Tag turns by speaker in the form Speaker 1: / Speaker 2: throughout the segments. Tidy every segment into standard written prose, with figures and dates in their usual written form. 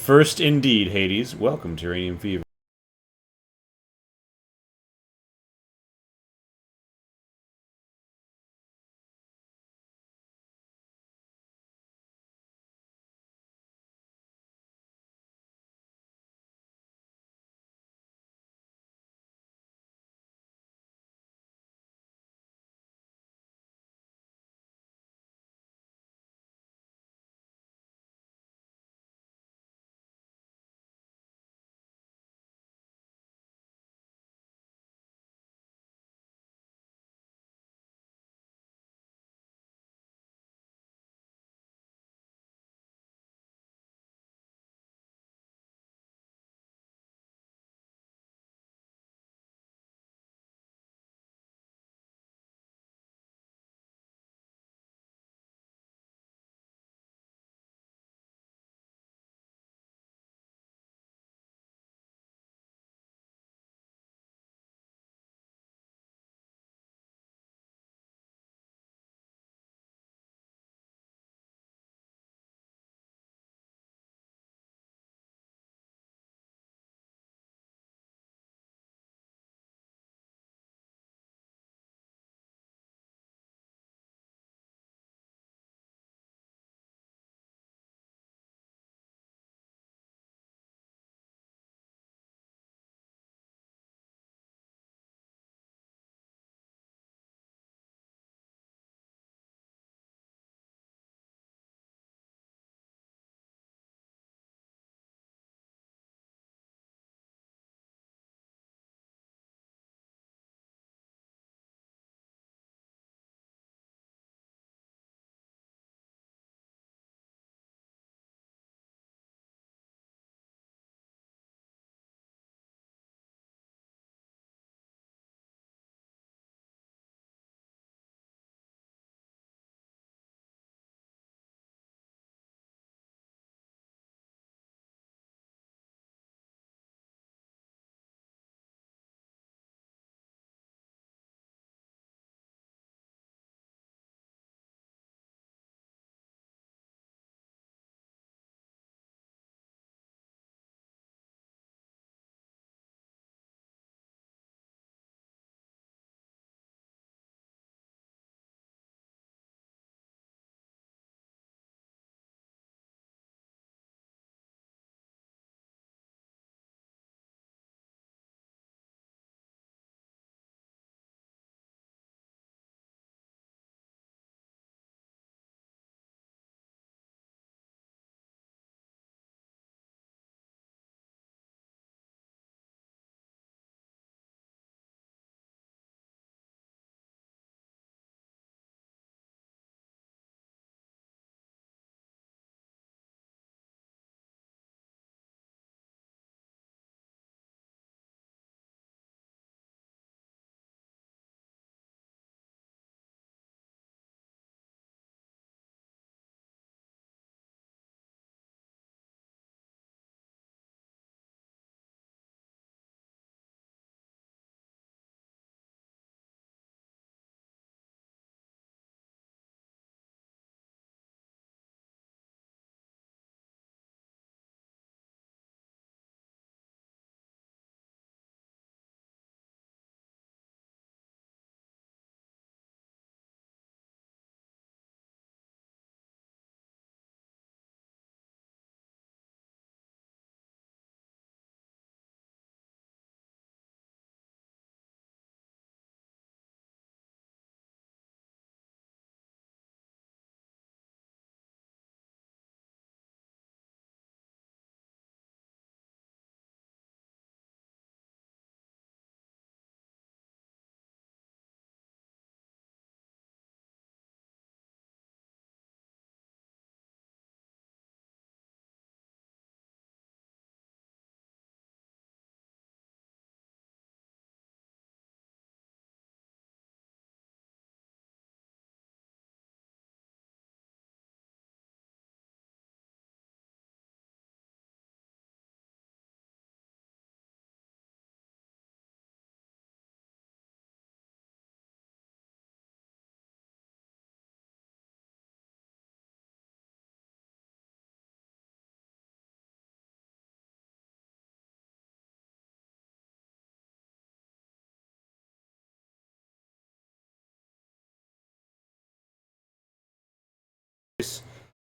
Speaker 1: First indeed, Hades. Welcome to Uranium Fever.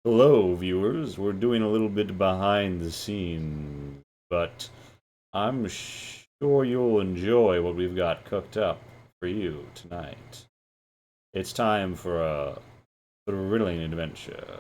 Speaker 1: Hello, viewers. We're doing a little bit behind the scenes, but I'm sure you'll enjoy what we've got cooked up for you tonight. It's time for a thrilling adventure.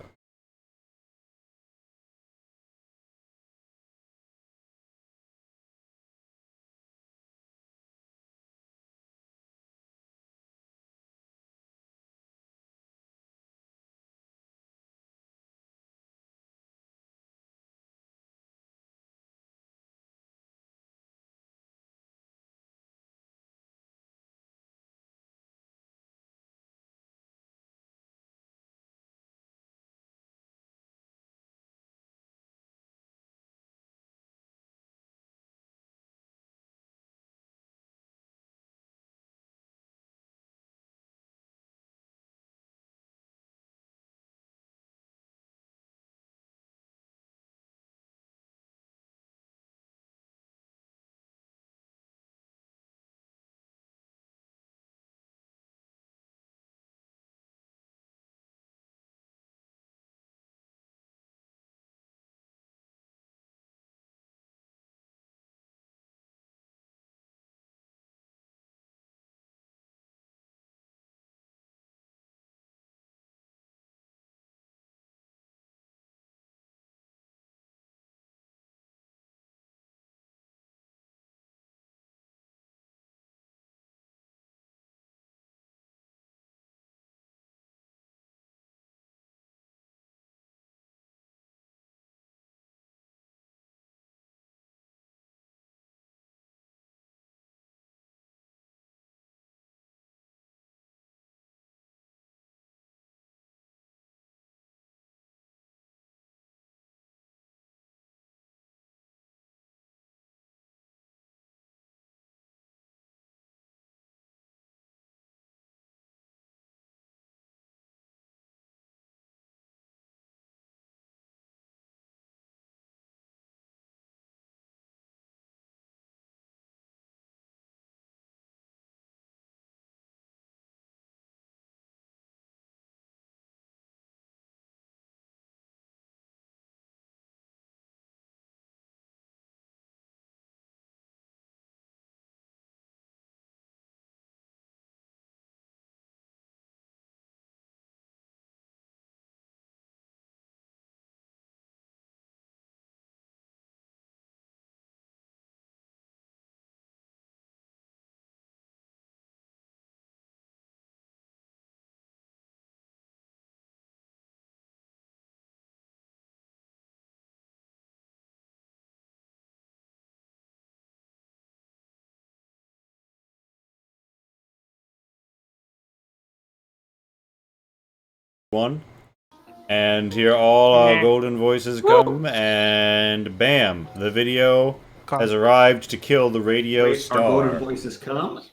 Speaker 1: And here all our golden voices come, and bam, the video has arrived to kill the radio star.
Speaker 2: Our golden voices come.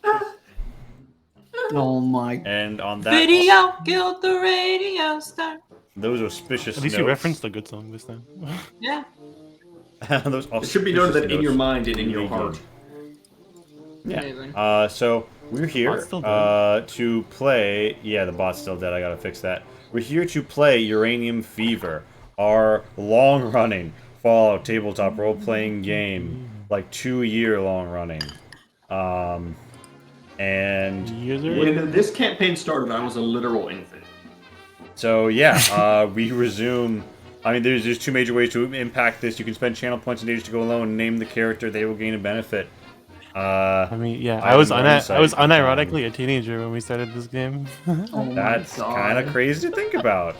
Speaker 3: Oh my!
Speaker 1: And on that
Speaker 4: Video killed the radio star.
Speaker 1: those auspicious
Speaker 5: At least
Speaker 1: notes,
Speaker 5: you referenced a good song this time.
Speaker 4: Yeah.
Speaker 1: those
Speaker 2: It should be noted that in your mind and in your
Speaker 1: really
Speaker 2: heart.
Speaker 1: Yeah.
Speaker 4: Amazing.
Speaker 1: So we're here
Speaker 5: Bot's still dead.
Speaker 1: to play. Yeah, the bot's still dead. I gotta fix that. We're here to play Uranium Fever, our long-running Fallout tabletop role-playing game, like 2-year long running. And
Speaker 2: When this campaign started, I was a literal infant.
Speaker 1: so yeah, we resume. I mean, there's two major ways to impact this. You can spend channel points and days to go alone, name the character, they will gain a benefit.
Speaker 5: I mean, yeah,
Speaker 1: I
Speaker 5: I was
Speaker 1: have no insight
Speaker 5: unironically a teenager when we started this game.
Speaker 3: Oh my
Speaker 1: That's
Speaker 3: God.
Speaker 1: kind of crazy to think about.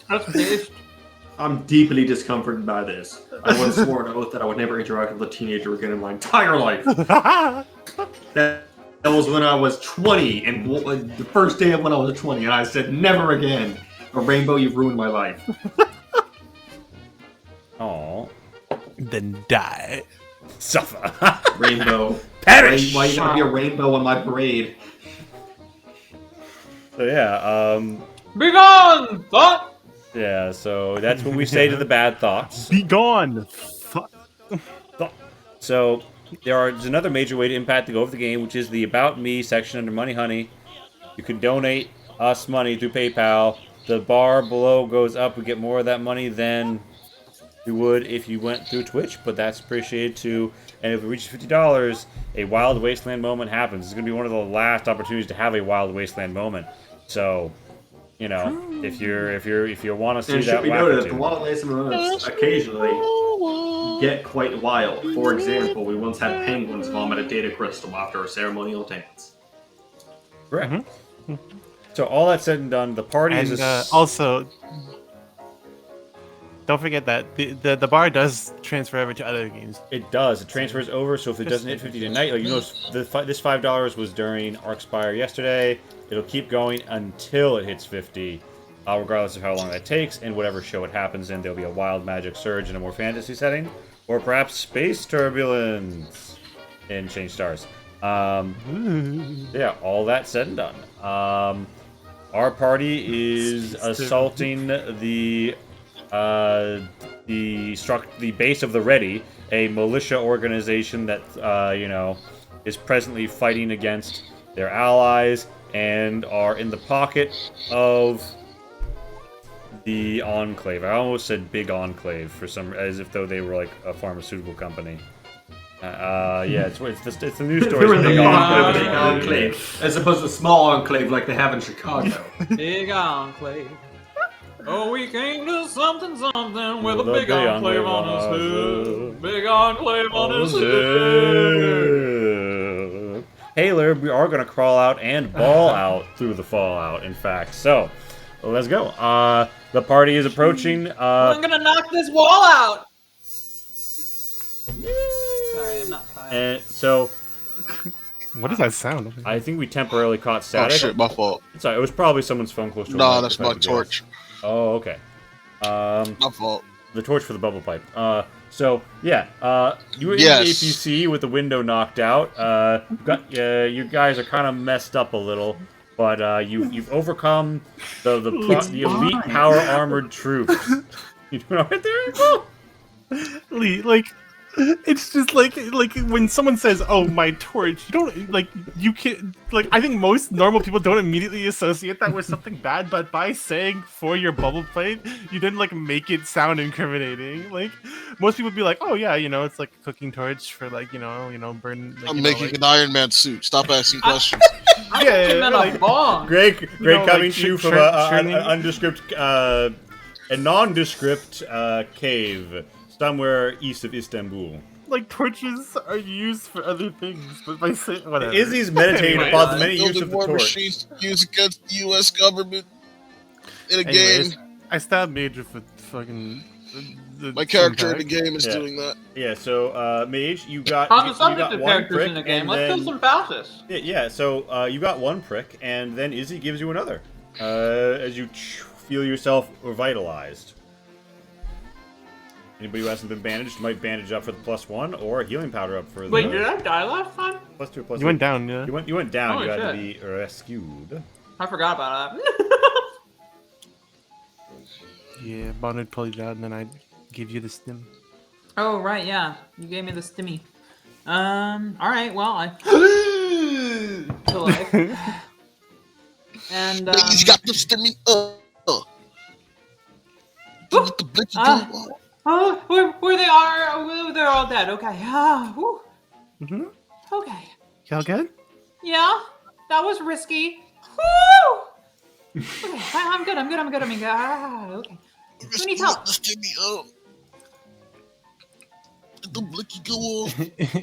Speaker 4: That's pissed.
Speaker 2: I'm deeply discomforted by this. I once swore an oath that I would never interact with a teenager again in my entire life. That was when I was 20, and the first day of when I was 20, and I said, never again. A Rainbow, you've ruined my life.
Speaker 1: Aw.
Speaker 5: Then die.
Speaker 1: Suffer.
Speaker 2: Rainbow.
Speaker 1: Perish!
Speaker 2: Why you gotta be a rainbow on my parade?
Speaker 1: So yeah,
Speaker 4: Be gone, thought.
Speaker 1: yeah, so that's what we say to the bad thoughts.
Speaker 5: Be gone. Fuck.
Speaker 1: So there's another major way to impact the go of the game, which is the About Me section under Money Honey. You can donate us money through PayPal. the bar below goes up, we get more of that money than we would if you went through Twitch, but that's appreciated too. And if it reaches $50, a Wild Wasteland moment happens. It's gonna be one of the last opportunities to have a Wild Wasteland moment. So, you know, if you want to see
Speaker 2: And it
Speaker 1: that,
Speaker 2: should be noted that the
Speaker 1: wackitude.
Speaker 2: wild laser moments occasionally get quite wild. For example, we once had penguins vomit a data crystal after a ceremonial dance.
Speaker 1: Correct. So all that said and done, the party
Speaker 5: And
Speaker 1: is
Speaker 5: also, don't forget that the bar does transfer over to other games.
Speaker 1: It does. It transfers over, so if it doesn't hit 50 tonight, like you know, this $5 was during Arcspire yesterday. It'll keep going until it hits 50, regardless of how long that takes, and whatever show it happens in. There'll be a wild magic surge in a more fantasy setting, or perhaps space turbulence in Change Stars. Yeah, all that said and done. Our party is assaulting the base of the Ready, a militia organization that you know, is presently fighting against their allies and are in the pocket of the Enclave. I almost said Big Enclave for some, as if though they were like a pharmaceutical company. Yeah, it's the news story.
Speaker 2: They're in the
Speaker 1: Big
Speaker 2: pocket of a
Speaker 1: Enclave.
Speaker 2: big enclave, as opposed to small enclave like they have in Chicago.
Speaker 4: Big enclave. Oh, we came to something with a big enclave on his hood. Big enclave on his hood.
Speaker 1: Haler, we are going to crawl out and ball out through the fallout, in fact. So, let's go. The party is approaching.
Speaker 4: I'm gonna knock this wall out. Sorry, I'm not tired.
Speaker 1: And so,
Speaker 5: What does that sound?
Speaker 1: I think we temporarily caught
Speaker 3: Oh
Speaker 1: static.
Speaker 3: shit, my fault.
Speaker 1: Sorry, it was probably someone's phone close to a
Speaker 3: Nah,
Speaker 1: mic,
Speaker 3: that's
Speaker 1: if I
Speaker 3: my
Speaker 1: could guess.
Speaker 3: torch.
Speaker 1: Oh, okay.
Speaker 3: My fault.
Speaker 1: The torch for the bubble pipe. So yeah, you were in
Speaker 3: Yes.
Speaker 1: the APC with the window knocked out. You guys are kind of messed up a little, but you've overcome the elite power armored troops. You doing all right there?
Speaker 5: Lee, like, it's just like when someone says, "Oh, my torch," you don't like you can like. I think most normal people don't immediately associate that with something bad, but by saying "for your bubble plate," you didn't like make it sound incriminating. Like most people would be like, "Oh yeah, you know, it's like a cooking torch for like burn." Like,
Speaker 3: I'm
Speaker 5: you know,
Speaker 3: making
Speaker 5: like-
Speaker 3: an Iron Man suit. Stop asking questions.
Speaker 4: I
Speaker 5: Yeah,
Speaker 4: think you meant
Speaker 5: like-
Speaker 4: a bong.
Speaker 1: Greg
Speaker 5: know,
Speaker 1: coming
Speaker 5: like,
Speaker 1: to you from
Speaker 5: churning-
Speaker 1: an undescript, a nondescript cave somewhere east of Istanbul.
Speaker 5: Like torches are used for other things, but by saying whatever.
Speaker 1: Izzy's meditating
Speaker 5: Anyway,
Speaker 1: about the many use
Speaker 3: Building
Speaker 1: of the
Speaker 3: war
Speaker 1: torch.
Speaker 3: machines used against the U.S. government in a
Speaker 5: Anyways,
Speaker 3: game.
Speaker 5: I stabbed Major with fucking.
Speaker 3: My character in the
Speaker 5: impact.
Speaker 3: game is
Speaker 1: Yeah.
Speaker 3: doing that.
Speaker 1: Yeah, so Mage, you got
Speaker 4: On the
Speaker 1: you
Speaker 4: subject
Speaker 1: got
Speaker 4: of
Speaker 1: one
Speaker 4: characters
Speaker 1: prick,
Speaker 4: in the game,
Speaker 1: and
Speaker 4: let's
Speaker 1: then
Speaker 4: kill some fascists.
Speaker 1: yeah, so you got one prick, and then Izzy gives you another as you feel yourself revitalized. Anybody who hasn't been bandaged might bandage up for the +1 or healing powder up for the
Speaker 4: Wait, did I die last time?
Speaker 1: +2 +3.
Speaker 5: You went down, yeah.
Speaker 1: You went down.
Speaker 4: Holy
Speaker 1: You had to
Speaker 4: shit.
Speaker 1: be rescued.
Speaker 4: I forgot about that.
Speaker 5: Yeah, Bonnet pulled you out, and then I give you the stim.
Speaker 4: Oh, right, yeah. You gave me the stimmy. Alright, well, I... to life. And,
Speaker 3: He's got the stimmy. With the blicky
Speaker 4: Ah.
Speaker 3: go.
Speaker 4: oh, where they are, they're all dead. Okay, whew.
Speaker 5: Mm-hmm.
Speaker 4: Okay.
Speaker 5: Y'all good?
Speaker 4: Yeah, that was risky. Woo! Okay, I'm good. Okay. Who needs help?
Speaker 3: The stimmy. Let the blicky go on.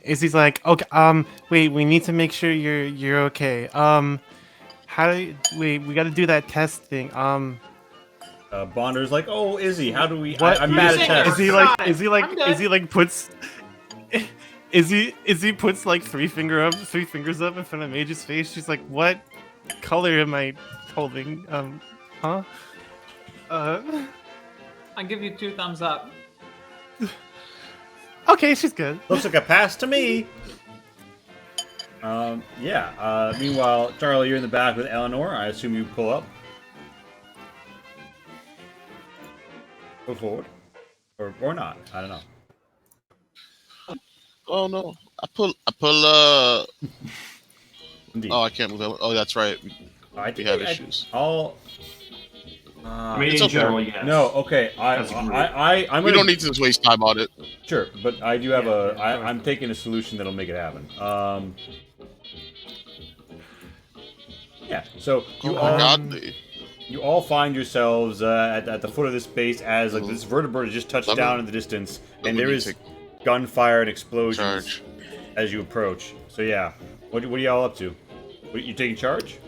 Speaker 5: Izzy's like, okay, wait, we need to make sure you're okay. How do you, wait, we gotta do that test thing.
Speaker 1: Bonder's like, oh, Izzy, how do we?
Speaker 5: What?
Speaker 1: I'm bad at
Speaker 4: You're
Speaker 1: tests.
Speaker 5: Izzy puts like three fingers up in front of Mage's face. She's like, what color am I holding? Huh?
Speaker 4: I give you 2 thumbs up.
Speaker 5: Okay, she's good.
Speaker 1: Looks like a pass to me. Yeah. Meanwhile, Charlie, you're in the back with Eleanor. I assume you pull up. Go forward. Or not. I don't know.
Speaker 3: Oh no. I pull
Speaker 1: Indeed.
Speaker 3: Oh, I can't move. Oh, that's right.
Speaker 1: I
Speaker 3: We have issues.
Speaker 1: I'll
Speaker 2: I mean,
Speaker 3: It's
Speaker 2: in
Speaker 3: okay.
Speaker 2: general, yes.
Speaker 1: No, okay.
Speaker 2: As a group.
Speaker 1: I'm
Speaker 3: We
Speaker 1: gonna,
Speaker 3: don't need to waste time on it.
Speaker 1: Sure, but I do have
Speaker 5: Yeah,
Speaker 1: I'm taking a solution that'll make it happen. Yeah. So you
Speaker 3: Oh
Speaker 1: all
Speaker 3: my god.
Speaker 1: you all find yourselves at the foot of this base as like this vertebrate has just touched
Speaker 3: Let me-
Speaker 1: down in the distance,
Speaker 3: let
Speaker 1: and
Speaker 3: me
Speaker 1: there is
Speaker 3: take
Speaker 1: gunfire and explosions
Speaker 3: charge.
Speaker 1: as you approach. So yeah, what are y'all up to? You taking charge?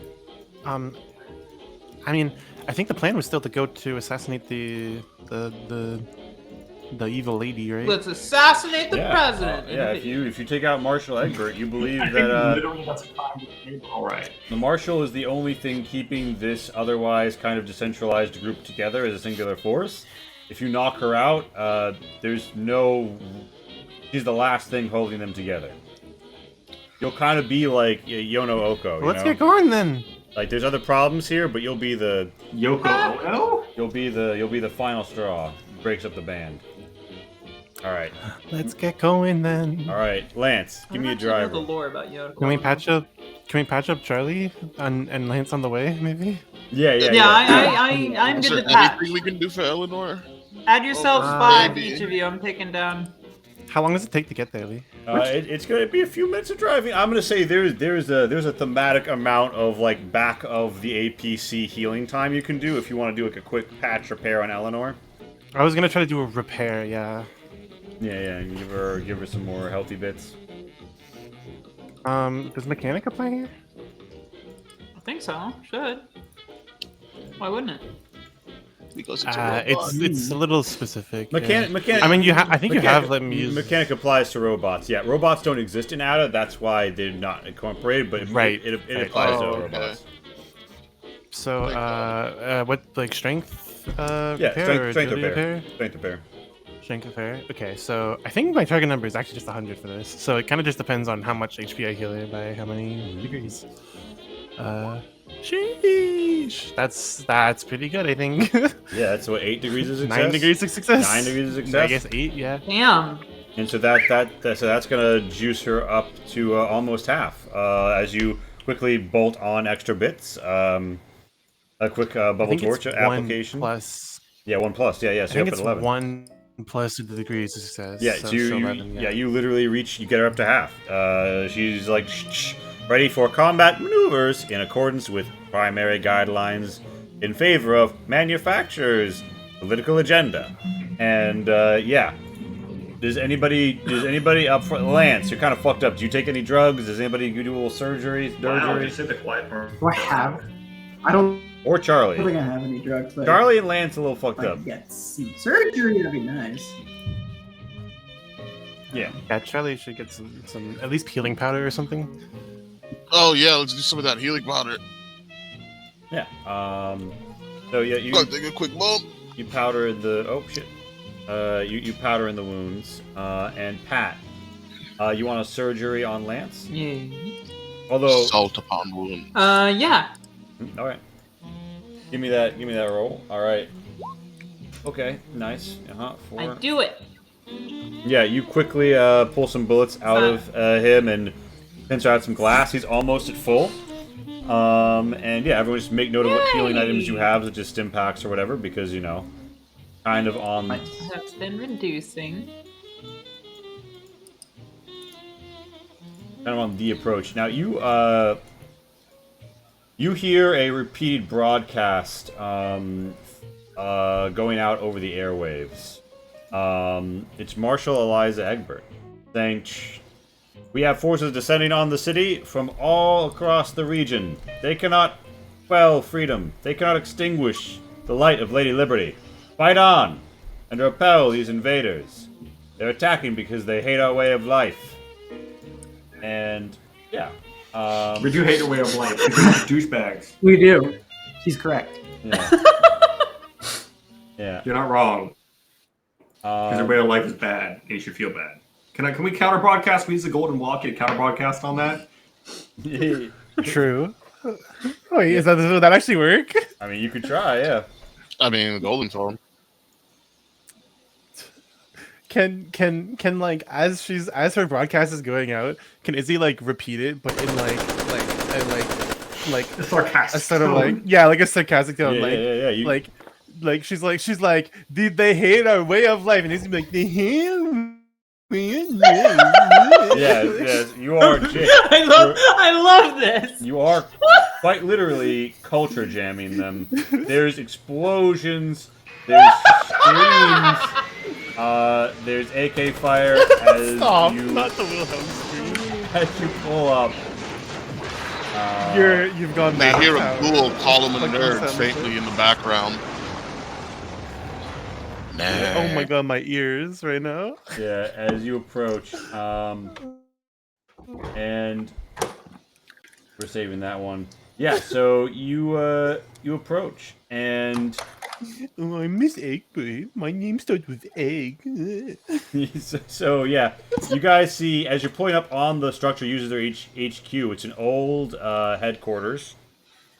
Speaker 5: I mean, I think the plan was still to go to assassinate the evil lady, right?
Speaker 4: Let's assassinate the
Speaker 1: Yeah,
Speaker 4: president.
Speaker 1: yeah. If you take out Marshal Egbert, you believe
Speaker 2: I think
Speaker 1: that
Speaker 2: literally that's a time to table. All right.
Speaker 1: the Marshal is the only thing keeping this otherwise kind of decentralized group together as a singular force. If you knock her out, there's no. She's the last thing holding them together. You'll kind of be like Yono Oko.
Speaker 5: Well, let's get going then.
Speaker 1: Like there's other problems here, but you'll be the
Speaker 2: Yoko Ono?
Speaker 1: you'll be the final straw. Breaks up the band. All right,
Speaker 5: Let's get going then.
Speaker 1: all right, Lance, give me a driver.
Speaker 4: The lore about Yoko.
Speaker 5: Can we patch up? Can we patch up Charlie and Lance on the way, maybe?
Speaker 1: Yeah.
Speaker 4: I'm
Speaker 3: Is
Speaker 4: good
Speaker 3: there
Speaker 4: to patch.
Speaker 3: anything we can do for Eleanor?
Speaker 4: Add yourselves
Speaker 3: Oh,
Speaker 4: 5,
Speaker 3: baby.
Speaker 4: each of you. I'm taking down.
Speaker 5: How long does it take to get there, Lee?
Speaker 1: It's gonna be a few minutes of driving. I'm gonna say there's a thematic amount of like back of the APC healing time you can do if you want to do like a quick patch repair on Eleanor.
Speaker 5: I was gonna try to do a repair. Yeah.
Speaker 1: Yeah, give her some more healthy bits.
Speaker 5: Does Mechanica play here?
Speaker 4: I think so. Should. Why wouldn't it?
Speaker 3: Because it's a robot.
Speaker 5: It's a little specific.
Speaker 1: Mechanic.
Speaker 5: I mean, I think you have let me use.
Speaker 1: Mechanic applies to robots. Yeah, robots don't exist in ADA. That's why they're not incorporated. But
Speaker 5: Right.
Speaker 1: it applies to
Speaker 3: Oh, okay.
Speaker 1: robots.
Speaker 5: So, what like strength?
Speaker 1: Yeah,
Speaker 5: Repair or
Speaker 1: strength
Speaker 5: agility
Speaker 1: repair. Strength repair.
Speaker 5: Strength repair. Okay, so I think my target number is actually just 100 for this. So it kind of just depends on how much HP I heal it by how many degrees. Sheesh. That's pretty good, I think.
Speaker 1: Yeah, that's what 8 degrees of success.
Speaker 5: 9 degrees of success.
Speaker 1: 9 degrees of success.
Speaker 5: I guess 8. Yeah.
Speaker 4: Damn.
Speaker 1: And so that's gonna juice her up to almost half as you quickly bolt on extra bits. A quick
Speaker 5: I
Speaker 1: bubble
Speaker 5: think
Speaker 1: torch
Speaker 5: it's
Speaker 1: application.
Speaker 5: 1 plus.
Speaker 1: Yeah, 1 plus. Yeah.
Speaker 5: I
Speaker 1: So you're
Speaker 5: think
Speaker 1: up
Speaker 5: it's
Speaker 1: at 11.
Speaker 5: 1 plus the degrees of success.
Speaker 1: Yeah, so you
Speaker 5: 11,
Speaker 1: you literally reach. You get her up to half. She's like ready for combat maneuvers in accordance with primary guidelines in favor of manufacturers' political agenda. And yeah. Does anybody up for Lance? You're kind of fucked up. Do you take any drugs? Does anybody do a little surgery?
Speaker 2: Wow, just hit the quiet part.
Speaker 6: Do I have? I don't
Speaker 1: Or Charlie?
Speaker 6: think I have any drugs. But
Speaker 1: Charlie and Lance a little fucked
Speaker 6: if I
Speaker 1: up.
Speaker 6: get some surgery, that'd be nice.
Speaker 1: Yeah.
Speaker 5: Yeah, Charlie should get some at least healing powder or something.
Speaker 3: Oh yeah, let's do some of that healing powder.
Speaker 1: Yeah. So yeah,
Speaker 3: Go take a quick bump.
Speaker 1: you powder the shit. You powder in the wounds. And Pat, you want a surgery on Lance?
Speaker 4: Yeah.
Speaker 1: Although,
Speaker 3: Salt upon wound.
Speaker 4: Yeah.
Speaker 1: all right. Give me that roll. All right. Okay. Nice.
Speaker 4: I
Speaker 1: 4.
Speaker 4: do it.
Speaker 1: Yeah. You quickly pull some bullets out of him and pinch out some glass. He's almost at full. And yeah, everyone just make note of what healing
Speaker 4: Yay!
Speaker 1: items you have, such as stim packs or whatever, because kind of on.
Speaker 4: That's been reducing.
Speaker 1: Kind of on the approach. Now you hear a repeated broadcast going out over the airwaves. It's Marshal Eliza Egbert saying, "We have forces descending on the city from all across the region. They cannot quell freedom. They cannot extinguish the light of Lady Liberty. Fight on and repel these invaders. They're attacking because they hate our way of life." And yeah,
Speaker 2: We do hate your way of life. Because you're douchebags.
Speaker 6: We do. She's correct.
Speaker 1: yeah, yeah.
Speaker 2: You're not wrong. Because your way of life is bad, and you should feel bad. Can we counter broadcast? We use the golden walkie to counter broadcast on that.
Speaker 5: True. Oh, wait, would that actually work?
Speaker 1: I mean, you could try, yeah.
Speaker 3: I mean, the golden phone.
Speaker 5: Can like as her broadcast is going out, can Izzy like repeat it but in like
Speaker 2: The sarcastic
Speaker 5: a sort of
Speaker 2: tone.
Speaker 5: like like a sarcastic tone,
Speaker 1: Yeah,
Speaker 5: like
Speaker 1: yeah. You,
Speaker 5: like like she's like, did they hate our way of life? And he's gonna be like, they hate.
Speaker 1: Yes, you are.
Speaker 7: I love this.
Speaker 1: You are quite literally culture jamming them. There's explosions. There's screams. There's AK fire as
Speaker 5: Stop,
Speaker 1: you
Speaker 5: not the Wilhelm scream.
Speaker 1: as you pull up.
Speaker 5: You've gone.
Speaker 3: They
Speaker 5: mad
Speaker 3: hear a
Speaker 5: power.
Speaker 3: ghoul call him a
Speaker 5: Like
Speaker 3: nerd
Speaker 5: the sound
Speaker 3: faintly in the background.
Speaker 5: Oh my god, my ears right now.
Speaker 1: Yeah, as you approach, and we're saving that one. Yeah, so you approach, and
Speaker 5: Oh, I miss Egg, babe. My name starts with Egg.
Speaker 1: so yeah, you guys see as you're pulling up on the structure uses their HQ. It's an old headquarters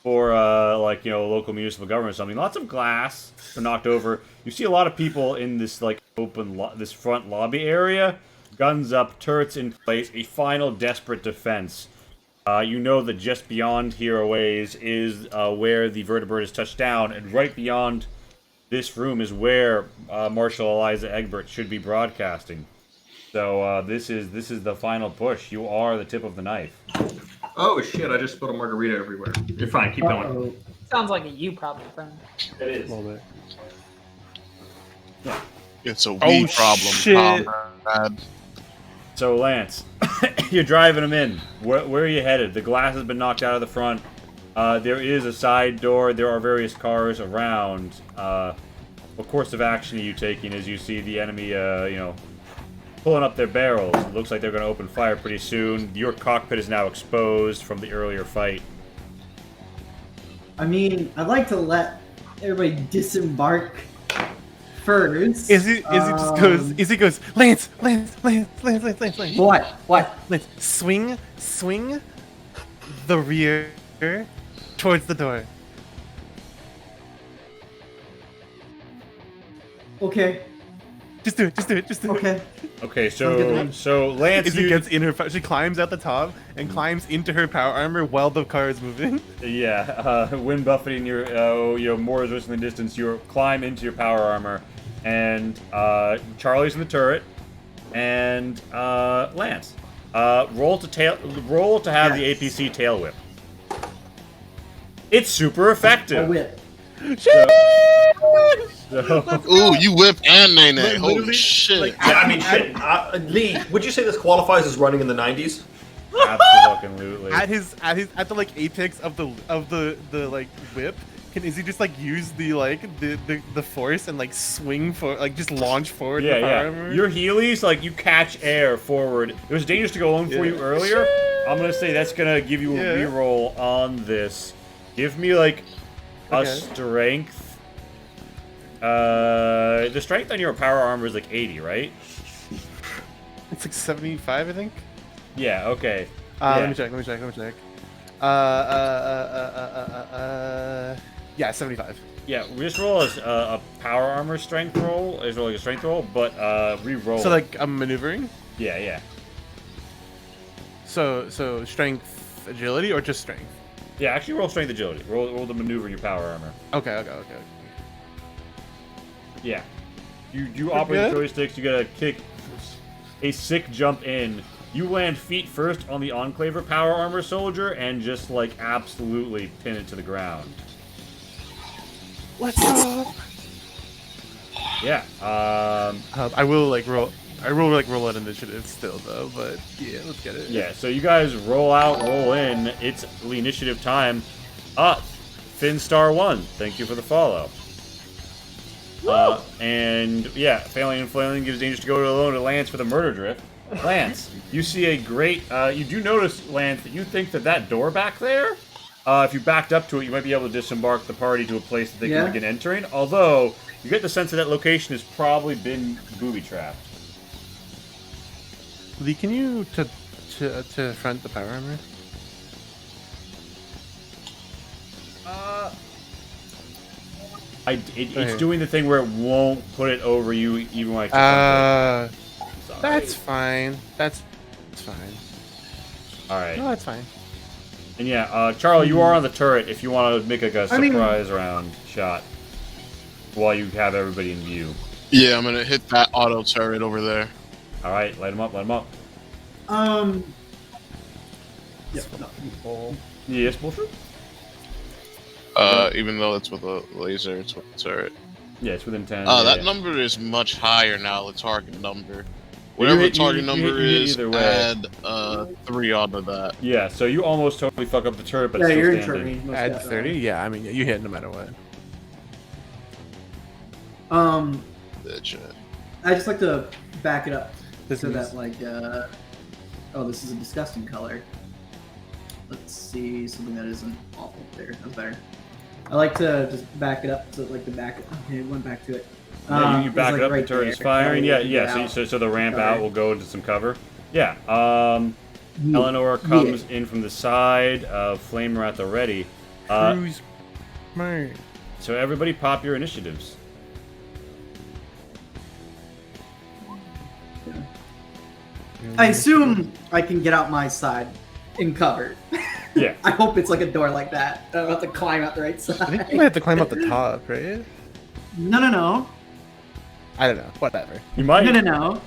Speaker 1: for like local municipal government or something. Lots of glass are knocked over. You see a lot of people in this like open this front lobby area. Guns up, turrets in place. A final desperate defense. You know that just beyond here a ways is where the vertebrate is touched down, and right beyond this room is where Marshal Eliza Egbert should be broadcasting. So this is the final push. You are the tip of the knife.
Speaker 2: Oh shit! I just spilled a margarita everywhere. You're fine. Keep going.
Speaker 6: Uh-oh.
Speaker 7: Sounds like a you problem, friend.
Speaker 2: It is.
Speaker 3: It's a we problem,
Speaker 5: shit.
Speaker 3: comrade.
Speaker 1: So Lance, you're driving them in. Where are you headed? The glass has been knocked out of the front. There is a side door. There are various cars around. What course of action are you taking as you see the enemy, pulling up their barrels? It looks like they're going to open fire pretty soon. Your cockpit is now exposed from the earlier fight.
Speaker 6: I mean, I'd like to let everybody disembark first.
Speaker 5: Izzy goes, Lance.
Speaker 6: What?
Speaker 5: Lance, swing the rear towards the door.
Speaker 6: Okay.
Speaker 5: Just do it.
Speaker 6: Okay.
Speaker 1: Okay,
Speaker 6: Sounds good to me.
Speaker 1: so Lance,
Speaker 5: Izzy gets in her. She climbs out the top and climbs into her power armor while the car is moving.
Speaker 1: yeah, wind buffeting your more resistant in the distance. You climb into your power armor, and Charlie's in the turret, and Lance, roll to have the
Speaker 6: Yes.
Speaker 1: APC tail whip. It's super
Speaker 6: A
Speaker 1: effective.
Speaker 6: whip.
Speaker 1: So,
Speaker 3: Ooh, you whip and nay.
Speaker 5: Like,
Speaker 3: Holy
Speaker 5: literally,
Speaker 3: shit.
Speaker 5: like,
Speaker 2: Yeah, I mean, shit. Lee, would you say this qualifies as running in the 90s?
Speaker 1: absolutely.
Speaker 5: at the like apex of the like whip, can Izzy just like use the force and like swing for like just launch forward the power armor?
Speaker 1: Your Heelys, like you catch air forward. It was dangerous to go alone for you earlier. I'm gonna say that's gonna give you a reroll on this. Give me like a strength. The strength on your power armor is like 80, right?
Speaker 5: It's like 75, I think.
Speaker 1: Yeah. Okay.
Speaker 5: Let me check. Yeah, 75.
Speaker 1: Yeah, just roll a power armor strength roll. Is rolling a strength roll, but re-roll.
Speaker 5: So like I'm maneuvering.
Speaker 1: Yeah.
Speaker 5: So strength, agility, or just strength?
Speaker 1: Yeah, actually roll strength agility. Roll the maneuver in your power armor.
Speaker 5: Okay.
Speaker 1: Yeah. You operate the joysticks, you gotta kick a sick jump in. You land feet first on the Enclaver power armor soldier and just like absolutely pin it to the ground.
Speaker 5: Let's go.
Speaker 1: Yeah.
Speaker 5: I will roll an initiative still though, but yeah, let's get it.
Speaker 1: Yeah, so you guys roll out, roll in. It's the initiative time. Finstar 1, thank you for the follow. And yeah, failing and flailing gives dangerous to go alone to Lance for the murder drift. Lance, you see a great. You do notice, Lance, that you think that door back there, if you backed up to it, you might be able to disembark the party to a place that they can begin entering. Although you get the sense that location has probably been booby trapped.
Speaker 5: Lee, can you to front the power armor?
Speaker 1: It's doing the thing where it won't put it over you even when I click on it.
Speaker 5: That's fine. That's fine.
Speaker 1: All right.
Speaker 5: No, that's fine.
Speaker 1: And yeah, Charlie, you are on the turret if you want to make like a surprise round shot. while you have everybody in view.
Speaker 3: Yeah, I'm gonna hit that auto turret over there.
Speaker 1: All right, light them up, light them up.
Speaker 6: Yeah, no.
Speaker 1: Yes, bullshit.
Speaker 3: Even though it's with a laser, it's with a turret.
Speaker 1: Yeah, it's within 10.
Speaker 3: That
Speaker 1: yeah.
Speaker 3: number is much higher now, the target number.
Speaker 1: Well,
Speaker 3: Whatever
Speaker 1: you
Speaker 3: the
Speaker 1: hit-
Speaker 3: target
Speaker 1: you
Speaker 3: number
Speaker 1: hit
Speaker 3: is,
Speaker 1: either way.
Speaker 3: add 3 onto that.
Speaker 1: Yeah, so you almost totally fuck up the turret, but
Speaker 6: Yeah,
Speaker 1: still
Speaker 6: you're in short
Speaker 1: standing.
Speaker 6: range. most
Speaker 5: Add
Speaker 6: definitely.
Speaker 5: 30? Yeah, I mean, you hit no matter what.
Speaker 3: Bitch.
Speaker 6: I just like to back it up
Speaker 5: This
Speaker 6: so
Speaker 5: is-
Speaker 6: that like, oh, this is a disgusting color. Let's see something that isn't awful. There, that's better. I like to just back it up to like the back. Okay, it went back to it.
Speaker 1: Yeah, you
Speaker 6: it's,
Speaker 1: back
Speaker 6: like,
Speaker 1: it up,
Speaker 6: right
Speaker 1: the turret is
Speaker 6: there.
Speaker 1: firing. Yeah,
Speaker 6: That way
Speaker 1: yeah.
Speaker 6: you
Speaker 1: So,
Speaker 6: can get
Speaker 1: so the ramp
Speaker 6: cover.
Speaker 1: out will go into some cover. Yeah.
Speaker 6: Yeah.
Speaker 1: Eleanor comes in from the side. Flamer at the ready.
Speaker 5: Cruise. Man.
Speaker 1: So everybody pop your initiatives.
Speaker 6: I assume I can get out my side in cover.
Speaker 1: Yeah.
Speaker 6: I hope it's like a door like that. I don't have to climb out the right
Speaker 5: I think
Speaker 6: side.
Speaker 5: you might have to climb up the top, right?
Speaker 6: No.
Speaker 5: I don't know. Whatever.
Speaker 1: You might.
Speaker 6: No.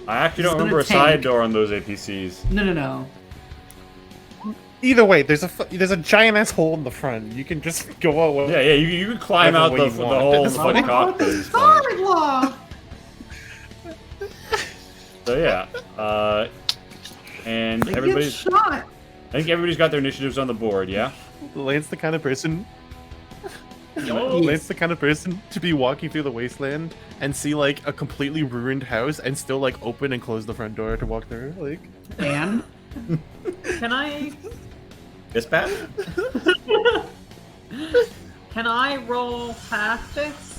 Speaker 1: I actually
Speaker 6: This
Speaker 1: don't
Speaker 6: is
Speaker 1: remember a
Speaker 6: gonna
Speaker 1: side
Speaker 6: tank.
Speaker 1: door on those APCs.
Speaker 6: No.
Speaker 5: Either way, there's a giant ass hole in the front. You can just go away.
Speaker 1: Yeah. You can climb
Speaker 5: Whatever
Speaker 1: out
Speaker 5: way
Speaker 1: the
Speaker 5: you want.
Speaker 1: whole
Speaker 5: That's
Speaker 1: fucking
Speaker 5: fine.
Speaker 1: cockpit. It's fine.
Speaker 6: Solid law.
Speaker 1: So yeah. And
Speaker 6: Get
Speaker 1: everybody's.
Speaker 6: shot.
Speaker 1: I think everybody's got their initiatives on the board. Yeah.
Speaker 5: Lane's the kind of person.
Speaker 6: Yes.
Speaker 5: Lane's the kind of person to be walking through the wasteland and see like a completely ruined house and still like open and close the front door to walk through. Like,
Speaker 6: And
Speaker 7: Can I
Speaker 1: This bad?
Speaker 7: can I roll tactics?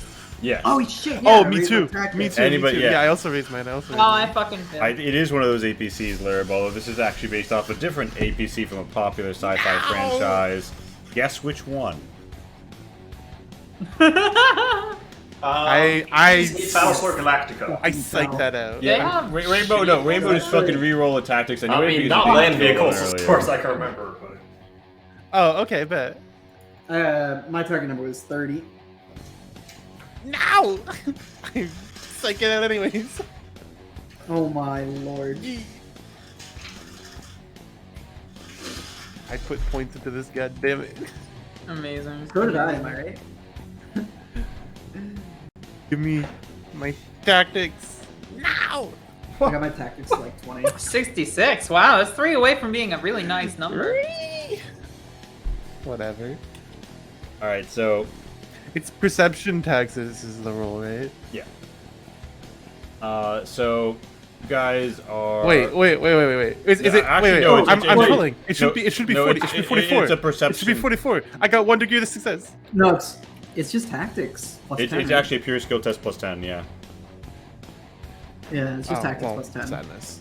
Speaker 1: Yes.
Speaker 6: oh shit.
Speaker 5: oh,
Speaker 6: Yeah,
Speaker 5: me
Speaker 6: raise
Speaker 5: too.
Speaker 6: my tactics.
Speaker 5: Me too.
Speaker 1: Anybody-
Speaker 5: me too.
Speaker 1: yeah.
Speaker 5: I also raised mine.
Speaker 7: Oh, I fucking failed.
Speaker 1: It is one of those APCs, Larry, although this is actually based off a different APC from a popular sci-fi franchise. Guess which one?
Speaker 5: I
Speaker 2: It's Battlestar Galactica.
Speaker 5: I psyched that out.
Speaker 7: They have
Speaker 1: Rainbow, no, Rainbow just fucking re-roll the tactics
Speaker 2: I
Speaker 1: anyway.
Speaker 2: mean,
Speaker 1: because
Speaker 2: not
Speaker 1: you
Speaker 2: land
Speaker 1: didn't kill
Speaker 2: vehicles,
Speaker 1: one
Speaker 2: as
Speaker 1: earlier.
Speaker 2: far as I can remember. But
Speaker 5: Oh, okay, bet.
Speaker 6: My target number was 30.
Speaker 5: No! I'm psyching out anyways.
Speaker 6: Oh my lord.
Speaker 5: I put points into this, god damn it.
Speaker 7: amazing.
Speaker 6: So did I, am I right?
Speaker 5: Give me my tactics. No!
Speaker 6: I got my tactics to like 20.
Speaker 7: 66. Wow, that's 3 away from being a really nice number.
Speaker 5: Whatever.
Speaker 1: All right, so
Speaker 5: It's perception taxes is the rule, right?
Speaker 1: so you guys are.
Speaker 5: Wait. Is it?
Speaker 1: actually,
Speaker 5: Wait.
Speaker 1: no,
Speaker 5: Oh,
Speaker 1: it's-
Speaker 5: I'm
Speaker 1: it's-
Speaker 5: rolling. It should
Speaker 1: no,
Speaker 5: be. It should be
Speaker 1: no,
Speaker 5: 40.
Speaker 1: it's-
Speaker 5: It should be 44.
Speaker 1: it's a
Speaker 5: It should be
Speaker 1: perception.
Speaker 5: 44. I got 1 degree of success.
Speaker 6: No, it's just tactics. Plus 10.
Speaker 1: It's actually a pure skill test plus 10, yeah.
Speaker 6: Yeah, it's just tactics
Speaker 5: well,
Speaker 6: plus 10.
Speaker 5: Sadness.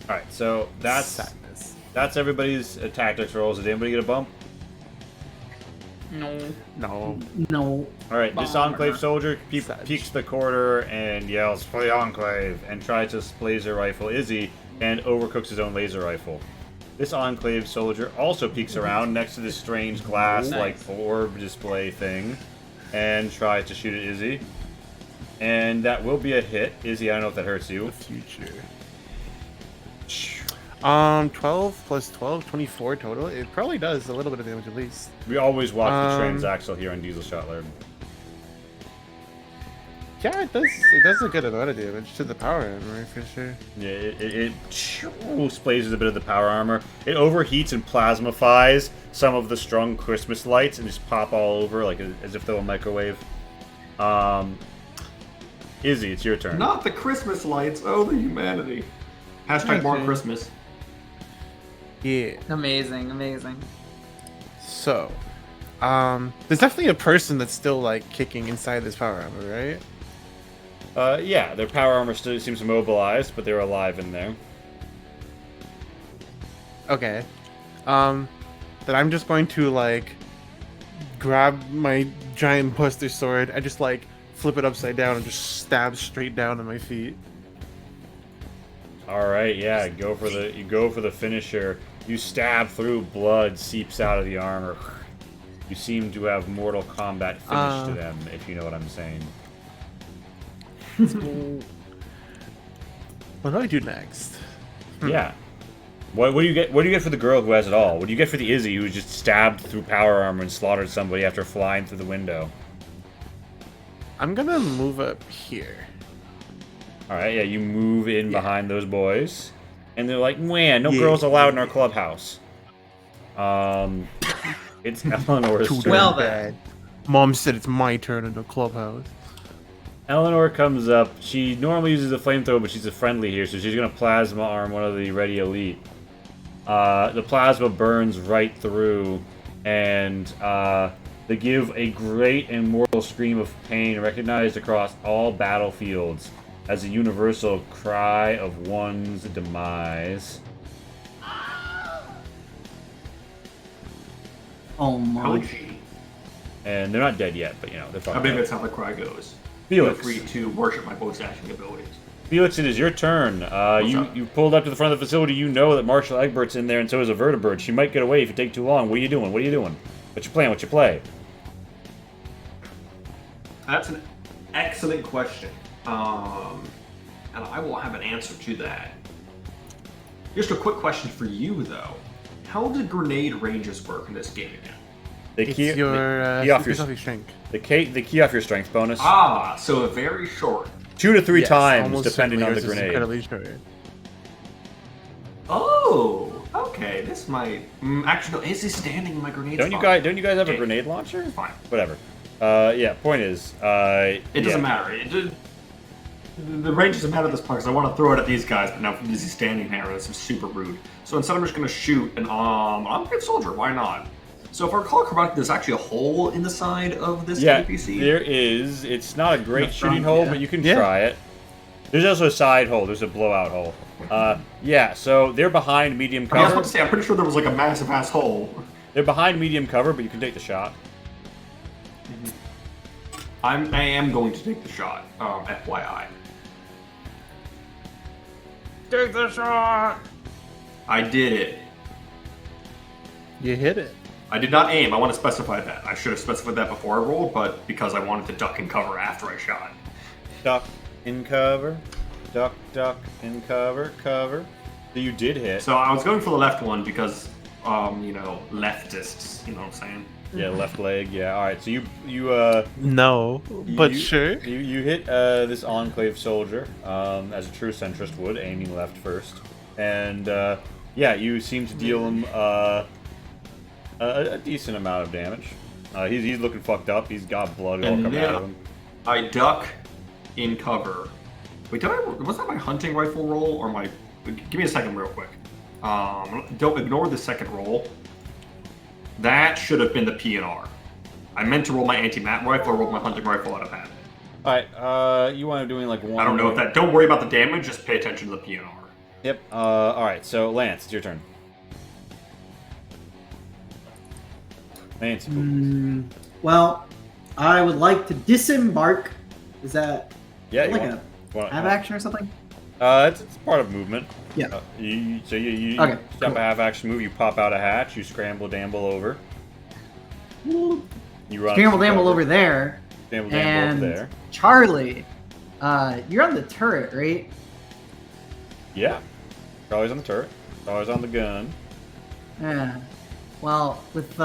Speaker 1: All right, so
Speaker 5: Sadness.
Speaker 1: that's everybody's tactics rolls. Did anybody get a bump?
Speaker 7: No.
Speaker 5: No.
Speaker 6: No.
Speaker 1: All right, this
Speaker 7: Bomber.
Speaker 1: Enclave soldier
Speaker 5: Sag.
Speaker 1: peeks the corridor and yells for the Enclave and tries to laser rifle Izzy and overcooks his own laser rifle. This Enclave soldier also peeks around next to this strange glass-like orb display thing and tries to shoot at Izzy. And that will be a hit. Izzy, I don't know if that hurts you.
Speaker 5: Future. 12 plus 12, 24 total. It probably does a little bit of damage at least.
Speaker 1: We always watch the
Speaker 5: Um,
Speaker 1: transaxle here on Diesel Shot Lab.
Speaker 5: Yeah, it does. It does a good amount of damage to the power armor for sure.
Speaker 1: Yeah, it splazes a bit of the power armor. It overheats and plasmifies some of the strung Christmas lights and just pop all over like as if they were a microwave. Izzy, it's your turn.
Speaker 2: not the Christmas lights. Oh, the humanity. Hashtag more
Speaker 6: Okay.
Speaker 2: Christmas.
Speaker 5: Yeah.
Speaker 7: Amazing.
Speaker 5: So, there's definitely a person that's still like kicking inside this power armor, right?
Speaker 1: Yeah, their power armor still seems immobilized, but they're alive in there.
Speaker 5: Okay. Then I'm just going to like grab my giant buster sword and just like flip it upside down and just stab straight down at my feet.
Speaker 1: All right, yeah, you go for the finisher. You stab through, blood seeps out of the armor. You seem to have Mortal Kombat finish to them, if you know what I'm saying.
Speaker 5: What do I do next?
Speaker 1: Yeah. What do you get? What do you get for the girl who has it all? What do you get for the Izzy who was just stabbed through power armor and slaughtered somebody after flying through the window?
Speaker 5: I'm gonna move up here.
Speaker 1: All right, yeah, you move in behind those boys, and they're like, "Man, no girls allowed in our clubhouse." It's Eleanor's turn.
Speaker 7: Well then.
Speaker 5: Mom said it's my turn in the clubhouse.
Speaker 1: Eleanor comes up. She normally uses a flamethrower, but she's a friendly here, so she's gonna plasma arm one of the Ready Elite. The plasma burns right through, and they give a great and mortal scream of pain recognized across all battlefields as a universal cry of one's demise.
Speaker 6: Oh my.
Speaker 2: Ouchie.
Speaker 1: And they're not dead yet, but you know, they're
Speaker 2: I
Speaker 1: fucking
Speaker 2: believe
Speaker 1: dead.
Speaker 2: that's how the cry goes.
Speaker 1: Felix.
Speaker 2: Feel free to worship my voice acting abilities.
Speaker 1: Felix, it is your turn.
Speaker 2: up?
Speaker 1: You pulled up to the front of the facility. You know that Marshall Egbert's in there, and so is a vertibird. She might get away if you take too long. What are you doing? What are you doing? What's your plan? What's your play?
Speaker 2: That's an excellent question. And I will have an answer to that. Just a quick question for you, though. How do grenade ranges work in this game again?
Speaker 1: They
Speaker 5: It's
Speaker 1: key,
Speaker 5: your
Speaker 1: they key off your
Speaker 5: strength.
Speaker 1: the key off your strength bonus.
Speaker 2: Ah, so very short.
Speaker 1: 2 to 3
Speaker 5: Yes,
Speaker 1: times,
Speaker 5: almost
Speaker 1: depending on the
Speaker 5: certainly yours is
Speaker 1: grenade.
Speaker 5: incredibly short.
Speaker 2: Oh, okay. This might actually. No, is he standing in my grenade?
Speaker 1: Don't you
Speaker 2: spot?
Speaker 1: guys have a
Speaker 2: Okay.
Speaker 1: grenade launcher?
Speaker 2: Fine.
Speaker 1: Whatever. Yeah. Point is,
Speaker 2: It doesn't matter. The range doesn't matter at this point because I want to throw it at these guys, but now from Izzy standing there, this is super rude. So instead, I'm just going to shoot an enclave soldier. Why not? So if I recall correctly, there's actually a hole in the side of this
Speaker 1: Yeah,
Speaker 2: APC.
Speaker 1: there is. It's not a great
Speaker 6: The
Speaker 1: shooting
Speaker 6: front,
Speaker 1: hole,
Speaker 6: yeah.
Speaker 1: but you can
Speaker 5: Yeah.
Speaker 1: try it. There's also a side hole. There's a blowout hole. Yeah. So they're behind medium
Speaker 2: I was
Speaker 1: cover.
Speaker 2: about to say, I'm pretty sure there was like a massive ass hole.
Speaker 1: They're behind medium cover, but you can take the shot.
Speaker 2: I am going to take the shot. FYI.
Speaker 4: Take the shot.
Speaker 2: I did it.
Speaker 5: You hit it.
Speaker 2: I did not aim. I want to specify that. I should have specified that before I rolled, but because I wanted to duck and cover after I shot.
Speaker 1: Duck in cover. Duck in cover. Cover. So you did hit.
Speaker 2: So I was going for the left one because, leftists. You know what I'm saying?
Speaker 1: Yeah, left leg. Yeah. All right. So you
Speaker 5: No, but
Speaker 1: you-
Speaker 5: sure.
Speaker 1: You hit this enclave soldier as a true centrist would, aiming left first, and yeah, you seem to deal him a decent amount of damage. He's looking fucked up. He's got blood all
Speaker 2: And
Speaker 1: coming out of
Speaker 2: yeah.
Speaker 1: him.
Speaker 2: I duck in cover. Wait, was that my hunting rifle roll or my? Give me a second, real quick. Don't ignore the second roll. That should have been the PNR. I meant to roll my anti-mat rifle or roll my hunting rifle out of that.
Speaker 1: All right. You want to doing like one?
Speaker 2: I don't know if that. Don't worry about the damage. Just pay attention to the PNR.
Speaker 1: Yep. All right. So Lance, it's your turn. Lance.
Speaker 6: Well, I would like to disembark. Is that
Speaker 1: Yeah.
Speaker 6: like
Speaker 1: You want,
Speaker 6: have action or something?
Speaker 1: it's part of movement.
Speaker 6: Yeah.
Speaker 1: You
Speaker 6: Okay,
Speaker 1: jump
Speaker 6: cool.
Speaker 1: a half action move. You pop out a hatch. You scramble, damble over. You run.
Speaker 6: Scramble
Speaker 1: to
Speaker 6: Damble
Speaker 1: cover.
Speaker 6: over there.
Speaker 1: Scramble, damble
Speaker 6: And
Speaker 1: over there.
Speaker 6: Charlie, you're on the turret, right?
Speaker 1: Yeah. Charlie's on the turret. Charlie's on the gun.
Speaker 6: Yeah. Well, with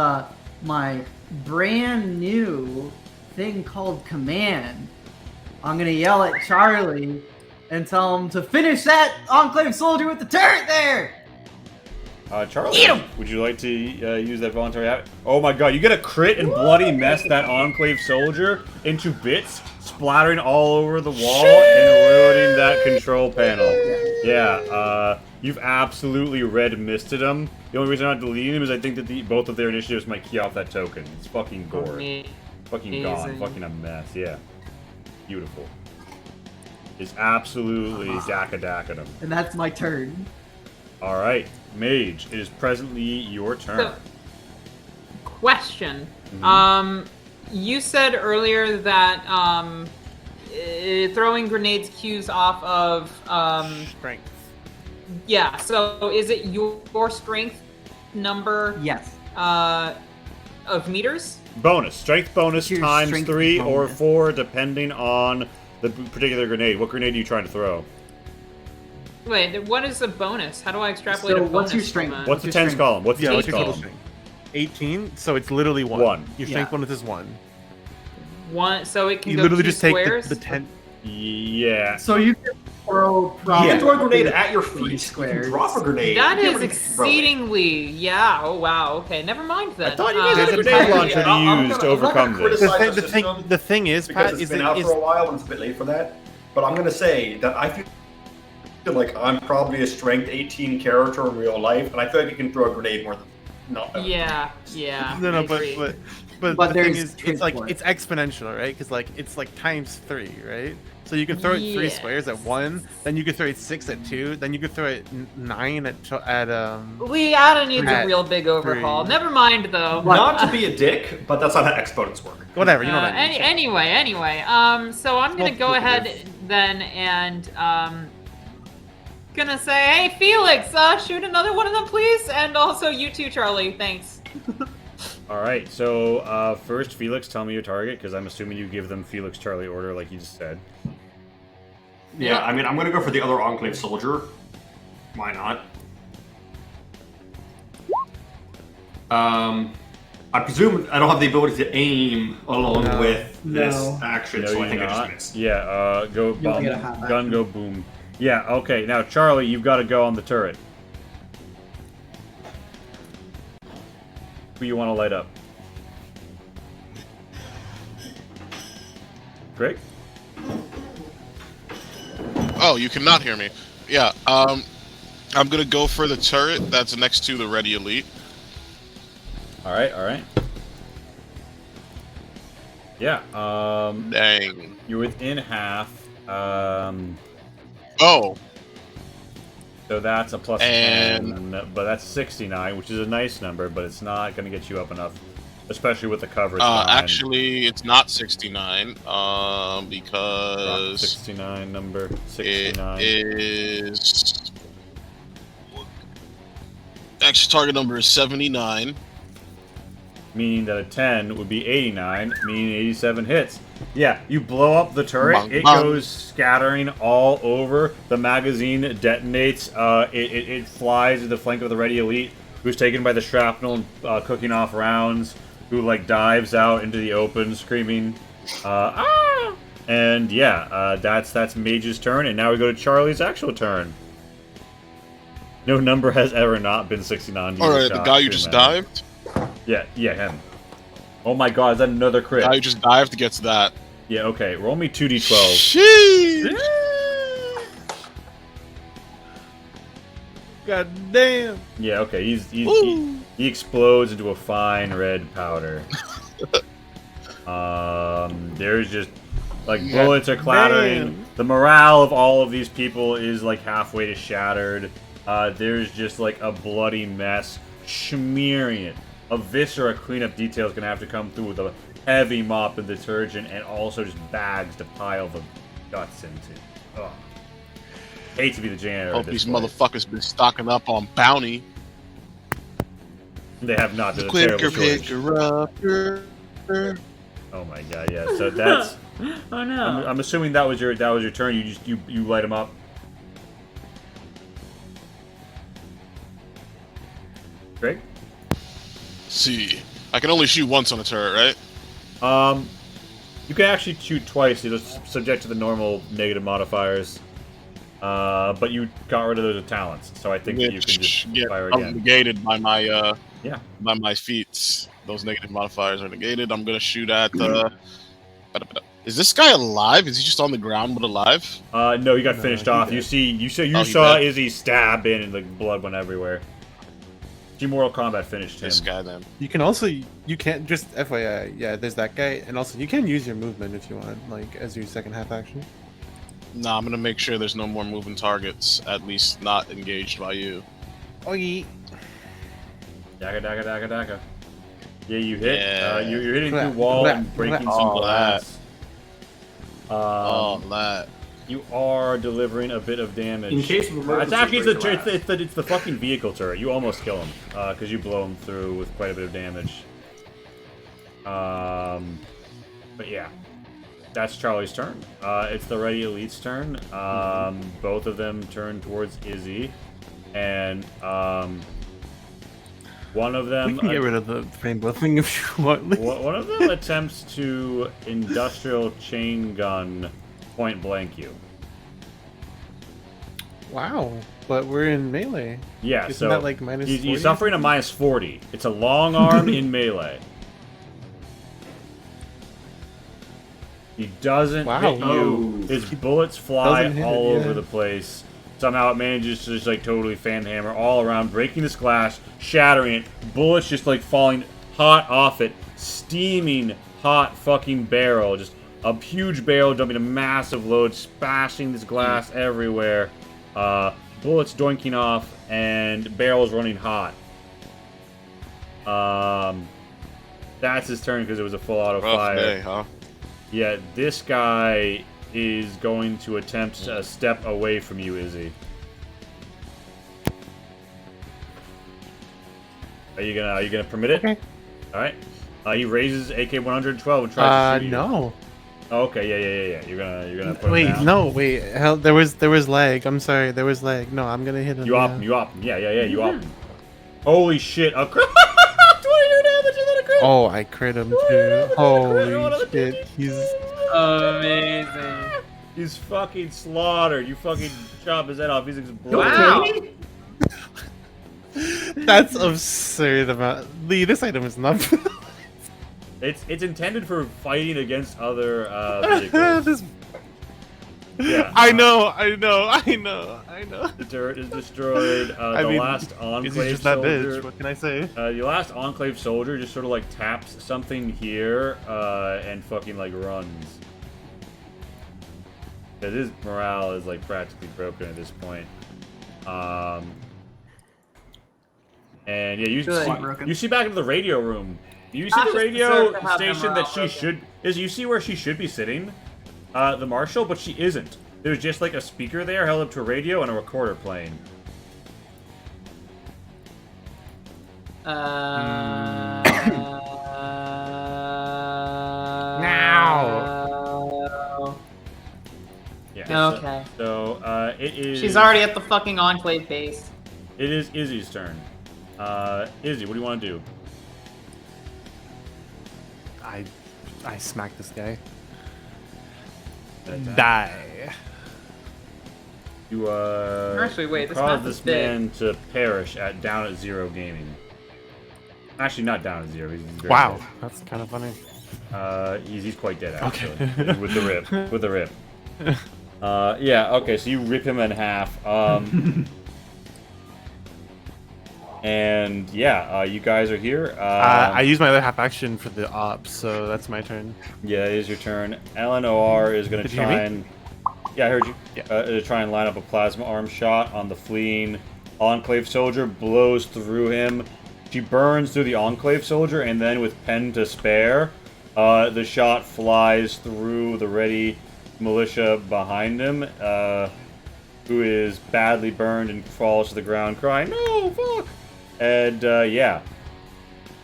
Speaker 6: my brand new thing called Command, I'm gonna yell at Charlie and tell him to finish that Enclave soldier with the turret there!
Speaker 1: Charlie,
Speaker 6: Eat 'em!
Speaker 1: would you like to use that voluntary act? Oh my god, you get a crit and bloody mess that Enclave soldier into bits, splattering all over the wall and ruining that control panel. Yeah, you've absolutely red misted him. The only reason I'm not deleting him is I think that both of their initiatives might key off that token. It's fucking gore. Fucking gone.
Speaker 4: Amazing.
Speaker 1: Fucking a mess, yeah. Beautiful. It's absolutely Dakadacked him.
Speaker 6: And that's my turn.
Speaker 1: Alright, Mage, it is presently your turn.
Speaker 7: So, question. You said earlier that throwing grenades cues off of
Speaker 5: Strength.
Speaker 7: yeah. So is it your strength number?
Speaker 6: Yes.
Speaker 7: of meters?
Speaker 1: Bonus. Strength bonus
Speaker 6: Your
Speaker 1: times
Speaker 6: strength
Speaker 1: 3 or
Speaker 6: bonus.
Speaker 1: 4, depending on the particular grenade. What grenade are you trying to throw?
Speaker 7: Wait, what is the bonus? How do I extrapolate
Speaker 6: So
Speaker 7: a bonus?
Speaker 6: what's your strength?
Speaker 7: from
Speaker 1: What's the
Speaker 6: your
Speaker 1: tens
Speaker 6: strength?
Speaker 1: column? What's the
Speaker 5: Yeah,
Speaker 1: tens
Speaker 5: what's your total
Speaker 1: column?
Speaker 5: strength? 18, so it's literally 1.
Speaker 1: 1.
Speaker 5: Your strength
Speaker 6: Yeah.
Speaker 5: bonus is 1.
Speaker 7: one? So it can
Speaker 5: You
Speaker 7: go
Speaker 5: literally
Speaker 7: 2
Speaker 5: just take
Speaker 7: squares?
Speaker 5: the 10.
Speaker 1: Yeah.
Speaker 6: So you can throw
Speaker 2: You
Speaker 6: probably
Speaker 2: can throw a grenade at your
Speaker 6: 3
Speaker 2: feet.
Speaker 6: squares.
Speaker 2: You can drop a grenade.
Speaker 7: That
Speaker 2: You
Speaker 7: is
Speaker 2: can't really throw it.
Speaker 7: exceedingly, yeah. Oh wow. Okay, never mind then.
Speaker 1: I thought you guys had a
Speaker 5: There's a
Speaker 1: grenade
Speaker 5: time-
Speaker 1: launcher to
Speaker 2: I'm
Speaker 1: use
Speaker 2: gonna-
Speaker 1: to
Speaker 2: I'm not
Speaker 1: overcome
Speaker 2: gonna
Speaker 1: this.
Speaker 2: criticize
Speaker 5: The
Speaker 2: system
Speaker 5: thing is,
Speaker 2: because
Speaker 5: Pat,
Speaker 2: it's
Speaker 5: is
Speaker 2: been
Speaker 5: that
Speaker 2: out
Speaker 5: is
Speaker 2: for a while and it's a bit late for that. But I'm gonna say that I feel like I'm probably a strength 18 character in real life, and I feel like you can throw a grenade more than not better.
Speaker 7: Yeah.
Speaker 5: no,
Speaker 7: I
Speaker 5: but
Speaker 7: agree.
Speaker 5: but
Speaker 6: But
Speaker 5: the thing
Speaker 6: there's
Speaker 5: is,
Speaker 6: trick
Speaker 5: it's like
Speaker 6: for it.
Speaker 5: it's exponential, right? Because like it's like times 3, right? So you can throw it 3
Speaker 7: Yes.
Speaker 5: squares at 1, then you can throw it 6 at 2, then you can throw it 9 at
Speaker 7: Leada needs a
Speaker 5: At
Speaker 7: real big overhaul.
Speaker 5: 3.
Speaker 7: Never mind though.
Speaker 2: Not to be a dick, but that's not how exponents work.
Speaker 5: whatever. You know what I mean?
Speaker 7: Anyway, so I'm gonna go ahead then and gonna say, hey Felix, shoot another one of them, please, and also you too, Charlie. Thanks.
Speaker 1: All right. So first, Felix, tell me your target, because I'm assuming you give them Felix Charlie order, like you just said.
Speaker 2: Yeah, I mean, I'm gonna go for the other Enclave soldier. Why not? I presume I don't have the ability to aim along
Speaker 5: No.
Speaker 2: with this
Speaker 6: No.
Speaker 2: action,
Speaker 1: No,
Speaker 2: so I
Speaker 1: you
Speaker 2: think I
Speaker 1: not.
Speaker 2: just missed.
Speaker 1: Yeah. Go
Speaker 6: You'll
Speaker 1: bomb.
Speaker 6: get a half
Speaker 1: Gun
Speaker 6: action.
Speaker 1: go boom. Yeah. Okay. Now, Charlie, you've got to go on the turret. Who you want to light up? Greg?
Speaker 3: Oh, you cannot hear me. Yeah, I'm gonna go for the turret that's next to the Ready Elite.
Speaker 1: All right. Yeah.
Speaker 3: Dang.
Speaker 1: You're within half.
Speaker 3: Oh,
Speaker 1: So that's a plus
Speaker 3: And-
Speaker 1: 10, but that's 69, which is a nice number, but it's not going to get you up enough, especially with the coverage behind.
Speaker 3: actually, it's not 69,
Speaker 1: Drop
Speaker 3: because
Speaker 1: 69 number,
Speaker 3: it
Speaker 1: 69.
Speaker 3: is... Actual target number is 79.
Speaker 1: Meaning that a 10 would be 89, meaning 87 hits. Yeah, you blow up the turret,
Speaker 3: Bang,
Speaker 1: it
Speaker 3: bang.
Speaker 1: goes scattering all over. The magazine detonates. It flies to the flank of the Ready Elite, who's taken by the shrapnel, cooking off rounds, who like dives out into the open, screaming, "Ah!" And yeah, that's Mage's turn, and now we go to Charlie's actual turn. No number has ever not been 69.
Speaker 3: Alright, the guy who just dived?
Speaker 1: Yeah, him. Oh my god, is that another crit?
Speaker 3: The guy who just dived gets that.
Speaker 1: Yeah, okay. Roll me 2d12.
Speaker 3: Sheesh!
Speaker 5: God damn.
Speaker 1: Yeah, okay. He
Speaker 3: Woo!
Speaker 1: explodes into a fine red powder. There's just like
Speaker 3: Yeah,
Speaker 1: bullets are clattering.
Speaker 5: damn.
Speaker 1: The morale of all of these people is like halfway to shattered. There's just like a bloody mess smearing it. A viscera cleanup detail is gonna have to come through with a heavy mop and detergent, and also just bags to pile the guts into. Ugh. Hate to be the janitor.
Speaker 3: Hope
Speaker 1: at this
Speaker 3: these
Speaker 1: place.
Speaker 3: motherfuckers been stocking up on bounty.
Speaker 1: They have not. There's a
Speaker 3: Quicker
Speaker 1: terrible shortage.
Speaker 3: picker upper.
Speaker 1: Oh my god, yeah. So that's.
Speaker 7: Oh no.
Speaker 1: I'm assuming that was your turn. You light them up. Greg?
Speaker 3: See, I can only shoot once on a turret, right?
Speaker 1: You can actually shoot twice. It's subject to the normal negative modifiers. But you got rid of those talents, so I think that you can just
Speaker 3: yeah,
Speaker 1: fire
Speaker 3: I'm
Speaker 1: again.
Speaker 3: negated by my
Speaker 1: Yeah.
Speaker 3: by my feats. Those negative modifiers are negated. I'm gonna shoot at the. Is this guy alive? Is he just on the ground but alive?
Speaker 1: No, you got
Speaker 5: No,
Speaker 1: finished
Speaker 5: he
Speaker 1: off.
Speaker 5: did.
Speaker 1: You
Speaker 3: Oh, he
Speaker 1: saw
Speaker 3: did?
Speaker 1: Izzy stab in, and the blood went everywhere. Mortal Kombat finished him.
Speaker 3: This guy then.
Speaker 5: You can also, you can't, just FYI, yeah, there's that guy, and also you can use your movement if you want, like, as your second half action.
Speaker 3: Nah, I'm gonna make sure there's no more moving targets, at least not engaged by you.
Speaker 5: Oh, yeah.
Speaker 1: Daga. Yeah, you hit.
Speaker 3: Yeah.
Speaker 1: You're hitting
Speaker 5: Blah,
Speaker 1: through wall
Speaker 5: blah,
Speaker 1: and breaking
Speaker 5: blah.
Speaker 1: some
Speaker 3: Oh,
Speaker 1: glass.
Speaker 3: Oh, that.
Speaker 1: You are delivering a bit of damage.
Speaker 2: In case of emergency,
Speaker 1: it's actually
Speaker 2: break your last.
Speaker 1: it's the fucking vehicle turret. You almost kill him because you blow him through with quite a bit of damage. But yeah, that's Charlie's turn. It's the Ready Elite's turn. Both of them turn towards Izzy, and one of them.
Speaker 5: We can get rid of the rainbow thing if you want.
Speaker 1: One of them attempts to industrial chain gun point blank you.
Speaker 5: Wow, but we're in melee.
Speaker 1: Yeah,
Speaker 5: Isn't
Speaker 1: so
Speaker 5: that like minus
Speaker 1: he's
Speaker 5: 40?
Speaker 1: suffering a minus 40. It's a long arm in melee. He doesn't
Speaker 5: Wow.
Speaker 1: hit you.
Speaker 2: Oh.
Speaker 1: His bullets fly
Speaker 5: Doesn't hit
Speaker 1: all
Speaker 5: it,
Speaker 1: over
Speaker 5: yeah.
Speaker 1: the place. Somehow it manages to just like totally fan hammer all around, breaking this glass, shattering it. Bullets just like falling hot off it. Steaming hot fucking barrel. Just a huge barrel dumping a massive load, smashing this glass everywhere. Bullets doinking off and barrels running hot. That's his turn because it was a full auto
Speaker 3: Rough
Speaker 1: fire.
Speaker 3: day, huh?
Speaker 1: Yeah, this guy is going to attempt a step away from you, Izzy. Are you gonna permit it?
Speaker 5: Okay.
Speaker 1: All right. He raises AK-112 and tries to shoot you.
Speaker 5: No.
Speaker 1: Oh, okay, yeah. You're gonna put him
Speaker 5: Wait,
Speaker 1: down.
Speaker 5: no, wait. Hell, there was lag. I'm sorry, there was lag. No, I'm gonna hit him.
Speaker 1: You op him. Yeah. You op him. Holy shit! A crit! 22 damage and then a crit.
Speaker 5: Oh, I crit him too. Holy shit, he's.
Speaker 7: Amazing.
Speaker 1: He's fucking slaughtered. You fucking chop his head off. He's exploding.
Speaker 7: Wow.
Speaker 5: That's absurd amount. Lee, this item is not.
Speaker 1: It's intended for fighting against other vehicles.
Speaker 5: this.
Speaker 1: Yeah.
Speaker 5: I know.
Speaker 1: The turret is destroyed.
Speaker 5: I
Speaker 1: The
Speaker 5: mean,
Speaker 1: last
Speaker 5: Is
Speaker 1: enclave
Speaker 5: he just that
Speaker 1: soldier.
Speaker 5: bitch? What can I say?
Speaker 1: The last enclave soldier just sort of like taps something here and fucking like runs. Cause his morale is like practically broken at this point. And yeah,
Speaker 7: Good.
Speaker 1: you see back into the radio room. You see
Speaker 7: Tasha
Speaker 1: the radio
Speaker 7: deserves to have their
Speaker 1: station that
Speaker 7: morale
Speaker 1: she
Speaker 7: broken.
Speaker 1: should you see where she should be sitting? The marshal, but she isn't. There's just like a speaker there held up to a radio and a recorder playing. Yeah.
Speaker 7: Okay.
Speaker 1: So it is.
Speaker 7: She's already at the fucking Enclave base.
Speaker 1: It is Izzy's turn. Izzy, what do you want to do?
Speaker 5: I smack this guy. Die.
Speaker 1: You
Speaker 7: Actually, wait, this
Speaker 1: cause
Speaker 7: map
Speaker 1: this
Speaker 7: is big.
Speaker 1: man to perish at down at zero gaming. Actually, not down at zero. He's very
Speaker 5: Wow,
Speaker 1: dead.
Speaker 5: that's kind of funny.
Speaker 1: He's quite dead actually.
Speaker 5: Okay.
Speaker 1: With the rip. Yeah. Okay. So you rip him in half. And yeah, you guys are here.
Speaker 5: I use my other half action for the ops, so that's my turn.
Speaker 1: Yeah, it is your turn. LNOR is going to
Speaker 5: Did you hear
Speaker 1: try
Speaker 5: me?
Speaker 1: and... Yeah, I heard you.
Speaker 5: Yeah.
Speaker 1: To try and line up a plasma arm shot on the fleeing Enclave soldier, blows through him. She burns through the Enclave soldier, and then with pen to spare, the shot flies through the ready militia behind him, who is badly burned and falls to the ground crying, "No, fuck!" And yeah,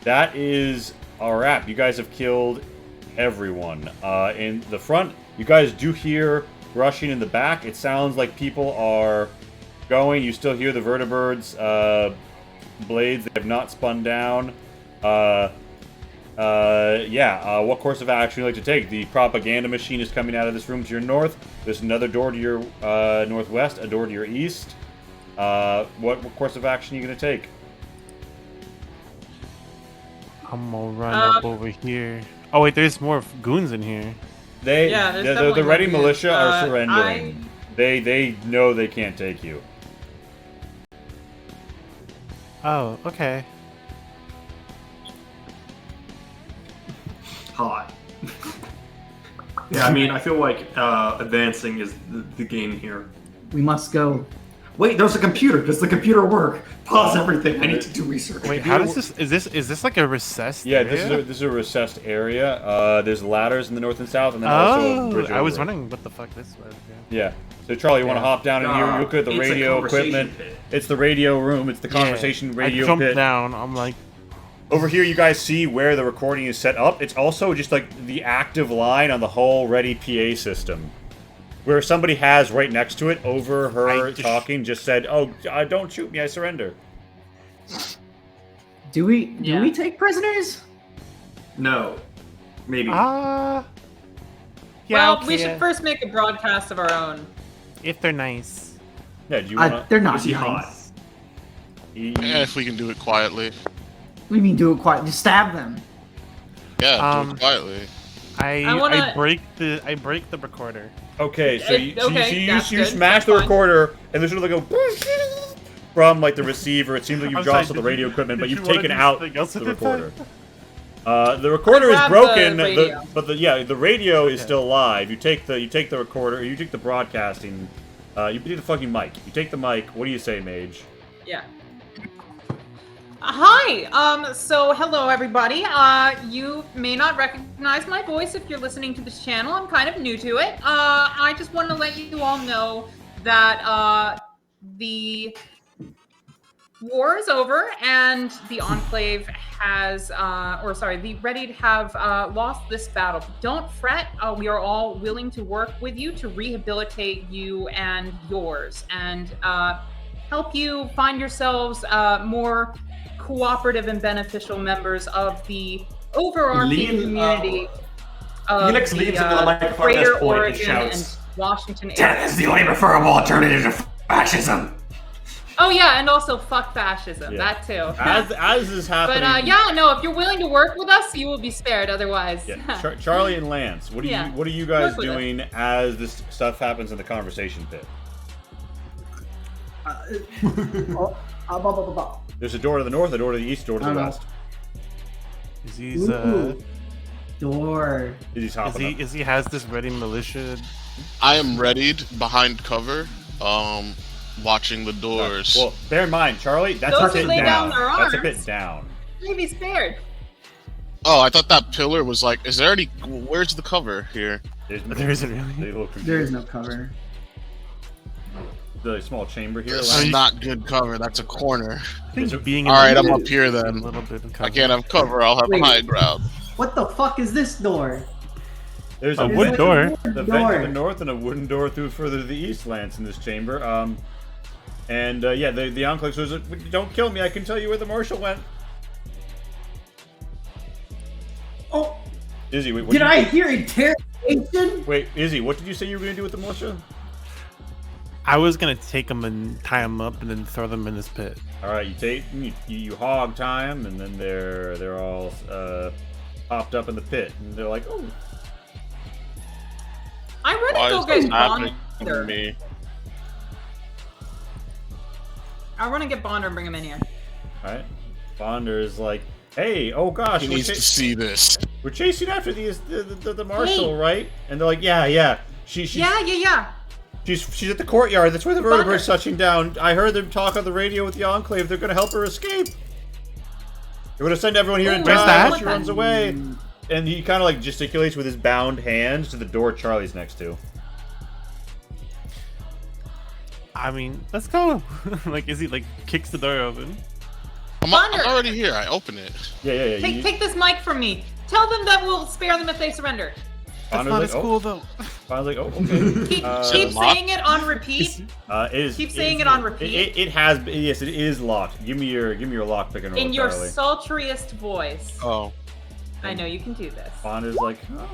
Speaker 1: that is a wrap. You guys have killed everyone. In the front, you guys do hear rushing in the back. It sounds like people are going. You still hear the vertibirds' blades. They have not spun down. Yeah, what course of action would you like to take? The propaganda machine is coming out of this room to your north. There's another door to your northwest, a door to your east. What course of action are you going to take?
Speaker 5: I'm gonna run up over here. Oh wait, there's more goons in here.
Speaker 7: Yeah, there's
Speaker 1: The
Speaker 7: definitely
Speaker 1: ready
Speaker 7: more
Speaker 1: militia
Speaker 7: dudes.
Speaker 1: are surrendering. They know they can't take you.
Speaker 5: Oh, okay.
Speaker 2: Hot. Yeah, I mean, I feel like advancing is the game here.
Speaker 6: We must go.
Speaker 2: Wait, there's a computer. Does the computer work? Pause everything. I need to do research.
Speaker 5: Wait, how does this? Is this like a recessed?
Speaker 1: Yeah,
Speaker 5: area?
Speaker 1: this is a recessed area. There's ladders in the north and south, and then also a
Speaker 5: Oh,
Speaker 1: bridge
Speaker 5: I was
Speaker 1: over.
Speaker 5: wondering what the fuck this was.
Speaker 1: Yeah. So Charlie, you want to hop down in here? You look at the
Speaker 2: It's a
Speaker 1: radio
Speaker 2: conversation
Speaker 1: equipment.
Speaker 2: pit.
Speaker 1: It's the radio room. It's the conversation radio
Speaker 5: I jumped
Speaker 1: pit.
Speaker 5: down. I'm like,
Speaker 1: Over here, you guys see where the recording is set up. It's also just like the active line on the whole ready PA system. Where somebody has right next to it, over her talking, just said, "Oh, don't shoot me, I surrender."
Speaker 6: Do we take prisoners?
Speaker 2: No. Maybe.
Speaker 5: Yeah.
Speaker 7: Well, we should first make a broadcast of our own.
Speaker 5: If they're nice.
Speaker 1: Yeah, do you want
Speaker 6: They're not
Speaker 2: Is he hot?
Speaker 6: nice.
Speaker 3: If we can do it quietly.
Speaker 6: What do you mean do it quiet? Just stab them.
Speaker 3: Yeah, do it quietly.
Speaker 5: I break the recorder.
Speaker 1: Okay, so you
Speaker 7: that's good.
Speaker 1: smash
Speaker 7: That's
Speaker 1: the
Speaker 7: fine.
Speaker 1: recorder, and there's sort of like a from like the receiver. It seems like you've
Speaker 5: I'm sorry,
Speaker 1: jostled the
Speaker 5: did
Speaker 1: radio
Speaker 5: you-
Speaker 1: equipment, but
Speaker 5: did
Speaker 1: you've
Speaker 5: you wanna
Speaker 1: taken
Speaker 5: do
Speaker 1: out
Speaker 5: something else
Speaker 1: the
Speaker 5: at the
Speaker 1: recorder. The recorder is
Speaker 7: grab the
Speaker 1: broken,
Speaker 7: radio.
Speaker 1: but the radio is still live. You take the recorder, or you take the broadcasting. You take the fucking mic. You take the mic. What do you say, Mage?
Speaker 7: Yeah. Hi. So hello everybody. You may not recognize my voice if you're listening to this channel. I'm kind of new to it. I just want to let you all know that the war is over and the Enclave has, the Ready have lost this battle. Don't fret. We are all willing to work with you to rehabilitate you and yours, and help you find yourselves more cooperative and beneficial members of the overarching community of
Speaker 2: Felix leans into the microphone at
Speaker 7: Greater
Speaker 2: this point and
Speaker 7: Oregon
Speaker 2: shouts,
Speaker 7: and Washington
Speaker 2: "Death
Speaker 7: area.
Speaker 2: is the only preferable alternative to fascism."
Speaker 7: Oh yeah, and also fuck fascism.
Speaker 1: Yeah.
Speaker 7: That too.
Speaker 1: As is happening.
Speaker 7: But yeah, no. If you're willing to work with us, you will be spared. Otherwise,
Speaker 1: Yeah, Charlie and Lance, what are you guys
Speaker 7: Work with
Speaker 1: doing as this stuff happens in the conversation pit? There's a door to the north, a door to the east, a door to the west.
Speaker 5: Izzy's
Speaker 6: Door.
Speaker 1: Izzy's hopping up.
Speaker 5: Izzy has this ready militia.
Speaker 3: I am readied behind cover, watching the doors.
Speaker 1: Well, bear in mind, Charlie, that's
Speaker 7: Those
Speaker 1: a
Speaker 7: who
Speaker 1: bit
Speaker 7: lay
Speaker 1: down.
Speaker 7: down their
Speaker 1: That's a
Speaker 7: arms.
Speaker 1: bit down.
Speaker 7: you'll be spared.
Speaker 3: Oh, I thought that pillar was like. Is there any? Where's the cover here?
Speaker 5: There isn't really.
Speaker 1: They look
Speaker 6: There is no cover.
Speaker 1: the small chamber here.
Speaker 3: This
Speaker 1: Lance.
Speaker 3: is not good cover. That's a corner.
Speaker 5: I think being
Speaker 3: All right,
Speaker 5: in
Speaker 3: I'm
Speaker 5: the-
Speaker 3: up here
Speaker 5: a
Speaker 3: then.
Speaker 5: little bit of cover.
Speaker 3: I can't have cover. I'll have
Speaker 6: Wait.
Speaker 3: high ground.
Speaker 6: What the fuck is this door?
Speaker 1: There's
Speaker 5: A
Speaker 1: a
Speaker 5: wood
Speaker 1: vent,
Speaker 5: door.
Speaker 1: the vent to the north and a wooden door through further to the east, Lance, in this chamber. Yeah, the Enclave says, "Don't kill me. I can tell you where the marshal went."
Speaker 6: Oh,
Speaker 1: Izzy, wait, what
Speaker 6: did
Speaker 1: you-
Speaker 6: I hear interrogation?
Speaker 1: Wait, Izzy, what did you say you were gonna do with the militia?
Speaker 5: I was gonna take them and tie them up and then throw them in this pit.
Speaker 1: All right, you hog tie them, and then they're all popped up in the pit, and they're like, "Oh,
Speaker 7: I'm ready
Speaker 3: Why
Speaker 7: to
Speaker 3: is
Speaker 7: go
Speaker 3: this
Speaker 7: get
Speaker 3: happening to
Speaker 7: Bonder.
Speaker 3: me?
Speaker 7: I want to get Bonder and bring him in here.
Speaker 1: all right." Bonder is like, "Hey, oh gosh,
Speaker 3: He
Speaker 1: we're,
Speaker 3: needs to see this.
Speaker 1: we're chasing after the marshal, right?" And they're like, "Yeah. She's
Speaker 7: Yeah.
Speaker 1: she's at the courtyard. That's where the
Speaker 7: Bonder.
Speaker 1: vertebrae's touching down. I heard them talk on the radio with the Enclave. They're gonna help her escape. They're gonna send everyone here and
Speaker 7: Where's
Speaker 1: die
Speaker 5: that?
Speaker 1: while she runs away." And he kind of like gesticulates with his bound hands to the door Charlie's next to.
Speaker 5: I mean, let's go. Like Izzy like kicks the door open.
Speaker 3: I'm
Speaker 7: Thunder.
Speaker 3: already here. I open it.
Speaker 1: Yeah.
Speaker 7: Take this mic from me. Tell them that we'll spare them if they surrender.
Speaker 5: That's
Speaker 1: Bonder's
Speaker 5: not
Speaker 1: like,
Speaker 5: as
Speaker 1: "Oh."
Speaker 5: cool though.
Speaker 1: Bonder's like, "Oh, okay."
Speaker 7: Keep
Speaker 3: locked?
Speaker 7: saying it on repeat.
Speaker 1: Keep
Speaker 7: saying it on repeat.
Speaker 1: It has. Yes, it is locked. Give me your lock pick and roll,
Speaker 7: In your
Speaker 1: Charlie.
Speaker 7: sultriest voice.
Speaker 3: Oh.
Speaker 7: I know you can do this.
Speaker 1: Bonder's like, "Oh."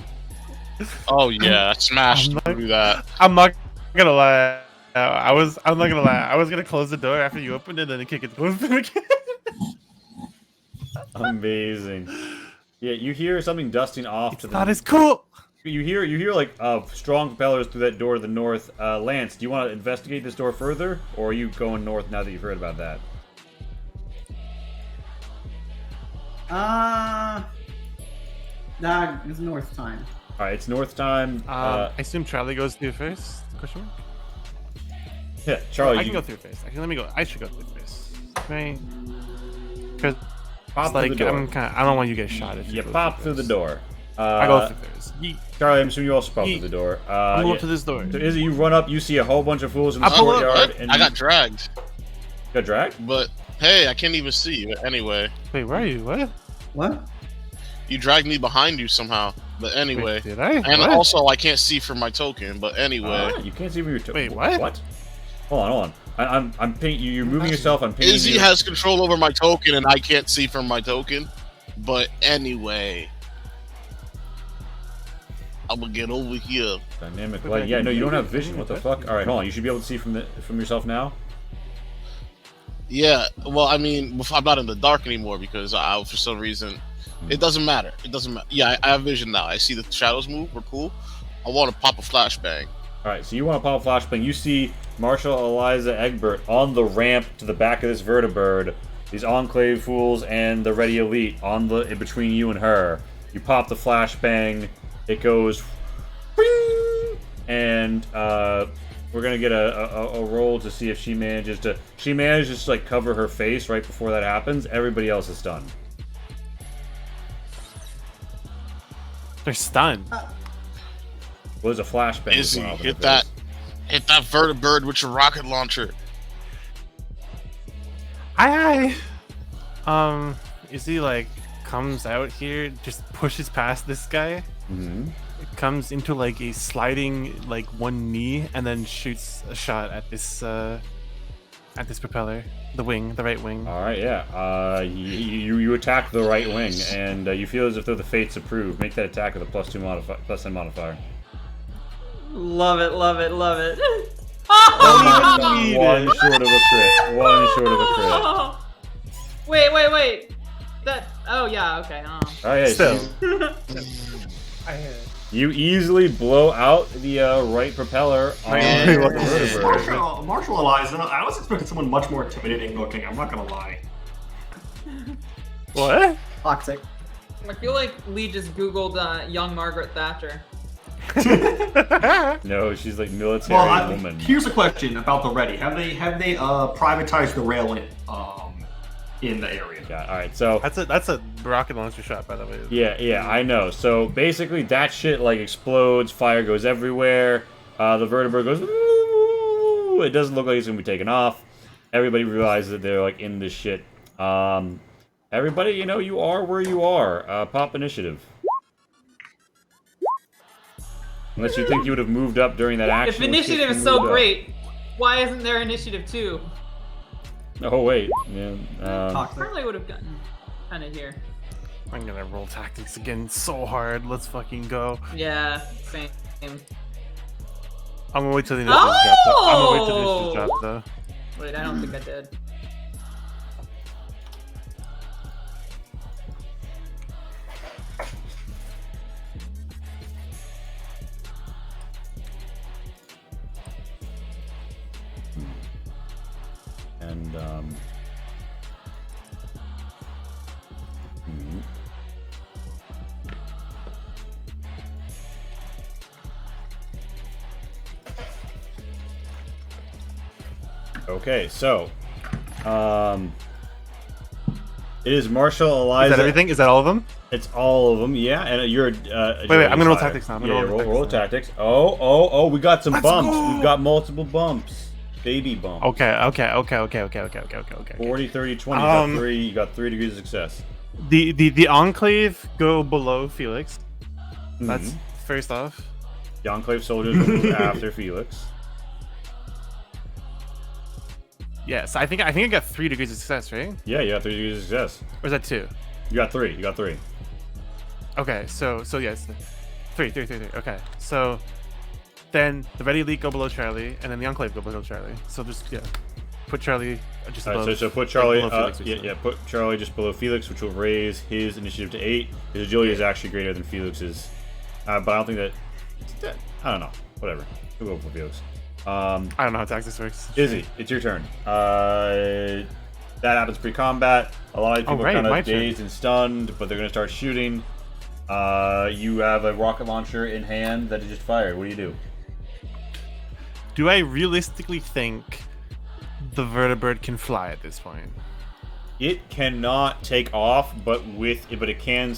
Speaker 3: Oh yeah, smashed
Speaker 5: I'm not-
Speaker 3: through that.
Speaker 5: I'm not gonna lie. I'm not gonna lie. I was gonna close the door after you opened it and then kick it open again.
Speaker 1: Amazing. Yeah, you hear something dusting off to
Speaker 5: It's
Speaker 1: the.
Speaker 5: not as cool.
Speaker 1: You hear like strong propellers through that door to the north. Lance, do you want to investigate this door further, or are you going north now that you've heard about that?
Speaker 6: Nah, it's north time.
Speaker 1: All right, it's north time.
Speaker 5: I assume Charlie goes through first. Question mark.
Speaker 1: Yeah, Charlie,
Speaker 5: I
Speaker 1: you
Speaker 5: can go through first. Actually, let me go. I should go through first. Right? Because
Speaker 1: pop through
Speaker 5: like
Speaker 1: the door.
Speaker 5: I don't want you to get shot if
Speaker 1: You
Speaker 5: go
Speaker 1: pop through the
Speaker 5: first.
Speaker 1: door.
Speaker 5: I go through first.
Speaker 1: Charlie, I'm assuming you also pop
Speaker 5: Yeet.
Speaker 1: through the door.
Speaker 5: I'm going
Speaker 1: yeah.
Speaker 5: to this door.
Speaker 1: So Izzy, you run up. You see a whole bunch of fools in the
Speaker 5: I pull up,
Speaker 1: courtyard,
Speaker 3: What?
Speaker 1: and
Speaker 3: I
Speaker 1: you
Speaker 3: got dragged.
Speaker 1: got dragged.
Speaker 3: But hey, I can't even see you anyway.
Speaker 5: Wait, where are you? What?
Speaker 6: What?
Speaker 3: You dragged me behind you somehow. But anyway.
Speaker 5: Wait, did I?
Speaker 3: And
Speaker 5: What?
Speaker 3: also, I can't see from my token. But anyway.
Speaker 1: You can't see where you're.
Speaker 5: Wait, what?
Speaker 1: What? Hold on. I'm painting you. You're moving yourself. I'm painting
Speaker 3: Izzy
Speaker 1: you.
Speaker 3: has control over my token, and I can't see from my token. But anyway. I'm gonna get over here.
Speaker 1: Dynamic light. Yeah, no, you don't have vision. What the fuck? All right, hold on. You should be able to see from yourself now.
Speaker 3: Yeah, well, I mean, I'm not in the dark anymore because for some reason, it doesn't matter. It doesn't matter. Yeah, I have vision now. I see the shadows move. We're cool. I want to pop a flashbang.
Speaker 1: All right, so you want to pop a flashbang. You see Marshall Eliza Egbert on the ramp to the back of this vertibird. These Enclave fools and the Ready Elite in between you and her. You pop the flashbang. It goes, and we're gonna get a roll to see if she manages to. She manages to like cover her face right before that happens. Everybody else is stunned.
Speaker 5: They're stunned.
Speaker 1: Well, there's a flashbang.
Speaker 3: Izzy,
Speaker 1: going off in
Speaker 3: hit
Speaker 1: the
Speaker 3: that
Speaker 1: face.
Speaker 3: vertibird with your rocket launcher.
Speaker 5: Aye. Izzy like comes out here, just pushes past this guy.
Speaker 1: Mm-hmm.
Speaker 5: It comes into like a sliding like one knee, and then shoots a shot at this propeller, the right wing.
Speaker 1: All right, yeah. You attack the right wing, and you feel as if though the fates approve. Make that attack with a +10 modifier.
Speaker 6: Love it, love it, love it.
Speaker 1: One short of a crit. One short of a crit.
Speaker 7: Wait. That. Oh yeah. Okay.
Speaker 1: Oh yeah.
Speaker 5: Still.
Speaker 1: You easily blow out the right propeller on the vertibird.
Speaker 2: Marshall Eliza, I was expecting someone much more intimidating looking, I'm not gonna lie.
Speaker 5: What?
Speaker 6: Toxic.
Speaker 7: I feel like Lee just googled young Margaret Thatcher.
Speaker 1: No, she's like military woman.
Speaker 2: Here's a question about the Ready. Have they privatized the rail in the area?
Speaker 1: Yeah, alright, so
Speaker 5: That's a rocket launcher shot, by the way.
Speaker 1: yeah, I know. So basically that shit like explodes, fire goes everywhere, the vertibird goes ooh, it doesn't look like it's gonna be taken off. Everybody realizes that they're like in this shit. Everybody, you are where you are. Pop initiative. Unless you think you would have moved up during that action.
Speaker 7: If initiative is so great, why isn't there initiative 2?
Speaker 1: Oh wait, yeah.
Speaker 7: Probably would have gotten kind of here.
Speaker 5: I'm gonna roll tactics again so hard. Let's fucking go.
Speaker 7: Yeah, same.
Speaker 5: I'm gonna wait till the initiatives drop. I'm gonna wait till the initiatives drop though.
Speaker 7: Wait, I don't think I did.
Speaker 1: And okay, so it is Marshall Eliza.
Speaker 5: Is that everything? Is that all of them?
Speaker 1: It's all of them, yeah. And you're
Speaker 5: wait, I'm gonna roll tactics now.
Speaker 1: Roll tactics. Oh, we got some bumps. We've got multiple bumps. Baby bump.
Speaker 5: Okay.
Speaker 1: 40, 30, 20. You got 3 degrees of success.
Speaker 5: The Enclave go below Felix. That's first off.
Speaker 1: The Enclave soldiers will move after Felix.
Speaker 5: Yes, I think I got 3 degrees of success, right?
Speaker 1: Yeah, you got 3 degrees of success.
Speaker 5: Or is that 2?
Speaker 1: You got 3.
Speaker 5: Okay, so yes, 3. Okay, so then the Ready Elite go below Charlie, and then the Enclave go below Charlie. So just put Charlie just above.
Speaker 1: Right, so put Charlie,
Speaker 5: below Felix,
Speaker 1: put Charlie just below Felix, which will raise his initiative to 8. His agility is actually greater than Felix's, but I don't think that. I don't know. Whatever. We'll go for Felix.
Speaker 5: I don't know how tactics works.
Speaker 1: Izzy, it's your turn. That happens pre-combat. A lot of people are kind of dazed and stunned, but they're going to start shooting. You have a rocket launcher in hand that is just fired. What do you do?
Speaker 5: Do I realistically think the vertibird can fly at this point?
Speaker 1: It cannot take off, but it can.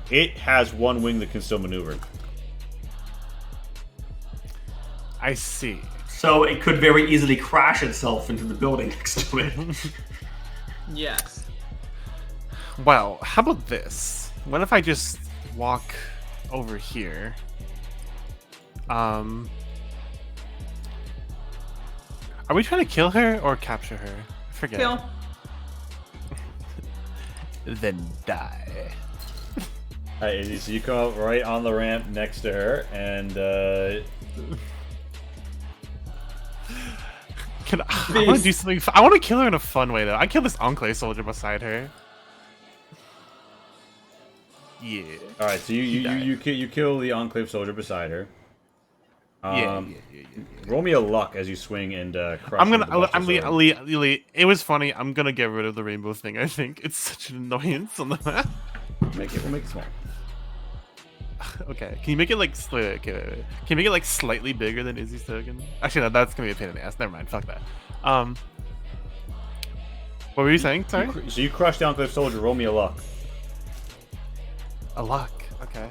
Speaker 1: It has one wing that can still maneuver.
Speaker 5: I see.
Speaker 2: So it could very easily crash itself into the building next to it.
Speaker 7: Yes.
Speaker 5: Well, how about this? What if I just walk over here? Are we trying to kill her or capture her? I forget.
Speaker 7: Kill.
Speaker 5: Then die.
Speaker 1: Alright, Izzy, so you come up right on the ramp next to her, and
Speaker 5: I want to do something. I want to kill her in a fun way, though. I kill this Enclave soldier beside her. Yeah.
Speaker 1: all right, so you kill the Enclave soldier beside her.
Speaker 5: Yeah.
Speaker 1: Roll me a luck as you swing and crush.
Speaker 5: I'm gonna.
Speaker 1: with the Buster Sword.
Speaker 5: It was funny. I'm gonna get rid of the rainbow thing. I think it's such an annoyance on the map.
Speaker 1: We'll make it small.
Speaker 5: Okay. Can you make it like okay, wait. Can you make it like slightly bigger than Izzy's token? Actually, no. That's gonna be a pain in the ass. Never mind. Fuck that. What were you saying? Sorry.
Speaker 1: So you crush the Enclave soldier. Roll me a luck.
Speaker 5: A luck. Okay.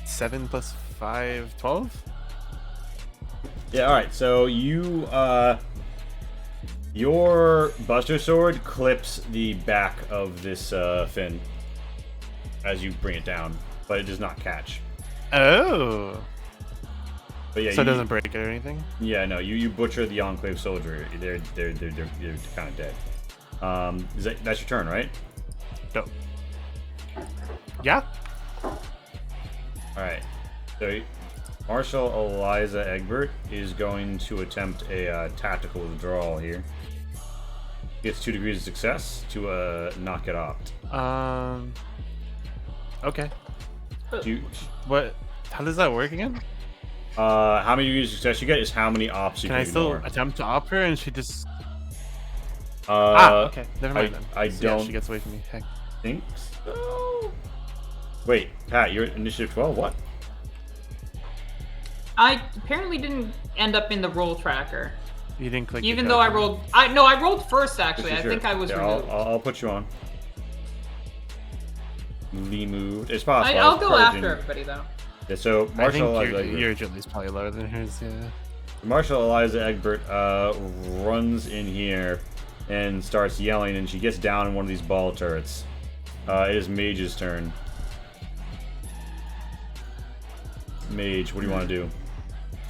Speaker 5: 7 plus 5, 12?
Speaker 1: Yeah, alright, so you, your Buster Sword clips the back of this, fin as you bring it down, but it does not catch.
Speaker 5: Oh!
Speaker 1: But yeah,
Speaker 5: So it doesn't break it or anything?
Speaker 1: Yeah, no, you butcher the Enclave Soldier, they're kind of dead. That's your turn, right?
Speaker 5: No. Yeah?
Speaker 1: Alright, so Marshal Eliza Egbert is going to attempt a tactical withdrawal here. Gets 2 degrees of success to knock it off.
Speaker 5: Okay.
Speaker 1: What?
Speaker 5: How does that work again?
Speaker 1: How many degrees of success you get is how many ops you
Speaker 5: Can
Speaker 1: can
Speaker 5: I still
Speaker 1: ignore.
Speaker 5: attempt to op her and she just...
Speaker 1: Okay.
Speaker 5: Never mind then.
Speaker 1: I
Speaker 5: So, yeah,
Speaker 1: don't
Speaker 5: she gets away from me. Heck.
Speaker 1: think so. Wait, Pat, you're initiative 12? What?
Speaker 7: I apparently didn't end up in the roll tracker.
Speaker 5: You didn't click.
Speaker 7: Even though I rolled... I rolled first, actually.
Speaker 1: Sure.
Speaker 7: I think I was
Speaker 1: Yeah,
Speaker 7: removed.
Speaker 1: I'll put you on. Lee moved. It's possible.
Speaker 7: I'll go
Speaker 1: Persian.
Speaker 7: after everybody, though.
Speaker 1: Yeah, so
Speaker 5: I think
Speaker 1: Marshal
Speaker 5: your agility's probably lower than hers, yeah.
Speaker 1: Marshal Eliza Egbert runs in here and starts yelling, and she gets down in one of these ball turrets. It is Mage's turn. Mage, what do you want to do?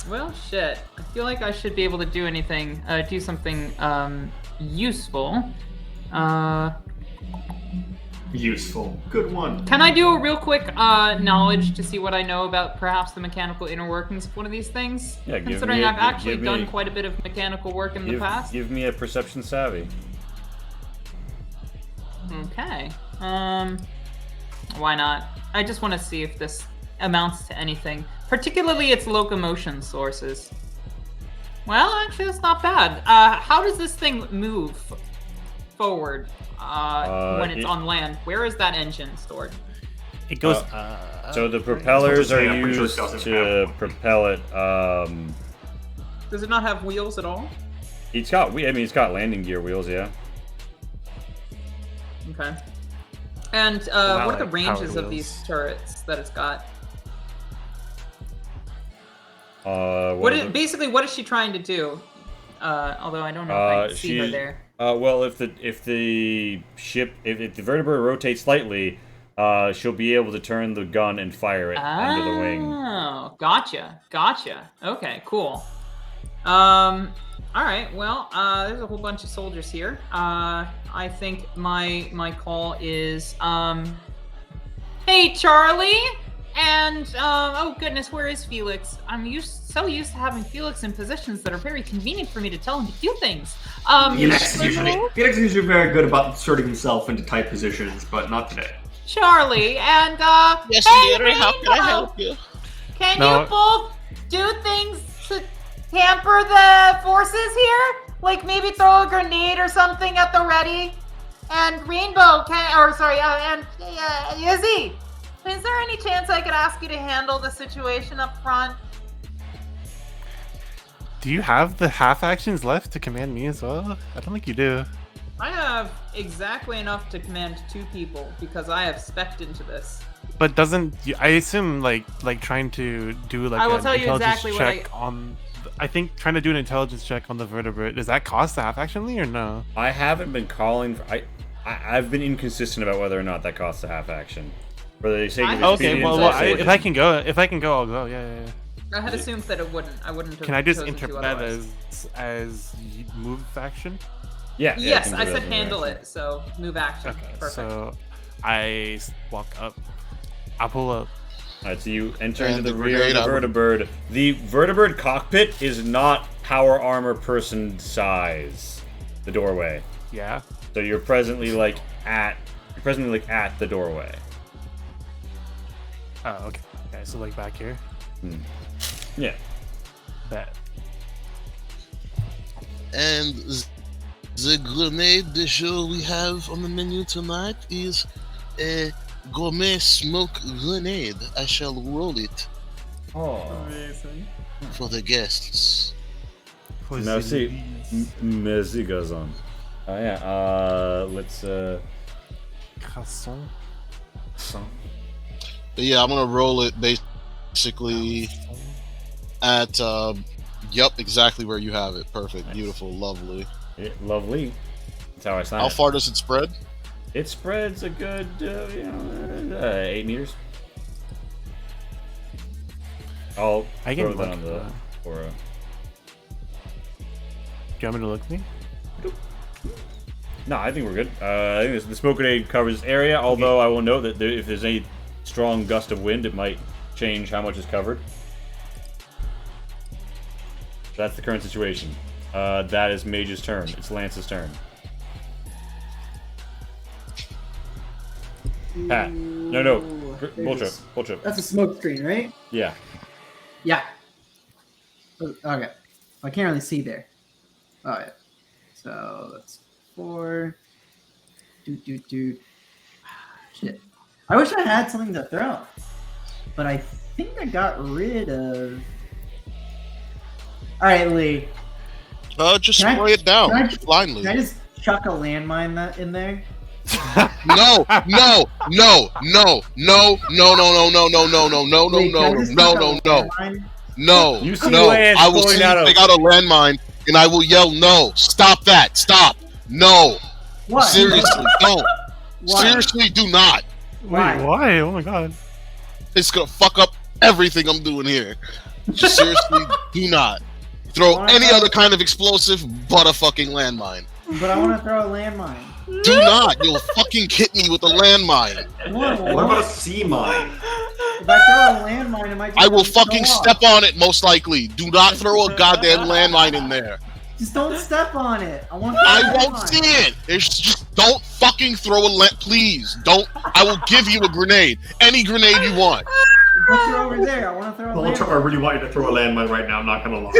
Speaker 7: Well, shit. I feel like I should be able to do something useful.
Speaker 2: Useful. Good one.
Speaker 7: Can I do a real quick knowledge to see what I know about perhaps the mechanical inner workings of one of these things?
Speaker 1: Yeah,
Speaker 7: Considering I've actually done quite a bit of mechanical work in the past.
Speaker 1: Give me a perception savvy.
Speaker 7: Okay. Why not? I just want to see if this amounts to anything, particularly its locomotion sources. Well, actually, that's not bad. How does this thing move forward when it's on land? Where is that engine stored?
Speaker 5: It goes.
Speaker 1: So the propellers are
Speaker 2: I'm pretty sure it
Speaker 1: used
Speaker 2: doesn't
Speaker 1: to propel it.
Speaker 7: Does it not have wheels at all?
Speaker 1: It's got landing gear wheels, yeah.
Speaker 7: Okay. And
Speaker 5: Not
Speaker 7: what are the
Speaker 5: like
Speaker 7: ranges
Speaker 5: power
Speaker 7: of these turrets that it's got? What is she trying to do? Although I don't know if I can see her there.
Speaker 1: Well, if the vertebrae rotates slightly, she'll be able to turn the gun and fire it under the wing.
Speaker 7: Oh, gotcha. Okay, cool. All right. Well, there's a whole bunch of soldiers here. I think my call is hey, Charlie. And oh goodness, where is Felix? I'm so used to having Felix in positions that are very convenient for me to tell him to do things.
Speaker 2: Felix is usually very good about inserting himself into tight positions, but not today.
Speaker 7: Charlie and
Speaker 3: Yes,
Speaker 7: hey,
Speaker 3: dearie, how can I help you?
Speaker 7: Can you both do things to hamper the forces here? Like maybe throw a grenade or something at the ready? And Rainbow and Izzy. Is there any chance I could ask you to handle the situation up front?
Speaker 5: Do you have the half actions left to command me as well? I don't think you do.
Speaker 7: I have exactly enough to command 2 people because I have spec'd into this.
Speaker 5: But doesn't I assume like trying to do like
Speaker 7: I will
Speaker 5: an
Speaker 7: tell you
Speaker 5: intelligence
Speaker 7: exactly what
Speaker 5: check on I think trying to do an intelligence check on the vertebrate, does that cost a half action, Lee, or no?
Speaker 1: I haven't been calling for. I've been inconsistent about whether or not that costs a half action. For the sake of
Speaker 5: Okay,
Speaker 1: expedience,
Speaker 5: well,
Speaker 1: I'll say
Speaker 5: if I can go, I'll go. Yeah.
Speaker 7: I had assumed that it wouldn't. I wouldn't have
Speaker 5: Can I just
Speaker 7: chosen to
Speaker 5: interpret that
Speaker 7: otherwise.
Speaker 5: as move action?
Speaker 1: Yeah.
Speaker 7: Yes,
Speaker 1: can
Speaker 7: I
Speaker 1: do
Speaker 7: said
Speaker 1: that.
Speaker 7: handle it, so move action.
Speaker 5: Okay,
Speaker 7: Perfect.
Speaker 5: so I walk up. I'll pull up.
Speaker 1: Alright, so you enter
Speaker 3: And
Speaker 1: into the
Speaker 3: the
Speaker 1: rear of the
Speaker 3: grenade,
Speaker 1: vertibird. The vertibird cockpit is not power armor person size. The doorway.
Speaker 5: Yeah.
Speaker 1: So you're presently at the doorway.
Speaker 5: Oh, okay. Okay, so like back here.
Speaker 1: Yeah.
Speaker 5: Bet.
Speaker 3: And the grenade de jour we have on the menu tonight is a gourmet smoke grenade. I shall roll it
Speaker 1: Oh.
Speaker 6: Amazing.
Speaker 3: for the guests.
Speaker 1: Merci. Merci, Gazon. Oh yeah. Let's
Speaker 5: Croissant.
Speaker 3: But yeah, I'm gonna roll it basically at yep, exactly where you have it. Perfect,
Speaker 1: Nice.
Speaker 3: beautiful, lovely.
Speaker 1: Yeah, lovely. That's how I sign
Speaker 3: How
Speaker 1: it.
Speaker 3: far does it spread?
Speaker 1: It spreads a good, 8 meters. I'll
Speaker 5: I can
Speaker 1: throw that
Speaker 5: look,
Speaker 1: on the aura.
Speaker 5: Do you want me to look at me?
Speaker 1: No, I think we're good. I think the smoke grenade covers this area, although I will note that if there's any strong gust of wind, it might change how much is covered. That's the current situation. That is Mage's turn. It's Lance's turn. Pat. No. Bull trip.
Speaker 6: That's a smoke screen, right?
Speaker 1: Yeah.
Speaker 6: Yeah. Okay. I can't really see there. Oh yeah. So that's 4. Shit. I wish I had something to throw, but I think I got rid of. All right, Lee.
Speaker 3: Just
Speaker 6: Can I-
Speaker 3: spray it down
Speaker 6: can I-
Speaker 3: blindly.
Speaker 6: Can I just chuck a landmine in there?
Speaker 3: No.
Speaker 6: Lee, can I just chuck a landmine?
Speaker 3: No,
Speaker 1: You see
Speaker 3: no.
Speaker 1: Lance
Speaker 3: I will
Speaker 1: pulling
Speaker 3: see
Speaker 1: out
Speaker 3: you
Speaker 1: a-
Speaker 3: take out a landmine, and I will yell, "No! Stop that! Stop! No!
Speaker 6: What?
Speaker 3: Seriously, don't!
Speaker 6: Why?
Speaker 3: Seriously, do not!
Speaker 6: Why?
Speaker 5: Wait, why? Oh my god.
Speaker 3: It's gonna fuck up everything I'm doing here. Just seriously, do not throw
Speaker 6: Why
Speaker 3: any
Speaker 6: not?
Speaker 3: other kind of explosive but a fucking landmine.
Speaker 6: But I want to throw a landmine.
Speaker 3: Do not! You'll fucking hit me with a landmine.
Speaker 2: What about a sea mine?
Speaker 6: If I throw a landmine, it might just
Speaker 3: I will
Speaker 6: go
Speaker 3: fucking
Speaker 6: off.
Speaker 3: step on it, most likely. Do not throw a goddamn landmine in there.
Speaker 6: Just don't step on it. I want.
Speaker 3: I won't see it. It's just don't fucking throw please. Don't. I will give you a grenade. Any grenade you want.
Speaker 6: But you're over there. I want to throw a
Speaker 2: Bull trip, I
Speaker 6: landmine.
Speaker 2: really want you to throw a landmine right now. I'm not gonna lie.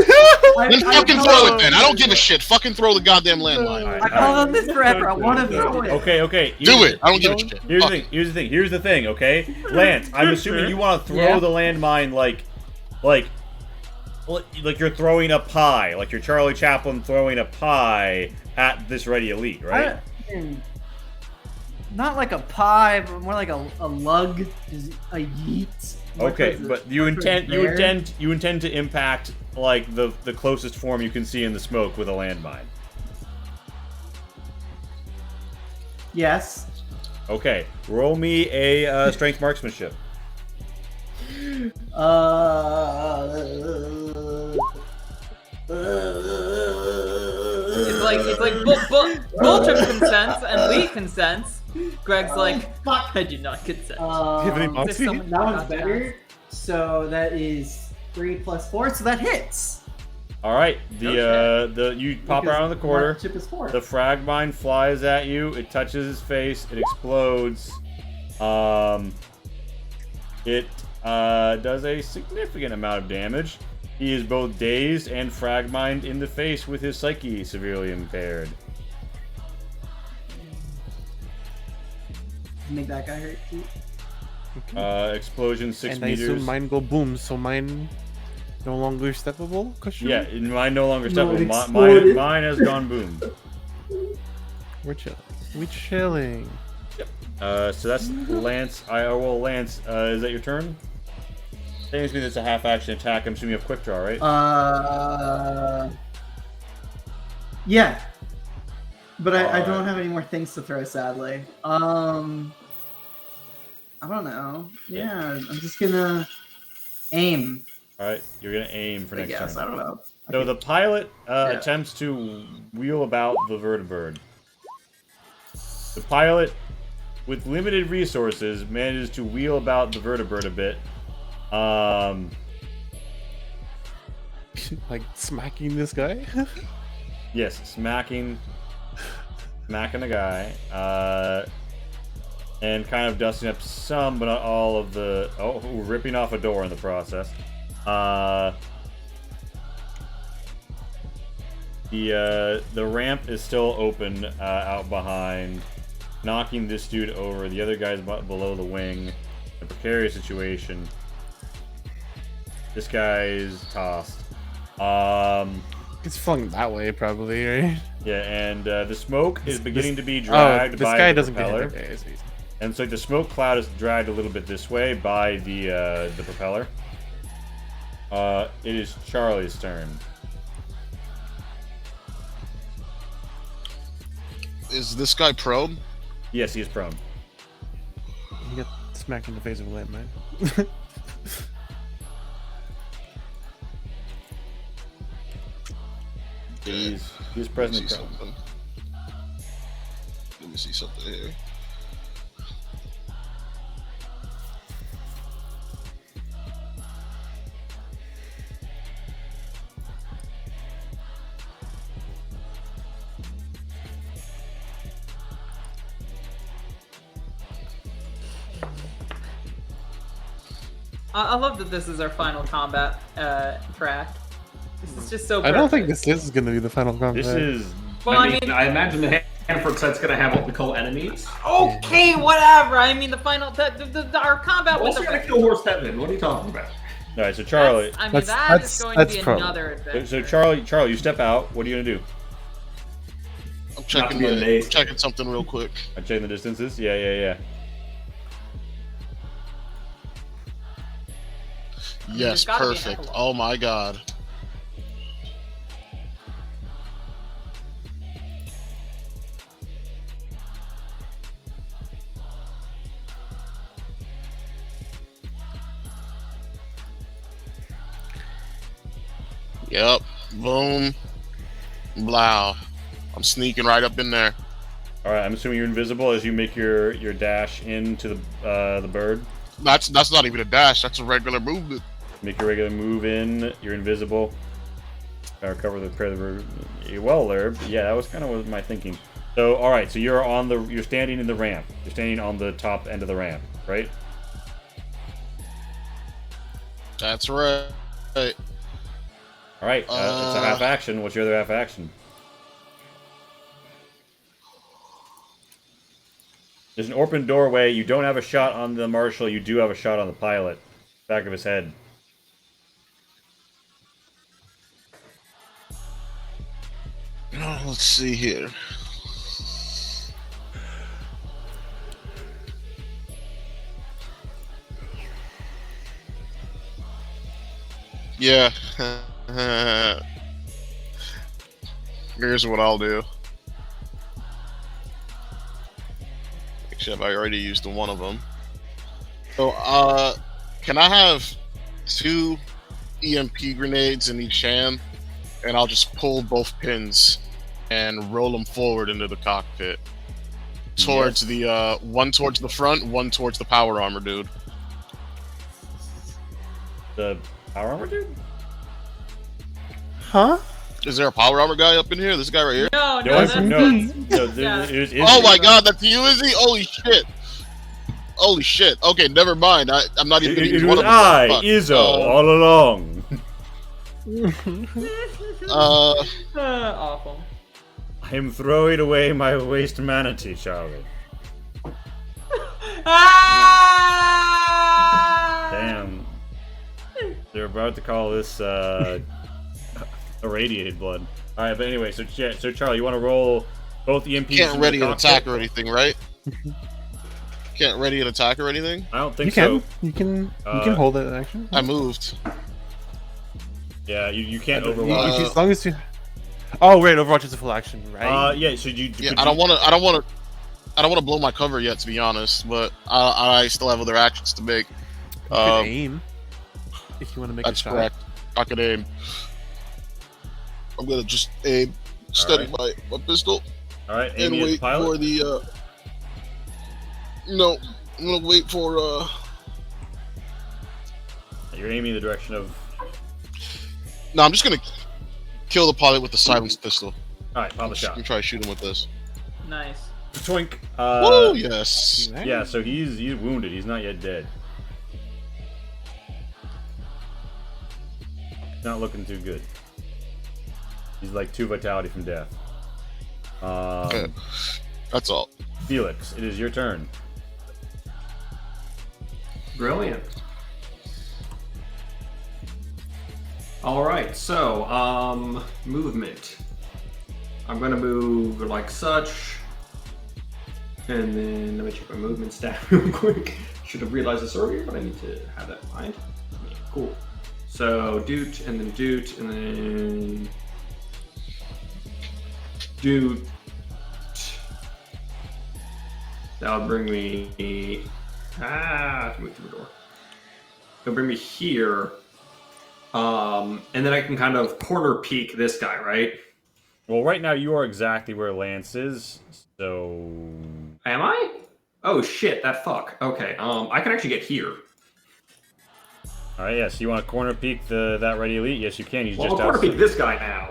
Speaker 3: Then fucking throw it then. I don't give a shit. Fucking throw the goddamn landmine.
Speaker 6: I call on this forever. I want to throw it.
Speaker 1: Okay.
Speaker 3: Do it. I don't give a shit.
Speaker 1: Here's
Speaker 3: Fuck
Speaker 1: the
Speaker 3: it.
Speaker 1: thing. Here's the thing. Okay, Lance. I'm assuming you want to throw
Speaker 6: Yeah.
Speaker 1: the landmine like you're throwing a pie, like you're Charlie Chaplin throwing a pie at this ready elite, right?
Speaker 6: Not like a pie, but more like a lug, just a yeet.
Speaker 1: Okay,
Speaker 6: Like
Speaker 1: but you intend to impact like the closest form you can see in the smoke with a landmine.
Speaker 6: Yes.
Speaker 1: Okay, roll me a strength marksmanship.
Speaker 7: It's like Bulltrip consents and Lee consents. Greg's like,
Speaker 6: fuck.
Speaker 7: I do not consent.
Speaker 5: Do you have any
Speaker 6: That
Speaker 5: moxie?
Speaker 7: Is this something
Speaker 6: one's
Speaker 7: not to
Speaker 6: better. So that is 3 plus 4, so that hits.
Speaker 1: All right, you pop around the corner.
Speaker 6: Chip is 4.
Speaker 1: The frag mine flies at you. It touches his face. It explodes. It does a significant amount of damage. He is both dazed and frag mined in the face with his psyche severely impaired.
Speaker 6: Make that guy hurt too.
Speaker 1: Explosion 6
Speaker 5: And I
Speaker 1: meters.
Speaker 5: assume mine go boom, so mine no longer steppable? Question
Speaker 1: Yeah,
Speaker 5: mark?
Speaker 1: mine no longer
Speaker 6: No,
Speaker 1: steppable.
Speaker 6: it
Speaker 1: Mine
Speaker 6: exploded.
Speaker 1: has gone boom.
Speaker 5: We're chilling. We chilling.
Speaker 1: So that's Lance. Lance, is that your turn? Technically, that's a half-action attack. I'm assuming you have quick draw, right?
Speaker 6: Yeah. But I don't have any more things to throw, sadly. I don't know. Yeah, I'm just gonna aim.
Speaker 1: All right, you're gonna aim for
Speaker 6: I
Speaker 1: next
Speaker 6: guess.
Speaker 1: turn.
Speaker 6: I don't know.
Speaker 1: So the pilot attempts to wheel about the vertibird. The pilot, with limited resources, manages to wheel about the vertibird a bit.
Speaker 5: Like smacking this guy?
Speaker 1: Yes, smacking the guy, and kind of dusting up some, but not all of the. Oh, ripping off a door in the process. The ramp is still open out behind, knocking this dude over. The other guy's below the wing. A precarious situation. This guy's tossed.
Speaker 5: It's flung that way, probably, right?
Speaker 1: Yeah, and the smoke is beginning to be dragged by
Speaker 5: guy
Speaker 1: the
Speaker 5: doesn't
Speaker 1: propeller.
Speaker 5: get hit. Okay,
Speaker 1: And so the smoke cloud is dragged a little bit this way by the propeller. It is Charlie's turn.
Speaker 3: Is this guy prone?
Speaker 1: Yes, he is prone.
Speaker 5: He got smacked in the face with a landmine.
Speaker 1: He's presently prone.
Speaker 3: Let me see something here.
Speaker 7: I love that this is our final combat track. This is just so
Speaker 5: I
Speaker 7: perfect.
Speaker 5: don't think this is going to be the final combat.
Speaker 1: This is.
Speaker 7: Well,
Speaker 2: I mean, I imagine the Hanford set's gonna have what we call enemies.
Speaker 7: Okay, whatever. I mean, the final, our combat with
Speaker 2: Also
Speaker 7: the.
Speaker 2: gonna kill Horse Petman. What are you talking about?
Speaker 1: All right, so Charlie.
Speaker 7: I mean,
Speaker 5: That's-
Speaker 7: is going to be
Speaker 5: pro.
Speaker 7: another adventure.
Speaker 1: So Charlie, you step out. What are you gonna do?
Speaker 3: I'm checking,
Speaker 2: be amazed.
Speaker 3: checking something real quick.
Speaker 1: I'm checking the distances. Yeah.
Speaker 3: Yes,
Speaker 7: gotta be a
Speaker 3: perfect.
Speaker 7: heckler.
Speaker 3: Oh my god. Yep. Boom. Blow. I'm sneaking right up in there.
Speaker 1: All right, I'm assuming you're invisible as you make your dash into the bird.
Speaker 3: That's not even a dash. That's a regular movement.
Speaker 1: Make your regular move in. You're invisible. Cover the pair of the bird. Well, there. Yeah, that was kind of what my thinking. So, all right. So you're standing in the ramp. You're standing on the top end of the ramp, right?
Speaker 3: That's right.
Speaker 1: All right. It's a half action. What's your other half action? There's an open doorway. You don't have a shot on the marshal. You do have a shot on the pilot. Back of his head.
Speaker 3: Let's see here. Yeah. Here's what I'll do. Actually, I've already used one of them. So, can I have 2 EMP grenades in each hand? And I'll just pull both pins and roll them forward into the cockpit. Towards the, one towards the front, one towards the power armor dude.
Speaker 1: The power armor dude?
Speaker 5: Huh?
Speaker 3: Is there a power armor guy up in here? This guy right here?
Speaker 7: No,
Speaker 1: No,
Speaker 7: that's
Speaker 1: no.
Speaker 7: Yeah.
Speaker 3: Oh my god, that's you, is he? Holy shit. Holy shit. Okay, never mind. I'm not even gonna use
Speaker 1: It
Speaker 3: one
Speaker 1: was
Speaker 3: of them.
Speaker 1: I,
Speaker 3: Fuck.
Speaker 1: Izzo, all along.
Speaker 7: Awful.
Speaker 1: I am throwing away my waste manatee, Charlie.
Speaker 7: Ah!
Speaker 1: Damn. They're about to call this irradiated blood. All right, but anyway, so Charlie, you want to roll both EMPs?
Speaker 3: Can't
Speaker 1: in
Speaker 3: ready
Speaker 1: the
Speaker 3: an
Speaker 1: cockpit?
Speaker 3: attack or anything, right? can't ready an attack or anything.
Speaker 1: I don't think
Speaker 5: You
Speaker 1: so.
Speaker 5: can. You can hold it actually.
Speaker 3: I moved.
Speaker 1: Yeah, you can't
Speaker 5: You-
Speaker 1: overwatch.
Speaker 5: as long as you. Oh wait, Overwatch is a full action, right?
Speaker 1: Yeah. So you.
Speaker 3: Yeah,
Speaker 1: could
Speaker 3: I
Speaker 1: you-
Speaker 3: don't want to blow my cover yet, to be honest. But I still have other actions to make.
Speaker 5: You can aim if you want to make a
Speaker 3: That's
Speaker 5: shot.
Speaker 3: correct. I can aim. I'm gonna just aim, steady my pistol,
Speaker 1: All right,
Speaker 3: and
Speaker 1: Amy is
Speaker 3: wait
Speaker 1: pilot.
Speaker 3: for the. No, I'm gonna wait for.
Speaker 1: You're aiming in the direction of.
Speaker 3: No, I'm just gonna kill the pilot with the silenced pistol.
Speaker 1: All right, pop a shot.
Speaker 3: I'm try to shoot him with this.
Speaker 7: Nice.
Speaker 1: Twink.
Speaker 3: Woo! Yes.
Speaker 1: Yeah, so he's wounded. He's not yet dead. Not looking too good. He's like 2 vitality from death.
Speaker 3: That's all.
Speaker 1: Felix, it is your turn.
Speaker 2: Brilliant. All right, so movement. I'm gonna move like such, and then let me check my movement stat real quick. Should have realized this earlier, but I need to have that in mind. Yeah, cool. So doot, and then doot, and then doot. That'll bring me. Move through the door. It'll bring me here. And then I can kind of corner peek this guy, right?
Speaker 1: Well, right now you are exactly where Lance is, so.
Speaker 2: Am I? Oh shit, that fuck. Okay, I can actually get here.
Speaker 1: All right, yes. You want to corner peek that ready elite? Yes, you can. He's
Speaker 2: Well,
Speaker 1: just
Speaker 2: I'll corner
Speaker 1: outside.
Speaker 2: peek this guy now.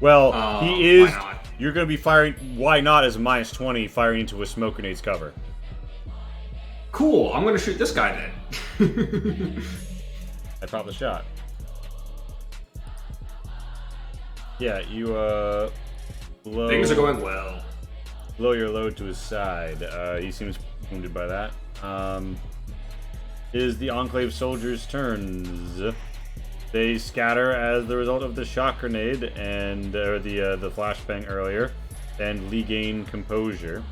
Speaker 1: Well, he is.
Speaker 2: Why not?
Speaker 1: You're going to be firing. Why not as a -20 firing into a smoke grenade's cover?
Speaker 2: Cool, I'm gonna shoot this guy then.
Speaker 1: I popped the shot. Yeah, you blow.
Speaker 2: Things are going well.
Speaker 1: Blow your load to his side. He seems wounded by that. It is the Enclave soldiers' turns. They scatter as the result of the shock grenade and the flashbang earlier, and regain composure,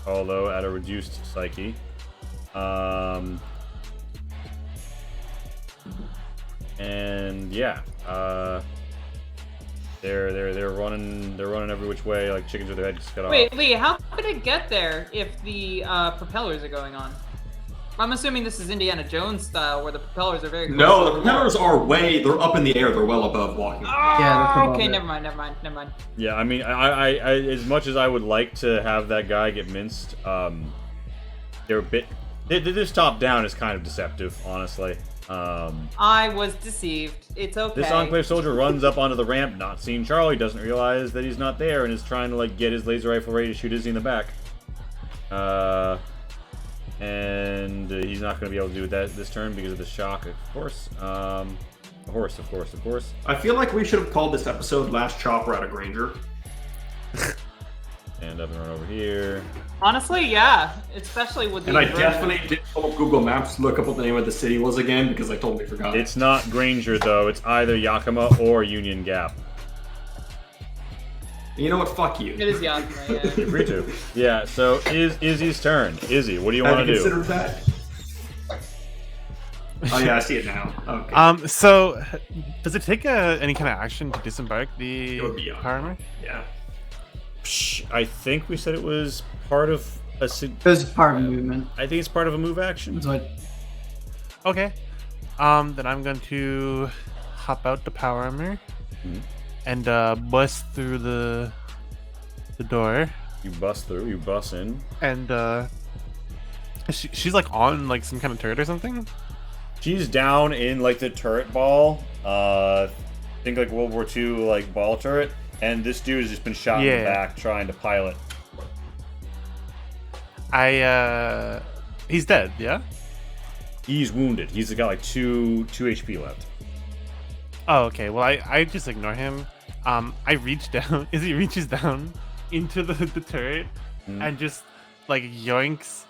Speaker 1: although at a reduced psyche. And yeah, they're running every which way like chickens with their heads cut off.
Speaker 7: Wait, Lee, how could it get there if the propellers are going on? I'm assuming this is Indiana Jones style, where the propellers are very close
Speaker 2: No,
Speaker 7: to
Speaker 2: the
Speaker 7: floor.
Speaker 2: propellers are they're up in the air, they're well above walking.
Speaker 7: Oh,
Speaker 6: Yeah, that's above
Speaker 7: okay,
Speaker 6: it.
Speaker 7: never mind.
Speaker 1: Yeah, I mean, I as much as I would like to have that guy get minced, they're a bit. This top down is kind of deceptive, honestly.
Speaker 7: I was deceived. It's okay.
Speaker 1: This Enclave soldier runs up onto the ramp, not seeing Charlie, doesn't realize that he's not there, and is trying to like get his laser rifle ready to shoot Izzy in the back. And he's not going to be able to do that this turn because of the shock, of course. A horse, of course.
Speaker 2: I feel like we should have called this episode Last Chopper at a Granger.
Speaker 1: And up and run over here.
Speaker 7: Honestly, yeah. Especially with the
Speaker 2: And I
Speaker 7: inversion.
Speaker 2: definitely did pull up Google Maps to look up what the name of the city was again because I totally forgot.
Speaker 1: It's not Granger, though. It's either Yakima or Union Gap.
Speaker 2: You know what? Fuck you.
Speaker 7: It is Yakima, yeah.
Speaker 1: You're free to. Yeah, so is Izzy's turn. Izzy, what do you want
Speaker 2: Have
Speaker 1: to
Speaker 2: you
Speaker 1: do?
Speaker 2: considered that? Oh yeah, I see it now. Okay.
Speaker 5: So does it take any kind of action to disembark the
Speaker 2: It would be on.
Speaker 5: power armor?
Speaker 2: Yeah.
Speaker 1: Psh, I think we said it was part of a.
Speaker 6: It was part of movement.
Speaker 1: I think it's part of a move action.
Speaker 6: That's what.
Speaker 5: Okay. Then I'm going to hop out the power armor and bust through the door.
Speaker 1: You bust through. You bust in.
Speaker 5: And she's like on like some kind of turret or something.
Speaker 1: She's down in like the turret ball. Think like World War II like ball turret. And this dude has just been shot in the
Speaker 5: Yeah.
Speaker 1: back trying to pilot.
Speaker 5: He's dead, yeah?
Speaker 1: He's wounded. He's got like 2 HP left.
Speaker 5: Oh, okay. Well, I just ignore him. I reach down. Izzy reaches down into the turret and just like yoinks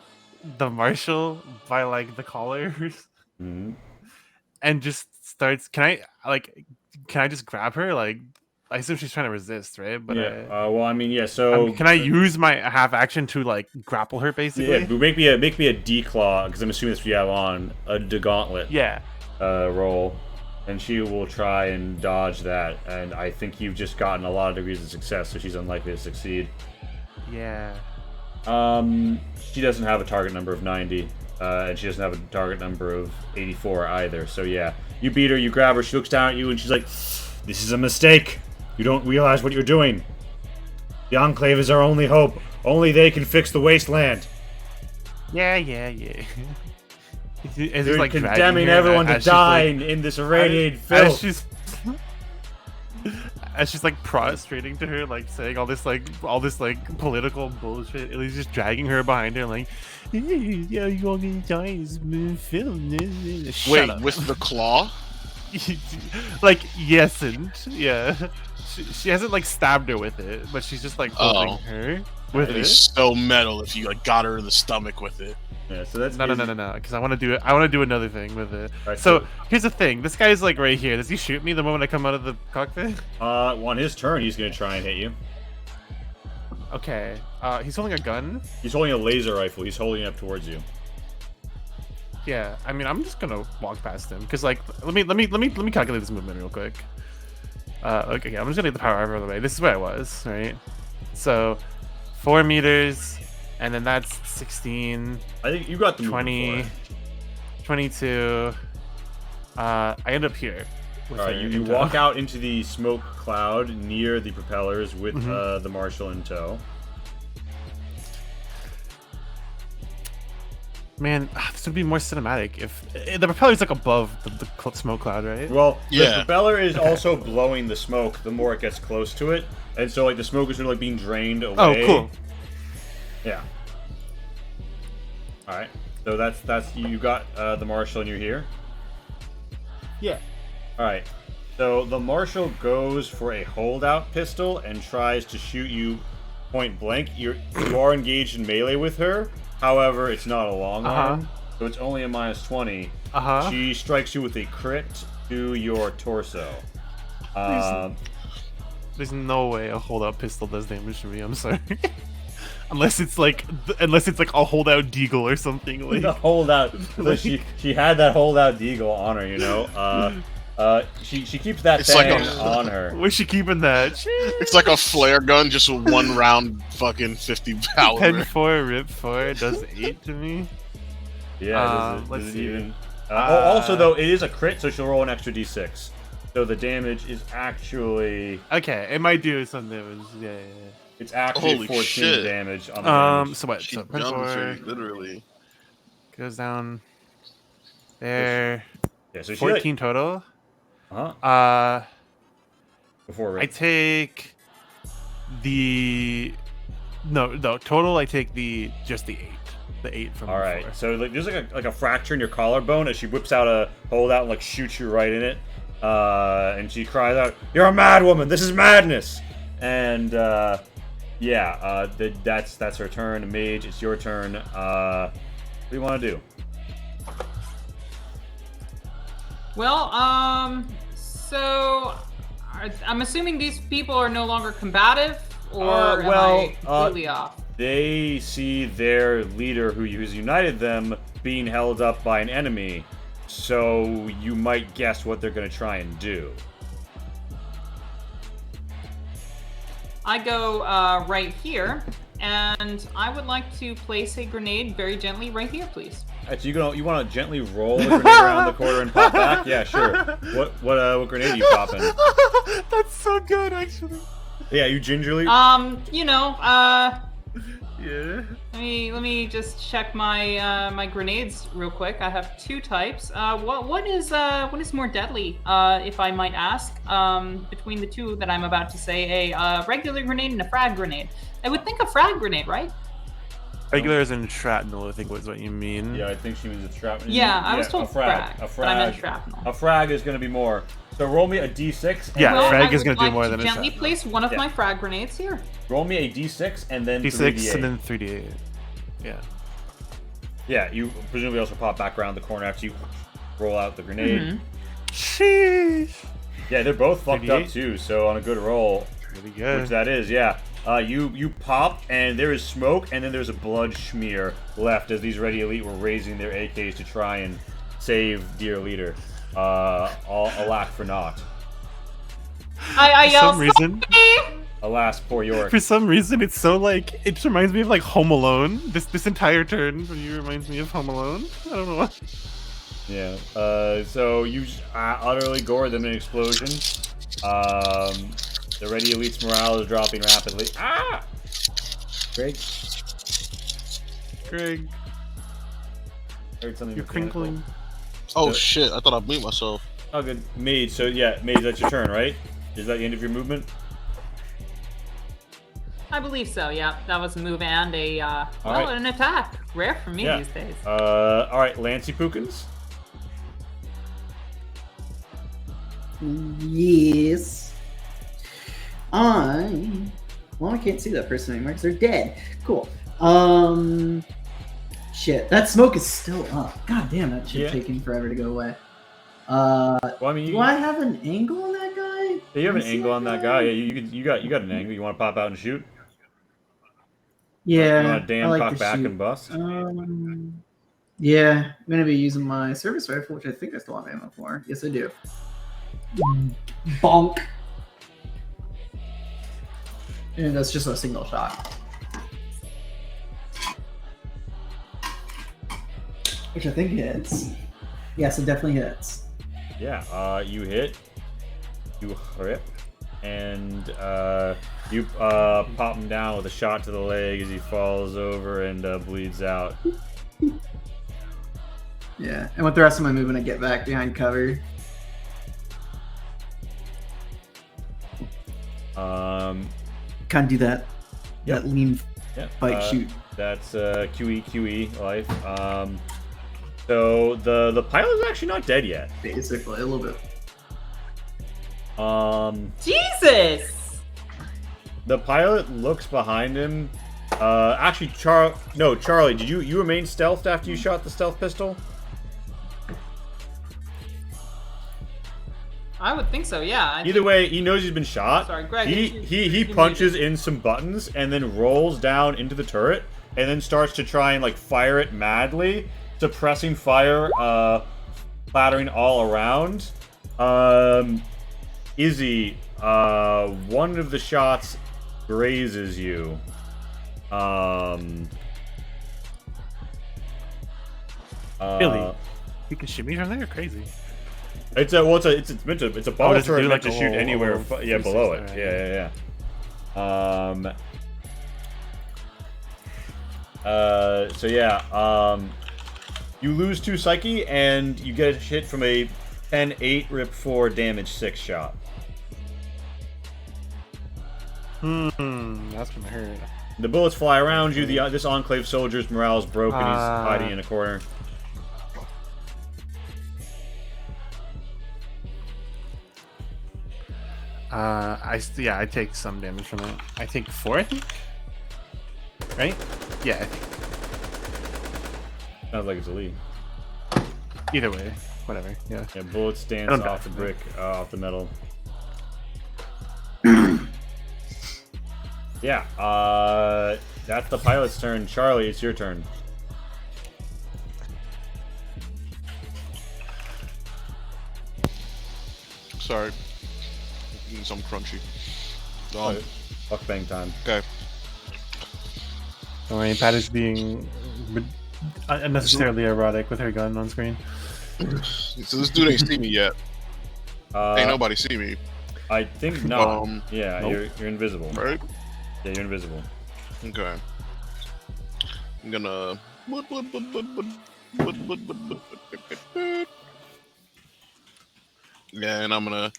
Speaker 5: the marshal by like the collars
Speaker 1: Mm-hmm.
Speaker 5: and just starts. Can I just grab her? Like, I assume she's trying to resist, right? But
Speaker 1: yeah. Well, I mean, yeah. So
Speaker 5: can I use my half action to like grapple her, basically?
Speaker 1: Yeah, but make me a declaw because I'm assuming that's what you have on a gauntlet.
Speaker 5: Yeah.
Speaker 1: Roll, and she will try and dodge that. And I think you've just gotten a lot of degrees of success, so she's unlikely to succeed.
Speaker 5: Yeah.
Speaker 1: She doesn't have a target number of 90, and she doesn't have a target number of 84 either. So yeah, you beat her, you grab her, she looks down at you, and she's like, "This is a mistake. You don't realize what you're doing. The Enclave is our only hope. Only they can fix the wasteland.
Speaker 5: Yeah.
Speaker 1: They're
Speaker 5: like
Speaker 1: condemning everyone to die in this irradiated filth."
Speaker 5: As she's like prostrating to her, like saying all this political bullshit, and he's just dragging her behind her, like, "Yeah, you're all gonna die in this film."
Speaker 3: Wait, with the claw?
Speaker 5: Like, yes, and yeah. She hasn't like stabbed her with it, but she's just like holding her with
Speaker 3: It'd
Speaker 5: it.
Speaker 3: be so metal if you like got her in the stomach with it.
Speaker 1: Yeah, so that's
Speaker 5: No, because I want to do it. I want to do another thing with it.
Speaker 1: Right,
Speaker 5: so here's the thing: this guy's like right here. Does he shoot me the moment I come out of the cockpit?
Speaker 1: on his turn, he's gonna try and hit you.
Speaker 5: Okay. He's holding a gun.
Speaker 1: He's holding a laser rifle. He's holding it up towards you.
Speaker 5: Yeah. I mean, I'm just gonna walk past him because like, let me calculate this movement real quick. Okay, I'm just gonna get the power out of the way. This is where I was, right? So, 4 meters, and then that's 16.
Speaker 1: I think you got the
Speaker 5: 20, 22. I end up here.
Speaker 1: All right, you walk out into the smoke cloud near the propellers with the Marshal in tow.
Speaker 5: Man, this would be more cinematic if the propeller's like above the smoke cloud, right?
Speaker 1: Well,
Speaker 3: Yeah.
Speaker 1: the propeller is also blowing the smoke the more it gets close to it, and so like the smoke is sort of like being drained away.
Speaker 5: Oh, cool.
Speaker 1: Yeah. All right. So that's you got the Marshal and you're here.
Speaker 5: Yeah.
Speaker 1: All right. So the Marshal goes for a holdout pistol and tries to shoot you point blank. You are engaged in melee with her. However, it's not a long arm, so it's only a -20. She strikes you with a crit to your torso.
Speaker 5: There's no way a holdout pistol does damage to me. I'm sorry. unless it's like a holdout deagle or something. Like
Speaker 1: The holdout. So she had that holdout deagle on her, you know. She keeps that
Speaker 3: It's like
Speaker 1: thing on her.
Speaker 5: where's she keeping that?
Speaker 3: It's like a flare gun, just with 1 round, fucking 50
Speaker 5: Pen
Speaker 3: caliber.
Speaker 5: 4, rip 4 does 8 to me.
Speaker 1: Yeah.
Speaker 5: Let's
Speaker 1: does it
Speaker 5: see.
Speaker 1: even? Also, though, it is a crit, so she'll roll an extra d6. So the damage is actually
Speaker 5: Okay, it might do some damage. Yeah.
Speaker 1: it's actually
Speaker 3: Holy
Speaker 1: 14
Speaker 3: shit.
Speaker 1: damage on the damage.
Speaker 5: So what?
Speaker 3: She
Speaker 5: So pen
Speaker 3: jumped
Speaker 5: 4
Speaker 3: her, literally.
Speaker 5: goes down there.
Speaker 1: Yeah, so she
Speaker 5: 14 total.
Speaker 1: before
Speaker 5: I take the total. I take just the 8. The 8 from
Speaker 1: All right,
Speaker 5: before.
Speaker 1: so like there's like a fracture in your collarbone as she whips out a holdout and like shoots you right in it, and she cries out, "You're a mad woman! This is madness!" And that's her turn. Mage, it's your turn. What do you want to do?
Speaker 7: Well, so I'm assuming these people are no longer combative, or am I completely off?
Speaker 1: They see their leader, who's united them, being held up by an enemy, so you might guess what they're going to try and do.
Speaker 7: I go right here, and I would like to place a grenade very gently right here, please.
Speaker 1: Alright, so you want to gently roll the grenade around the corner and pop back? Yeah, sure. What grenade are you popping?
Speaker 5: That's so good, actually.
Speaker 1: Yeah, you gingerly.
Speaker 5: Yeah.
Speaker 7: Let me just check my my grenades real quick. I have 2 types. What is more deadly, if I might ask, between the 2 that I'm about to say, a regular grenade and a frag grenade? I would think a frag grenade, right?
Speaker 5: Regular as in shrapnel, I think was what you mean.
Speaker 1: Yeah, I think she means a shrapnel.
Speaker 7: Yeah, I was told
Speaker 1: a frag.
Speaker 7: frag,
Speaker 1: A
Speaker 7: but I meant
Speaker 1: frag.
Speaker 7: shrapnel.
Speaker 1: A frag is going to be more. So roll me a d6. And
Speaker 5: Yeah,
Speaker 7: Well,
Speaker 5: frag
Speaker 7: I
Speaker 5: is
Speaker 7: would
Speaker 5: gonna do
Speaker 7: like
Speaker 5: more
Speaker 7: to
Speaker 5: than a
Speaker 7: gently
Speaker 5: shrapnel.
Speaker 7: place one of
Speaker 1: Yeah.
Speaker 7: my frag grenades here.
Speaker 1: Roll me a d6 and then
Speaker 5: D6
Speaker 1: 3d8.
Speaker 5: and then 3d8. Yeah.
Speaker 1: Yeah, you presumably also pop back around the corner after you roll out the grenade.
Speaker 5: Sheesh.
Speaker 1: Yeah, they're both fucked up
Speaker 5: 38.
Speaker 1: too. So on a good roll,
Speaker 5: Really good.
Speaker 1: which that is, yeah. You pop, and there is smoke, and then there's a blood smear left as these Ready Elite were raising their AKs to try and save dear leader. All alack for naught.
Speaker 7: I
Speaker 5: For
Speaker 7: yell,
Speaker 5: some reason,
Speaker 1: Alas, poor York.
Speaker 5: for some reason, it's so like it just reminds me of like Home Alone. This entire turn for you reminds me of Home Alone. I don't know why.
Speaker 1: Yeah. So you utterly gore them in an explosion. The Ready Elite's morale is dropping rapidly. Ah! Greg,
Speaker 5: Greg,
Speaker 1: heard something
Speaker 5: you're
Speaker 1: mechanical.
Speaker 5: crinkling.
Speaker 3: Oh shit! I thought I blew myself.
Speaker 1: Oh, good. Mage, so yeah, Mage, that's your turn, right? Is that the end of your movement?
Speaker 7: I believe so. Yeah, that was a move and a
Speaker 1: right.
Speaker 7: an attack. Rare for me
Speaker 1: Yeah.
Speaker 7: these days.
Speaker 1: Alright, Lancey Pookins.
Speaker 6: Yes. Well, I can't see that person anymore because they're dead. Cool. Shit. That smoke is still up. God damn, that shit
Speaker 1: Yeah.
Speaker 6: taking forever to go away.
Speaker 1: Well, I mean,
Speaker 6: Do I have an angle on that guy?
Speaker 1: yeah, you have an
Speaker 6: Can I see
Speaker 1: angle on that guy. Yeah, you got an angle. You want to pop out and shoot?
Speaker 6: Yeah.
Speaker 1: You want to damn
Speaker 6: I like
Speaker 1: cock
Speaker 6: to
Speaker 1: back
Speaker 6: shoot.
Speaker 1: and bust?
Speaker 6: Yeah, I'm gonna be using my service rifle, which I think I still have ammo for. Yes, I do. Bonk. And that's just a single shot. Which I think hits. Yes, it definitely hits.
Speaker 1: Yeah. You hit. You rip, and you pop him down with a shot to the leg as he falls over and bleeds out.
Speaker 6: Yeah, and with the rest of my movement, I get back behind cover. Kind of do that.
Speaker 1: Yep.
Speaker 6: That lean
Speaker 1: Yeah.
Speaker 6: fight shoot.
Speaker 1: That's QE life. So the pilot's actually not dead yet.
Speaker 6: Basically, a little bit.
Speaker 7: Jesus!
Speaker 1: The pilot looks behind him. Actually, Charlie, did you remain stealthed after you shot the stealth pistol?
Speaker 7: I would think so. Yeah.
Speaker 1: Either way, he knows he's been shot.
Speaker 7: Sorry, Greg,
Speaker 1: He
Speaker 7: you
Speaker 1: punches in some buttons and then rolls down into the turret and then starts to try and like fire it madly, suppressing fire, clattering all around. Izzy, one of the shots grazes you.
Speaker 5: Really? You can shimmy from there? Crazy.
Speaker 1: It's a bottle
Speaker 5: does it
Speaker 1: turret
Speaker 5: do
Speaker 1: meant
Speaker 5: like
Speaker 1: to
Speaker 5: a
Speaker 1: shoot
Speaker 5: whole-
Speaker 1: anywhere.
Speaker 5: whole
Speaker 1: Yeah, below it.
Speaker 5: 360, right.
Speaker 1: Yeah. So yeah. You lose 2 psyche and you get hit from a 10-8 rip 4 damage 6 shot.
Speaker 5: That's gonna hurt.
Speaker 1: The bullets fly around you. This Enclave soldier's morale is broken. He's hiding in a corner.
Speaker 5: I take some damage from it. I take 4, I think. Right? Yeah, I think.
Speaker 1: Sounds like it's a lead.
Speaker 5: Either way, whatever. Yeah.
Speaker 1: Yeah, bullet stands
Speaker 5: I don't
Speaker 1: off
Speaker 5: die.
Speaker 1: the brick, off the metal. Yeah, that's the pilot's turn. Charlie, it's your turn.
Speaker 3: Sorry. Eating some crunchy.
Speaker 1: Fuck bang time.
Speaker 3: Okay.
Speaker 5: Don't worry, Pat is being unnecessarily erotic with her gun on screen.
Speaker 3: So this dude ain't see me yet. Ain't nobody see me,
Speaker 1: I think not. Yeah,
Speaker 5: Nope.
Speaker 1: you're invisible.
Speaker 3: right?
Speaker 1: Yeah, you're invisible.
Speaker 3: Okay. I'm gonna. Yeah, and I'm gonna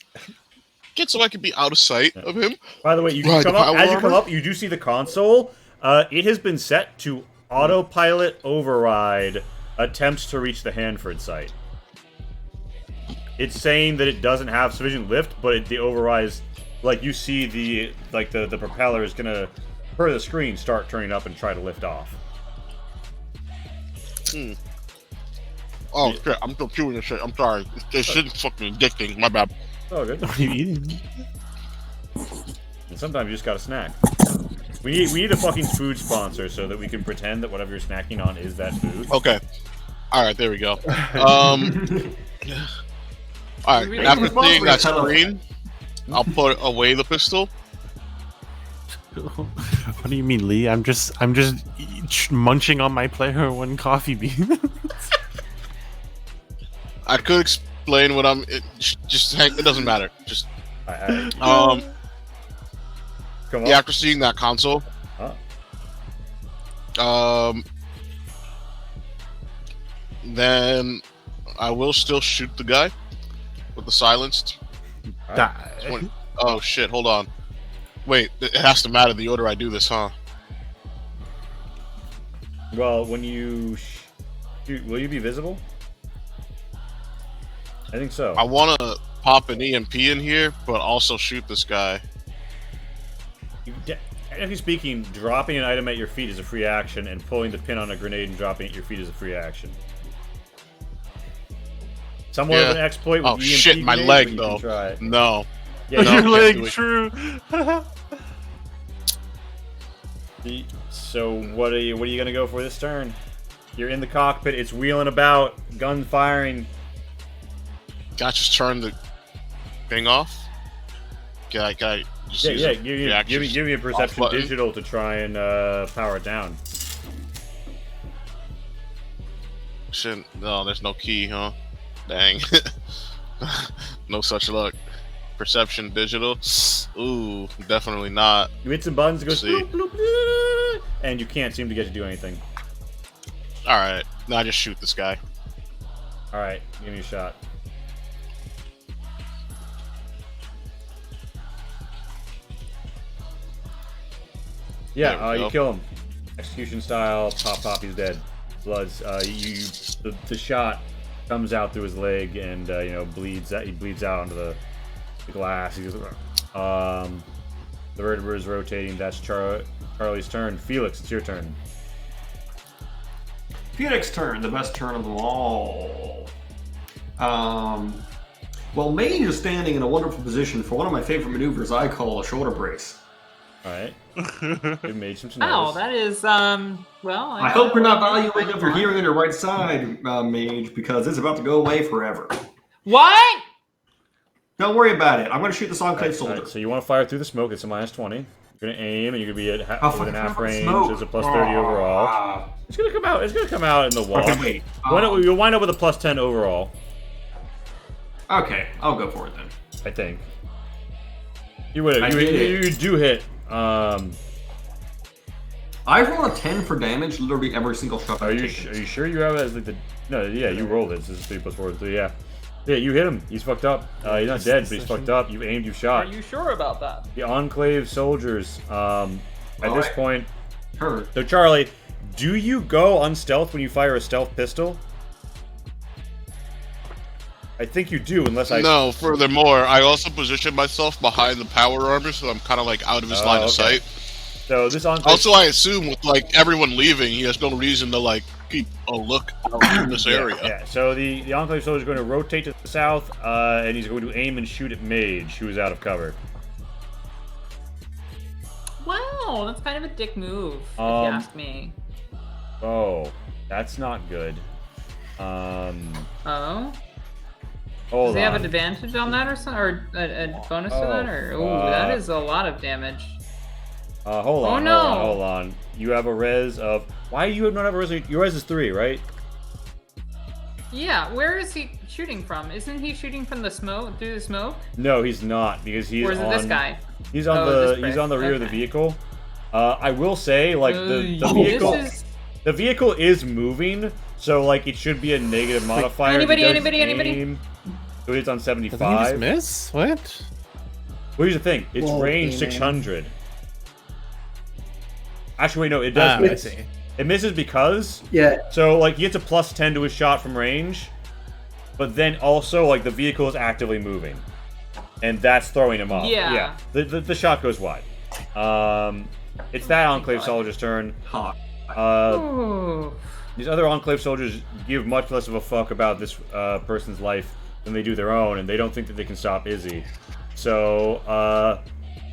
Speaker 3: get so I can be out of sight of him.
Speaker 1: By the way, you can
Speaker 3: Right,
Speaker 1: come
Speaker 3: the
Speaker 1: up
Speaker 3: power
Speaker 1: as you come
Speaker 3: armor?
Speaker 1: up. You do see the console. It has been set to autopilot override attempts to reach the Hanford site. It's saying that it doesn't have sufficient lift, but the overrides, like you see the propeller is gonna, per the screen, start turning up and try to lift off.
Speaker 3: Oh shit! I'm still chewing this shit. I'm sorry. This shit's fucking addicting. My bad.
Speaker 1: Oh, good.
Speaker 5: What are you eating?
Speaker 1: And sometimes you just gotta snack. We need a fucking food sponsor so that we can pretend that whatever you're snacking on is that food.
Speaker 3: Okay. All right, there we go. All right,
Speaker 7: Really?
Speaker 3: after
Speaker 2: Responsible
Speaker 3: seeing that
Speaker 2: for telephone.
Speaker 3: screen, I'll put away the pistol.
Speaker 5: What do you mean, Lee? I'm just munching on my player one coffee bean.
Speaker 3: I could explain what I'm. It doesn't matter. Just
Speaker 1: I, come on.
Speaker 3: yeah. After seeing that console,
Speaker 1: Huh?
Speaker 3: then I will still shoot the guy with the silenced. Oh shit! Hold on. Wait, it has to matter the order I do this, huh?
Speaker 1: Well, when you shoot, will you be visible? I think so.
Speaker 3: I want to pop an EMP in here, but also shoot this guy.
Speaker 1: Technically speaking, dropping an item at your feet is a free action, and pulling the pin on a grenade and dropping it at your feet is a free action. Somewhat of an exploit with
Speaker 3: Oh
Speaker 1: EMP
Speaker 3: shit! My
Speaker 1: grenades,
Speaker 3: leg
Speaker 1: but you
Speaker 3: though.
Speaker 1: can try it.
Speaker 3: No.
Speaker 1: Yeah,
Speaker 3: No,
Speaker 5: Your
Speaker 3: can't
Speaker 5: leg,
Speaker 3: do it.
Speaker 5: true.
Speaker 1: So what are you gonna go for this turn? You're in the cockpit. It's wheeling about, gun firing.
Speaker 3: Can I just turn the thing off? Can I just use
Speaker 1: Yeah.
Speaker 3: the
Speaker 1: Give me a perception
Speaker 3: button?
Speaker 1: digital to try and power it down.
Speaker 3: Shit, no, there's no key, huh? Dang. No such luck. Perception digital. Ooh, definitely not.
Speaker 1: You hit some buttons, it goes
Speaker 3: See.
Speaker 1: bloop, bloop, bloop, and you can't seem to get to do anything.
Speaker 3: Alright, now I just shoot this guy.
Speaker 1: All right, give me a shot. Yeah,
Speaker 3: There we
Speaker 1: you
Speaker 3: go.
Speaker 1: kill him. Execution style, pop, he's dead. Bloods. The shot comes out through his leg and bleeds. He bleeds out onto the glass. He goes, the vertebra is rotating. That's Charlie's turn. Felix, it's your turn.
Speaker 2: Felix turn, the best turn of them all. Well, Mage is standing in a wonderful position for one of my favorite maneuvers I call a shoulder brace.
Speaker 1: All right. We've made some
Speaker 7: Wow,
Speaker 1: scenarios.
Speaker 7: that is well.
Speaker 2: I hope you're not valuing of your hearing on your right side, Mage, because it's about to go away forever.
Speaker 7: What?
Speaker 2: Don't worry about it. I'm going to shoot this Enclave
Speaker 1: All
Speaker 2: soldier.
Speaker 1: right, so you want to fire through the smoke. It's a -20. You're gonna aim, and you're gonna be at within half
Speaker 2: fucking
Speaker 1: range.
Speaker 2: smoke.
Speaker 1: There's a +30 overall. It's gonna come out. It's gonna come out in the wall.
Speaker 2: Okay, wait.
Speaker 1: You'll wind up with a +10 overall,
Speaker 2: Okay, I'll go for it then.
Speaker 1: I think. You would.
Speaker 2: I
Speaker 1: You
Speaker 2: did.
Speaker 1: do hit.
Speaker 2: I roll a 10 for damage literally every single shot
Speaker 1: Are
Speaker 2: I
Speaker 1: you
Speaker 2: take.
Speaker 1: sure you have it as like the? No, yeah, you rolled it. So it's 3 + 4 3. Yeah, yeah, you hit him. He's fucked up. He's not dead, but he's fucked up. You've aimed. You've
Speaker 4: Are
Speaker 1: shot.
Speaker 4: you sure about that?
Speaker 1: The Enclave soldiers. At this
Speaker 2: Alright.
Speaker 1: point,
Speaker 2: Turn.
Speaker 1: so Charlie, do you go unstealth when you fire a stealth pistol? I think you do, unless I.
Speaker 3: No, furthermore, I also position myself behind the power armor, so I'm kind of like out of his line of
Speaker 1: okay.
Speaker 3: sight.
Speaker 1: So this Enclave.
Speaker 3: Also, I assume with like everyone leaving, he has no reason to like keep a look out in this area.
Speaker 1: Yeah, so the Enclave soldier is going to rotate to the south, and he's going to aim and shoot at Mage, who is out of cover.
Speaker 7: Wow, that's kind of a dick move, if you ask me.
Speaker 1: Oh, that's not good.
Speaker 7: Oh?
Speaker 1: Hold
Speaker 7: Does he have
Speaker 1: on.
Speaker 7: an advantage on that or something? Or a bonus to
Speaker 1: Oh,
Speaker 7: that? Or ooh, that is a lot of damage.
Speaker 1: Hold on,
Speaker 7: no.
Speaker 1: hold on. You have a res of... Why do you not have a res? Your res is 3, right?
Speaker 7: Yeah, where is he shooting from? Isn't he shooting from the smoke, through the smoke?
Speaker 1: No, he's not, because he's
Speaker 7: Or is it
Speaker 1: on...
Speaker 7: this guy?
Speaker 1: He's on
Speaker 7: Oh,
Speaker 1: he's on the rear of the
Speaker 7: okay.
Speaker 1: vehicle. I will say, like, the
Speaker 7: This
Speaker 1: vehicle...
Speaker 7: is...
Speaker 1: The vehicle is moving, so, like, it should be a negative modifier.
Speaker 7: Anybody,
Speaker 1: He does
Speaker 7: anybody?
Speaker 1: aim, so it's on
Speaker 5: Did he just
Speaker 1: 75.
Speaker 5: miss? What?
Speaker 1: Well, here's the thing. It's
Speaker 6: Whoa,
Speaker 1: range
Speaker 6: man.
Speaker 1: 600. Actually, wait, no, it does
Speaker 5: I
Speaker 1: miss.
Speaker 5: see.
Speaker 1: It misses because...
Speaker 6: Yeah,
Speaker 1: So, like, he gets a +10 to his shot from range, but then also, like, the vehicle is actively moving. And that's throwing him off.
Speaker 7: Yeah.
Speaker 1: The shot goes wide. It's that Enclave
Speaker 7: God.
Speaker 1: soldier's turn.
Speaker 2: Hot.
Speaker 7: Ooh.
Speaker 1: These other Enclave soldiers give much less of a fuck about this person's life. than they do their own, and they don't think that they can stop Izzy. So,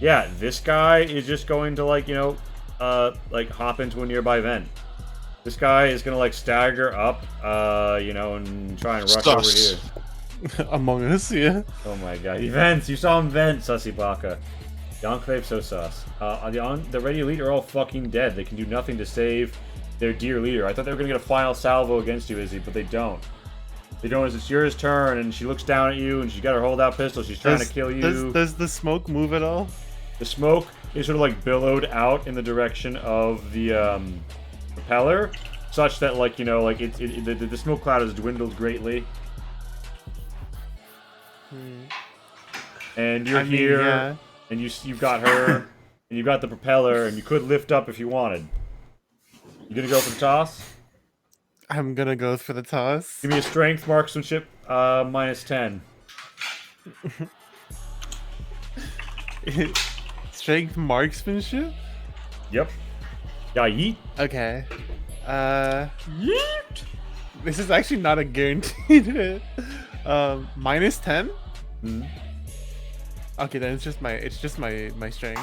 Speaker 1: yeah, this guy is just going to, like, you know, like, hop into a nearby vent. This guy is gonna, like, stagger up, you know, and try and rush over here.
Speaker 5: Among Us, yeah.
Speaker 1: Oh my god. Vents! You saw him vent, Sussy Baka. The Enclave so sus. The Ready Elite are all fucking dead. They can do nothing to save their dear leader. I thought they were gonna get a final salvo against you, Izzy, but they don't. They don't as it's your turn, and she looks down at you, and she's got her holdout pistol. She's trying to kill you.
Speaker 5: Does the smoke move at all?
Speaker 1: The smoke is sort of like billowed out in the direction of the propeller, such that, like, you know, like the smoke cloud has dwindled greatly. And you're here, yeah. And you've got her, and you've got the propeller, and you could lift up if you wanted. You gonna go for the toss?
Speaker 5: I'm gonna go for the toss.
Speaker 1: Give me a strength marksmanship, -10.
Speaker 5: Strength marksmanship?
Speaker 1: Yep. Yeah, yeet.
Speaker 5: Okay. Yeet. This is actually not a guaranteed hit. -10?
Speaker 1: Mm-hmm.
Speaker 5: Okay, then it's just my strength.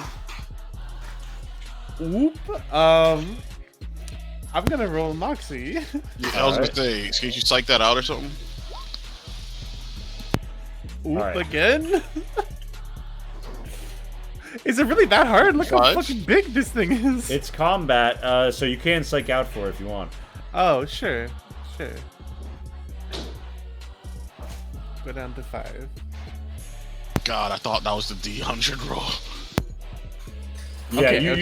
Speaker 5: Oop. I'm gonna roll Moxie.
Speaker 3: Yeah, I was gonna say, can you psych that out or something?
Speaker 5: Oop, again? Is it really that hard? Look how fucking big this thing is.
Speaker 1: It's combat, so you can psych out for it if you want.
Speaker 5: Oh, sure. Go down to 5.
Speaker 3: God, I thought that was the D100 roll.
Speaker 1: Yeah, you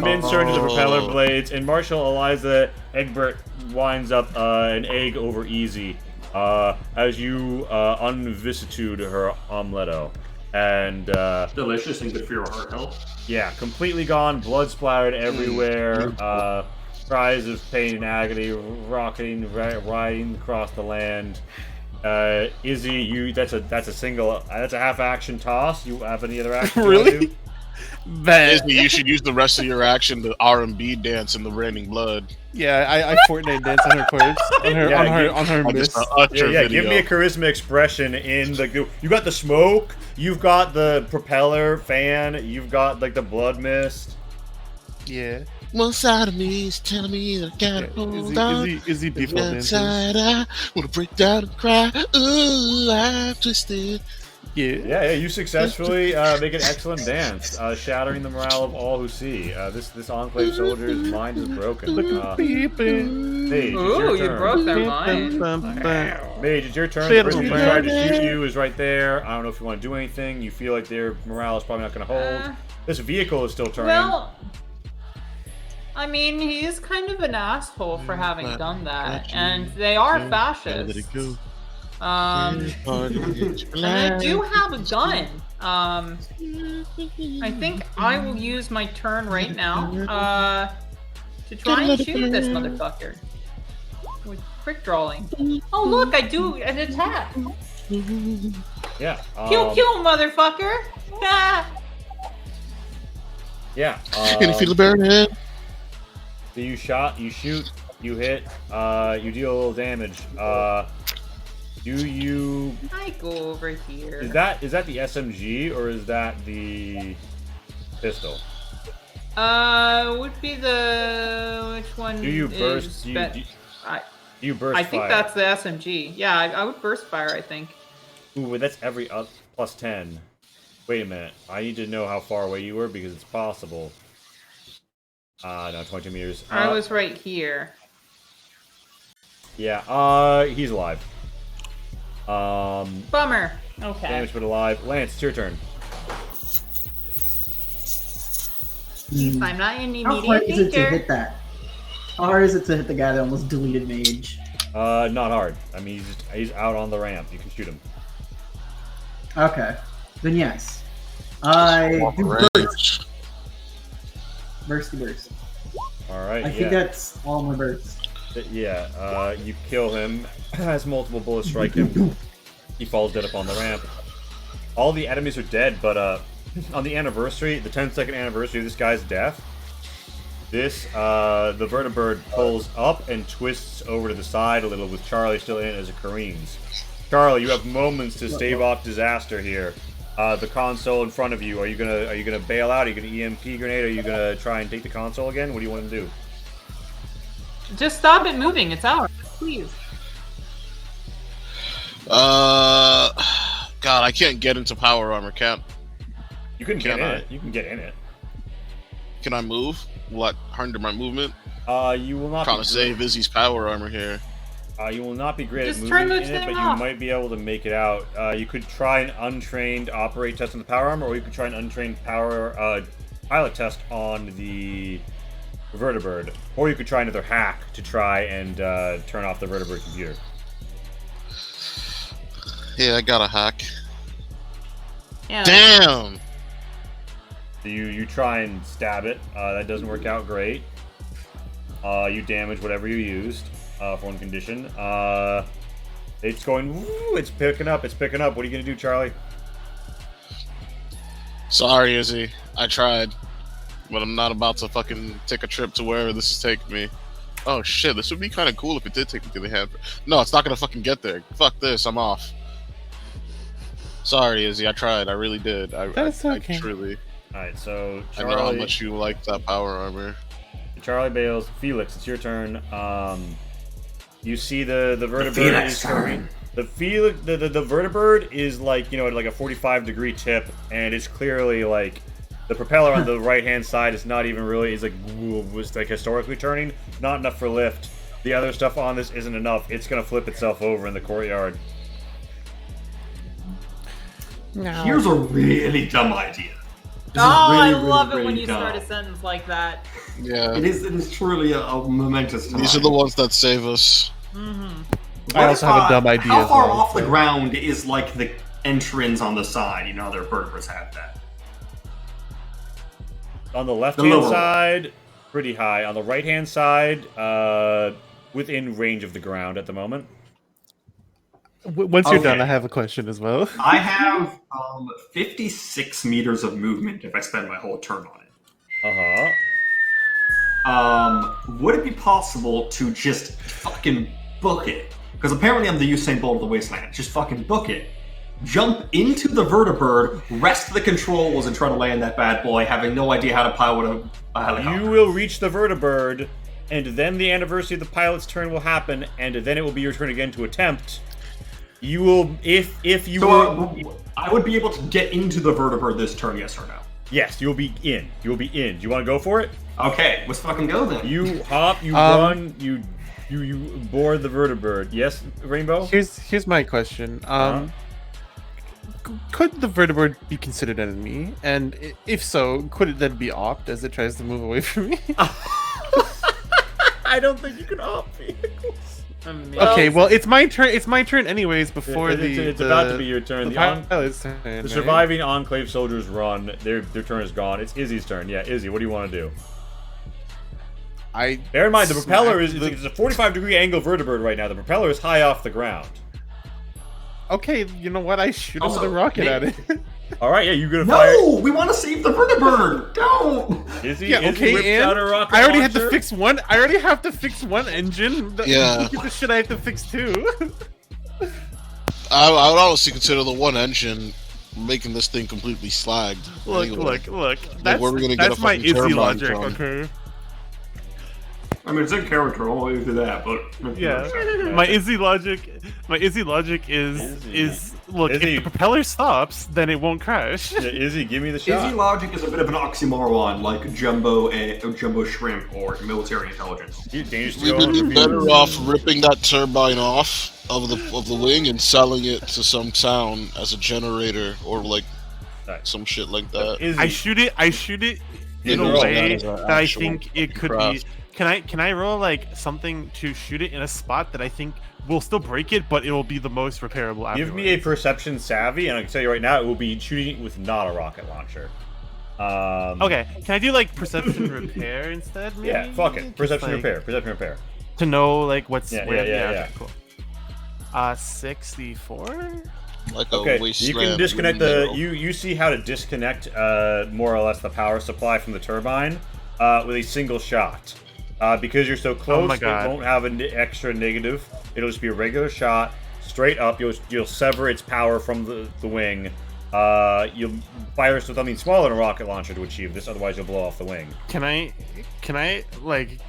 Speaker 1: mincer into the propeller blades, and Marshall Eliza Egbert winds up an egg over easy as you unvicitude her omeletto. And
Speaker 2: delicious and good for your heart health.
Speaker 1: Yeah, completely gone, blood splattered everywhere, cries of pain and agony riding across the land. Izzy, that's a half action toss. You have any other action?
Speaker 5: Really?
Speaker 3: Izzy, you should use the rest of your action to R&B dance in the raining blood.
Speaker 5: Yeah, I Fortnite dance on her corpse, on her miss.
Speaker 1: Yeah, give me a charisma expression in the. You got the smoke. You've got the propeller fan. You've got like the blood mist.
Speaker 5: Yeah.
Speaker 3: One side of me is telling me that I gotta hold on.
Speaker 5: Is he default dances?
Speaker 3: Inside I wanna break down and cry. Ooh, I'm twisted.
Speaker 1: Yeah, you successfully make an excellent dance, shattering the morale of all who see. This Enclave soldier's mind is broken. Mage,
Speaker 7: ooh, you broke their mind.
Speaker 1: Mage, it's your turn. The person who tried to shoot you is right there. I don't know if you want to do anything. You feel like their morale is probably not going to hold. This vehicle is still turning.
Speaker 7: Well, I mean, he's kind of an asshole for having done that, and they are fascists. And I do have a gun. I think I will use my turn right now to try and shoot this motherfucker with quick drawing. Oh look, I do an attack.
Speaker 1: Yeah.
Speaker 7: Kill, motherfucker.
Speaker 1: Yeah.
Speaker 3: Can you feel the bear head?
Speaker 1: So you shoot, you hit, you deal a little damage. Do you?
Speaker 7: I go over here.
Speaker 1: Is that the SMG or is that the pistol?
Speaker 7: Would be the which one?
Speaker 1: Do you burst? Do you burst?
Speaker 7: I think
Speaker 1: fire?
Speaker 7: that's the SMG. Yeah, I would burst fire. I think.
Speaker 1: Ooh, that's every plus 10. Wait a minute. I need to know how far away you were because it's possible. No, 22 meters.
Speaker 7: I was right here.
Speaker 1: Yeah. He's alive.
Speaker 7: Bummer. Okay.
Speaker 1: Damage but alive. Lance, it's your turn.
Speaker 7: I'm not in
Speaker 6: How hard
Speaker 7: immediate
Speaker 6: is it to
Speaker 7: danger.
Speaker 6: hit that? How hard is it to hit the guy that almost deleted Mage?
Speaker 1: Not hard. I mean, he's out on the ramp. You can shoot him.
Speaker 6: Okay. Then yes. I do burst. Bursty burst.
Speaker 1: Alright,
Speaker 6: I think that's all my bursts.
Speaker 1: Yeah, you kill him as multiple bullets strike him. He falls dead up on the ramp. All the enemies are dead, but on the anniversary, the 10-second anniversary of this guy's death, the vertibird pulls up and twists over to the side a little with Charlie still in it as it careens. Charlie, you have moments to stave off disaster here. The console in front of you. Are you gonna bail out? Are you gonna EMP grenade? Are you gonna try and take the console again? What do you want to do?
Speaker 7: Just stop it moving. It's ours. Please.
Speaker 3: God, I can't get into power armor.
Speaker 1: You can get in it. You can get in it.
Speaker 3: Can I move? Will that hinder my movement?
Speaker 1: You will not.
Speaker 3: Trying to save Izzy's power armor here.
Speaker 1: You will not be great
Speaker 7: Just
Speaker 1: at
Speaker 7: turn
Speaker 1: moving
Speaker 7: the
Speaker 1: in it,
Speaker 7: thing
Speaker 1: but
Speaker 7: off.
Speaker 1: you might be able to make it out. You could try an untrained operate test on the power armor, or you could try an untrained pilot test on the vertibird, or you could try another hack to try and turn off the vertibird computer.
Speaker 3: Yeah, I got a hack.
Speaker 7: Yeah.
Speaker 3: Damn!
Speaker 1: You try and stab it. That doesn't work out great. You damage whatever you used for one condition. It's going. Woo, it's picking up. It's picking up. What are you gonna do, Charlie?
Speaker 3: Sorry, Izzy. I tried. But I'm not about to fucking take a trip to wherever this is taking me. Oh shit, this would be kind of cool if it did take me to the hand. No, it's not gonna fucking get there. Fuck this, I'm off. Sorry, Izzy, I tried. I really did.
Speaker 5: That's okay.
Speaker 3: I truly.
Speaker 1: All right, so
Speaker 3: I know how much you like that power armor.
Speaker 1: Charlie bails. Felix, it's your turn. You see the vertibird is turn. The vertibird is like, you know, like a 45-degree tip, and it's clearly like the propeller on the right-hand side is not even really, is like, was like historically turning, not enough for lift. The other stuff on this isn't enough. It's gonna flip itself over in the courtyard.
Speaker 5: No.
Speaker 2: Here's a really dumb idea. This is
Speaker 7: I
Speaker 2: really,
Speaker 7: love
Speaker 2: really,
Speaker 7: it when
Speaker 2: really
Speaker 7: you
Speaker 2: dumb.
Speaker 7: start a sentence like that.
Speaker 3: Yeah.
Speaker 2: It is truly a momentous time.
Speaker 3: These are the ones that save us.
Speaker 7: Mm-hmm.
Speaker 5: I also have a dumb idea
Speaker 2: How
Speaker 5: as
Speaker 2: far
Speaker 5: well,
Speaker 2: off
Speaker 5: so-
Speaker 2: the ground is like the entrance on the side? You know, their vertebrates have that.
Speaker 1: On the
Speaker 2: The
Speaker 1: left-hand
Speaker 2: lower one.
Speaker 1: side, pretty high. On the right-hand side, within range of the ground at the moment.
Speaker 5: Once you're done,
Speaker 2: Okay.
Speaker 5: I have a question as well.
Speaker 2: I have 56 meters of movement if I spend my whole turn on it. Would it be possible to just fucking book it? Because apparently I'm the Usain Bolt of the Wasteland. Just fucking book it. Jump into the vertibird, rest the controls, and try to land that bad boy, having no idea how to pilot a helicopter.
Speaker 1: You will reach the vertibird, and then the anniversary of the pilot's turn will happen, and then it will be your turn again to attempt. You will, if you
Speaker 2: So I would be able to get into the vertibird this turn, yes or no?
Speaker 1: yes, you'll be in. You'll be in. Do you want to go for it?
Speaker 2: Okay, let's fucking go then.
Speaker 1: You hop, you run, you board the vertibird. Yes, Rainbow?
Speaker 5: Here's my question. Could the vertibird be considered an enemy? And if so, could it then be opt as it tries to move away from me?
Speaker 1: I don't think you can opt vehicles.
Speaker 5: Okay, well, it's my turn. It's my turn anyways. Before
Speaker 1: It's about to be your turn.
Speaker 5: The
Speaker 1: The
Speaker 5: pilot's turn.
Speaker 1: The surviving Enclave soldiers run. Their turn is gone. It's Izzy's turn. Yeah, Izzy, what do you want to do? Bear in mind, the propeller is it's a 45-degree angle vertibird right now. The propeller is high off the ground.
Speaker 5: Okay, you know what? I shoot him with
Speaker 2: Also,
Speaker 5: a rocket at it.
Speaker 1: All right, yeah, you're gonna fire.
Speaker 2: No, we want to save the vertibird. Don't.
Speaker 1: Izzy,
Speaker 5: Yeah,
Speaker 1: Izzy
Speaker 5: okay,
Speaker 1: whips
Speaker 5: and
Speaker 1: out a rocket
Speaker 5: I already had to
Speaker 1: launcher.
Speaker 5: fix one. I already have to fix one engine.
Speaker 3: Yeah.
Speaker 5: Look at the shit I have to fix too.
Speaker 3: I would honestly consider the one engine making this thing completely slagged.
Speaker 5: Look. That's,
Speaker 3: where are we gonna get
Speaker 5: that's
Speaker 3: a
Speaker 5: my
Speaker 3: fucking
Speaker 5: Izzy
Speaker 3: turbine
Speaker 5: logic,
Speaker 3: from?
Speaker 5: okay?
Speaker 2: I mean, it's in character. I'll leave to that, but
Speaker 5: Yeah, my Izzy logic is look.
Speaker 1: Izzy.
Speaker 5: If the propeller stops, then it won't crash.
Speaker 1: Yeah, Izzy, give me the shot.
Speaker 2: Izzy logic is a bit of an oxymoron, like jumbo shrimp or military intelligence.
Speaker 1: You dangerous to
Speaker 3: We
Speaker 1: go
Speaker 3: would
Speaker 1: on
Speaker 3: be
Speaker 1: review.
Speaker 3: better off ripping that turbine off of the wing and selling it to some town as a generator or like
Speaker 1: Right.
Speaker 3: some shit like that.
Speaker 1: Izzy,
Speaker 5: I shoot it in
Speaker 1: Yeah,
Speaker 5: a
Speaker 1: roll
Speaker 5: way
Speaker 3: that as an
Speaker 5: that I
Speaker 3: actual
Speaker 5: think it could
Speaker 3: craft.
Speaker 5: be. Can I roll like something to shoot it in a spot that I think will still break it, but it will be the most repairable afterwards?
Speaker 1: give me a perception savvy, and I can tell you right now, it will be shooting it with not a rocket launcher.
Speaker 5: Okay, can I do like perception repair instead? Maybe?
Speaker 1: Yeah, fuck it.
Speaker 5: Just,
Speaker 1: Perception
Speaker 5: like,
Speaker 1: repair. Perception repair.
Speaker 5: To know like what's
Speaker 1: Yeah,
Speaker 5: where.
Speaker 1: yeah,
Speaker 5: Okay,
Speaker 1: yeah.
Speaker 5: cool. 64.
Speaker 3: Like a
Speaker 1: Okay,
Speaker 3: wasteland.
Speaker 1: you can disconnect
Speaker 3: mineral.
Speaker 1: you see how to disconnect more or less the power supply from the turbine with a single shot. Because you're so close,
Speaker 5: my God.
Speaker 1: it won't have an extra negative. It'll just be a regular shot. straight up. You'll sever its power from the wing. You'll fire with something smaller than a rocket launcher to achieve this. Otherwise, you'll blow off the wing.
Speaker 5: Can I like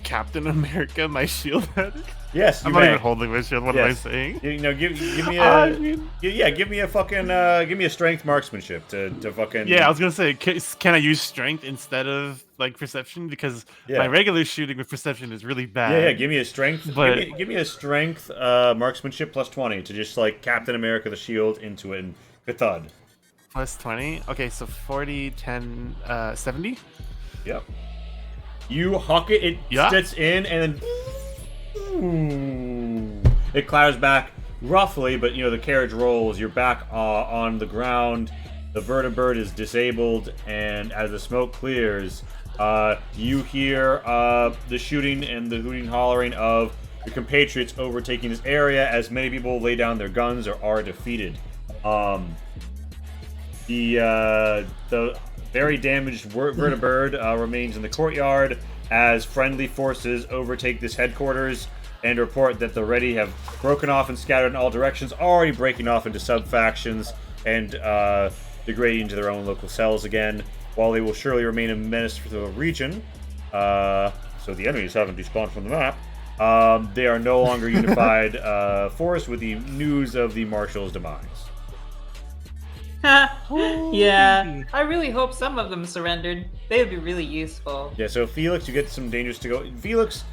Speaker 5: Captain America my shield head?
Speaker 1: Yes,
Speaker 5: I'm not even holding my shield. What am I saying?
Speaker 1: You know, give me a give me a fucking give me a strength marksmanship to fucking.
Speaker 5: Yeah, I was gonna say, can I use strength instead of like perception, because my regular shooting with perception is really bad.
Speaker 1: Yeah, give me a strength.
Speaker 5: But
Speaker 1: give me a strength marksmanship plus 20 to just like Captain America the shield into it and thud.
Speaker 5: Plus 20. Okay, so 40, 10, 70.
Speaker 1: Yep. You huck it. It sits in and then it clatters back roughly, but you know the carriage rolls. You're back on the ground. The vertibird is disabled, and as the smoke clears, you hear the shooting and the hooting, hollering of your compatriots overtaking this area as many people lay down their guns or are defeated. The very damaged vertibird remains in the courtyard as friendly forces overtake this headquarters and report that the Ready have broken off and scattered in all directions, already breaking off into sub-factions and degrading into their own local cells again. While they will surely remain a menace for the region, so the enemies haven't despawned from the map, they are no longer unified force with the news of the Marshal's demise.
Speaker 7: Yeah, I really hope some of them surrendered. They would be really useful.
Speaker 1: Yeah, so Felix, you get some dangers to go. Felix,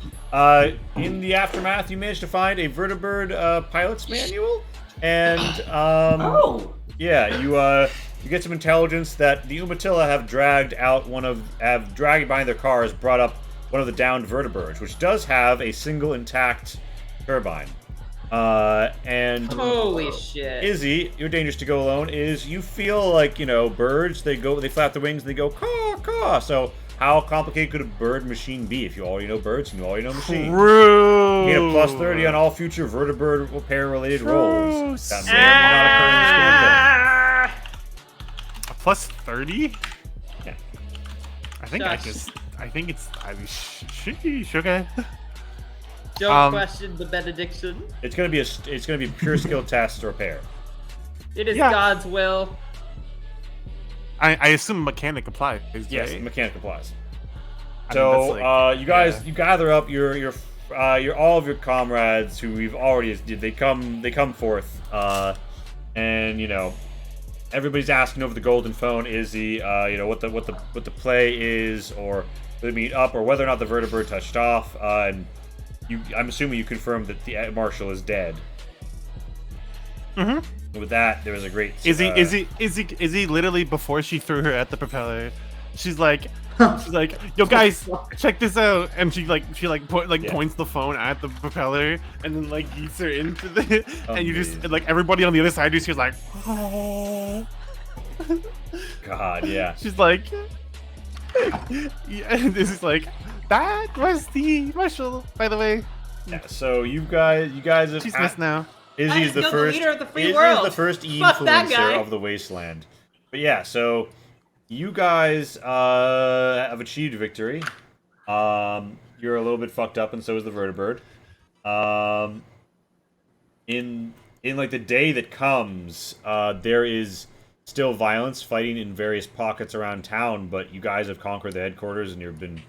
Speaker 1: in the aftermath, you managed to find a vertibird pilot's manual, and yeah, you get some intelligence that the Umatilla have dragged behind their cars, brought up one of the downed vertibirds, which does have a single intact turbine. And
Speaker 7: holy shit,
Speaker 1: Izzy, your dangers to go alone is you feel like, you know, birds, they flap their wings and they go caw caw. So how complicated could a bird machine be if you already know birds and you already know machines?
Speaker 5: True.
Speaker 1: You get a plus 30 on all future vertibird repair related rolls. That may or may not occur in this campaign.
Speaker 5: A plus 30?
Speaker 1: Yeah.
Speaker 5: I think sheesh, okay.
Speaker 7: Don't question the benediction.
Speaker 1: It's gonna be pure skill test to repair.
Speaker 7: It is God's will.
Speaker 5: I assume mechanic applies.
Speaker 1: Yes,
Speaker 5: right?
Speaker 1: mechanic applies.
Speaker 5: I
Speaker 1: So
Speaker 5: mean,
Speaker 1: you guys, you gather up your all of your comrades who we've already they come forth, and you know everybody's asking over the golden phone Izzy, you know what the play is, or whether they meet up, or whether or not the vertibird touched off, and I'm assuming you confirmed that the Marshal is dead.
Speaker 5: Mm-hmm.
Speaker 1: With that, there was a great.
Speaker 5: Izzy literally before she threw her at the propeller, she's like, yo guys, check this out, and she points the phone at the propeller and then like yeets her into the, and you just, and, like everybody on the other side just hears like, oh.
Speaker 1: God, yeah.
Speaker 5: She's like, yeah, and this is like, that was the Marshal, by the way.
Speaker 1: Yeah, so you guys have.
Speaker 5: She's missed now.
Speaker 1: Izzy is the first.
Speaker 7: Leader of the free
Speaker 1: Izzy
Speaker 7: world.
Speaker 1: is the first
Speaker 7: Fuck that guy.
Speaker 1: influencer of the wasteland. But yeah, so you guys have achieved victory. You're a little bit fucked up, and so is the vertibird. In like the day that comes, there is still violence, fighting in various pockets around town. But you guys have conquered the headquarters, and you've been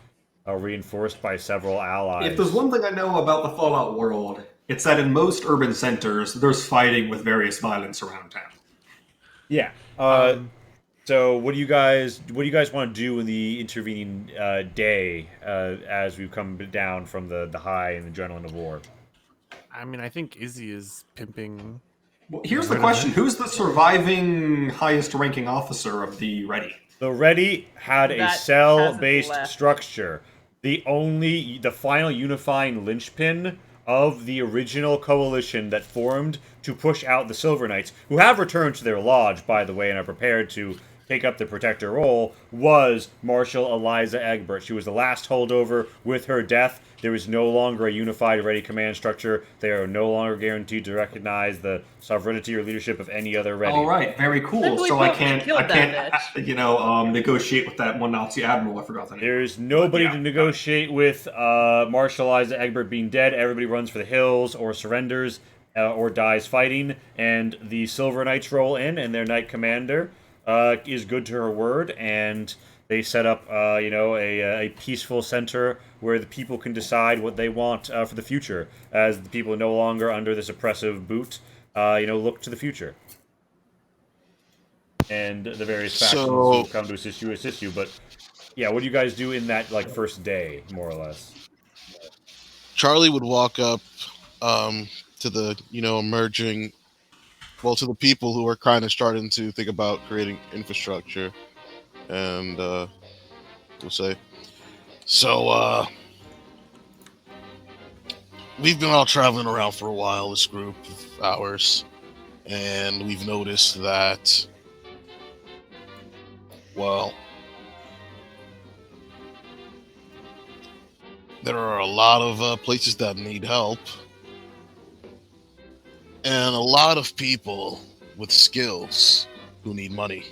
Speaker 1: reinforced by several allies.
Speaker 2: If there's one thing I know about the Fallout world, it's that in most urban centers, there's fighting with various violence around town.
Speaker 1: Yeah. So what do you guys want to do in the intervening day as we come down from the high and adrenaline of war?
Speaker 5: I mean, I think Izzy is pimping.
Speaker 2: Well, here's the question: who's the surviving highest-ranking officer of the Ready?
Speaker 1: The Ready had a
Speaker 7: That
Speaker 1: cell-based
Speaker 7: hasn't left.
Speaker 1: structure. The final unifying linchpin of the original coalition that formed to push out the Silver Knights, who have returned to their lodge, by the way, and are prepared to take up the protector role, was Marshal Eliza Egbert. She was the last holdover. With her death, there is no longer a unified Ready command structure. They are no longer guaranteed to recognize the sovereignty or leadership of any other Ready.
Speaker 2: All right, very cool.
Speaker 7: Simply
Speaker 2: So
Speaker 7: put,
Speaker 2: I
Speaker 7: we
Speaker 2: can't,
Speaker 7: killed that bitch.
Speaker 2: negotiate with that one Nazi admiral. I forgot the name.
Speaker 1: There's nobody to negotiate with Marshal Eliza Egbert being dead. Everybody runs for the hills or surrenders. or dies fighting, and the Silver Knights roll in, and their Knight Commander is good to her word, and they set up, a peaceful center where the people can decide what they want for the future, as the people no longer under this oppressive boot, look to the future. And the various factions will come to assist you. But yeah, what do you guys do in that first day, more or less?
Speaker 3: Charlie would walk up to the emerging, to the people who are kind of starting to think about creating infrastructure, and we'll say, so we've been all traveling around for a while, this group of ours, and we've noticed that, well, there are a lot of places that need help, and a lot of people with skills who need money.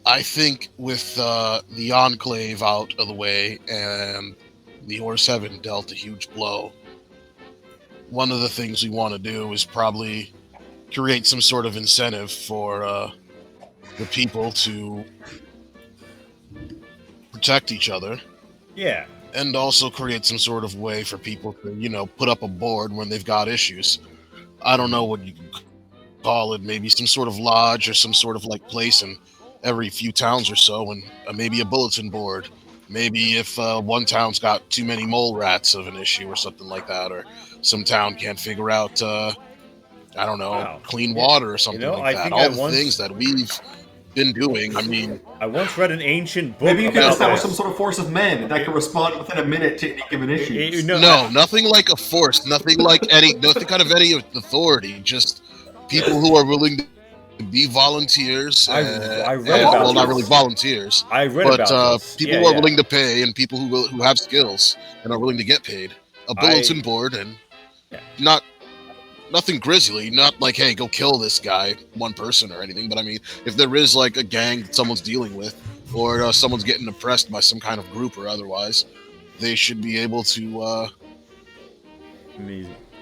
Speaker 3: I think with the Enclave out of the way and the Horse Heaven dealt a huge blow, one of the things we want to do is probably create some sort of incentive for the people to protect each other.
Speaker 1: Yeah.
Speaker 3: And also create some sort of way for people to, put up a board when they've got issues. I don't know what you could call it, maybe some sort of lodge or some sort of place in every few towns or so, and maybe a bulletin board. Maybe if one town's got too many mole rats of an issue or something like that, or some town can't figure out, I don't know, clean water or something like that. All the things that we've been doing. I mean,
Speaker 1: I once read an ancient book.
Speaker 2: Maybe you could establish some sort of force of men that can respond within a minute to any given issue.
Speaker 3: No, nothing like a force, nothing like nothing kind of any authority. Just people who are willing to be volunteers.
Speaker 1: I read about
Speaker 3: well, not really volunteers.
Speaker 1: I read about this.
Speaker 3: People who are willing to pay, and people who have skills and are willing to get paid. A bulletin board, and nothing grisly, not like, hey, go kill this guy, one person or anything. But I mean, if there is a gang that someone's dealing with, or someone's getting oppressed by some kind of group or otherwise, they should be able to,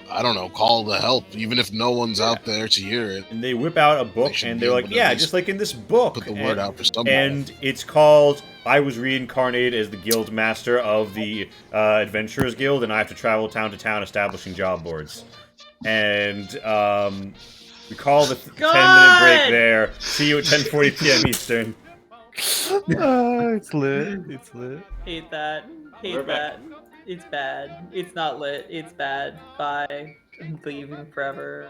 Speaker 3: I don't know, call the help, even if no one's out there to hear it.
Speaker 1: And they whip out a book, and they're like, yeah, just like in this book.
Speaker 3: Put the word out for someone.
Speaker 1: And it's called, I was reincarnated as the guild master of the Adventurers Guild, and I have to travel town to town establishing job boards. And we call the 10-minute break there. See you at 10:40 p.m. Eastern.
Speaker 5: It's lit. It's lit.
Speaker 7: Hate that. Hate that. It's bad. It's not lit. It's bad. Bye. I'm leaving forever.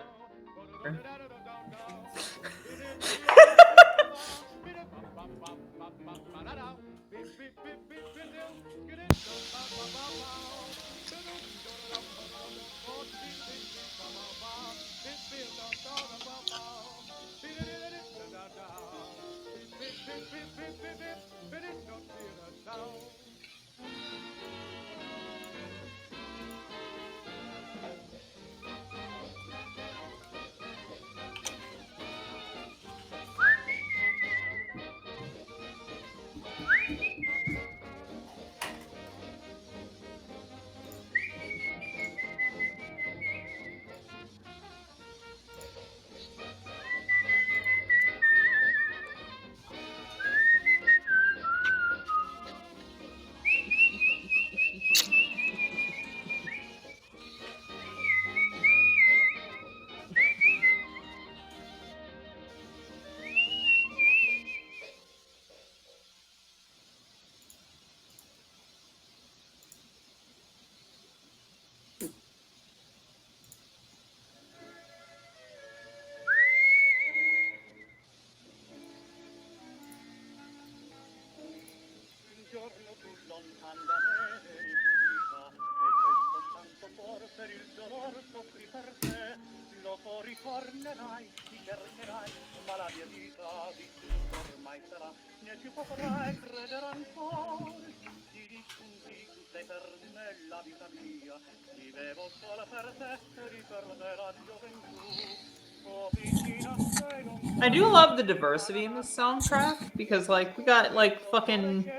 Speaker 7: I do love the diversity in this soundtrack because, we got fucking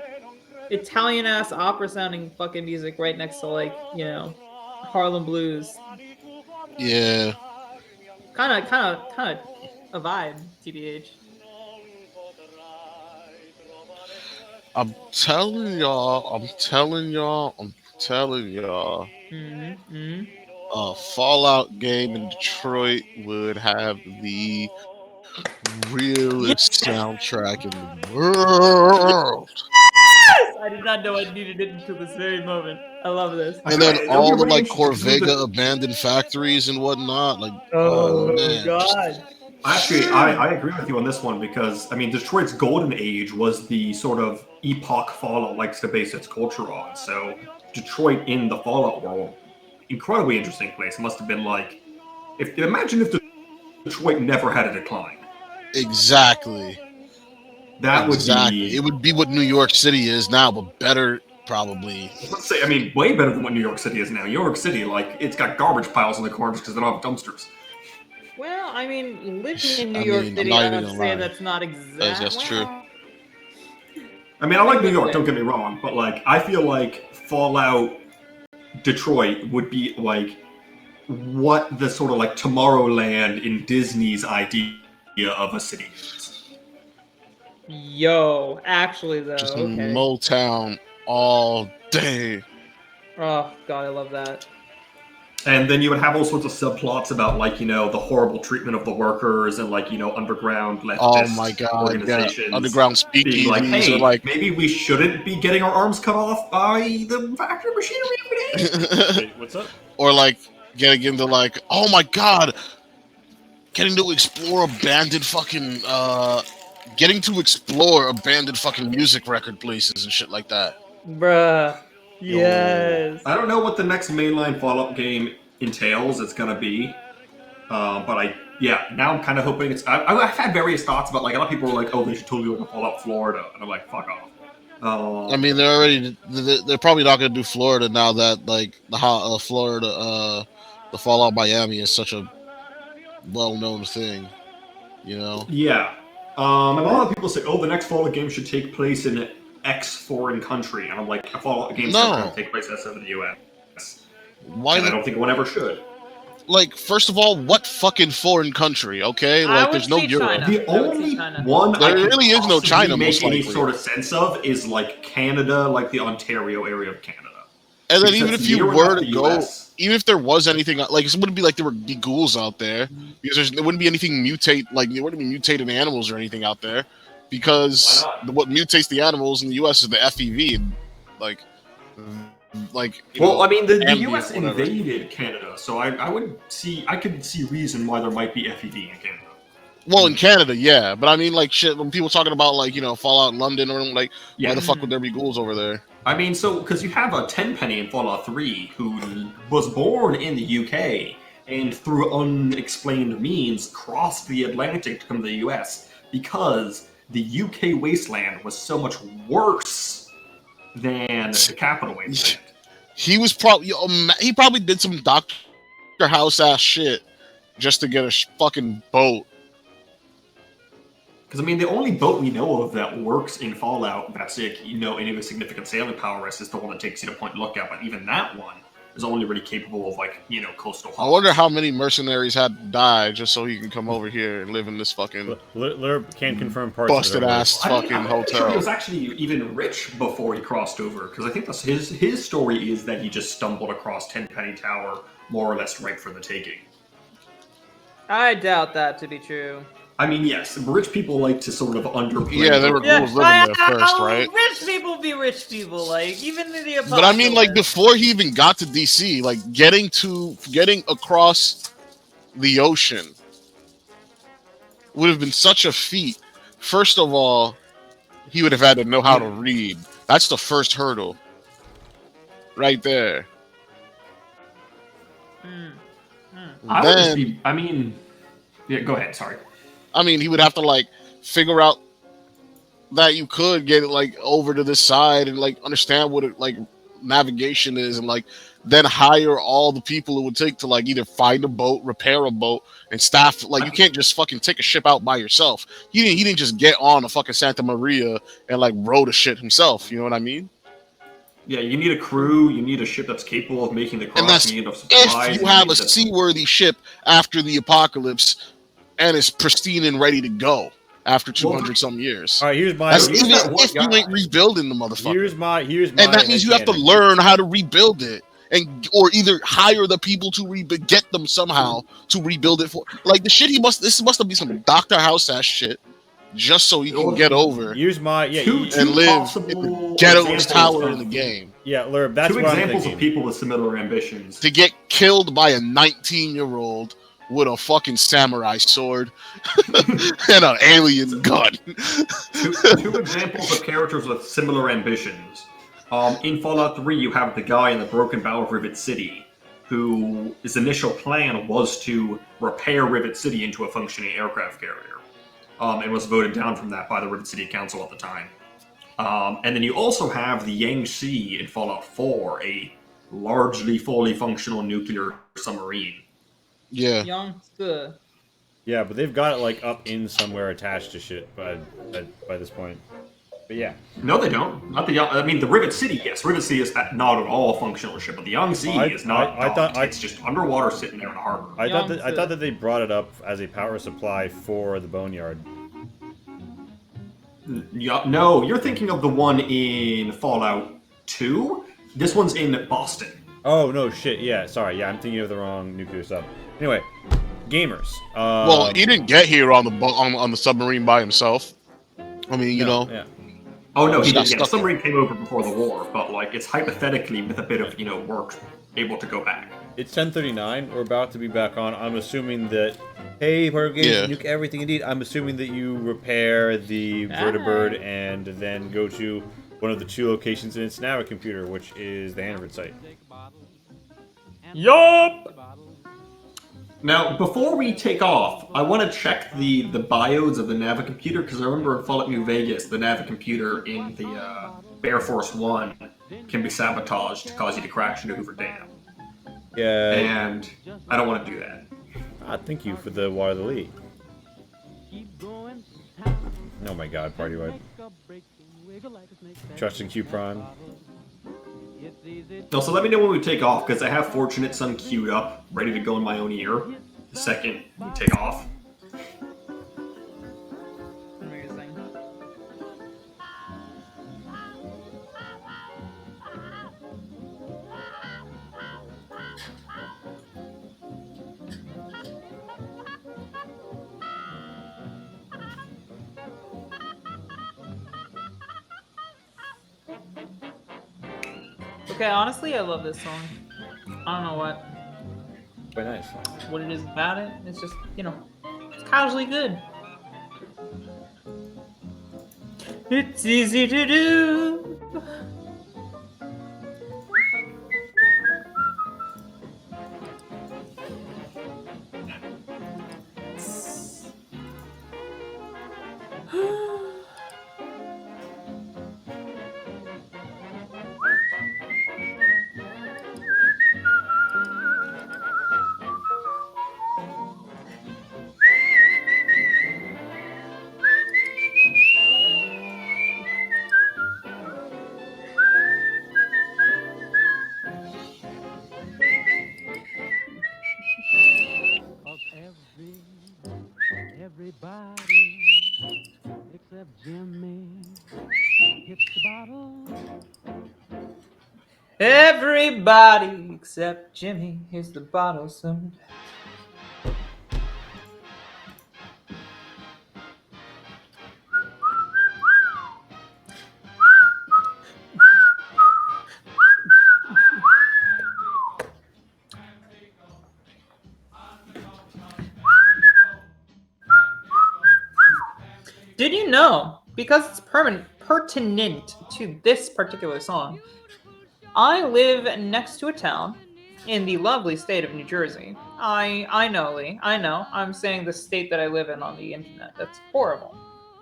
Speaker 7: Italian ass opera sounding fucking music right next to Harlem Blues.
Speaker 3: Yeah.
Speaker 7: Kind of a vibe, TBH.
Speaker 3: I'm telling y'all.
Speaker 7: Mm-hmm.
Speaker 3: A Fallout game in Detroit would have the realest soundtrack in the world.
Speaker 7: I did not know I needed it until this very moment. I love this.
Speaker 2: I
Speaker 3: And
Speaker 2: feel
Speaker 3: then
Speaker 2: like it'll be
Speaker 3: all the
Speaker 2: really
Speaker 3: like
Speaker 2: interesting 'cause with
Speaker 3: Corvega abandoned factories and whatnot. Like,
Speaker 7: Oh
Speaker 3: man, just
Speaker 7: God.
Speaker 2: Actually, I agree with you on this one because I mean Detroit's golden age was the sort of epoch Fallout likes to base its culture on. So Detroit in the Fallout world, incredibly interesting place. It must have been like if imagine if Detroit never had a decline.
Speaker 3: exactly.
Speaker 2: That would
Speaker 3: Exactly.
Speaker 2: be
Speaker 3: It would be what New York City is now, but better, probably.
Speaker 2: let's say I mean way better than what New York City is now. New York City, like it's got garbage piles in the corners because they don't have dumpsters.
Speaker 7: Well, I mean, living in New
Speaker 3: I
Speaker 7: York
Speaker 3: mean, I'm
Speaker 7: City,
Speaker 3: not
Speaker 7: I
Speaker 3: even
Speaker 7: would
Speaker 3: gonna
Speaker 7: say
Speaker 3: lie.
Speaker 7: that's not exact.
Speaker 3: That's true.
Speaker 7: Well,
Speaker 2: I mean, I like New
Speaker 7: Maybe
Speaker 2: York.
Speaker 7: it's
Speaker 2: Don't get me wrong, but like I feel like Fallout Detroit would be like what the sort of like Tomorrowland in Disney's idea of a city is.
Speaker 7: yo, actually though,
Speaker 3: Just
Speaker 7: okay.
Speaker 3: Motown all day.
Speaker 7: Oh God, I love that.
Speaker 2: And then you would have all sorts of subplots about like, you know, the horrible treatment of the workers and like, you know, underground
Speaker 3: Oh
Speaker 2: leftist
Speaker 3: my god, yeah.
Speaker 2: organizations
Speaker 3: Underground
Speaker 2: being like,
Speaker 3: speakeasies
Speaker 2: hey,
Speaker 3: are like
Speaker 2: maybe we shouldn't be getting our arms cut off by the factory machinery every day.
Speaker 1: Wait, what's up?
Speaker 3: or like getting into like, oh my god, getting to explore abandoned fucking music record places and shit like that.
Speaker 7: Bruh. Yes.
Speaker 2: I don't know what the next mainline Fallout game entails. It's gonna be, but now I'm kind of hoping it's. I've had various thoughts about like a lot of people were like, oh, they should totally do like a Fallout Florida, and I'm like, fuck off.
Speaker 3: I mean, they're probably not gonna do Florida now that like the Fallout Miami is such a well-known thing, you know.
Speaker 2: Yeah, and a lot of people say, oh, the next Fallout game should take place in X foreign country, and I'm like, a Fallout game's never
Speaker 3: No.
Speaker 2: going to take place outside of the U.S.
Speaker 3: Why?
Speaker 2: And I don't think one ever should.
Speaker 3: Like, first of all, what fucking foreign country? Okay,
Speaker 7: I
Speaker 3: like
Speaker 7: would
Speaker 3: there's no
Speaker 7: say
Speaker 3: Europe.
Speaker 7: China.
Speaker 2: The
Speaker 7: I would say
Speaker 2: only
Speaker 7: China.
Speaker 2: one
Speaker 3: There
Speaker 2: I can
Speaker 3: really is no
Speaker 2: possibly
Speaker 3: China,
Speaker 2: make
Speaker 3: most
Speaker 2: any
Speaker 3: likely.
Speaker 2: sort of sense of is like Canada, like the Ontario area of Canada.
Speaker 3: And then
Speaker 2: Because
Speaker 3: even
Speaker 2: that's
Speaker 3: if you
Speaker 2: near
Speaker 3: were
Speaker 2: enough
Speaker 3: to
Speaker 2: the
Speaker 3: go,
Speaker 2: US.
Speaker 3: even if there was anything like it wouldn't be like there would be ghouls out there because there wouldn't be anything there wouldn't be mutated animals or anything out there because
Speaker 2: Why not?
Speaker 3: what mutates the animals in the U.S. is the FEV and like you
Speaker 2: Well,
Speaker 3: know,
Speaker 2: I mean, the
Speaker 3: ambient,
Speaker 2: U.S.
Speaker 3: whatever.
Speaker 2: invaded Canada, so I could see reason why there might be FEV in Canada.
Speaker 3: Well, in Canada, yeah, but I mean, like shit. When people talking about like Fallout in London or like,
Speaker 2: Yeah.
Speaker 3: why the fuck would there be ghouls over there?
Speaker 2: I mean, so because you have a Tenpenny in Fallout 3 who was born in the UK and through unexplained means crossed the Atlantic to come to the US because the UK wasteland was so much worse than the capital wasteland.
Speaker 3: He was probably he probably did some Doctor House ass shit just to get a fucking boat.
Speaker 2: Because I mean, the only boat we know of that works in Fallout that's like, any of a significant sailing power is the one that takes you to Point Lookout. But even that one is only really capable of like coastal.
Speaker 3: I wonder how many mercenaries had to die just so he can come over here and live in this fucking
Speaker 1: Lurb can't confirm parts
Speaker 3: busted
Speaker 1: of it.
Speaker 3: ass
Speaker 2: I mean,
Speaker 3: fucking
Speaker 2: I'm pretty sure
Speaker 3: hotel.
Speaker 2: he was actually even rich before he crossed over. Because I think that's his story is that he just stumbled across Tenpenny Tower more or less ripe for the taking.
Speaker 7: I doubt that to be true.
Speaker 2: I mean, yes, rich people like to sort of underplay.
Speaker 3: Yeah, they were ghouls living there first, right?
Speaker 7: Rich people be rich people, like even in the
Speaker 3: But I mean, like
Speaker 7: apocalypse.
Speaker 3: before he even got to DC, like getting across the ocean would have been such a feat. First of all, he would have had to know how to read. That's the first hurdle, right there.
Speaker 2: I would just
Speaker 3: Then,
Speaker 2: be. I mean, yeah. Go ahead. Sorry.
Speaker 3: I mean, he would have to like figure out that you could get it like over to this side and like understand what it like navigation is and like then hire all the people it would take to like either find a boat, repair a boat, and staff. Like you can't just fucking take a ship out by yourself. He didn't just get on a fucking Santa Maria and like row the shit himself. You know what I mean?
Speaker 2: Yeah, you need a crew. You need a ship that's capable of making the cross.
Speaker 3: And that's
Speaker 2: you need enough supplies.
Speaker 3: if you have a seaworthy ship after the apocalypse and it's pristine and ready to go after 200 some years.
Speaker 1: All right, here's my.
Speaker 3: That's
Speaker 1: Here's,
Speaker 3: even
Speaker 2: that one
Speaker 3: if you
Speaker 2: guy.
Speaker 3: ain't rebuilding the motherfucker.
Speaker 1: here's my.
Speaker 3: And that means you have to
Speaker 1: headcanon.
Speaker 3: learn how to rebuild it, and or either hire the people to get them somehow to rebuild it for. Like the shit this must be some Dr. House ass shit, just so he can get over
Speaker 1: Here's my. Yeah,
Speaker 2: Two
Speaker 3: and live in
Speaker 2: possible
Speaker 3: the ghettoest
Speaker 2: examples
Speaker 3: tower
Speaker 2: of-
Speaker 3: in the game.
Speaker 1: yeah, Lurb. That's
Speaker 2: Two
Speaker 1: what I'm
Speaker 2: examples
Speaker 1: thinking.
Speaker 2: of people with similar ambitions.
Speaker 3: To get killed by a 19-year-old with a fucking samurai sword and an alien gun.
Speaker 2: Two examples of characters with similar ambitions. In Fallout 3, you have the guy in the broken bow of Rivet City, who his initial plan was to repair Rivet City into a functioning aircraft carrier, and was voted down from that by the Rivet City Council at the time. And then you also have the Yangtze in Fallout 4, a largely fully functional nuclear submarine.
Speaker 3: Yeah.
Speaker 7: Youngster.
Speaker 1: Yeah, but they've got it like up in somewhere attached to shit by this point. But yeah.
Speaker 2: No, they don't. Not the. I mean, the Rivet City. Yes, Rivet City is not at all a functional ship, but the Yangtze is not. It's just underwater, sitting there in a harbor.
Speaker 1: I thought that they brought it up as a power supply for the boneyard.
Speaker 2: No, you're thinking of the one in Fallout 2. This one's in Boston.
Speaker 1: Oh no, shit. Yeah, sorry. Yeah, I'm thinking of the wrong nuclear sub. Anyway, gamers.
Speaker 3: Well, he didn't get here on the submarine by himself. I mean, you know.
Speaker 1: Yeah.
Speaker 2: Oh no, he
Speaker 3: got
Speaker 2: did. Yeah, the
Speaker 3: stuck
Speaker 2: submarine came over before the war, but like it's hypothetically with a bit of work able to go back.
Speaker 1: It's 10:39. We're about to be back on. I'm assuming that. Hey, part of games,
Speaker 3: Yeah.
Speaker 1: nuke everything indeed. I'm assuming that you repair the vertibird and then go to one of the two locations in its Navicomputer, which is the Hannaford site.
Speaker 4: Yup!
Speaker 2: Now, before we take off, I want to check the biodes of the Navicomputer, because I remember in Fallout New Vegas, the Navicomputer in the Bear Force 1 can be sabotaged to cause you to crash into Hoover Dam.
Speaker 1: Yeah.
Speaker 2: And I don't want to do that.
Speaker 1: Thank you for the water of the lead. Oh my god, party wipe. Trust in Q-Prime.
Speaker 2: Also, let me know when we take off, because I have Fortunate Son queued up, ready to go in my own ear, the second we take off.
Speaker 7: Amazing. Okay, honestly, I love this song. I don't know
Speaker 1: Very nice.
Speaker 7: what it is about it. It's just, it's casually good. It's easy to do.
Speaker 8: Everybody except Jimmy hits the bottle.
Speaker 7: Everybody except Jimmy hits the bottle soon. Did you know, because it's pertinent to this particular song, I live next to a town in the lovely state of New Jersey. I know, Lee. I know. I'm saying the state that I live in on the internet. That's horrible.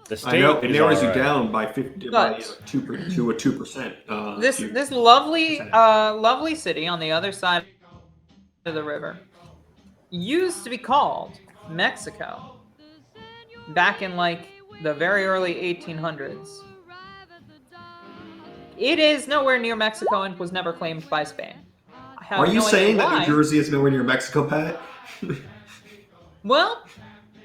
Speaker 1: The state
Speaker 2: I know, it
Speaker 1: is
Speaker 2: narrows you
Speaker 1: alright.
Speaker 2: down by 50
Speaker 7: But-
Speaker 2: to a 2%.
Speaker 7: This lovely lovely city on the other side of the river used to be called Mexico back in like the very early 1800s. It is nowhere near Mexico and was never claimed by Spain. I have
Speaker 2: Are you
Speaker 7: no idea
Speaker 2: saying that
Speaker 7: why.
Speaker 2: New Jersey is nowhere near Mexico, Pat?
Speaker 7: Well,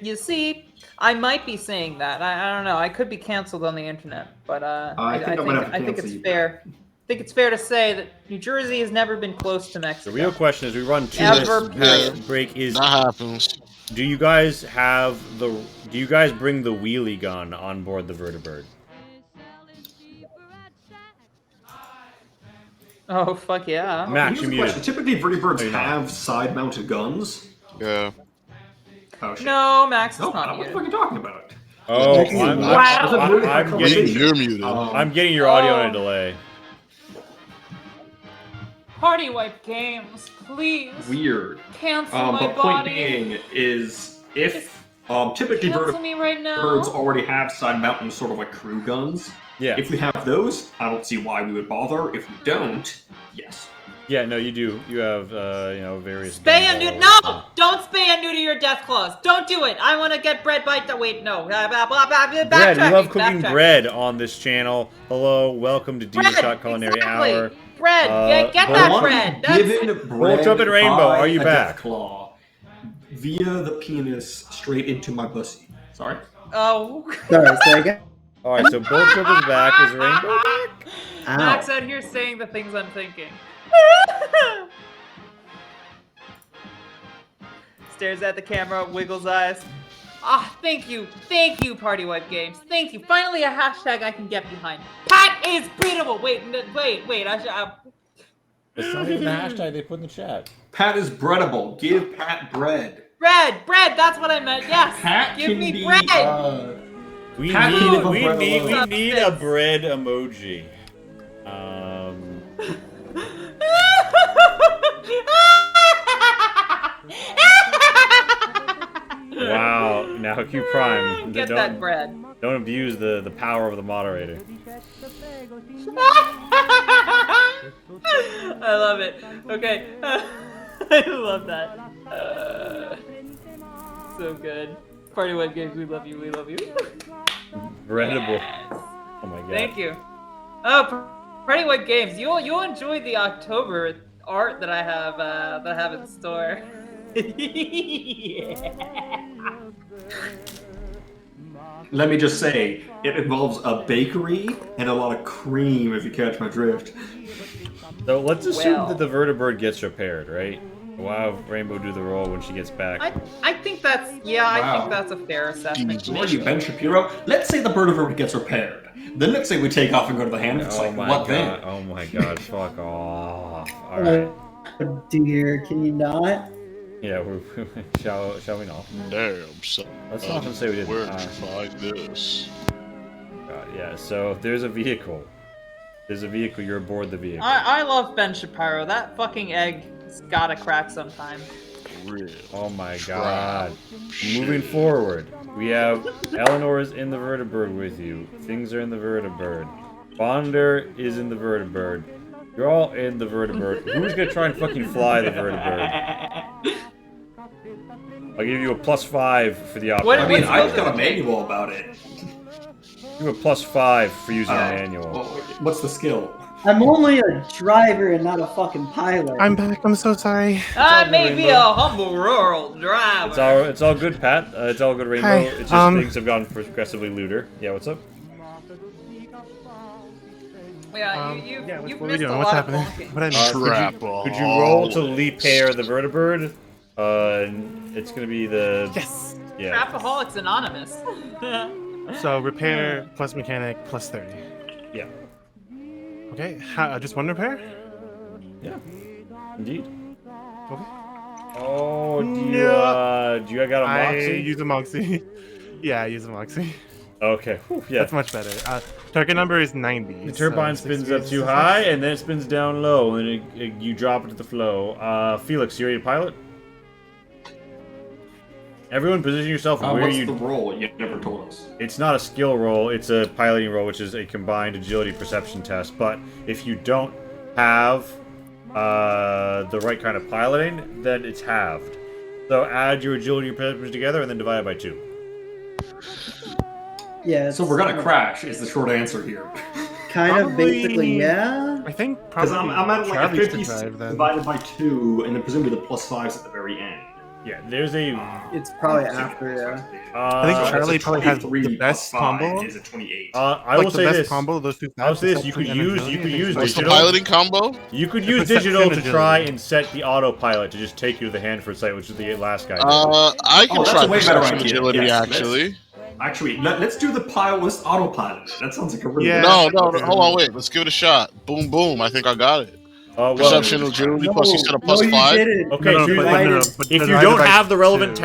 Speaker 7: you see, I might be saying that. I don't know. I could be canceled on the internet, but
Speaker 2: I think I'm gonna have to
Speaker 7: I think
Speaker 2: cancel
Speaker 7: it's
Speaker 2: you.
Speaker 7: fair. I think it's fair to say that New Jersey has never been close to
Speaker 1: The
Speaker 7: Mexico.
Speaker 1: real question is, we run 2
Speaker 7: Ever
Speaker 1: minutes
Speaker 7: period.
Speaker 1: past break. Is
Speaker 3: That happens.
Speaker 1: do you guys have the? Do you guys bring the wheelie gun on board the vertibird?
Speaker 7: Oh fuck yeah!
Speaker 1: Max,
Speaker 2: Here's
Speaker 1: you
Speaker 2: a
Speaker 1: muted.
Speaker 2: question. Typically, vertibirds
Speaker 1: Oh, you're not.
Speaker 2: have side-mounted guns.
Speaker 3: Yeah.
Speaker 2: Oh shit.
Speaker 7: No, Max is
Speaker 2: No,
Speaker 7: not
Speaker 2: what the
Speaker 7: muted.
Speaker 2: fuck are you talking about?
Speaker 1: Oh,
Speaker 3: Max,
Speaker 1: I'm,
Speaker 3: you
Speaker 1: I'm,
Speaker 7: Wow.
Speaker 1: I'm, I'm getting
Speaker 3: You're muted.
Speaker 1: I'm getting your audio on
Speaker 7: Oh.
Speaker 1: a delay.
Speaker 7: Party wipe games, please.
Speaker 2: Weird.
Speaker 7: Cancel my
Speaker 2: But point
Speaker 7: body.
Speaker 2: being is if typically
Speaker 7: Cancel me right now.
Speaker 2: birds already have side-mounted sort of like crew guns.
Speaker 1: Yeah.
Speaker 2: If we have those, I don't see why we would bother. If we don't, yes.
Speaker 1: Yeah, no, you do. You have, various.
Speaker 7: Spay
Speaker 1: gun
Speaker 7: and neuter.
Speaker 1: balls.
Speaker 7: No! Don't spay and neuter your death claws. Don't do it. I want to get bread by the. Wait, no.
Speaker 1: Bread. We
Speaker 7: Backtracking.
Speaker 1: love cooking
Speaker 7: backtracking.
Speaker 1: bread on this channel. Hello, welcome to
Speaker 7: Bread,
Speaker 1: Shot Culinary
Speaker 7: exactly.
Speaker 1: Hour.
Speaker 7: Bread. Get
Speaker 1: but
Speaker 7: that
Speaker 2: One
Speaker 7: bread. That's
Speaker 2: given bread
Speaker 1: Trumpet Rainbow,
Speaker 2: by
Speaker 1: are you
Speaker 2: a
Speaker 1: back?
Speaker 2: Deathclaw via the penis straight into my pussy. Sorry.
Speaker 7: oh.
Speaker 6: Sorry, say again.
Speaker 1: All right, so Bull Trip is back. Is Rainbow back?
Speaker 6: Ow.
Speaker 7: Max out here saying the things I'm thinking. Stares at the camera, wiggles eyes. Ah, thank you, Party Wipe Games. Thank you. Finally, a hashtag I can get behind. Pat is beatable. Wait.
Speaker 1: It's not even the hashtag they put in the chat.
Speaker 2: Pat is breadable. Give Pat bread.
Speaker 7: Bread. That's what I meant. Yes.
Speaker 2: Pat
Speaker 7: Give
Speaker 2: can
Speaker 7: me
Speaker 2: be,
Speaker 7: bread.
Speaker 1: We
Speaker 2: Pat
Speaker 1: need,
Speaker 2: can live on
Speaker 1: we
Speaker 2: bread
Speaker 1: need, we
Speaker 2: alone.
Speaker 1: need a bread emoji. Wow. Now Q Prime.
Speaker 7: Get that bread.
Speaker 1: Don't abuse the power of the moderator.
Speaker 7: I love it. Okay. I love that. So good. Party Web Games, we love you, we love you.
Speaker 1: Breadable.
Speaker 7: Yes.
Speaker 1: Oh my god.
Speaker 7: Thank you. Oh, Party Web Games, you'll enjoy the October art that I have in store. Yeah.
Speaker 2: Let me just say, it involves a bakery and a lot of cream, if you catch my drift.
Speaker 1: So let's assume
Speaker 7: Well.
Speaker 1: that the vertibird gets repaired, right? We'll have Rainbow do the roll when she gets back.
Speaker 7: I think that's I
Speaker 2: Wow.
Speaker 7: think that's a fair assessment.
Speaker 2: Who are you, Ben Shapiro? Let's say the vertibird gets repaired. Then let's say we take off and go to the hand. It's
Speaker 1: Oh
Speaker 2: like,
Speaker 1: my
Speaker 2: what
Speaker 1: god!
Speaker 2: then?
Speaker 1: Oh my god! Fuck off! All right.
Speaker 6: Oh dear, can you not?
Speaker 1: Yeah. Shall we not?
Speaker 3: Damn, son.
Speaker 1: Let's not even say we didn't.
Speaker 3: Where did you find this?
Speaker 1: God, yeah. So if there's a vehicle, you're aboard the vehicle.
Speaker 7: I love Ben Shapiro. That fucking egg's gotta crack sometime.
Speaker 3: Real.
Speaker 1: Oh my god. Moving forward, we have Eleanor's in the vertibird with you. Things are in the vertibird. Bonder is in the vertibird. You're all in the vertibird. Who's gonna try and fucking fly the vertibird? I'll give you a +5 for the
Speaker 7: What-
Speaker 2: I
Speaker 1: option.
Speaker 2: mean,
Speaker 7: what's
Speaker 2: I've
Speaker 7: the-
Speaker 2: got a manual about it.
Speaker 1: Give you a +5 for using the manual.
Speaker 2: Well, what's the skill?
Speaker 6: I'm only a driver and not a fucking pilot.
Speaker 5: I'm back. I'm so sorry.
Speaker 7: I
Speaker 1: good,
Speaker 7: may be
Speaker 1: Rainbow.
Speaker 7: a humble rural driver.
Speaker 1: It's all good, Pat. It's all good, Rainbow.
Speaker 5: Hi,
Speaker 1: It's just things have gotten progressively looter. Yeah, what's up?
Speaker 7: Yeah,
Speaker 5: Yeah,
Speaker 7: you've
Speaker 5: what are we
Speaker 7: missed a
Speaker 5: doing?
Speaker 7: lot
Speaker 5: What's
Speaker 7: of
Speaker 5: happening?
Speaker 7: honking.
Speaker 5: What I missed?
Speaker 1: Could you roll to repair the vertibird? It's gonna be the
Speaker 5: Yes.
Speaker 1: yeah.
Speaker 7: Trapaholics Anonymous.
Speaker 5: So repair plus mechanic plus 30.
Speaker 1: Yeah.
Speaker 5: Okay. Just one repair?
Speaker 1: Yeah. Indeed.
Speaker 5: Okay.
Speaker 1: Oh, do you got a
Speaker 5: I
Speaker 1: moxie?
Speaker 5: use a moxie. Yeah, I use a moxie.
Speaker 1: Okay. Whew, yeah.
Speaker 5: That's much better. Target number is 90.
Speaker 1: The turbine
Speaker 5: so
Speaker 1: spins
Speaker 5: 60
Speaker 1: up too high, and then it spins down low, and you drop it to the flow. Felix, you ready to pilot? Everyone, position yourself where
Speaker 2: What's
Speaker 1: you.
Speaker 2: the roll? You never told us.
Speaker 1: It's not a skill roll; it's a piloting roll, which is a combined agility perception test. But if you don't have the right kind of piloting, then it's halved. So add your agility and perception together, and then divide it by 2.
Speaker 6: Yeah.
Speaker 2: So we're gonna crash, is the short answer here.
Speaker 6: kind of
Speaker 5: Probably-
Speaker 6: basically, yeah.
Speaker 5: I think
Speaker 2: Because
Speaker 5: probably
Speaker 2: I'm at like a
Speaker 5: Charlie's
Speaker 2: 50
Speaker 5: to drive then.
Speaker 2: divided by 2, and then presumably the +5s at the very end.
Speaker 1: Yeah, there's a.
Speaker 6: It's probably after, yeah.
Speaker 5: I think
Speaker 1: Uh,
Speaker 5: Charlie
Speaker 2: it's a
Speaker 5: probably has
Speaker 2: 23
Speaker 5: the best
Speaker 2: plus 5
Speaker 5: combo.
Speaker 2: is a 28.
Speaker 1: I
Speaker 5: Like
Speaker 1: will
Speaker 5: the
Speaker 1: say
Speaker 5: best
Speaker 1: this.
Speaker 5: combo of those two.
Speaker 1: I will say this. You
Speaker 5: perception
Speaker 1: could
Speaker 5: and
Speaker 1: use
Speaker 5: agility, I think
Speaker 3: What's the
Speaker 1: digital.
Speaker 3: piloting combo?
Speaker 1: You could use
Speaker 5: Perception
Speaker 1: digital
Speaker 5: and
Speaker 1: to try
Speaker 5: agility.
Speaker 1: and set the autopilot to just take you to the Hanford site, which is the last guy did.
Speaker 3: I can
Speaker 2: Oh, that's
Speaker 3: try
Speaker 2: a way better
Speaker 3: perception
Speaker 2: idea.
Speaker 3: agility
Speaker 2: Yes,
Speaker 3: actually.
Speaker 2: Actually, let's do the let's autopilot it. That sounds like a really
Speaker 5: Yeah.
Speaker 2: good
Speaker 3: No, hold on, wait. Let's give it a shot. Boom, boom. I think I got it.
Speaker 1: Well,
Speaker 3: Perception agility plus you said a
Speaker 6: no, you
Speaker 3: +5.
Speaker 6: didn't.
Speaker 1: okay, so
Speaker 5: but
Speaker 1: if you
Speaker 5: divided
Speaker 1: don't
Speaker 5: by
Speaker 1: have the relevant
Speaker 5: 2.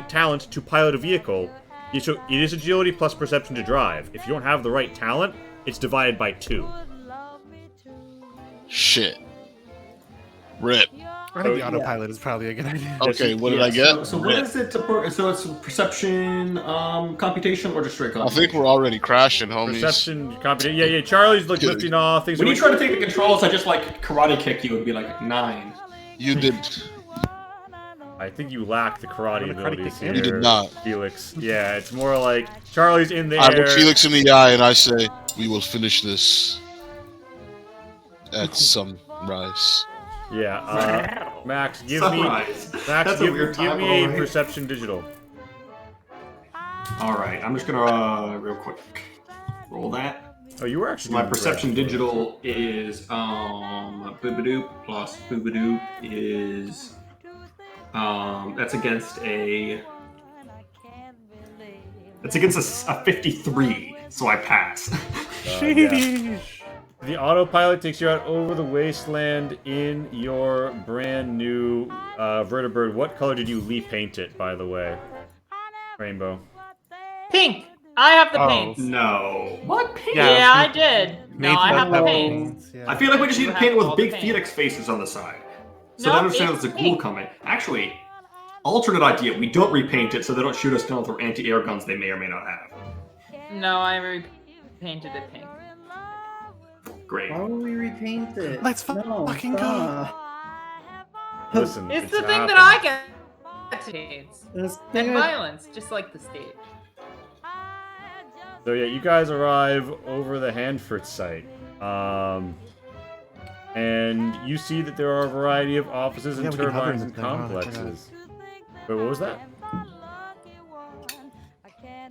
Speaker 1: talent to pilot a vehicle, it is agility plus perception to drive. If you don't have the right talent, it's divided by 2.
Speaker 3: Shit. Rip.
Speaker 5: I think the autopilot is probably a good idea.
Speaker 3: Okay, what did I get?
Speaker 2: So what is it? So it's perception, computation, or just straight
Speaker 3: I
Speaker 2: computation?
Speaker 3: think we're already crashing, homies.
Speaker 1: Perception, competent. Yeah. Charlie's like lifting off things.
Speaker 2: When you try to take the controls, I just like karate kick you. It would be like 9.
Speaker 3: You did.
Speaker 1: I think you lack the karate
Speaker 5: Karate
Speaker 1: abilities
Speaker 5: kick
Speaker 1: here,
Speaker 5: him?
Speaker 3: You did not.
Speaker 1: Felix. Yeah, it's more like Charlie's in the
Speaker 3: I
Speaker 1: air.
Speaker 3: look Felix in the eye and I say, "We will finish this at sunrise."
Speaker 1: Yeah, Max, give
Speaker 2: Sunrise.
Speaker 1: Max,
Speaker 2: That's a
Speaker 1: give
Speaker 2: weird
Speaker 1: me
Speaker 2: time,
Speaker 1: a
Speaker 2: alright.
Speaker 1: perception digital.
Speaker 2: All right, I'm just gonna real quick roll that.
Speaker 1: Oh, you were actually
Speaker 2: My
Speaker 1: doing
Speaker 2: perception
Speaker 1: great.
Speaker 2: digital is boobadoop plus boobadoop is that's against a 53, so I pass.
Speaker 1: Yeah. The autopilot takes you out over the wasteland in your brand new vertibird. What color did you repaint it, by the way? Rainbow.
Speaker 7: Pink. I have the
Speaker 5: Oh.
Speaker 7: paints.
Speaker 2: No. What pink?
Speaker 7: Yeah, I did. No, I have the paints.
Speaker 2: I feel like we just need to paint it
Speaker 7: All
Speaker 2: with
Speaker 7: the
Speaker 2: big
Speaker 7: paint.
Speaker 2: phoenix faces on the side. So
Speaker 7: No,
Speaker 2: they understand
Speaker 7: it's
Speaker 2: there's a ghoul
Speaker 7: pink.
Speaker 2: coming. Actually, alternate idea, we don't repaint it so they don't shoot us down with their anti-air guns they may or may not have.
Speaker 7: No, I repainted it pink.
Speaker 2: Great.
Speaker 6: Why would we repaint it?
Speaker 5: Let's fucking go.
Speaker 6: stop.
Speaker 1: Listen,
Speaker 7: It's the thing
Speaker 1: happened.
Speaker 7: that I get to AIDS.
Speaker 6: It's
Speaker 7: And
Speaker 6: good.
Speaker 7: violence, just like the stage.
Speaker 1: So yeah, you guys arrive over the Hanford site. And you see that there are a variety of offices and
Speaker 5: Yeah, we can hover
Speaker 1: turbines
Speaker 5: in
Speaker 1: and
Speaker 5: this thing, huh?
Speaker 1: complexes. Wait, what was that?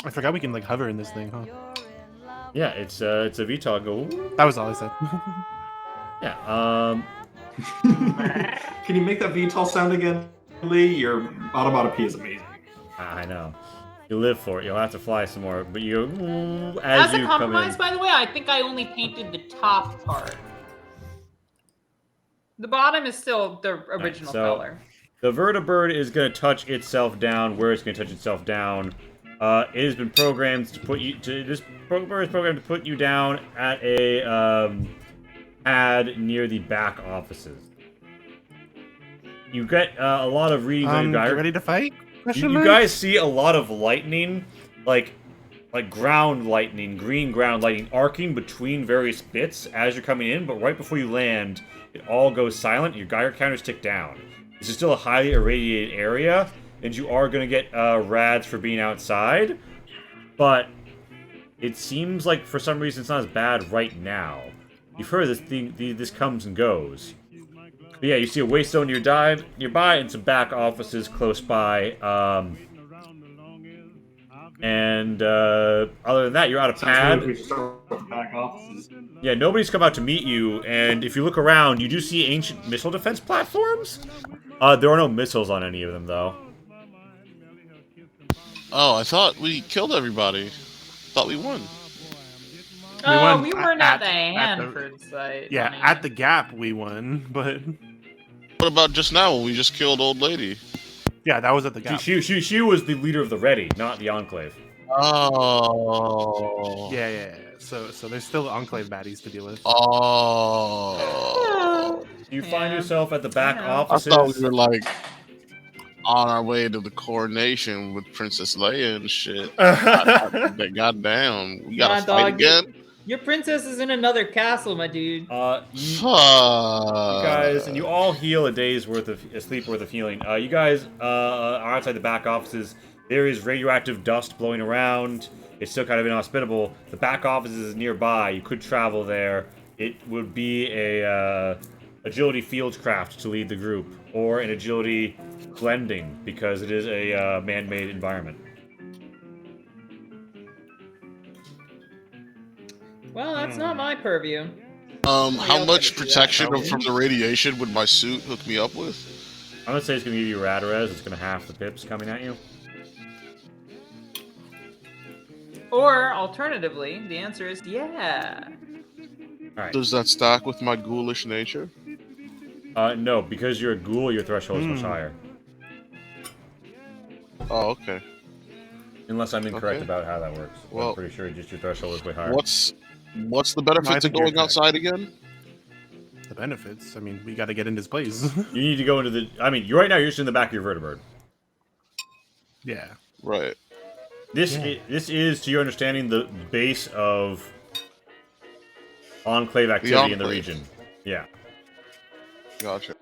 Speaker 5: I forgot we can like hover in this thing, huh?
Speaker 1: Yeah, it's a VTOL. Go.
Speaker 5: That was all I said.
Speaker 1: Yeah.
Speaker 2: Can you make that VTOL sound again, Lee? Your automata is amazing.
Speaker 1: I know. You live for it. You'll have to fly some more, but you
Speaker 7: As a
Speaker 1: you come
Speaker 7: compromise,
Speaker 1: in.
Speaker 7: by the way, I think I only painted the top part. The bottom is still the original
Speaker 1: so-
Speaker 7: color.
Speaker 1: The vertibird is going to touch itself down where it's going to touch itself down. It has been programmed to put you to this bird is programmed to put you down at a pad near the back offices. You get a lot of readings on your
Speaker 5: You
Speaker 1: diary.
Speaker 5: ready to fight? Question
Speaker 1: You
Speaker 5: mark?
Speaker 1: guys see a lot of lightning, like ground lightning, green ground lightning, arcing between various bits as you're coming in. But right before you land, it all goes silent. Your Geiger counters tick down. This is still a highly irradiated area, and you are going to get rads for being outside. But it seems like for some reason it's not as bad right now. You've heard this thing. This comes and goes. But yeah, you see a waystone nearby and some back offices close by. Other than that, you're out of pad.
Speaker 2: We should start with the back offices.
Speaker 1: Yeah, nobody's come out to meet you, and if you look around, you do see ancient missile defense platforms. There are no missiles on any of them, though.
Speaker 3: Oh, I thought we killed everybody. Thought we won.
Speaker 7: Oh,
Speaker 5: won
Speaker 7: we weren't
Speaker 5: at-
Speaker 7: at the
Speaker 5: at the-
Speaker 7: Hanford site.
Speaker 5: Yeah,
Speaker 7: honey.
Speaker 5: at the gap we won, but
Speaker 3: What about just now when we just killed old lady?
Speaker 5: yeah, that was at the gap.
Speaker 1: She was the leader of the Ready, not the Enclave.
Speaker 3: Oh.
Speaker 5: Yeah. So there's still Enclave baddies to deal with.
Speaker 3: Oh.
Speaker 1: You find
Speaker 7: Yeah.
Speaker 1: yourself at the back
Speaker 7: Yeah.
Speaker 3: I
Speaker 1: offices.
Speaker 3: thought we were like on our way to the coronation with Princess Leia and shit. Goddamn, we gotta
Speaker 7: Nah,
Speaker 3: fight
Speaker 7: dog,
Speaker 3: again.
Speaker 7: Your princess is in another castle, my dude.
Speaker 1: You
Speaker 3: Fuck.
Speaker 1: guys, and you all heal a day's worth of a sleep worth of healing. You guys are outside the back offices. There is radioactive dust blowing around. It's still kind of inhospitable. The back office is nearby. You could travel there. It would be a agility fieldcraft to lead the group, or an agility blending because it is a man-made environment.
Speaker 7: Well, that's not my purview.
Speaker 3: How much
Speaker 7: gotta do
Speaker 3: protection
Speaker 5: that.
Speaker 3: from the radiation would my suit hook me up with?
Speaker 1: I'm gonna say it's gonna give you rad res. It's gonna half the pips coming at you.
Speaker 7: Or alternatively, the answer is yeah.
Speaker 1: All right.
Speaker 3: Does that stack with my ghoulish nature?
Speaker 1: No, because you're a ghoul, your threshold is much higher.
Speaker 3: Oh, okay.
Speaker 1: Unless I'm incorrect
Speaker 3: Okay.
Speaker 1: about how that works.
Speaker 3: Well,
Speaker 1: I'm pretty sure just your threshold is way higher.
Speaker 3: What's the
Speaker 5: No, I
Speaker 3: benefit to
Speaker 5: think you're
Speaker 3: going
Speaker 5: correct.
Speaker 3: outside again?
Speaker 5: The benefits. I mean, we got to get in this place.
Speaker 1: You need to go into the. I mean, you right now you're just in the back of your vertibird.
Speaker 5: yeah.
Speaker 3: Right.
Speaker 1: This
Speaker 5: Yeah.
Speaker 1: this is, to your understanding, the base of enclave activity in the
Speaker 3: Enclave.
Speaker 1: region. Yeah.
Speaker 3: Gotcha.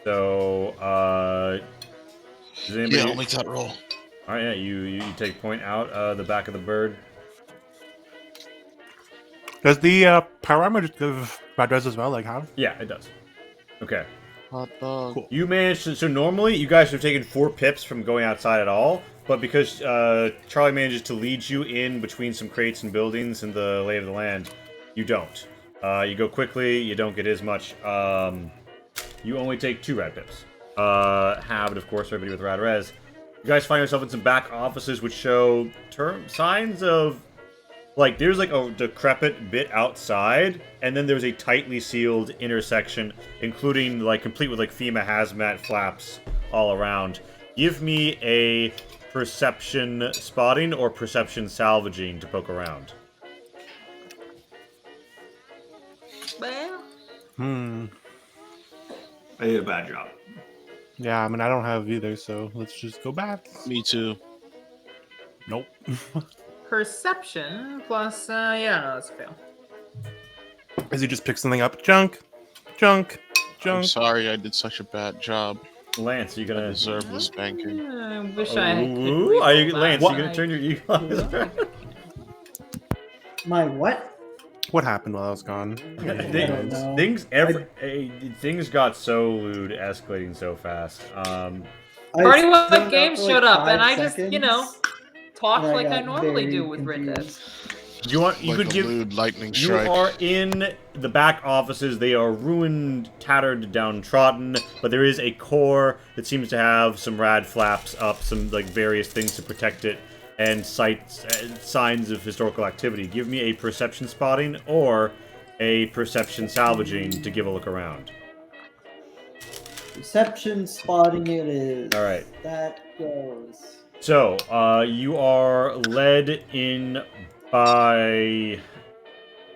Speaker 1: So, does anybody?
Speaker 3: Yeah, I'll make that roll.
Speaker 1: All right, yeah, you take point out the back of the bird.
Speaker 5: Does the parameter give bad res as well? Like how?
Speaker 1: Yeah, it does. Okay.
Speaker 3: Hot dog.
Speaker 5: Cool.
Speaker 1: You managed to. So normally, you guys have taken 4 pips from going outside at all, but because Charlie manages to lead you in between some crates and buildings in the lay of the land, you don't. You go quickly. You don't get as much. You only take 2 rad pips. Habit, of course, for everybody with rad res. You guys find yourself in some back offices which show signs of. Like, there's like a decrepit bit outside, and then there's a tightly sealed intersection, including like complete with like FEMA hazmat flaps all around. Give me a perception spotting or perception salvaging to poke around.
Speaker 7: Well,
Speaker 5: Hmm.
Speaker 2: I did a bad job.
Speaker 5: Yeah, I mean, I don't have either, so let's just go back.
Speaker 3: Me too.
Speaker 5: Nope.
Speaker 7: perception plus, yeah, no, that's a fail.
Speaker 5: As he just pick something up. Junk. Junk.
Speaker 3: I'm
Speaker 5: Junk.
Speaker 3: sorry I did such a bad job.
Speaker 1: Lance, you
Speaker 3: I
Speaker 1: gonna?
Speaker 3: deserve this spanking.
Speaker 7: I wish I could.
Speaker 1: Ooh, are you,
Speaker 7: re-roll
Speaker 1: Lance,
Speaker 7: that.
Speaker 1: you gonna turn your equalizer?
Speaker 6: My what?
Speaker 5: What happened while I was gone?
Speaker 6: don't know.
Speaker 1: Things got so lewd, escalating so fast.
Speaker 7: Party
Speaker 6: I
Speaker 7: What
Speaker 6: zoned out
Speaker 7: Game
Speaker 6: for like
Speaker 7: showed up, and
Speaker 6: 5
Speaker 7: I just, you know,
Speaker 6: seconds,
Speaker 7: talked
Speaker 6: and
Speaker 7: like I
Speaker 6: got
Speaker 7: normally
Speaker 6: very
Speaker 7: do with Red Dead.
Speaker 6: confused.
Speaker 1: You
Speaker 3: Like
Speaker 1: could
Speaker 3: a
Speaker 1: give.
Speaker 3: lewd lightning
Speaker 1: You
Speaker 3: strike.
Speaker 1: are in the back offices. They are ruined, tattered, downtrodden, but there is a core that seems to have some rad flaps up, some like various things to protect it, and signs of historical activity. Give me a perception spotting or a perception salvaging to give a look around.
Speaker 6: Perception spotting it is.
Speaker 1: All right.
Speaker 6: That goes.
Speaker 1: So, you are led in by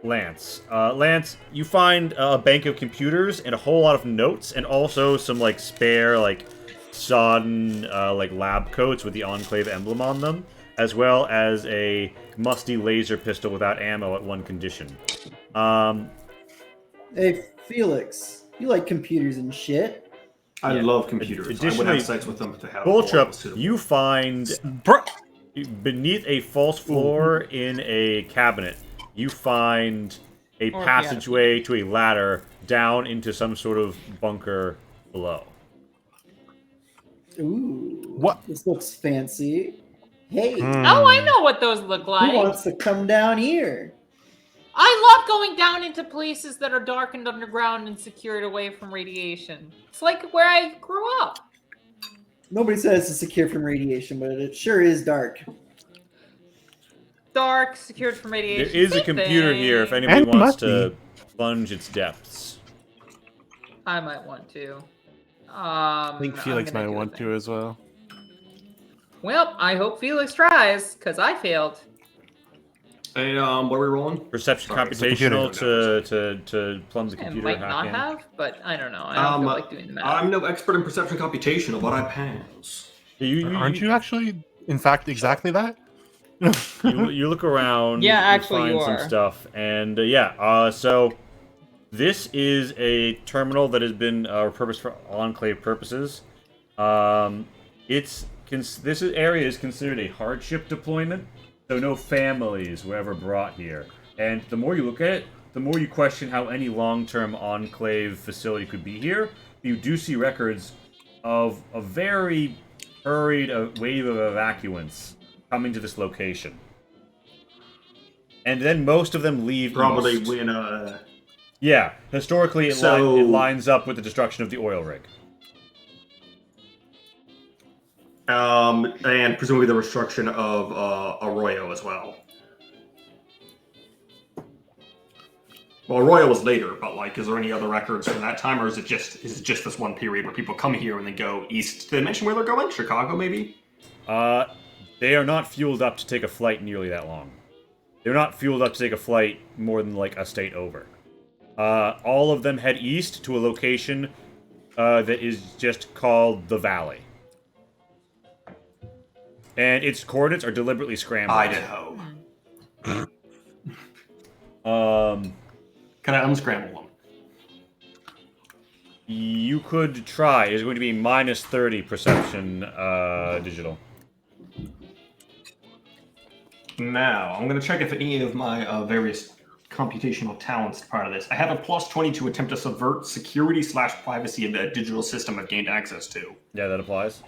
Speaker 1: Lance. Lance, you find a bank of computers and a whole lot of notes, and also some like spare, like sodden, like lab coats with the Enclave emblem on them, as well as a musty laser pistol without ammo at one condition.
Speaker 6: Hey, Felix, you like computers and shit.
Speaker 2: I
Speaker 1: Yeah.
Speaker 2: love computers. I would
Speaker 1: Additionally,
Speaker 2: have sex with them if they had a
Speaker 1: Bulltrup,
Speaker 2: suitable.
Speaker 1: you find
Speaker 5: Bro.
Speaker 1: beneath a false floor in a cabinet, you find a
Speaker 7: Or
Speaker 1: passageway to a ladder down into some sort of bunker below.
Speaker 6: Ooh.
Speaker 5: What?
Speaker 6: This looks fancy. Hey,
Speaker 7: Oh, I know what those look
Speaker 6: who
Speaker 7: like.
Speaker 6: wants to come down here?
Speaker 7: I love going down into places that are darkened underground and secured away from radiation. It's like where I grew up.
Speaker 6: Nobody says it's secure from radiation, but it sure is dark.
Speaker 7: Dark, secured from
Speaker 1: There
Speaker 7: radiation.
Speaker 1: is a
Speaker 7: Same
Speaker 1: computer
Speaker 7: thing.
Speaker 1: here if anybody
Speaker 5: And
Speaker 1: wants
Speaker 5: musty.
Speaker 1: to plunge its depths.
Speaker 7: I might want to.
Speaker 5: I think
Speaker 7: I'm
Speaker 5: Felix
Speaker 7: gonna
Speaker 5: might
Speaker 7: do a
Speaker 5: want
Speaker 7: thing.
Speaker 5: to as well.
Speaker 7: Well, I hope Felix tries, because I failed.
Speaker 2: Hey, what are we rolling?
Speaker 1: Perception
Speaker 2: Sorry, it's a
Speaker 1: computational
Speaker 2: computer.
Speaker 1: to plumb the
Speaker 7: I
Speaker 1: computer
Speaker 7: might
Speaker 1: and hack
Speaker 7: not
Speaker 1: in.
Speaker 7: have, but I don't know. I don't feel like doing the math.
Speaker 2: I'm no expert in perception computational, but I pass.
Speaker 5: Aren't you actually, in fact, exactly that?
Speaker 1: You look around.
Speaker 7: Yeah, actually
Speaker 1: you find
Speaker 7: you
Speaker 1: some
Speaker 7: are.
Speaker 1: stuff, and so this is a terminal that has been repurposed for Enclave purposes. It's area is considered a hardship deployment, so no families were ever brought here. And the more you look at it, the more you question how any long-term enclave facility could be here. You do see records of a very hurried wave of evacuants coming to this location. And then most of them leave
Speaker 2: Probably
Speaker 1: east.
Speaker 2: when
Speaker 1: Yeah, historically it lines up with the destruction of the oil rig.
Speaker 2: and presumably the destruction of Arroyo as well. Well, Arroyo was later, but like, is there any other records from that time, or is it just this one period where people come here and then go east? Did they mention where they're going? Chicago, maybe?
Speaker 1: They are not fueled up to take a flight nearly that long. They're not fueled up to take a flight more than like a state over. All of them head east to a location that is just called the Valley. And its coordinates are deliberately scrambled.
Speaker 2: Idaho. Can I unscramble them?
Speaker 1: You could try. It's going to be minus 30 perception digital.
Speaker 2: Now, I'm going to check if any of my various computational talents are part of this. I have a plus 20 to attempt to subvert security/privacy of the digital system I've gained access to.
Speaker 1: Yeah, that applies.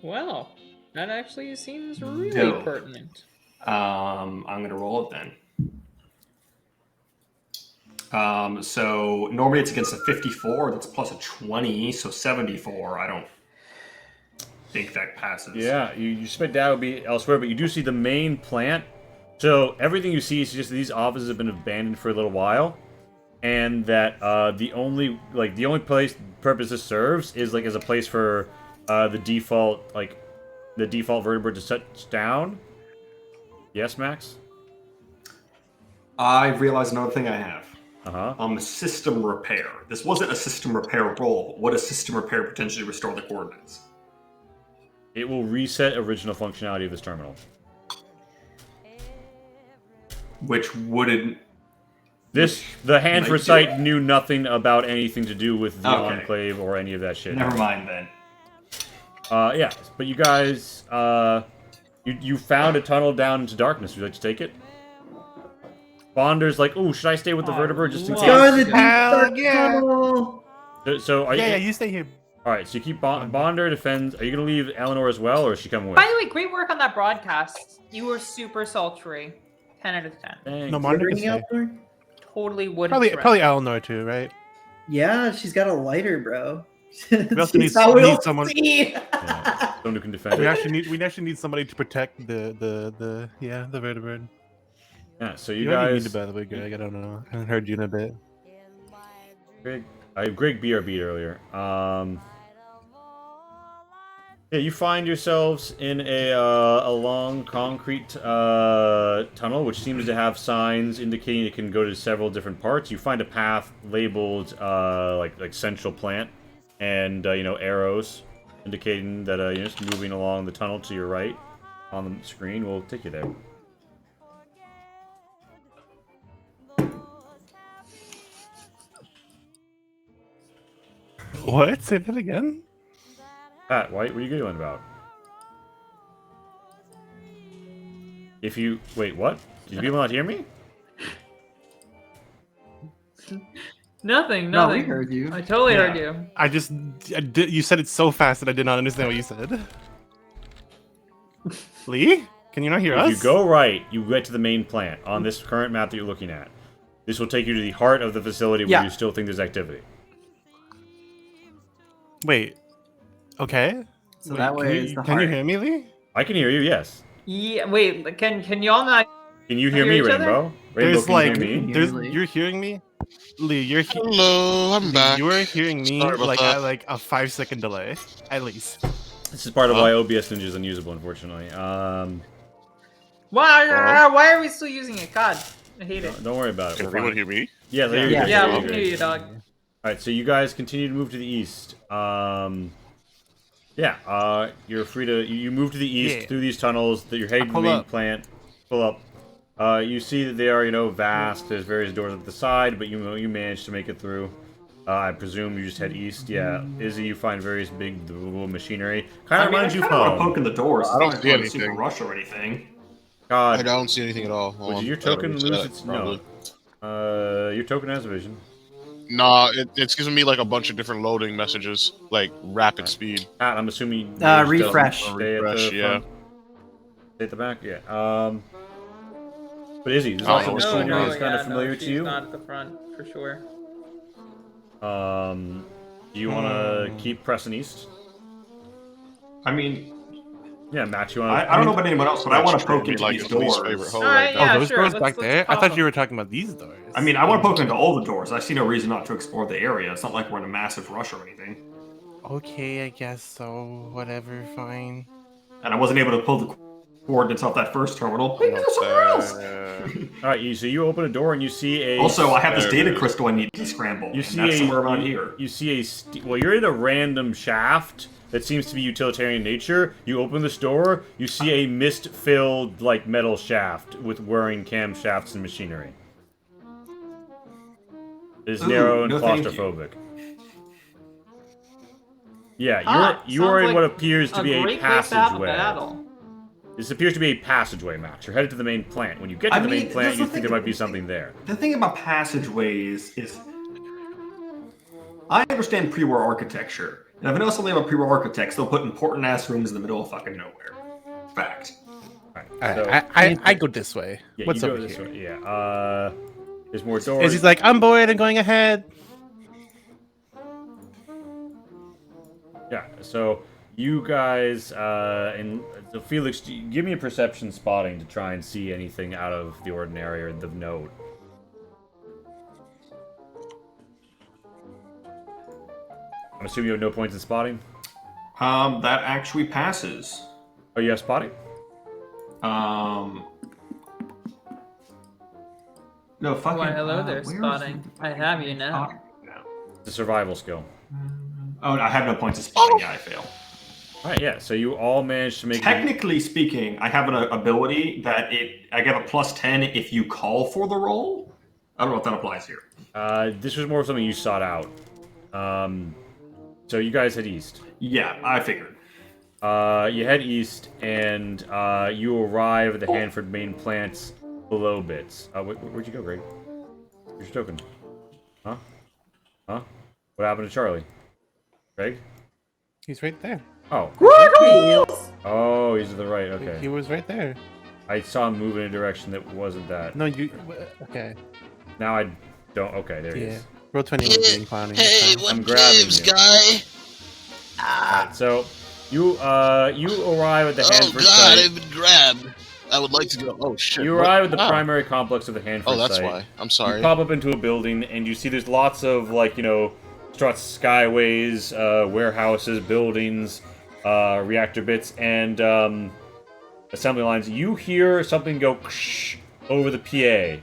Speaker 7: Well, that actually seems really
Speaker 2: Dope.
Speaker 7: pertinent.
Speaker 2: I'm going to roll it then. So normally it's against a 54. That's plus a 20, so 74. I don't think that passes.
Speaker 1: Yeah, you suspect that would be elsewhere, but you do see the main plant. So everything you see is just these offices have been abandoned for a little while, and that the only purpose this serves is like as a place for the default vertebrate to touch down. Yes, Max?
Speaker 2: I realized another thing I have.
Speaker 1: System
Speaker 2: repair. This wasn't a system repair roll, but would a system repair potentially restore the coordinates?
Speaker 1: It will reset original functionality of this terminal.
Speaker 2: Which wouldn't...
Speaker 1: The hand for sight knew nothing about anything to do with the Enclave or any of that shit.
Speaker 2: Never mind then.
Speaker 1: Yeah, but you guys, you found a tunnel down into darkness. Would you like to take it? Bonder's like, "Ooh, should I stay with the vertebrate just in case?"
Speaker 6: Go to the
Speaker 5: Hell yeah.
Speaker 6: tunnel.
Speaker 1: So are you?
Speaker 5: Yeah, you stay here.
Speaker 1: All right, so you keep Bonder defends. Are you gonna leave Eleanor as well, or is she coming with?
Speaker 7: By the way, great work on that broadcast. You were super sultry. 10 out of 10.
Speaker 1: Thanks.
Speaker 5: No, Monica can
Speaker 6: Bringing up
Speaker 5: stay.
Speaker 6: there?
Speaker 7: Totally would.
Speaker 5: Probably Eleanor too, right?
Speaker 6: Yeah, she's got a lighter, bro.
Speaker 5: We also need
Speaker 6: We'll
Speaker 5: someone.
Speaker 6: see.
Speaker 1: Yeah, someone who can defend.
Speaker 5: We
Speaker 1: it.
Speaker 5: actually need somebody to protect the vertebrate.
Speaker 1: Yeah, so
Speaker 5: You
Speaker 1: guys.
Speaker 5: need to, by the way, Greg. I don't know. I haven't heard you in a bit.
Speaker 1: Greg BRB'd earlier. Yeah, you find yourselves in a long concrete tunnel, which seems to have signs indicating it can go to several different parts. You find a path labeled like central plant, and arrows indicating that just moving along the tunnel to your right on the screen will take you there.
Speaker 5: What? Say that again?
Speaker 1: Pat, what are you giggling about? Wait, what? Did people not hear me?
Speaker 7: Nothing.
Speaker 6: No, we heard you.
Speaker 7: I totally heard you.
Speaker 5: You said it so fast that I did not understand what you said. Lee? Can you not hear us?
Speaker 1: If you go right, you get to the main plant on this current map that you're looking at. This will take you to the heart of the facility where you still think there's activity.
Speaker 5: Wait. Okay.
Speaker 6: So that way is the
Speaker 5: Can you
Speaker 6: heart.
Speaker 5: hear me, Lee?
Speaker 1: I can hear you, yes.
Speaker 7: Yeah. Wait. Can y'all not?
Speaker 1: Can you hear
Speaker 7: Hear
Speaker 1: me,
Speaker 7: each other?
Speaker 1: Rainbow?
Speaker 5: There's
Speaker 1: Rainbow, can you hear me?
Speaker 6: Hear me?
Speaker 5: you're hearing me? Lee,
Speaker 3: Hello, I'm back.
Speaker 5: you are hearing me
Speaker 3: Sorry about
Speaker 5: like
Speaker 3: that.
Speaker 5: at like a 5-second delay, at least.
Speaker 1: This is part of why OBS Ninja is unusable, unfortunately.
Speaker 7: Why are we still using it? God, I hate it.
Speaker 1: Don't worry about it.
Speaker 3: Can
Speaker 1: We're
Speaker 3: everyone
Speaker 1: fine.
Speaker 3: hear me?
Speaker 1: Yeah, there you
Speaker 6: Yeah.
Speaker 1: go.
Speaker 7: Yeah,
Speaker 1: There
Speaker 7: we
Speaker 1: you
Speaker 7: can
Speaker 1: go.
Speaker 7: hear you, dog.
Speaker 1: Alright, so you guys continue to move to the east. You're free to... You move to the east through these tunnels. That you're heading to the
Speaker 5: pull
Speaker 1: main
Speaker 5: up.
Speaker 1: plant. Pull up. You see that they are, vast. There's various doors at the side, but you manage to make it through. I presume you just head east. Yeah, Izzy, you find various big machinery. Kind
Speaker 2: I
Speaker 1: of
Speaker 2: mean, I
Speaker 1: reminds you
Speaker 2: kind
Speaker 1: of
Speaker 2: of want to
Speaker 1: home.
Speaker 2: poke in the doors.
Speaker 3: I don't
Speaker 2: It's
Speaker 3: see
Speaker 2: not like super
Speaker 3: anything.
Speaker 2: rush or anything.
Speaker 3: I
Speaker 1: God,
Speaker 3: don't see anything at all. Hold
Speaker 1: would
Speaker 3: on.
Speaker 1: your
Speaker 3: I gotta
Speaker 1: token
Speaker 3: reset
Speaker 1: lose
Speaker 3: it,
Speaker 1: its
Speaker 3: probably.
Speaker 1: no? Your token has vision.
Speaker 3: Nah, it's giving me like a bunch of different loading messages, like rapid speed.
Speaker 1: I'm assuming yours
Speaker 6: Refresh.
Speaker 1: doesn't stay at
Speaker 3: Refresh,
Speaker 1: the
Speaker 3: yeah.
Speaker 1: front. Stay at the back. Yeah. But Izzy, there's
Speaker 3: I
Speaker 1: also
Speaker 3: don't know
Speaker 1: this
Speaker 3: what's
Speaker 1: one
Speaker 3: going
Speaker 1: here
Speaker 3: on.
Speaker 1: that's kind of familiar
Speaker 7: she's
Speaker 1: to you.
Speaker 7: not at the front for sure.
Speaker 1: Do you want to keep pressing east?
Speaker 2: I mean,
Speaker 1: Yeah, Matt, you want to?
Speaker 2: I don't know about anyone else, but I want to
Speaker 3: Scratch
Speaker 2: poke
Speaker 3: me
Speaker 2: into
Speaker 3: like
Speaker 2: these
Speaker 3: his least favorite
Speaker 2: doors.
Speaker 3: hoe
Speaker 7: All right,
Speaker 3: right
Speaker 5: Oh,
Speaker 7: yeah,
Speaker 5: those
Speaker 7: sure.
Speaker 5: doors
Speaker 7: Let's
Speaker 5: back there? I
Speaker 7: pop
Speaker 5: thought
Speaker 7: them.
Speaker 5: you were talking about these doors.
Speaker 2: I mean, I want to poke into all the doors. I see no reason not to explore the area. It's not like we're in a massive rush or anything.
Speaker 5: Okay, I guess so. Whatever, fine.
Speaker 2: And I wasn't able to pull the coordinates off that first terminal. Maybe there's somewhere else.
Speaker 1: All right, so you open a door and you see a.
Speaker 2: Also, I have this
Speaker 3: There it
Speaker 2: data
Speaker 3: is.
Speaker 2: crystal I need to scramble.
Speaker 1: You
Speaker 2: and
Speaker 1: see
Speaker 2: that's
Speaker 1: a
Speaker 2: somewhere around here.
Speaker 1: You see well, you're in a random shaft that seems to be utilitarian in nature. You open this door, you see a mist-filled like metal shaft with whirring camshafts and machinery. It is
Speaker 2: Ooh,
Speaker 1: narrow and
Speaker 2: no thank you.
Speaker 1: claustrophobic. Yeah, you are
Speaker 7: Sounds
Speaker 1: in what
Speaker 7: like
Speaker 1: appears to
Speaker 7: a
Speaker 1: be a
Speaker 7: great place to have a
Speaker 1: passageway.
Speaker 7: battle.
Speaker 1: This appears to be a passageway, Max. You're headed to the main plant. When you get to the main plant, you think there might be something there.
Speaker 2: The thing about passageways is, I understand pre-war architecture, and if I know something about pre-war architects, they'll put important ass rooms in the middle of fucking nowhere. Fact.
Speaker 1: Alright, so,
Speaker 5: I go this way.
Speaker 1: yeah,
Speaker 5: What's
Speaker 1: you go
Speaker 5: over
Speaker 1: this
Speaker 5: here?
Speaker 1: way. Yeah. There's more doors.
Speaker 5: Is he's like, I'm bored and going ahead.
Speaker 1: Yeah, so you guys, and so Felix, give me a perception spotting to try and see anything out of the ordinary or the note. I'm assuming you have no points in spotting?
Speaker 2: That actually passes.
Speaker 1: Oh, you have spotting?
Speaker 2: No, fucking.
Speaker 7: Why, hello there,
Speaker 2: where is
Speaker 7: spotting.
Speaker 2: the-
Speaker 7: I have you now.
Speaker 2: No.
Speaker 1: It's a survival skill.
Speaker 2: Oh, I have no points of spotting. Yeah, I fail.
Speaker 1: Alright, yeah, so you all managed to make
Speaker 2: Technically speaking, I have an ability that I get a +10 if you call for the roll. I don't know if that applies here.
Speaker 1: this was more of something you sought out. So you guys head east.
Speaker 2: Yeah, I figured.
Speaker 1: You head east, and you arrive at the Hanford main plant's below bits. Where'd you go, Greg? Where's your token? Huh? Huh? What happened to Charlie? Greg?
Speaker 5: He's right there.
Speaker 1: Oh. Oh, he's to the right, okay.
Speaker 5: He was right there.
Speaker 1: I saw him move in a direction that wasn't that.
Speaker 5: No, you. Okay.
Speaker 1: Now I don't. Okay, there he
Speaker 5: Yeah.
Speaker 1: is.
Speaker 5: Roll 20 was being clowning.
Speaker 3: Hey,
Speaker 1: I'm
Speaker 3: what
Speaker 1: grabbing
Speaker 3: gives,
Speaker 1: you.
Speaker 3: guy?
Speaker 1: Alright, so you arrive at the
Speaker 3: Oh
Speaker 1: Hanford
Speaker 3: God,
Speaker 1: site.
Speaker 3: I've been grabbed. I would like to go. Oh shit!
Speaker 1: You
Speaker 3: what?
Speaker 1: arrive at the
Speaker 3: Ah.
Speaker 1: primary complex of the Hanford
Speaker 3: Oh, that's
Speaker 1: site.
Speaker 3: why. I'm
Speaker 1: You
Speaker 3: sorry.
Speaker 1: pop up into a building and you see there's lots of struts, skyways, warehouses, buildings, reactor bits, and assembly lines. You hear something go over the PA.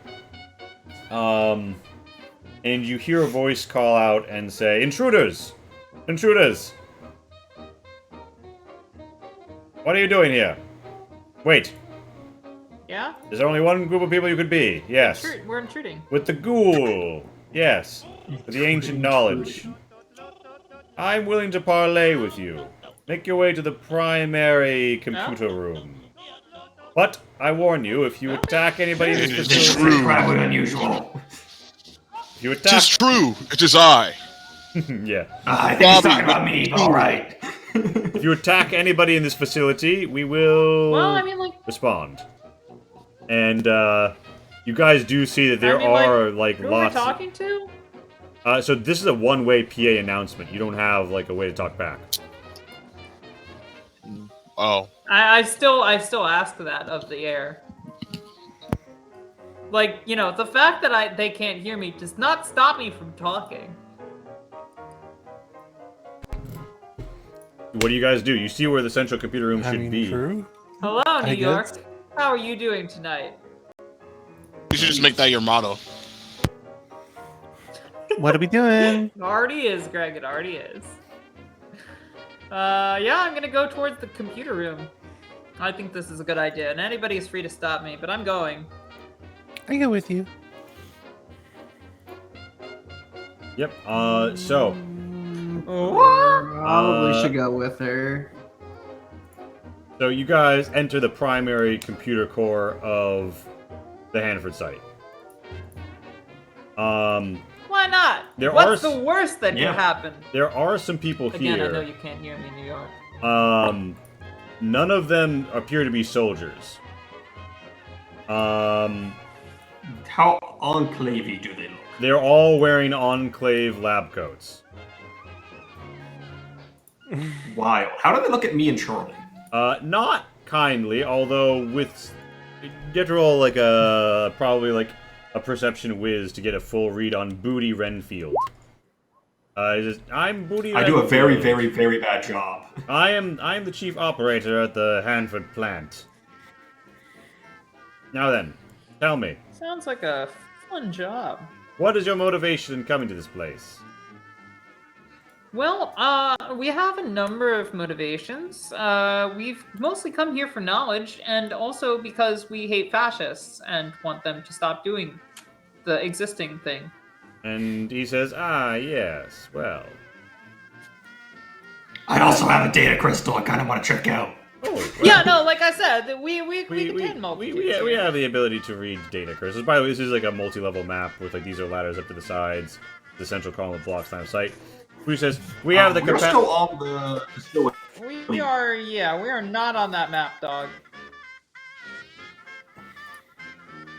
Speaker 1: And you hear a voice call out and say, "Intruders! Intruders! What are you doing here? Wait,
Speaker 7: Yeah?
Speaker 1: is there only one group of people you could be? Yes.
Speaker 7: We're intruding.
Speaker 1: With the ghoul. Yes. With the ancient knowledge. I'm willing to parley with you. Make your way to the primary computer room. But I warn you, if you attack anybody in this
Speaker 3: It is
Speaker 1: facility,
Speaker 3: true.
Speaker 2: Incredibly unusual.
Speaker 1: if you
Speaker 3: It
Speaker 1: attack,
Speaker 3: is true. It is I.
Speaker 1: yeah,
Speaker 2: I think he's talking about me. All right.
Speaker 1: if you attack anybody in this facility, we will
Speaker 7: Well, I mean, like,
Speaker 1: respond. And you guys do see that there are like
Speaker 7: who
Speaker 1: lots.
Speaker 7: we're talking to?
Speaker 1: So this is a one-way PA announcement. You don't have like a way to talk back.
Speaker 3: Oh.
Speaker 7: I still ask that of the air. Like, the fact that they can't hear me does not stop me from talking.
Speaker 1: What do you guys do? You see where the central computer room should be.
Speaker 5: True.
Speaker 7: Hello, New
Speaker 5: I
Speaker 7: York.
Speaker 5: guess.
Speaker 7: How are you doing tonight?
Speaker 3: You should just make that your motto.
Speaker 5: What are we doing?
Speaker 7: It already is, Greg. It already is. Yeah, I'm gonna go towards the computer room. I think this is a good idea, and anybody is free to stop me, but I'm going.
Speaker 5: I go with you.
Speaker 1: Yep. So
Speaker 6: Probably should go with her.
Speaker 1: So you guys enter the primary computer core of the Hanford site.
Speaker 7: Why not?
Speaker 1: There
Speaker 7: What's
Speaker 1: are
Speaker 7: the worst that
Speaker 2: Yeah.
Speaker 7: could happen?
Speaker 1: There are some people
Speaker 7: Again,
Speaker 1: here.
Speaker 7: I know you can't hear me in New York.
Speaker 1: None of them appear to be soldiers.
Speaker 2: How enclavey do they look?
Speaker 1: They're all wearing Enclave lab coats.
Speaker 2: Wild. How do they look at me and Charlie?
Speaker 1: Not kindly, although with you have to roll like probably like a perception whiz to get a full read on Booty Renfield. I'm Booty.
Speaker 2: I do a very, very, very bad job.
Speaker 1: I am the chief operator at the Hanford plant. Now then, tell me,
Speaker 7: Sounds like a fun job.
Speaker 1: what is your motivation in coming to this place?
Speaker 7: Well, we have a number of motivations. We've mostly come here for knowledge, and also because we hate fascists and want them to stop doing the existing thing.
Speaker 1: And he says, ah, yes, well.
Speaker 2: I also have a data crystal I kind of want to check out.
Speaker 1: Oh, well,
Speaker 7: Yeah, no, like I said, we contain
Speaker 1: we
Speaker 7: multitudes.
Speaker 1: we have the ability to read data crystals. By the way, this is like a multi-level map with like these are ladders up to the sides, the central column of blocks line of sight. Who says we have the
Speaker 2: We're
Speaker 1: capacity?
Speaker 2: still on the... Still...
Speaker 7: We are not on that map, dog.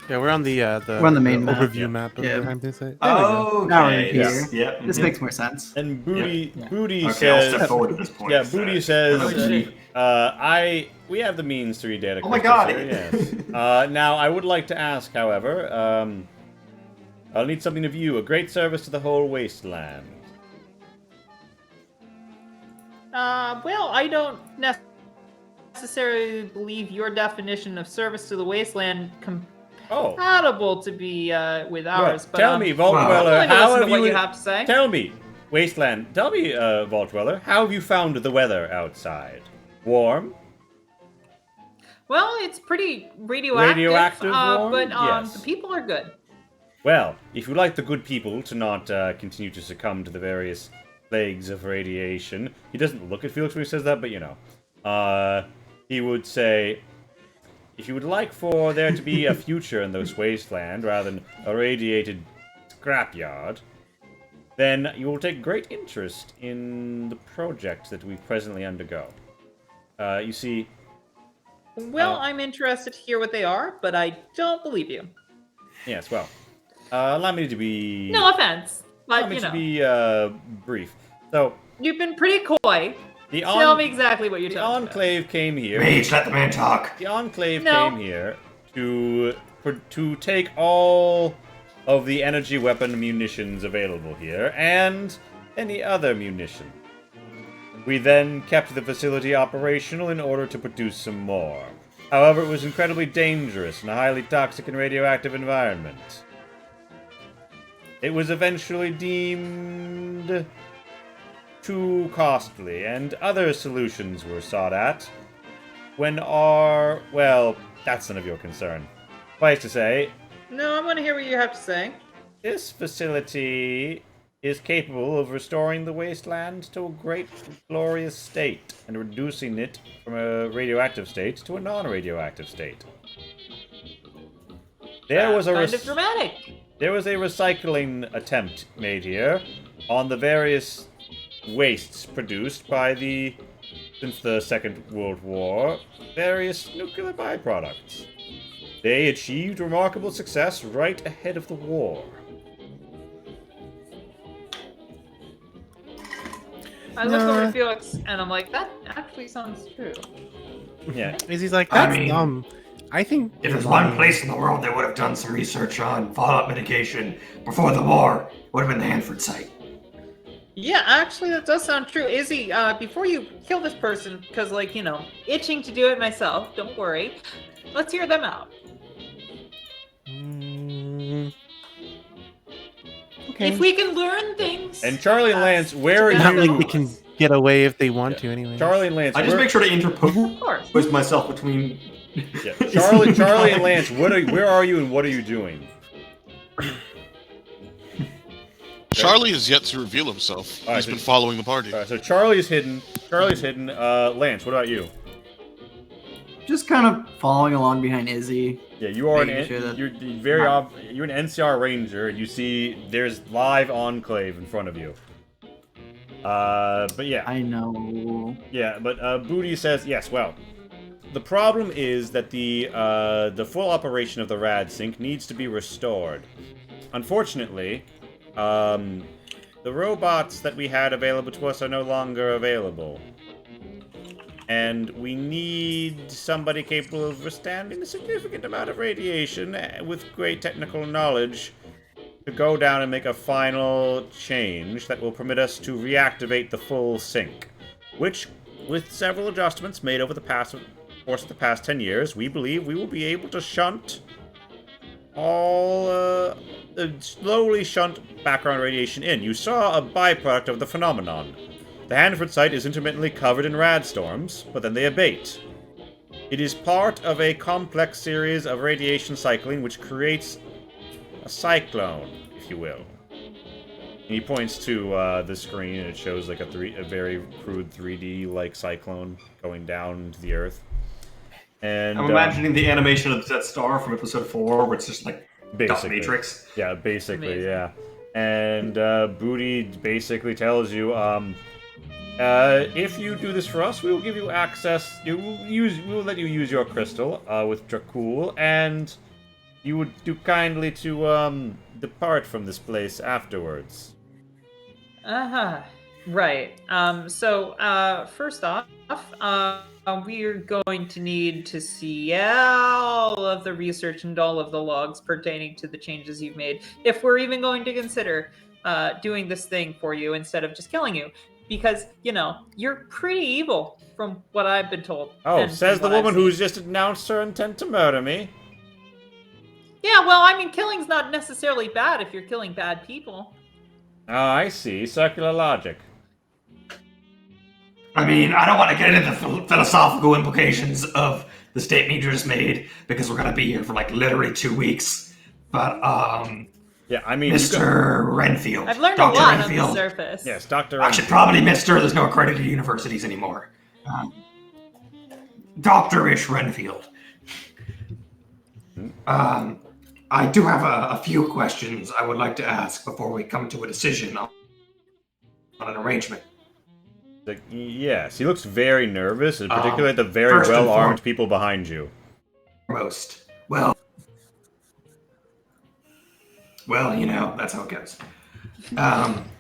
Speaker 5: Yeah, we're on the
Speaker 6: We're on the main map,
Speaker 5: overview
Speaker 6: yeah.
Speaker 5: map of
Speaker 6: Yeah.
Speaker 5: the Hanford site.
Speaker 2: Oh,
Speaker 6: Now we're
Speaker 2: okay.
Speaker 6: here.
Speaker 2: Yep.
Speaker 6: This
Speaker 2: mhm.
Speaker 6: makes more sense.
Speaker 1: And Booty
Speaker 6: Yeah.
Speaker 1: Booty
Speaker 2: Okay, I'll
Speaker 1: says,
Speaker 2: step forward at this point.
Speaker 1: yeah, Booty says,
Speaker 2: Hello, Booty.
Speaker 1: we have the means to read data
Speaker 2: Oh my
Speaker 1: crystals
Speaker 2: God.
Speaker 1: here, yes. Now, I would like to ask, however, I'll need something of you, a great service to the whole wasteland.
Speaker 7: Well, I don't necessarily believe your definition of service to the wasteland
Speaker 1: Oh,
Speaker 7: compatible to be with ours. But
Speaker 1: tell me, Vault
Speaker 2: wow.
Speaker 1: Dweller,
Speaker 7: I'm willing to
Speaker 1: how
Speaker 7: listen
Speaker 1: have
Speaker 7: to what
Speaker 1: you...
Speaker 7: you have to say.
Speaker 1: Tell me, Wasteland, tell me, Vault Dweller, how have you found the weather outside? Warm?
Speaker 7: Well, it's pretty radioactive.
Speaker 1: Radioactive warm?
Speaker 7: But
Speaker 1: Yes.
Speaker 7: the people are good.
Speaker 1: Well, if you like the good people to not continue to succumb to the various plagues of radiation, he doesn't look at Felix when he says that, but you know, he would say, if you would like for there to be a future in this wasteland rather than a radiated scrapyard, then you will take great interest in the project that we presently undergo. You see,
Speaker 7: Well, I'm interested to hear what they are, but I don't believe you.
Speaker 1: yes, well, allow me to be...
Speaker 7: No offense,
Speaker 1: allow
Speaker 7: but
Speaker 1: me
Speaker 7: you
Speaker 1: to
Speaker 7: know,
Speaker 1: be brief. So,
Speaker 7: you've been pretty coy.
Speaker 1: the
Speaker 7: Tell me exactly what you're
Speaker 1: the
Speaker 7: talking about.
Speaker 1: Enclave came here.
Speaker 2: Mage, let the man talk.
Speaker 1: The Enclave
Speaker 7: No.
Speaker 1: came here to take all of the energy weapon munitions available here and any other munition. We then kept the facility operational in order to produce some more. However, it was incredibly dangerous in a highly toxic and radioactive environment. It was eventually deemed too costly, and other solutions were sought at. Well, that's none of your concern. Suffice to say,
Speaker 7: No, I want to hear what you have to say.
Speaker 1: this facility is capable of restoring the wasteland to a great, glorious state, and reducing it from a radioactive state to a non-radioactive state. There was a
Speaker 7: Kind of dramatic.
Speaker 1: There was a recycling attempt made here on the various wastes produced by since the Second World War, various nuclear byproducts. They achieved remarkable success right ahead of the war.
Speaker 7: I look over at Felix and I'm like, that actually sounds true.
Speaker 1: Yeah.
Speaker 5: Izzy's like,
Speaker 2: I
Speaker 5: that's
Speaker 2: mean,
Speaker 5: dumb. I think
Speaker 2: If there's one place in the world they would have done some research on fallout mitigation before the war, it would have been the Hanford site.
Speaker 7: Yeah, actually, that does sound true. Izzy, before you kill this person, because, like, you know, itching to do it myself, don't worry. Let's hear them out.
Speaker 5: Okay.
Speaker 7: If we can learn things.
Speaker 1: And Charlie and Lance, where are
Speaker 5: Not
Speaker 1: you?
Speaker 5: like they can get away if they want to, anyway.
Speaker 1: Charlie and Lance,
Speaker 2: I just
Speaker 1: where-
Speaker 2: make sure to
Speaker 7: Of
Speaker 2: interpose
Speaker 7: course.
Speaker 2: myself between.
Speaker 1: Yeah. Charlie and Lance, where are you and what are you doing?
Speaker 3: Charlie has yet to reveal himself.
Speaker 1: All right,
Speaker 3: He's been following the party.
Speaker 1: All right, so Charlie's hidden. Lance, what about you?
Speaker 6: Just kind of following along behind Izzy.
Speaker 1: Yeah, you are
Speaker 6: Making sure that-
Speaker 1: you're you're an NCR ranger. You see, there's live enclave in front of you. But yeah.
Speaker 6: I know.
Speaker 1: Yeah, but Booty says yes. Well, the problem is that the full operation of the rad sync needs to be restored. Unfortunately, the robots that we had available to us are no longer available. And we need somebody capable of withstanding a significant amount of radiation with great technical knowledge to go down and make a final change that will permit us to reactivate the full sync. Which, with several adjustments made over the course of the past 10 years, we believe we will be able to slowly shunt background radiation in. You saw a byproduct of the phenomenon. The Hanford site is intermittently covered in rad storms, but then they abate. It is part of a complex series of radiation cycling which creates a cyclone, if you will. And he points to the screen, and it shows like a very crude 3D-like cyclone going down into the Earth. And
Speaker 2: I'm imagining the animation of that star from episode 4, where it's just like dot matrix.
Speaker 1: Yeah, basically,
Speaker 7: Amazing.
Speaker 1: yeah. And Booty basically tells you, if you do this for us, we will give you access. We will let you use your crystal with Dracul, and you would do kindly to depart from this place afterwards.
Speaker 7: Right. So first off, we're going to need to see all of the research and all of the logs pertaining to the changes you've made, if we're even going to consider doing this thing for you instead of just killing you. Because, you know, you're pretty evil, from what I've been told.
Speaker 1: Oh, says the woman who's just announced her intent to murder me.
Speaker 7: Yeah, well, I mean, killing's not necessarily bad if you're killing bad people.
Speaker 1: Oh, I see. Circular logic.
Speaker 2: I mean, I don't want to get into the philosophical implications of the statement you just made, because we're going to be here for like literally 2 weeks. But,
Speaker 1: yeah, I mean,
Speaker 2: Mr. Renfield.
Speaker 7: I've learned
Speaker 2: Dr.
Speaker 7: a lot
Speaker 2: Renfield.
Speaker 7: on the surface.
Speaker 1: Yes, Dr.
Speaker 2: I should probably Mr. There's no accredited universities anymore. Dr-ish Renfield. I do have a few questions I would like to ask before we come to a decision on an arrangement.
Speaker 1: Like, yes, he looks very nervous, and particularly at the very
Speaker 2: first and
Speaker 1: well-armed people behind you.
Speaker 2: Most. Well, you know, that's how it goes.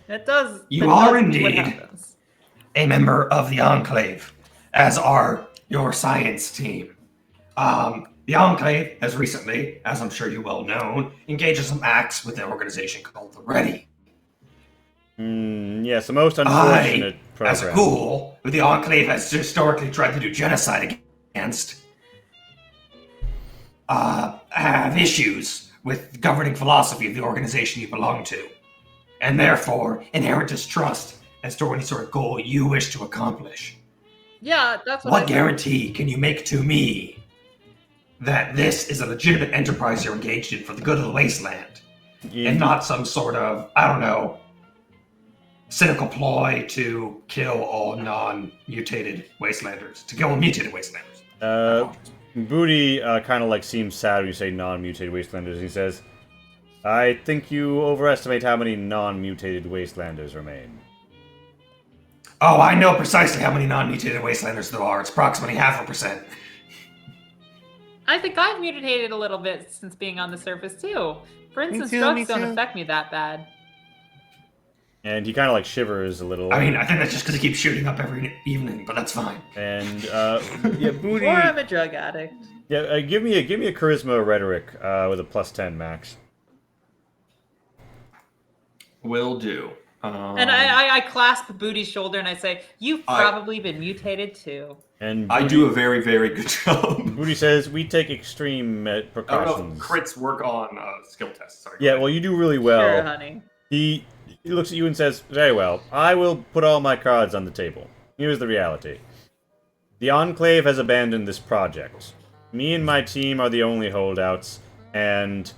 Speaker 7: It does.
Speaker 2: You
Speaker 7: it
Speaker 2: are
Speaker 7: does
Speaker 2: indeed
Speaker 7: what happens.
Speaker 2: a member of the Enclave, as are your science team. The Enclave has recently, as I'm sure you well know, engaged in some acts with an organization called the Ready.
Speaker 1: Yes, the most unfortunate program.
Speaker 2: As a ghoul, who the Enclave has historically tried to do genocide against, have issues with the governing philosophy of the organization you belong to, and therefore inherent distrust as to any sort of goal you wish to accomplish.
Speaker 7: Yeah, that's
Speaker 2: What guarantee can you make to me that this is a legitimate enterprise you're engaged in for the good of the wasteland, and not some sort of, I don't know, cynical ploy to kill all non-mutated wastelanders, to kill mutated wastelanders?
Speaker 1: Booty kind of like seems sad when you say non-mutated wastelanders. He says, I think you overestimate how many non-mutated wastelanders remain.
Speaker 2: Oh, I know precisely how many non-mutated wastelanders there are. It's approximately 0.5%.
Speaker 7: I think I've mutated a little bit since being on the surface too. For instance, drugs don't affect me that bad.
Speaker 1: And he kind of like shivers a little.
Speaker 2: I mean, I think that's just because he keeps shooting up every evening, but that's fine.
Speaker 1: And yeah, Booty.
Speaker 7: Or I'm a drug addict.
Speaker 1: Yeah, give me a charisma rhetoric with a +10 max.
Speaker 2: Will do.
Speaker 7: And I clasp Booty's shoulder and I say, "You've probably been mutated too."
Speaker 1: And
Speaker 2: Booty, I do a very, very good job.
Speaker 1: Booty says, "We take extreme precautions."
Speaker 2: I don't know if crits work on skill tests. Sorry.
Speaker 1: Yeah, well, you do really well.
Speaker 7: Sure, honey.
Speaker 1: He looks at you and says, "Very well. I will put all my cards on the table. Here's the reality. The Enclave has abandoned this project. Me and my team are the only holdouts, and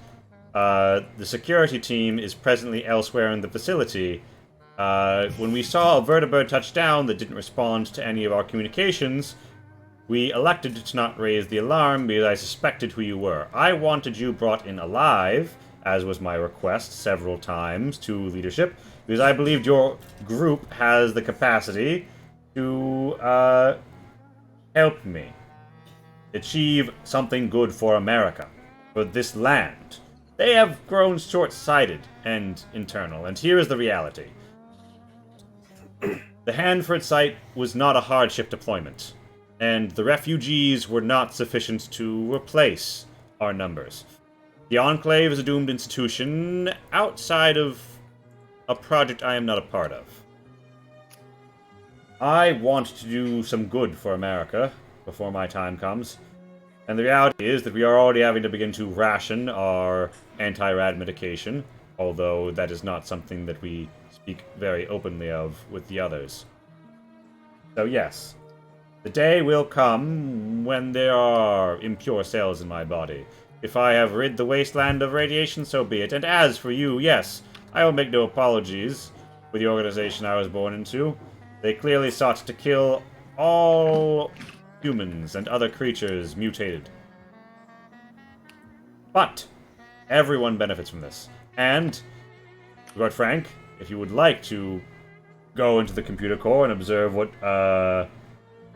Speaker 1: The security team is presently elsewhere in the facility. When we saw a vertibird touch down that didn't respond to any of our communications, we elected to not raise the alarm because I suspected who you were. I wanted you brought in alive, as was my request several times to leadership, because I believed your group has the capacity to help me achieve something good for America, for this land. They have grown short-sighted and internal, and here is the reality. The Hanford site was not a hardship deployment, and the refugees were not sufficient to replace our numbers. The Enclave is a doomed institution outside of a project I am not a part of. I want to do some good for America before my time comes, and the reality is that we are already having to begin to ration our anti-rad medication, although that is not something that we speak very openly of with the others. So yes, the day will come when there are impure cells in my body. If I have rid the wasteland of radiation, so be it. And as for you, yes, I will make no apologies for the organization I was born into. They clearly sought to kill all humans and other creatures mutated. But everyone benefits from this. And, Lord Frank, if you would like to go into the computer core and observe what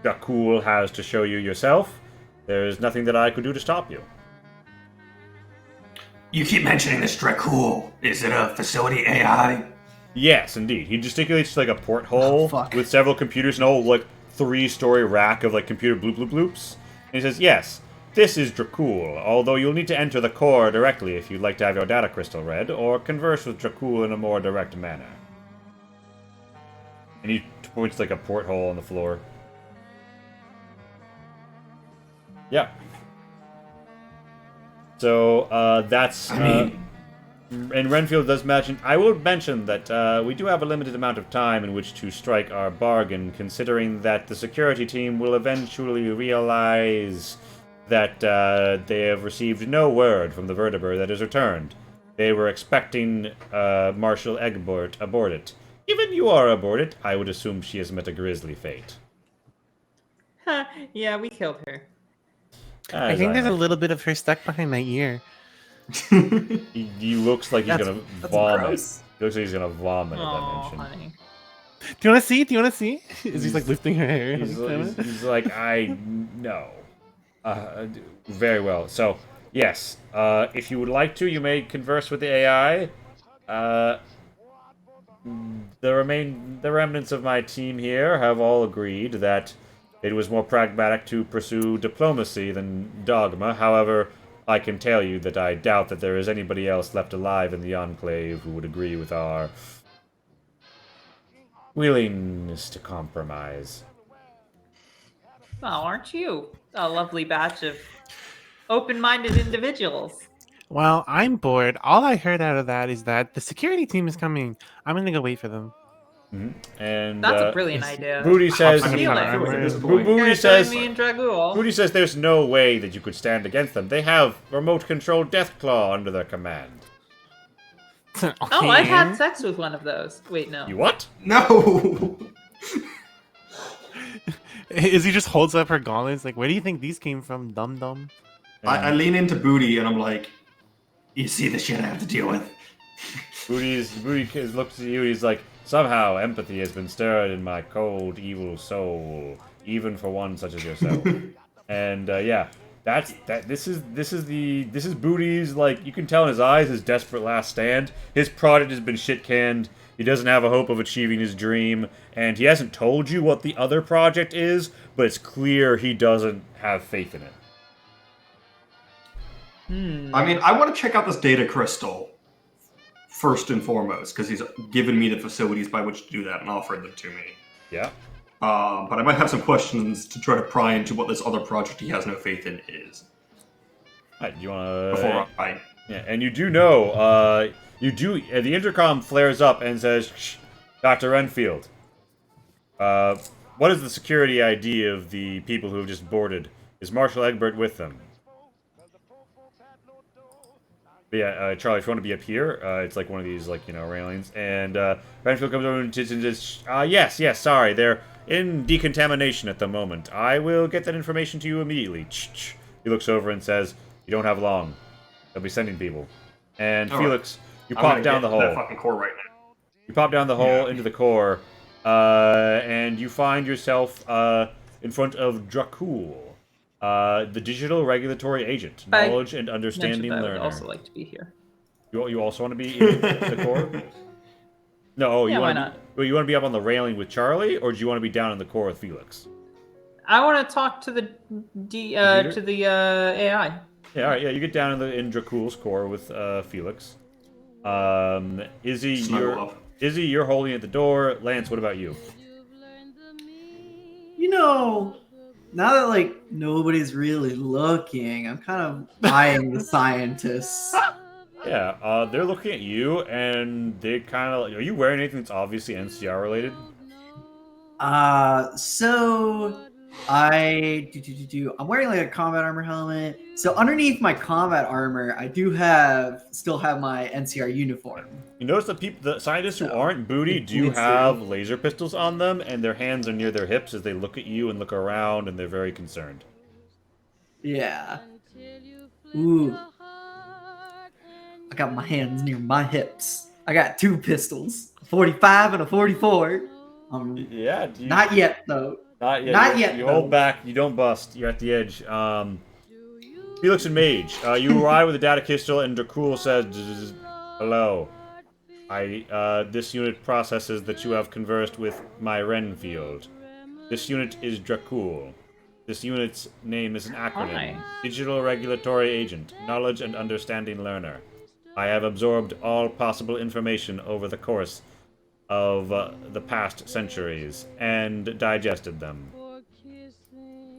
Speaker 1: Dracul has to show you yourself, there is nothing that I could do to stop you.
Speaker 2: You keep mentioning this Dracul. Is it a facility AI?
Speaker 1: Yes, indeed. He gesticulates like a porthole with several computers and a whole, like, 3-story rack of, like, computer bloop bloop bloops. And he says, yes, this is Dracul, although you'll need to enter the core directly if you'd like to have your data crystal read, or converse with Dracul in a more direct manner. And he points like a porthole on the floor. Yeah. So, that's... and Renfield does mention... I will mention that we do have a limited amount of time in which to strike our bargain, considering that the security team will eventually realize that they have received no word from the vertibird that is returned. They were expecting Marshal Egbert aboard it. Given you are aboard it, I would assume she has met a grisly fate.
Speaker 7: Yeah, we killed her.
Speaker 5: I think there's a little bit of her stuck behind my ear.
Speaker 1: He looks like he's gonna vomit.
Speaker 6: gross.
Speaker 1: He looks like he's gonna vomit at that
Speaker 7: Oh,
Speaker 1: mention.
Speaker 7: honey.
Speaker 5: Do you want to see? Do you want to see? Is he like lifting her hair?
Speaker 1: He's like, I know. Very well. So, yes. If you would like to, you may converse with the AI. The remnants of my team here have all agreed that it was more pragmatic to pursue diplomacy than dogma. However, I can tell you that I doubt that there is anybody else left alive in the Enclave who would agree with our willingness to compromise.
Speaker 7: Well, aren't you a lovely batch of open-minded individuals?
Speaker 5: Well, I'm bored. All I heard out of that is that the security team is coming. I'm gonna go wait for them.
Speaker 1: And
Speaker 7: That's a brilliant idea.
Speaker 1: Booty says,
Speaker 5: I'm
Speaker 7: feel
Speaker 5: gonna
Speaker 7: it.
Speaker 5: put
Speaker 2: At this
Speaker 5: armor.
Speaker 2: point.
Speaker 1: Booty
Speaker 7: Guys,
Speaker 1: says,
Speaker 7: join me and Dragul.
Speaker 1: Booty says there's no way that you could stand against them. They have remote-controlled Deathclaw under their command.
Speaker 7: Oh, I've had sex with one of those. Wait, no.
Speaker 1: You what?
Speaker 2: No!
Speaker 5: Is he just holds up her gauntlets? Like, where do you think these came from, dum dum?
Speaker 2: I lean into Booty and I'm like, you see the shit I have to deal with?
Speaker 1: Booty looks at you and he's like, somehow empathy has been stirred in my cold, evil soul, even for one such as yourself. And yeah, this is Booty's, like, you can tell in his eyes his desperate last stand. His project has been shit canned. He doesn't have a hope of achieving his dream, and he hasn't told you what the other project is, but it's clear he doesn't have faith in it.
Speaker 2: I mean, I want to check out this data crystal first and foremost, because he's given me the facilities by which to do that and offered them to me.
Speaker 1: Yeah.
Speaker 2: But I might have some questions to try to pry into what this other project he has no faith in is.
Speaker 1: Alright, do you wanna...
Speaker 2: Before I...
Speaker 1: Yeah, and you do know, the intercom flares up and says, Shh, Dr. Renfield, what is the security ID of the people who have just boarded? Is Marshal Egbert with them? But yeah, Charlie, if you want to be up here, it's like one of these, like, railings. And Renfield comes over and just, yes, sorry, they're in decontamination at the moment. I will get that information to you immediately. He looks over and says, you don't have long. They'll be sending people. And
Speaker 2: All
Speaker 1: Felix, you
Speaker 2: I'm
Speaker 1: pop
Speaker 2: gonna
Speaker 1: down
Speaker 2: get
Speaker 1: the
Speaker 2: that
Speaker 1: hole.
Speaker 2: fucking core right now.
Speaker 1: You pop down the hole into the core, and you find yourself in front of Dracul, the digital regulatory agent, knowledge and understanding
Speaker 7: I would
Speaker 1: learner.
Speaker 7: also like to be here.
Speaker 1: You also want to be in the core? No,
Speaker 7: Yeah,
Speaker 1: you
Speaker 7: why
Speaker 1: want to you want to be up on the railing with Charlie, or do you want to be down in the core with Felix?
Speaker 7: I want to talk to the AI.
Speaker 1: Yeah, all right. Yeah, you get down in Dracul's core with Felix. Izzy, you're holding at the door. Lance, what about you?
Speaker 6: Now that like nobody's really looking, I'm kind of eyeing the scientists.
Speaker 1: Yeah, they're looking at you, and they kind of. Are you wearing anything that's obviously NCR related?
Speaker 6: So I'm wearing like a combat armor helmet. So underneath my combat armor, I do still have my NCR uniform.
Speaker 1: You notice the scientists who aren't booty do have laser pistols on them, and their hands are near their hips as they look at you and look around, and they're very concerned.
Speaker 6: Yeah. Ooh. I got my hands near my hips. I got 2 pistols, a 45 and a 44.
Speaker 1: Yeah.
Speaker 6: Not yet, though.
Speaker 1: Not yet.
Speaker 6: Not yet.
Speaker 1: You hold back. You don't bust. You're at the edge. Felix and Mage, you arrive with the data crystal, and Dracul says, "Hello. This unit processes that you have conversed with my Renfield. This unit is Dracul. This unit's name is an acronym: Digital Regulatory Agent, Knowledge and Understanding Learner. I have absorbed all possible information over the course of the past centuries and digested them."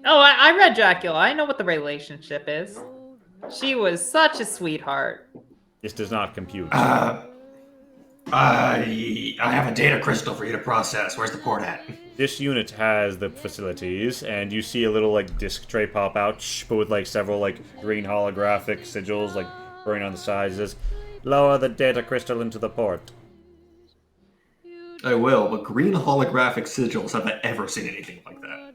Speaker 7: Oh, I read Dracula. I know what the relationship is. She was such a sweetheart.
Speaker 1: This does not compute.
Speaker 2: I have a data crystal for you to process. Where's the port at?
Speaker 1: This unit has the facilities, and you see a little like disc tray pop out, but with like several like green holographic sigils like burning on the sides. It says, "Lower the data crystal into the port."
Speaker 2: I will, but green holographic sigils, have I ever seen anything like that?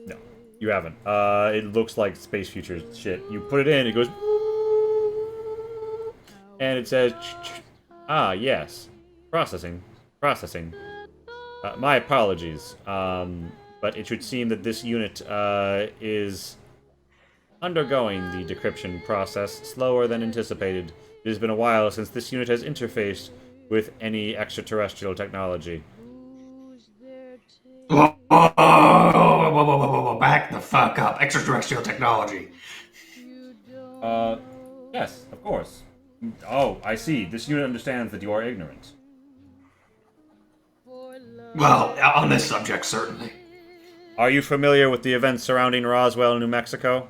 Speaker 1: No, you haven't. It looks like Space Future shit. You put it in, it goes, and it says, yes, processing. My apologies, but it should seem that this unit is undergoing the decryption process slower than anticipated. It has been a while since this unit has interfaced with any extraterrestrial technology.
Speaker 2: Whoa, back the fuck up. Extraterrestrial technology.
Speaker 1: Yes, of course. Oh, I see. This unit understands that you are ignorant.
Speaker 2: Well, on this subject, certainly.
Speaker 1: Are you familiar with the events surrounding Roswell, New Mexico?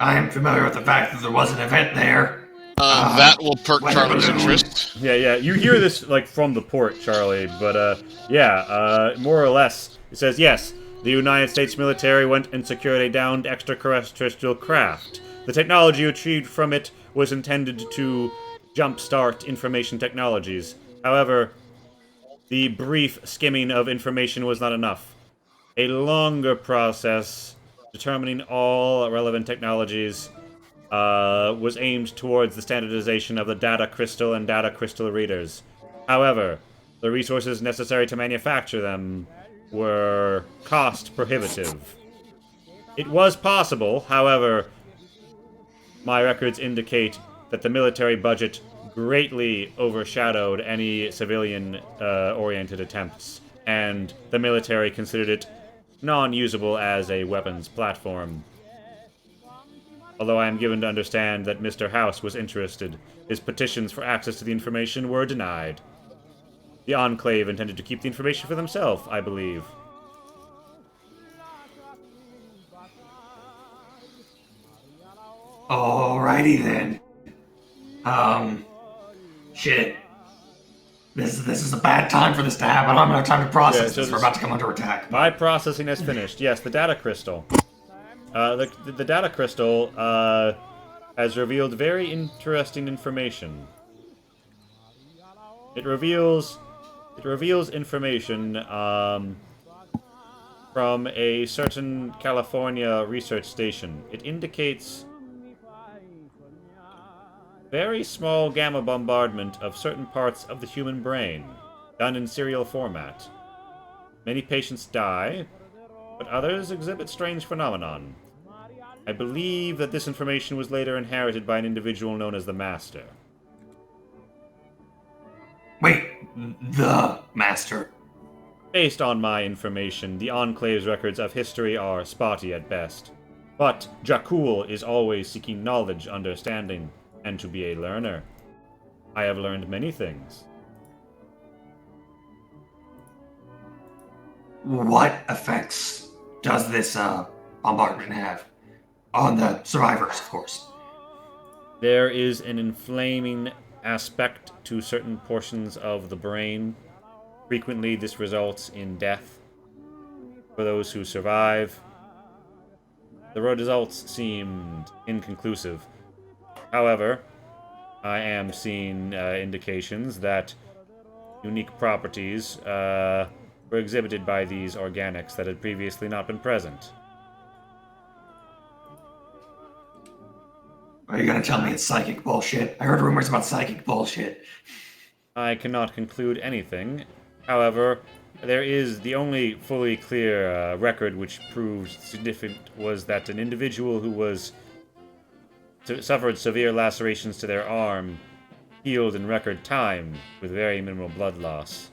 Speaker 2: I am familiar with the fact that there was an event there.
Speaker 3: That will perk Charlie's interest.
Speaker 1: Yeah. You hear this, like, from the port, Charlie, but, more or less. It says, yes, the United States military went and secured a downed extraterrestrial craft. The technology retrieved from it was intended to jumpstart information technologies. However, the brief skimming of information was not enough. A longer process, determining all relevant technologies, was aimed towards the standardization of the data crystal and data crystal readers. However, the resources necessary to manufacture them were cost prohibitive. It was possible, however, my records indicate that the military budget greatly overshadowed any civilian-oriented attempts, and the military considered it non-usable as a weapons platform. Although I am given to understand that Mr. House was interested, his petitions for access to the information were denied. The Enclave intended to keep the information for themselves, I believe.
Speaker 2: Alrighty then. Shit. This is a bad time for this to happen. I don't have time to process this. We're about to come under attack.
Speaker 1: My processing has finished. Yes, the data crystal. The data crystal, has revealed very interesting information. It reveals information from a certain California research station. It indicates very small gamma bombardment of certain parts of the human brain, done in serial format. Many patients die, but others exhibit strange phenomenon. I believe that this information was later inherited by an individual known as the Master.
Speaker 2: Wait, the Master?
Speaker 1: Based on my information, the Enclave's records of history are spotty at best. But Jakul is always seeking knowledge, understanding, and to be a learner. I have learned many things.
Speaker 2: What effects does this bombardment have on the survivors, of course?
Speaker 1: There is an inflaming aspect to certain portions of the brain. Frequently, this results in death for those who survive. The results seemed inconclusive. However, I am seeing indications that unique properties were exhibited by these organics that had previously not been present.
Speaker 2: Are you gonna tell me it's psychic bullshit? I heard rumors about psychic bullshit.
Speaker 1: I cannot conclude anything. However, there is the only fully clear record which proves significant was that an individual who was suffered severe lacerations to their arm healed in record time with very minimal blood loss.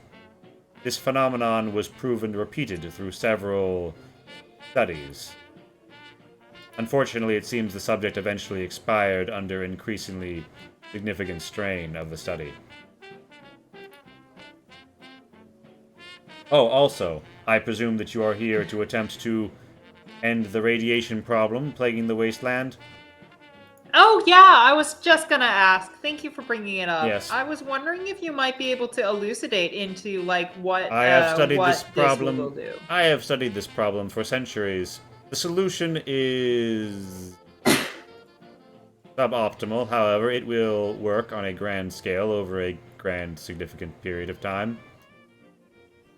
Speaker 1: This phenomenon was proven repeated through several studies. Unfortunately, it seems the subject eventually expired under increasingly significant strain of the study. Oh, also, I presume that you are here to attempt to end the radiation problem plaguing the wasteland?
Speaker 7: Oh, yeah, I was just gonna ask. Thank you for bringing it up.
Speaker 1: Yes.
Speaker 7: I was wondering if you might be able to elucidate into, like, what
Speaker 1: I have studied
Speaker 7: what
Speaker 1: this problem.
Speaker 7: will do.
Speaker 1: I have studied this problem for centuries. The solution is suboptimal, however, it will work on a grand scale over a grand significant period of time.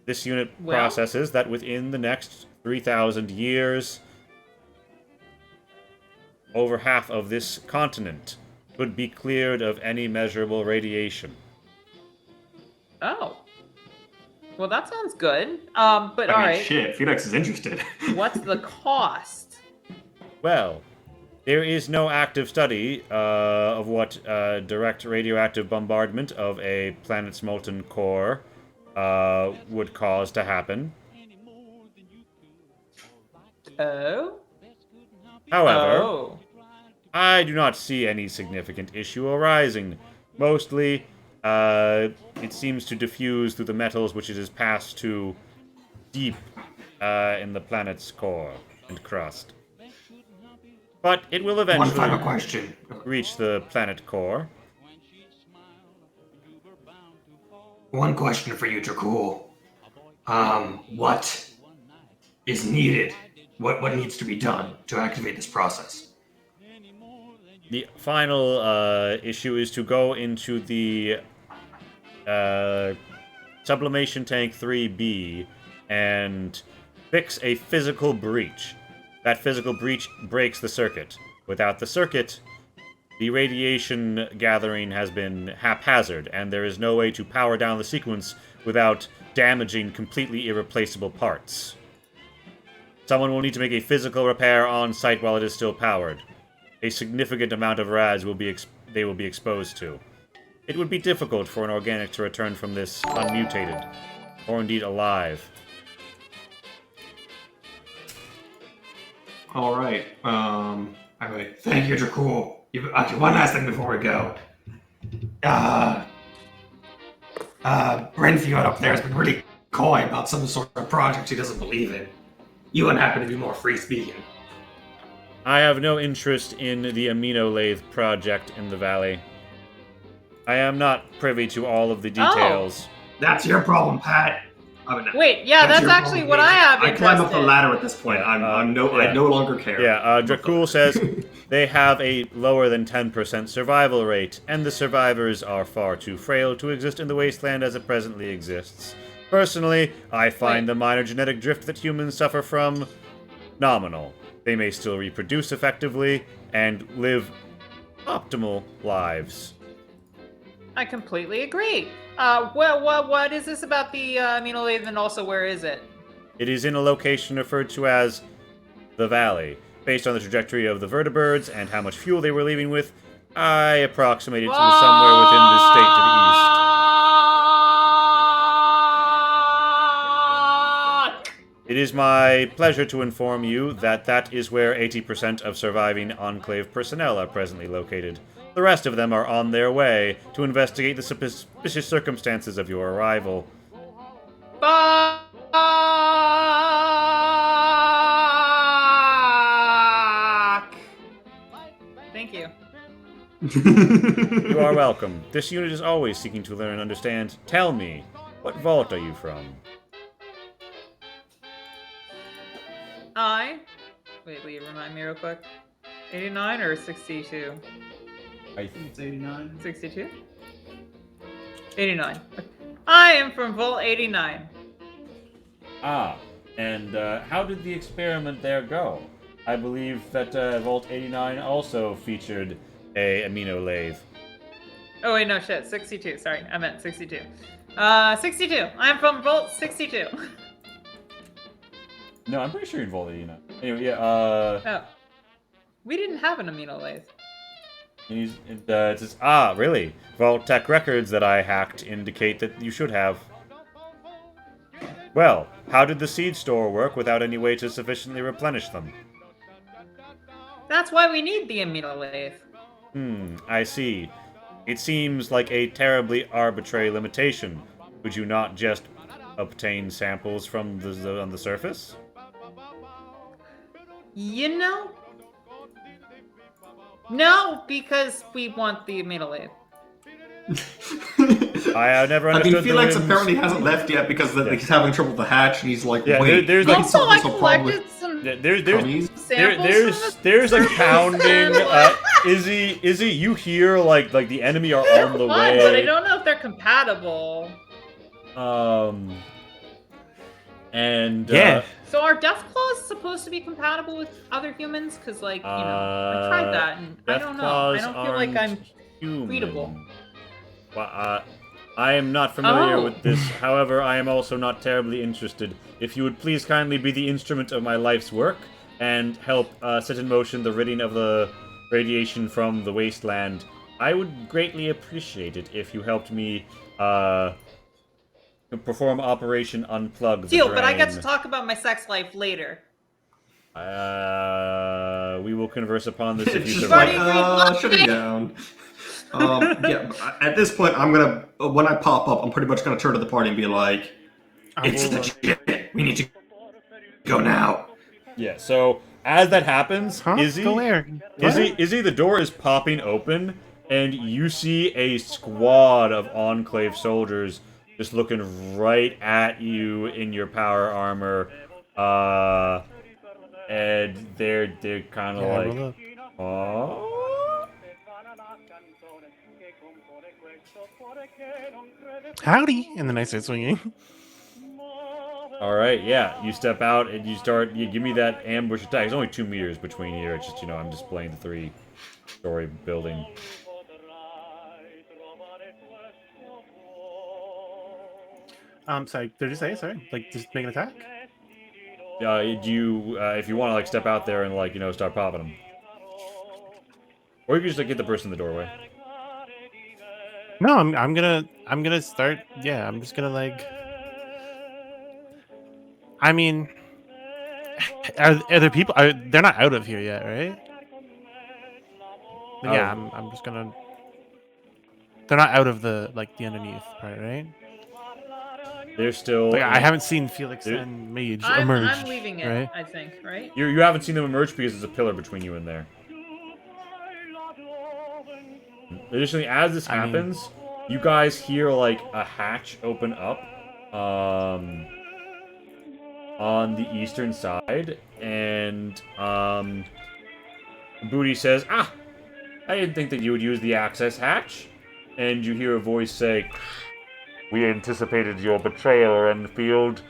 Speaker 1: This unit processes that within the next 3,000 years, over half of this continent could be cleared of any measurable radiation.
Speaker 7: Oh. Well, that sounds good. But alright.
Speaker 2: Shit, Felix is interested.
Speaker 7: What's the cost?
Speaker 1: Well, there is no active study of what direct radioactive bombardment of a planet's molten core would cause to happen.
Speaker 7: Oh?
Speaker 1: However, I do not see any significant issue arising. Mostly, it seems to diffuse through the metals which it has passed to deep in the planet's core and crust. But it will eventually
Speaker 2: One final question.
Speaker 1: reach the planet core.
Speaker 2: One question for you, Jakul. What is needed? What needs to be done to activate this process?
Speaker 1: The final issue is to go into the sublimation tank 3B and fix a physical breach. That physical breach breaks the circuit. Without the circuit, the radiation gathering has been haphazard, and there is no way to power down the sequence without damaging completely irreplaceable parts. Someone will need to make a physical repair on site while it is still powered. A significant amount of rads will be exposed to. It would be difficult for an organic to return from this unmutated, or indeed alive.
Speaker 2: All right. Anyway, thank you, Jakul. Okay, one last thing before we go. Renfield up there has been really coy about some sort of project he doesn't believe in. You wouldn't happen to be more free-speaking.
Speaker 1: I have no interest in the amino lathe project in the valley. I am not privy to all of the details.
Speaker 2: That's your problem, Pat. I mean,
Speaker 7: Wait, yeah, that's
Speaker 2: your
Speaker 7: actually
Speaker 2: problem,
Speaker 7: what I
Speaker 2: Paige.
Speaker 7: have
Speaker 2: I climb up
Speaker 7: interest
Speaker 2: the
Speaker 7: in.
Speaker 2: ladder at this point.
Speaker 1: Yeah,
Speaker 2: I
Speaker 1: yeah.
Speaker 2: no longer care.
Speaker 1: Yeah, Dracul says they have a lower than 10% survival rate, and the survivors are far too frail to exist in the wasteland as it presently exists. Personally, I find
Speaker 7: Wait.
Speaker 1: the minor genetic drift that humans suffer from nominal. They may still reproduce effectively and live optimal lives.
Speaker 7: I completely agree. What is this about the immunolathe, and also where is it?
Speaker 1: It is in a location referred to as the Valley. Based on the trajectory of the vertibirds and how much fuel they were leaving with, I approximated to somewhere within this state to the east. It is my pleasure to inform you that that is where 80% of surviving Enclave personnel are presently located. The rest of them are on their way to investigate the suspicious circumstances of your arrival.
Speaker 7: Fuck. Thank you.
Speaker 1: You are welcome. This unit is always seeking to learn and understand. Tell me, what vault are you from?
Speaker 7: Wait, will you remind me real quick? 89 or 62?
Speaker 1: I think
Speaker 6: It's 89.
Speaker 7: 62? 89. I am from Vault 89.
Speaker 1: Ah, and how did the experiment there go? I believe that Vault 89 also featured a amino lathe.
Speaker 7: Oh wait, no shit. 62. Sorry, I meant 62. 62. I'm from Vault 62.
Speaker 1: No, I'm pretty sure you're in Vault 89. Anyway, yeah,
Speaker 7: Oh. We didn't have an amino lathe.
Speaker 1: it says, really? Vault Tech records that I hacked indicate that you should have. Well, how did the seed store work without any way to sufficiently replenish them?
Speaker 7: That's why we need the amino lathe.
Speaker 1: I see. It seems like a terribly arbitrary limitation. Could you not just obtain samples from on the surface?
Speaker 7: You know? No, because we want the amino lathe.
Speaker 1: I have never
Speaker 2: I
Speaker 1: understood
Speaker 2: mean, Felix
Speaker 1: the whims.
Speaker 2: apparently hasn't left yet because he's having trouble with the hatch, and he's like,
Speaker 1: Yeah,
Speaker 2: wait,
Speaker 1: there's
Speaker 2: we
Speaker 1: like-
Speaker 2: can
Speaker 7: Also,
Speaker 2: solve
Speaker 7: I
Speaker 2: this whole problem
Speaker 7: collected
Speaker 2: with
Speaker 7: some
Speaker 2: crummies.
Speaker 7: samples
Speaker 1: there's like
Speaker 7: from the
Speaker 1: pounding.
Speaker 7: surface, and,
Speaker 1: Izzy, you hear like the enemy are
Speaker 7: they're
Speaker 1: on the
Speaker 7: fun,
Speaker 1: way.
Speaker 7: but I don't know if they're compatible.
Speaker 1: And
Speaker 5: Yeah.
Speaker 7: So are death claws supposed to be compatible with other humans? Because, like, you know, I tried that, and I don't know. I don't feel like I'm readable.
Speaker 1: Well, I am not familiar
Speaker 7: Oh.
Speaker 1: with this. However, I am also not terribly interested. If you would please kindly be the instrument of my life's work and help set in motion the ridding of the radiation from the wasteland, I would greatly appreciate it if you helped me perform Operation Unplug the
Speaker 7: Deal, but I get
Speaker 1: drain.
Speaker 7: to talk about my sex life later.
Speaker 1: We will converse upon this if
Speaker 2: It's
Speaker 1: you
Speaker 2: just
Speaker 1: survive.
Speaker 2: like, shut it down. Yeah, at this point, I'm gonna, when I pop up, I'm pretty much gonna turn to the party and be like, it's legit. We need to go now.
Speaker 1: Yeah, so as that happens,
Speaker 5: Huh?
Speaker 1: Izzy,
Speaker 5: Go where?
Speaker 1: Izzy, the door is popping open, and you see a squad of Enclave soldiers just looking right at you in your power armor. And they're kind of
Speaker 5: Yeah,
Speaker 1: like,
Speaker 5: roll up.
Speaker 1: oh.
Speaker 5: Howdy! And then I start swinging.
Speaker 1: All right, yeah. You step out and you start. You give me that ambush attack. It's only 2 meters between here. It's just I'm displaying the 3-story building.
Speaker 5: Sorry, did you say? Sorry, like just make an attack?
Speaker 1: Do you, if you want to like step out there and start popping them, or you can just get the person in the doorway.
Speaker 5: No, I'm gonna start. Yeah, I'm just gonna like. I mean, are there people? They're not out of here yet, right? But yeah, I'm just gonna. They're not out of the the underneath part, right?
Speaker 1: They're still.
Speaker 5: Like I haven't seen Felix
Speaker 1: They're-
Speaker 5: and Mage
Speaker 7: I'm
Speaker 5: emerge.
Speaker 7: leaving it,
Speaker 5: right?
Speaker 7: I think, right?
Speaker 1: You haven't seen them emerge because there's a pillar between you and there. Additionally, as this
Speaker 5: I mean-
Speaker 1: happens, you guys hear like a hatch open up, on the eastern side, and Booty says, "Ah, I didn't think that you would use the access hatch." And you hear a voice say, "We anticipated your betrayal, Renfield.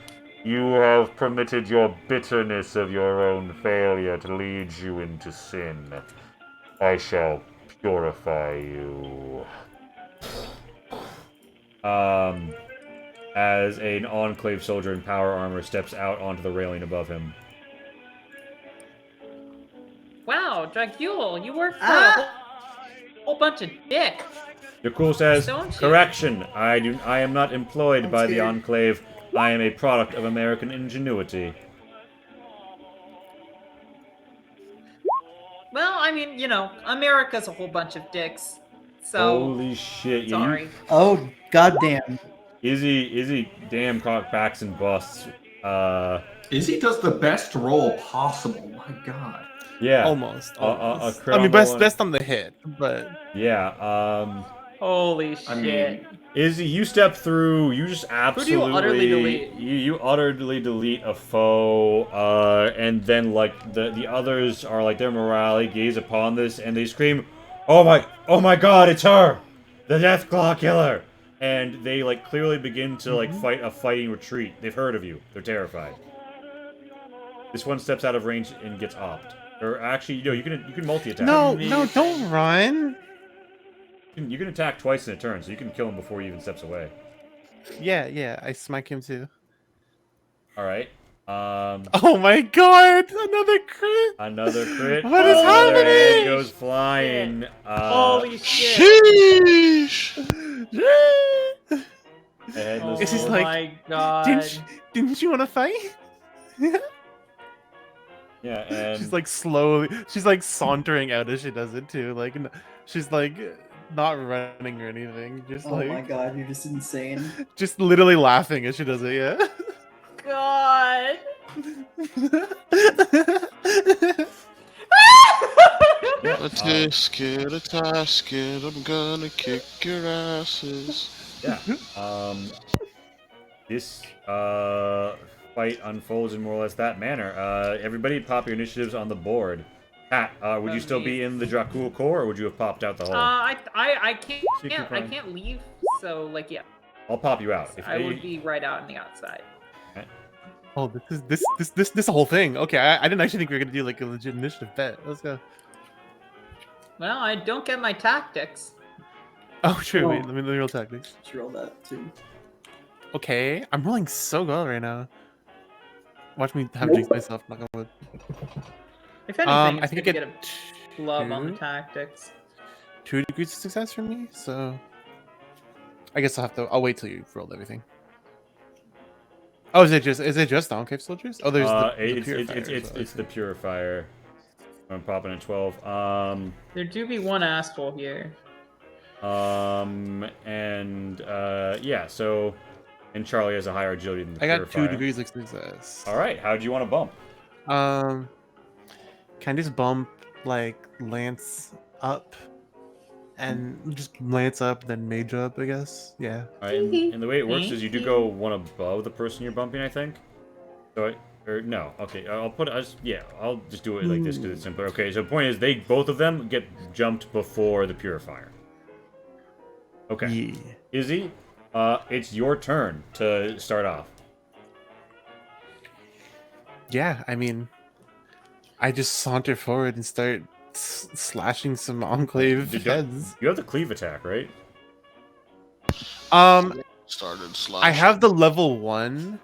Speaker 1: You have permitted your bitterness of your own failure to lead you into sin. I shall purify you." As an Enclave soldier in power armor steps out onto the railing above him.
Speaker 7: Wow, Dracule, you work for a whole bunch of dick.
Speaker 1: Dracule says,
Speaker 7: Don't you?
Speaker 1: "Correction. I am not employed
Speaker 6: I'm
Speaker 1: by the
Speaker 6: scared.
Speaker 1: Enclave. I am a product of American ingenuity."
Speaker 7: Well, I mean, you know, America's a whole bunch of dicks. So,
Speaker 1: Holy shit! Yeah,
Speaker 7: sorry.
Speaker 6: Oh, goddamn.
Speaker 1: Izzy, damn cock backs and busts.
Speaker 2: Izzy does the best roll possible. My God.
Speaker 1: Yeah.
Speaker 5: Almost.
Speaker 1: A crit
Speaker 5: I mean,
Speaker 1: on the one.
Speaker 5: best on the hit, but
Speaker 1: Yeah.
Speaker 7: Holy shit.
Speaker 2: I mean,
Speaker 1: Izzy, you step through. You just absolutely.
Speaker 7: utterly delete?
Speaker 1: You utterly delete a foe. And then like the others are like their morale gaze upon this, and they scream, oh my God, it's her, the Deathclaw killer!" And they like clearly begin to like fight a fighting retreat. They've heard of you. They're terrified. This one steps out of range and gets opt. Or actually, you can multi-attack.
Speaker 5: no, don't run.
Speaker 1: You can attack twice in a turn, so you can kill him before he even steps away.
Speaker 5: Yeah, I smite him too.
Speaker 1: All right.
Speaker 5: Oh my God, another crit.
Speaker 1: Another crit.
Speaker 5: What is
Speaker 1: Another
Speaker 5: happening?
Speaker 1: head goes flying.
Speaker 7: Holy shit.
Speaker 3: Sheesh!
Speaker 1: A headless
Speaker 7: Oh
Speaker 5: This is
Speaker 1: wolf.
Speaker 5: like-
Speaker 7: my god.
Speaker 5: Didn't you want to fight?
Speaker 1: Yeah, and
Speaker 5: She's like slowly. She's like sauntering out as she does it too. Like she's like not running or anything. Just
Speaker 6: Oh
Speaker 5: like
Speaker 6: my god, you're just insane.
Speaker 5: just literally laughing as she does it. Yeah.
Speaker 7: God.
Speaker 1: yeah,
Speaker 3: A tisket, a tasket, I'm gonna kick your asses.
Speaker 1: yeah. This fight unfolds in more or less that manner. Everybody, pop your initiatives on the board. Pat, would you still be in the Dracul core, or would you have popped out the hole?
Speaker 7: I
Speaker 1: Secret
Speaker 7: can't
Speaker 1: crime.
Speaker 7: leave. So like yeah,
Speaker 1: I'll pop you out. If
Speaker 7: I would be right out on the outside.
Speaker 5: Oh, this whole thing. Okay, I didn't actually think we were gonna do like a legit initiative bet. Let's go.
Speaker 7: Well, I don't get my tactics.
Speaker 5: Oh, true.
Speaker 6: Oh.
Speaker 5: Wait, let me roll tactics.
Speaker 6: Should roll that too.
Speaker 5: Okay, I'm rolling so well right now. Watch me have
Speaker 6: Nope.
Speaker 5: jinx myself. Knock on wood.
Speaker 7: If anything,
Speaker 5: I
Speaker 7: it's
Speaker 5: think I
Speaker 7: good to
Speaker 5: get
Speaker 7: get a love on the
Speaker 5: two.
Speaker 7: tactics.
Speaker 5: 2 degrees of success for me, so I guess I'll wait till you've rolled everything. Oh, is it just Enclave soldiers? Oh, there's the purifier as well,
Speaker 1: it's
Speaker 5: okay.
Speaker 1: the purifier. I'm popping at 12.
Speaker 7: There do be one asshole here.
Speaker 1: Yeah. So, and Charlie has a higher agility than the
Speaker 5: I got
Speaker 1: purifier.
Speaker 5: 2 degrees of success.
Speaker 1: All right. How do you want to bump?
Speaker 5: Can I just bump like Lance up, and just Lance up, then Mage up? I guess. Yeah.
Speaker 1: All right. And the way it works is you do go one above the person you're bumping, I think. So, or no. Okay. I'll just do it like this because it's simpler. Okay. So the point is, both of them get jumped before the purifier. Okay.
Speaker 5: Yeah.
Speaker 1: Izzy, it's your turn to start off.
Speaker 5: Yeah. I mean, I just saunter forward and start slashing some Enclave heads.
Speaker 1: You have the cleave attack, right?
Speaker 3: Started slashing.
Speaker 5: I have the level 1,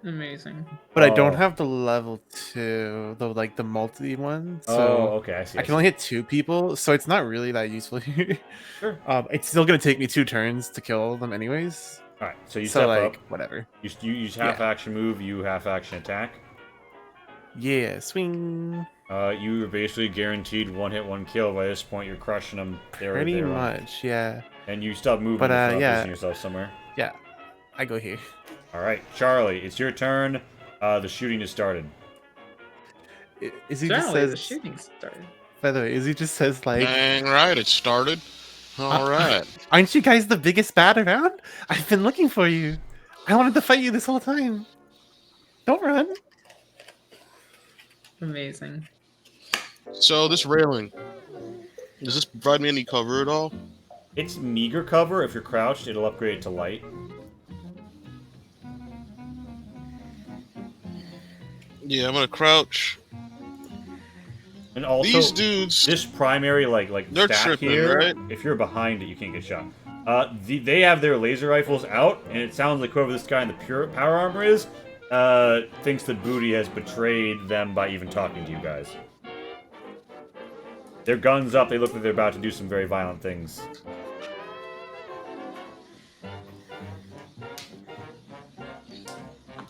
Speaker 7: Amazing.
Speaker 5: but I don't
Speaker 1: Oh.
Speaker 5: have the level 2, the multi one. So
Speaker 1: Oh, okay. I see.
Speaker 5: I can only hit 2 people, so it's not really that useful here.
Speaker 1: Sure.
Speaker 5: It's still gonna take me 2 turns to kill them, anyways.
Speaker 1: All right. So you
Speaker 5: So
Speaker 1: step
Speaker 5: like,
Speaker 1: up.
Speaker 5: whatever.
Speaker 1: You use half action move. You half action attack.
Speaker 5: Yeah, swing.
Speaker 1: You're basically guaranteed one hit, one kill. By this point, you're crushing them.
Speaker 5: Pretty much, yeah.
Speaker 1: And you stop moving.
Speaker 5: But,
Speaker 1: You're
Speaker 5: yeah.
Speaker 1: placing yourself somewhere.
Speaker 5: Yeah, I go here.
Speaker 1: All right, Charlie, it's your turn. The shooting has started.
Speaker 5: Izzy just
Speaker 7: Generally, the
Speaker 5: says,
Speaker 7: shooting started.
Speaker 5: by the way, Izzy just says like,
Speaker 3: Dang right, it started. All right.
Speaker 5: aren't you guys the biggest bat around? I've been looking for you. I wanted to fight you this whole time. Don't run.
Speaker 7: Amazing.
Speaker 3: So this railing, does this provide me any cover at all?
Speaker 1: It's meager cover. If you're crouched, it'll upgrade to light.
Speaker 3: Yeah, I'm gonna crouch.
Speaker 1: And also,
Speaker 3: These dudes,
Speaker 1: this primary like
Speaker 3: they're
Speaker 1: stack
Speaker 3: tripping,
Speaker 1: here,
Speaker 3: right?
Speaker 1: if you're behind it, you can't get shot. They have their laser rifles out, and it sounds like whoever this guy in the pure power armor is, thinks that Booty has betrayed them by even talking to you guys. Their guns up, they look like they're about to do some very violent things.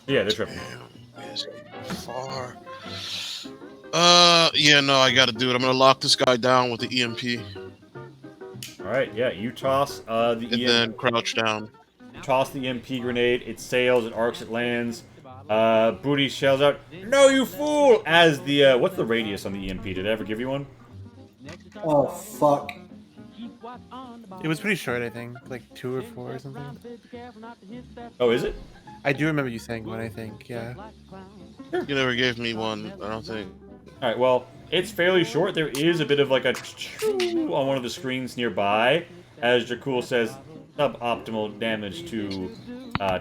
Speaker 1: Yeah, they're tripping.
Speaker 3: Damn, is it far? Yeah, no, I gotta do it. I'm gonna lock this guy down with the EMP
Speaker 1: Alright, yeah, you toss
Speaker 3: and then crouch down.
Speaker 1: toss the EMP grenade, it sails, it arcs, it lands. Booty shells out, "No, you fool!" As the, what's the radius on the EMP? Did I ever give you one?
Speaker 6: Oh, fuck.
Speaker 5: It was pretty short, I think. Like 2 or 4 or something.
Speaker 1: Oh, is it?
Speaker 5: I do remember you saying one, I think, yeah.
Speaker 3: You never gave me one, I don't think.
Speaker 1: Alright, well, it's fairly short. There is a bit of like a on one of the screens nearby, as Jakul says, suboptimal damage to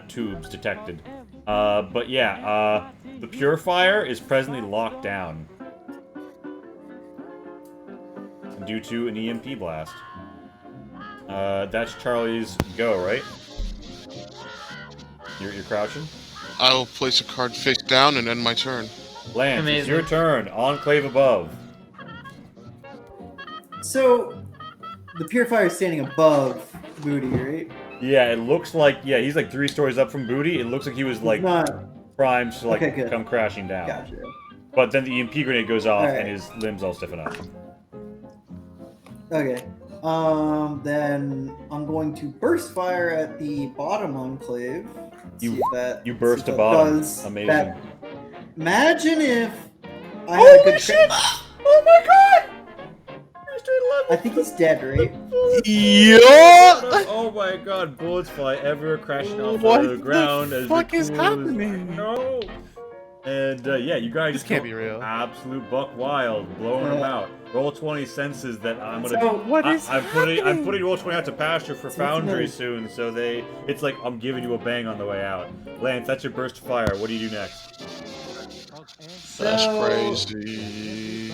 Speaker 1: tubes detected. But yeah, the purifier is presently locked down due to an EMP blast. That's Charlie's go, right? You're crouching?
Speaker 3: I will place a card face down and end my turn.
Speaker 1: Lance, it's
Speaker 7: Amazing.
Speaker 1: your turn. Enclave above.
Speaker 6: So, the purifier is standing above Booty, right?
Speaker 1: Yeah, it looks like, yeah, he's like 3 stories up from Booty. It looks like he was like
Speaker 6: Not.
Speaker 1: primed to like
Speaker 6: Okay, good.
Speaker 1: come crashing down.
Speaker 6: Gotcha.
Speaker 1: But then the EMP grenade goes off
Speaker 6: Alright.
Speaker 1: and his limbs all stiffen up.
Speaker 6: Okay. Then I'm going to burst fire at the bottom enclave.
Speaker 1: You-
Speaker 6: See if that,
Speaker 1: You burst
Speaker 6: see
Speaker 1: to
Speaker 6: if that
Speaker 1: bottom.
Speaker 6: does
Speaker 1: Amazing.
Speaker 6: that. Imagine if I had a good
Speaker 1: shit! Oh my god!
Speaker 6: I think he's dead, right?
Speaker 5: Yeah!
Speaker 1: Oh my god, bullets fly ever crashing off
Speaker 5: What
Speaker 1: the ground
Speaker 5: the
Speaker 1: as
Speaker 5: fuck
Speaker 1: your
Speaker 5: is
Speaker 1: cool
Speaker 5: happening?
Speaker 1: No! And yeah, you guys
Speaker 5: This
Speaker 1: just
Speaker 5: can't
Speaker 1: go
Speaker 5: be real.
Speaker 1: absolute buck wild, blowing them out. Roll 20 senses that I'm gonna.
Speaker 6: So,
Speaker 5: What is
Speaker 1: I'm
Speaker 5: happening?
Speaker 1: putting Roll 20 out to pasture for
Speaker 6: So
Speaker 1: Foundry
Speaker 6: it's
Speaker 1: soon, so it's like I'm giving you a bang on the way out. Lance, that's your burst of fire. What do you do next?
Speaker 3: That's
Speaker 6: So,
Speaker 3: crazy.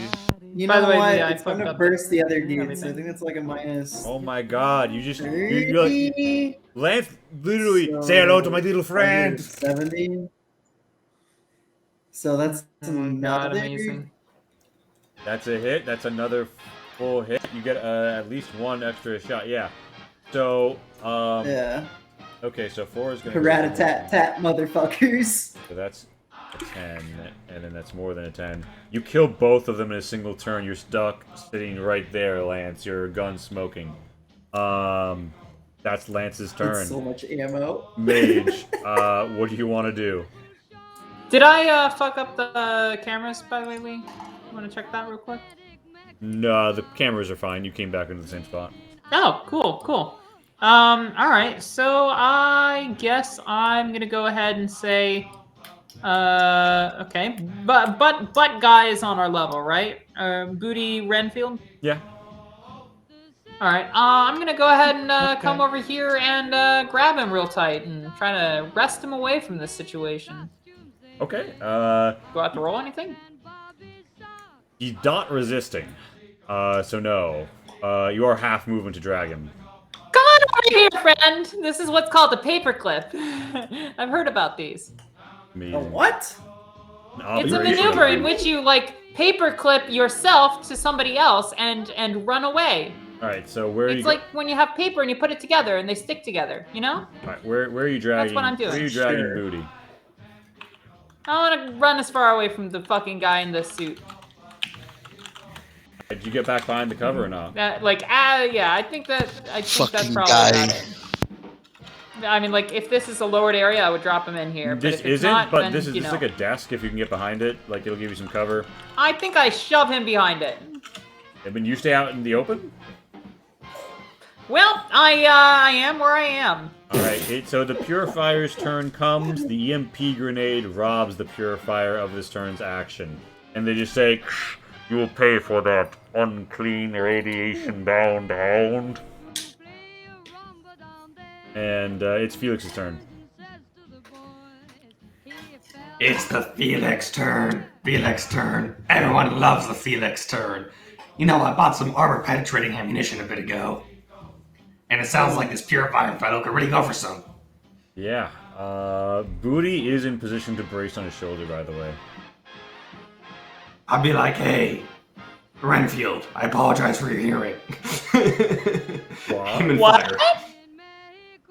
Speaker 6: You
Speaker 7: By
Speaker 6: know
Speaker 7: the way,
Speaker 6: what?
Speaker 7: yeah, I
Speaker 6: It's
Speaker 7: fucked
Speaker 6: gonna
Speaker 7: up
Speaker 6: burst the other dude, so I
Speaker 7: everything.
Speaker 6: think that's like a minus.
Speaker 1: Oh my god, you're like,
Speaker 6: 30.
Speaker 1: Lance literally
Speaker 6: So,
Speaker 1: say hello to my little friend.
Speaker 6: 70. So that's
Speaker 7: Oh my god,
Speaker 6: another.
Speaker 7: amazing.
Speaker 1: That's a hit. That's another full hit. You get at least 1 extra shot. Yeah. So
Speaker 6: Yeah.
Speaker 1: okay, so 4 is gonna.
Speaker 6: Rat-a-tat-tat, motherfuckers.
Speaker 1: So that's a 10, and then that's more than a 10. You kill both of them in a single turn. You're stuck sitting right there, Lance. Your gun smoking. That's Lance's turn.
Speaker 6: That's so much ammo.
Speaker 1: Mage, what do you want to do?
Speaker 7: Did I fuck up the cameras, by the way, Lee? Want to check that real quick?
Speaker 1: No, the cameras are fine. You came back into the same spot.
Speaker 7: Oh, cool. Alright, so I guess I'm gonna go ahead and say, okay, but guy is on our level, right? Booty Renfield?
Speaker 1: Yeah.
Speaker 7: Alright, I'm gonna go ahead and come over here and grab him real tight and try to wrest him away from this situation.
Speaker 1: Okay.
Speaker 7: Do I have to roll anything?
Speaker 1: He's not resisting. So no. You are half movement to drag him.
Speaker 7: Come on over here, friend! This is what's called a paperclip. I've heard about these.
Speaker 1: Amazing.
Speaker 6: A what?
Speaker 1: An
Speaker 7: It's a
Speaker 1: operation.
Speaker 7: maneuver in which you like paperclip yourself to somebody else and run away.
Speaker 1: All right. So where are you?
Speaker 7: It's like when you have paper and you put it together and they stick together. You know?
Speaker 1: All right. Where are you dragging?
Speaker 7: what I'm doing.
Speaker 1: Where are you dragging
Speaker 6: Sure.
Speaker 1: Booty?
Speaker 7: I want to run as far away from the fucking guy in this suit.
Speaker 1: Did you get back behind the cover or not?
Speaker 7: Yeah, I think that's
Speaker 3: Fucking
Speaker 7: probably
Speaker 3: guy.
Speaker 7: about it. I mean, like, if this is a lowered area, I would drop him in here. But
Speaker 1: This
Speaker 7: if it's
Speaker 1: isn't,
Speaker 7: not,
Speaker 1: but
Speaker 7: then,
Speaker 1: this is
Speaker 7: you
Speaker 1: just
Speaker 7: know.
Speaker 1: like a desk. If you can get behind it, like it'll give you some cover.
Speaker 7: I think I shove him behind it.
Speaker 1: I mean, you stay out in the open.
Speaker 7: Well, I am where I am.
Speaker 1: Alright, so the Purifier's turn comes, the EMP grenade robs the Purifier of this turn's action. And they just say, you will pay for that, unclean, radiation-bound hound. And it's Felix's turn.
Speaker 2: It's the Felix turn. Felix turn. Everyone loves the Felix turn. You know, I bought some armor-penetrating ammunition a bit ago. And it sounds like this Purifier fellow could really go for some.
Speaker 1: Yeah, Booty is in position to brace on his shoulder, by the way.
Speaker 2: I'd be like, hey, Renfield, I apologize for your hearing. Him and
Speaker 7: What?
Speaker 2: fire.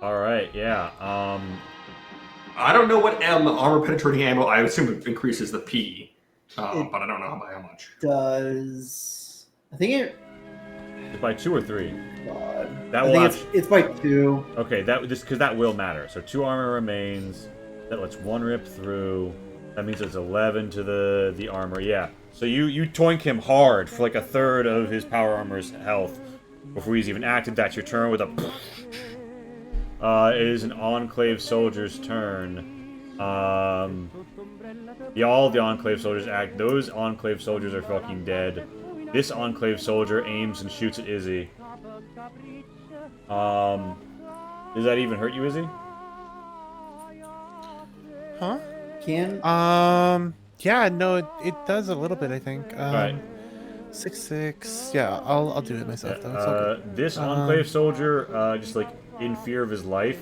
Speaker 1: Alright, yeah,
Speaker 2: I don't know what armor-penetrating ammo, I assume it increases the P. But I don't know by how much.
Speaker 6: Does I think it?
Speaker 1: it's by 2 or 3.
Speaker 6: God.
Speaker 1: That
Speaker 6: I
Speaker 1: will
Speaker 6: think it's by 2.
Speaker 1: Okay, because that will matter. So 2 armor remains. That lets 1 rip through. That means it's 11 to the armor. Yeah. So you toink him hard for like a third of his power armor's health before he's even acted. That's your turn with a. It is an Enclave soldier's turn. All the Enclave soldiers act. Those Enclave soldiers are fucking dead. This Enclave soldier aims and shoots at Izzy. Does that even hurt you, Izzy?
Speaker 5: Huh?
Speaker 6: Can
Speaker 5: Yeah, no, it does a little bit, I think.
Speaker 1: Right.
Speaker 5: 6/6. Yeah, I'll do it myself though. It's all good.
Speaker 1: This Enclave soldier, just like in fear of his life,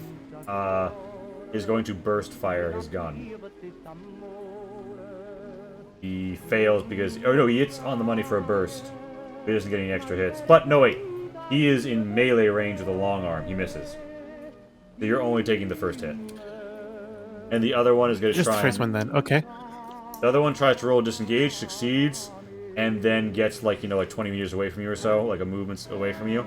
Speaker 1: is going to burst fire his gun. He fails because, oh no, he hits on the money for a burst. He doesn't get any extra hits. But no, wait, he is in melee range with a long arm. He misses. So you're only taking the first hit. And the other one is going to
Speaker 5: Just
Speaker 1: try.
Speaker 5: the first one then. Okay.
Speaker 1: The other one tries to roll disengage, succeeds, and then gets like 20 meters away from you or so, like a movement away from you.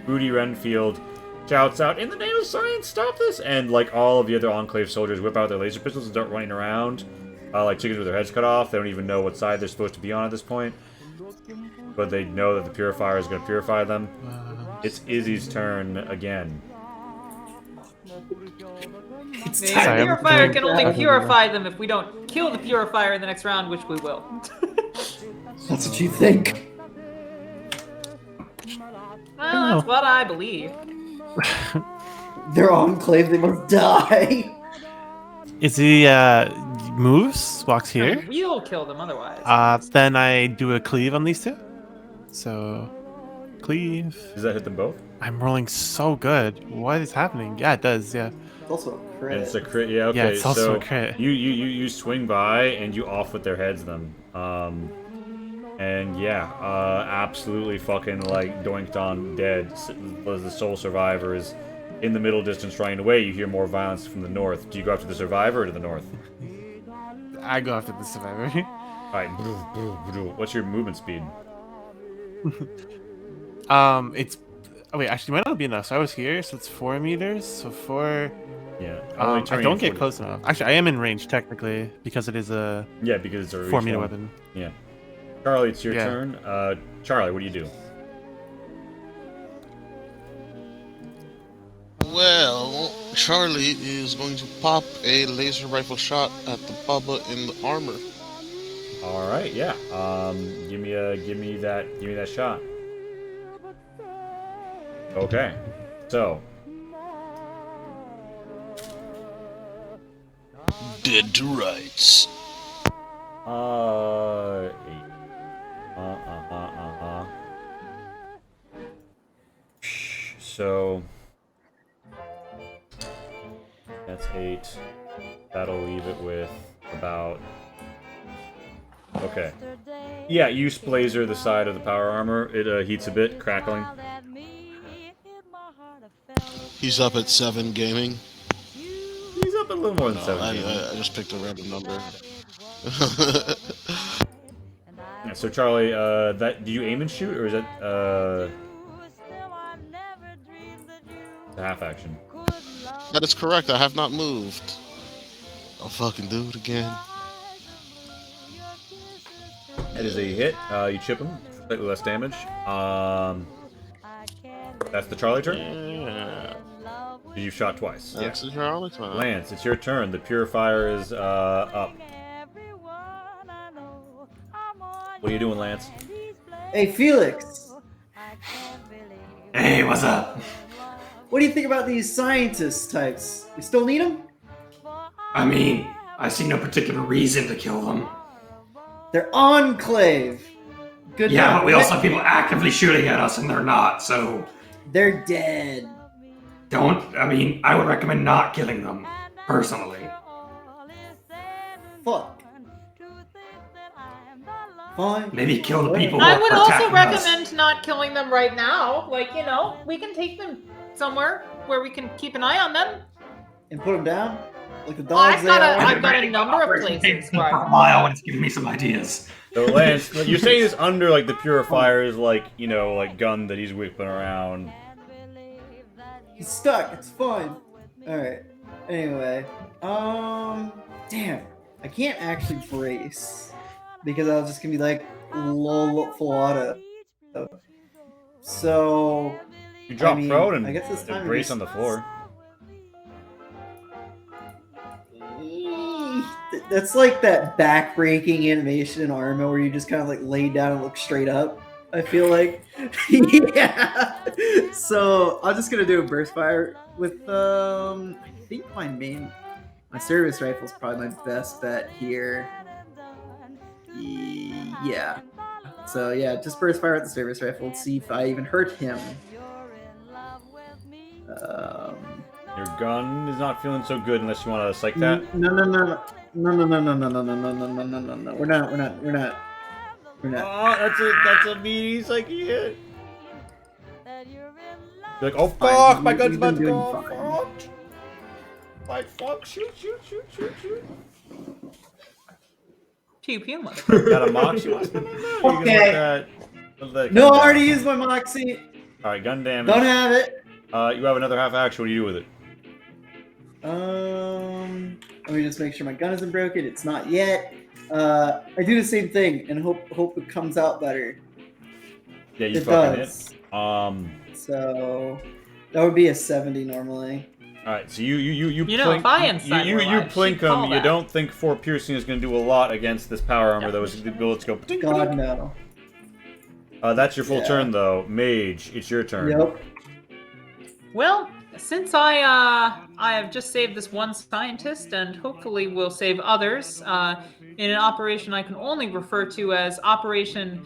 Speaker 1: Booty Renfield shouts out, "In the name of science, stop this!" And like all of the other Enclave soldiers whip out their laser pistols and start running around, like chickens with their heads cut off. They don't even know what side they're supposed to be on at this point, but they know that the Purifier is going to purify them. It's Izzy's turn again.
Speaker 7: The
Speaker 5: Sorry, I'm
Speaker 7: Purifier
Speaker 5: doing-
Speaker 7: can only purify them if we don't kill the Purifier in the next round, which we will.
Speaker 6: that's what you think?
Speaker 7: Well, that's what I believe.
Speaker 6: They're Enclave. They must die.
Speaker 5: Is he moves, walks here?
Speaker 7: We'll kill them otherwise.
Speaker 5: Then I do a cleave on these two. So cleave.
Speaker 1: Does that hit them both?
Speaker 5: I'm rolling so good. What is happening? Yeah, it does, yeah.
Speaker 6: It's also a crit.
Speaker 1: And it's a crit. Yeah, okay.
Speaker 5: Yeah, it's also
Speaker 1: so
Speaker 5: a crit.
Speaker 1: You swing by and you off with their heads then. And yeah, absolutely fucking like doinked on dead. The sole survivor is in the middle distance running away. You hear more violence from the north. Do you go after the survivor or to the north?
Speaker 5: I go after the survivor.
Speaker 1: Alright, what's your movement speed?
Speaker 5: It's oh wait, actually might not be enough. So I was here, so it's 4 meters. So 4.
Speaker 1: Yeah,
Speaker 5: I
Speaker 1: turning
Speaker 5: don't get
Speaker 1: 40.
Speaker 5: close enough. Actually, I am in range technically because it is a
Speaker 1: Yeah, because it's a
Speaker 5: 4 meter
Speaker 1: reach
Speaker 5: weapon.
Speaker 1: Yeah. Charlie, it's your
Speaker 5: Yeah.
Speaker 1: turn. Charlie, what do you do?
Speaker 3: Well, Charlie is going to pop a laser rifle shot at the Bubba in the armor.
Speaker 1: All right, yeah. Give me that shot. Okay, so
Speaker 3: Dead to rights.
Speaker 1: 8. So that's 8. That'll leave it with about. Okay. Yeah, you blazer the side of the power armor. It heats a bit, crackling.
Speaker 3: He's up at 7 gaming.
Speaker 1: He's up a little more than 7.
Speaker 3: I just picked a random number.
Speaker 1: Yeah, so Charlie, do you aim and shoot, or is that a half action?
Speaker 3: That is correct. I have not moved. I'll fucking do it again.
Speaker 1: That is a hit. You chip him, slightly less damage. That's the Charlie turn?
Speaker 3: Yeah.
Speaker 1: You've shot twice.
Speaker 3: That's the Charlie turn.
Speaker 1: Lance, it's your turn. The purifier is up. What are you doing, Lance?
Speaker 6: Hey, Felix.
Speaker 2: Hey, what's up?
Speaker 6: What do you think about these scientist types? You still need them?
Speaker 2: I mean, I see no particular reason to kill them.
Speaker 6: They're Enclave. Good
Speaker 2: Yeah,
Speaker 6: luck.
Speaker 2: but we also have people actively shooting at us, and they're not, so
Speaker 6: They're dead.
Speaker 2: I would recommend not killing them, personally.
Speaker 6: Fuck. Fine.
Speaker 2: Maybe kill the people who
Speaker 7: I
Speaker 2: are
Speaker 7: would also
Speaker 2: protecting us.
Speaker 7: recommend not killing them right now. Like, we can take them somewhere where we can keep an eye on them.
Speaker 6: And put them down? Like the
Speaker 7: Well,
Speaker 6: dogs
Speaker 7: I've
Speaker 6: they
Speaker 7: got
Speaker 6: are?
Speaker 7: I've got a number of places
Speaker 2: For
Speaker 7: where
Speaker 2: a while, and it's giving me some ideas.
Speaker 1: So Lance, you're saying this under like the purifier's like gun that he's whipping around.
Speaker 6: He's stuck. It's fine. Alright. Anyway. Damn. I can't actually brace. Because I was just gonna be like, lol, full auto. So.
Speaker 1: You drop prone
Speaker 6: I
Speaker 1: and
Speaker 6: guess this time
Speaker 1: brace on the floor.
Speaker 6: That's like that back-breaking animation in Arma where you just kind of like lay down and look straight up. I feel like, yeah. So I'm just gonna do a burst fire with I think my service rifle is probably my best bet here. Yeah. So yeah, just burst fire with the service rifle. Let's see if I even hurt him.
Speaker 1: Your gun is not feeling so good unless you want to psych that.
Speaker 6: No. We're not.
Speaker 1: Oh, that's a meaty psyche hit. You're like, oh fuck, my gun's about to go. Fuck. Like fuck, shoot.
Speaker 7: pew pew.
Speaker 1: Got a moxie?
Speaker 6: Okay. No, I already used my moxie.
Speaker 1: Alright, gun damage.
Speaker 6: Don't have it.
Speaker 1: You have another half action. What do you do with it?
Speaker 6: Let me just make sure my gun isn't broken. It's not yet. I do the same thing and hope it comes out better.
Speaker 1: Yeah, you
Speaker 6: It
Speaker 1: fucking
Speaker 6: does.
Speaker 1: hit.
Speaker 6: So that would be a 70 normally.
Speaker 1: Alright, so you
Speaker 7: know, if I inside
Speaker 1: you
Speaker 7: were alive,
Speaker 1: plink
Speaker 7: she'd call
Speaker 1: him. You
Speaker 7: that.
Speaker 1: don't think 4 piercing is going to do a lot against this power armor, though. As the bullets go. Pting,
Speaker 6: God
Speaker 1: pting.
Speaker 6: no.
Speaker 1: That's your full
Speaker 6: Yeah.
Speaker 1: turn, though. Mage, it's your turn.
Speaker 6: Yep.
Speaker 7: Well, since I have just saved this one scientist and hopefully will save others in an operation I can only refer to as Operation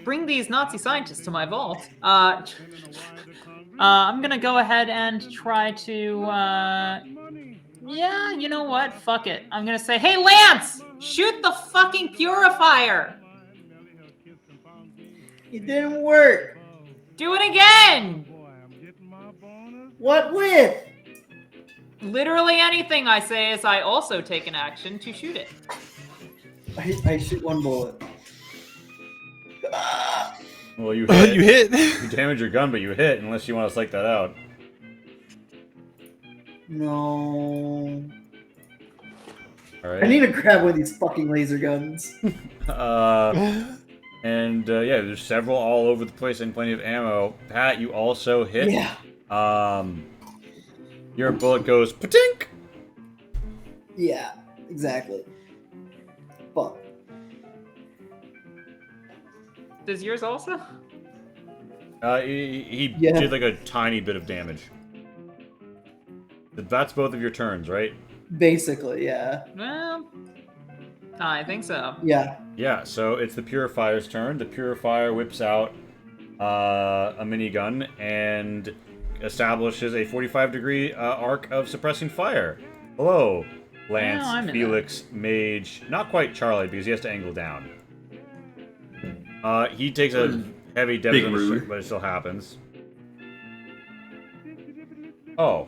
Speaker 7: Bring These Nazi Scientists to My Vault, I'm gonna go ahead and try to yeah, you know what? Fuck it. I'm gonna say, hey Lance, shoot the fucking purifier.
Speaker 6: It didn't work.
Speaker 7: Do it again.
Speaker 6: What with?
Speaker 7: Literally anything I say is I also take an action to shoot it.
Speaker 6: I shoot one bullet.
Speaker 1: Well, you hit.
Speaker 5: You hit.
Speaker 1: You damage your gun, but you hit, unless you want to psych that out.
Speaker 6: No.
Speaker 1: Alright.
Speaker 6: I need to grab one of these fucking laser guns.
Speaker 1: And yeah, there's several all over the place and plenty of ammo. Pat, you also hit.
Speaker 6: Yeah.
Speaker 1: Your bullet goes patink.
Speaker 6: Yeah, exactly. Fuck.
Speaker 7: Does yours also?
Speaker 1: He
Speaker 6: Yeah.
Speaker 1: did like a tiny bit of damage. That's both of your turns, right?
Speaker 6: Basically, yeah.
Speaker 7: Well, I think so.
Speaker 6: Yeah.
Speaker 1: Yeah, so it's the Purifier's turn. The Purifier whips out a minigun and establishes a 45-degree arc of suppressing fire. Hello, Lance,
Speaker 7: I'm in
Speaker 1: Felix, Mage. Not quite Charlie, because he has to angle down. He takes a heavy
Speaker 2: Big
Speaker 1: damage,
Speaker 2: rude.
Speaker 1: but it still happens. Oh.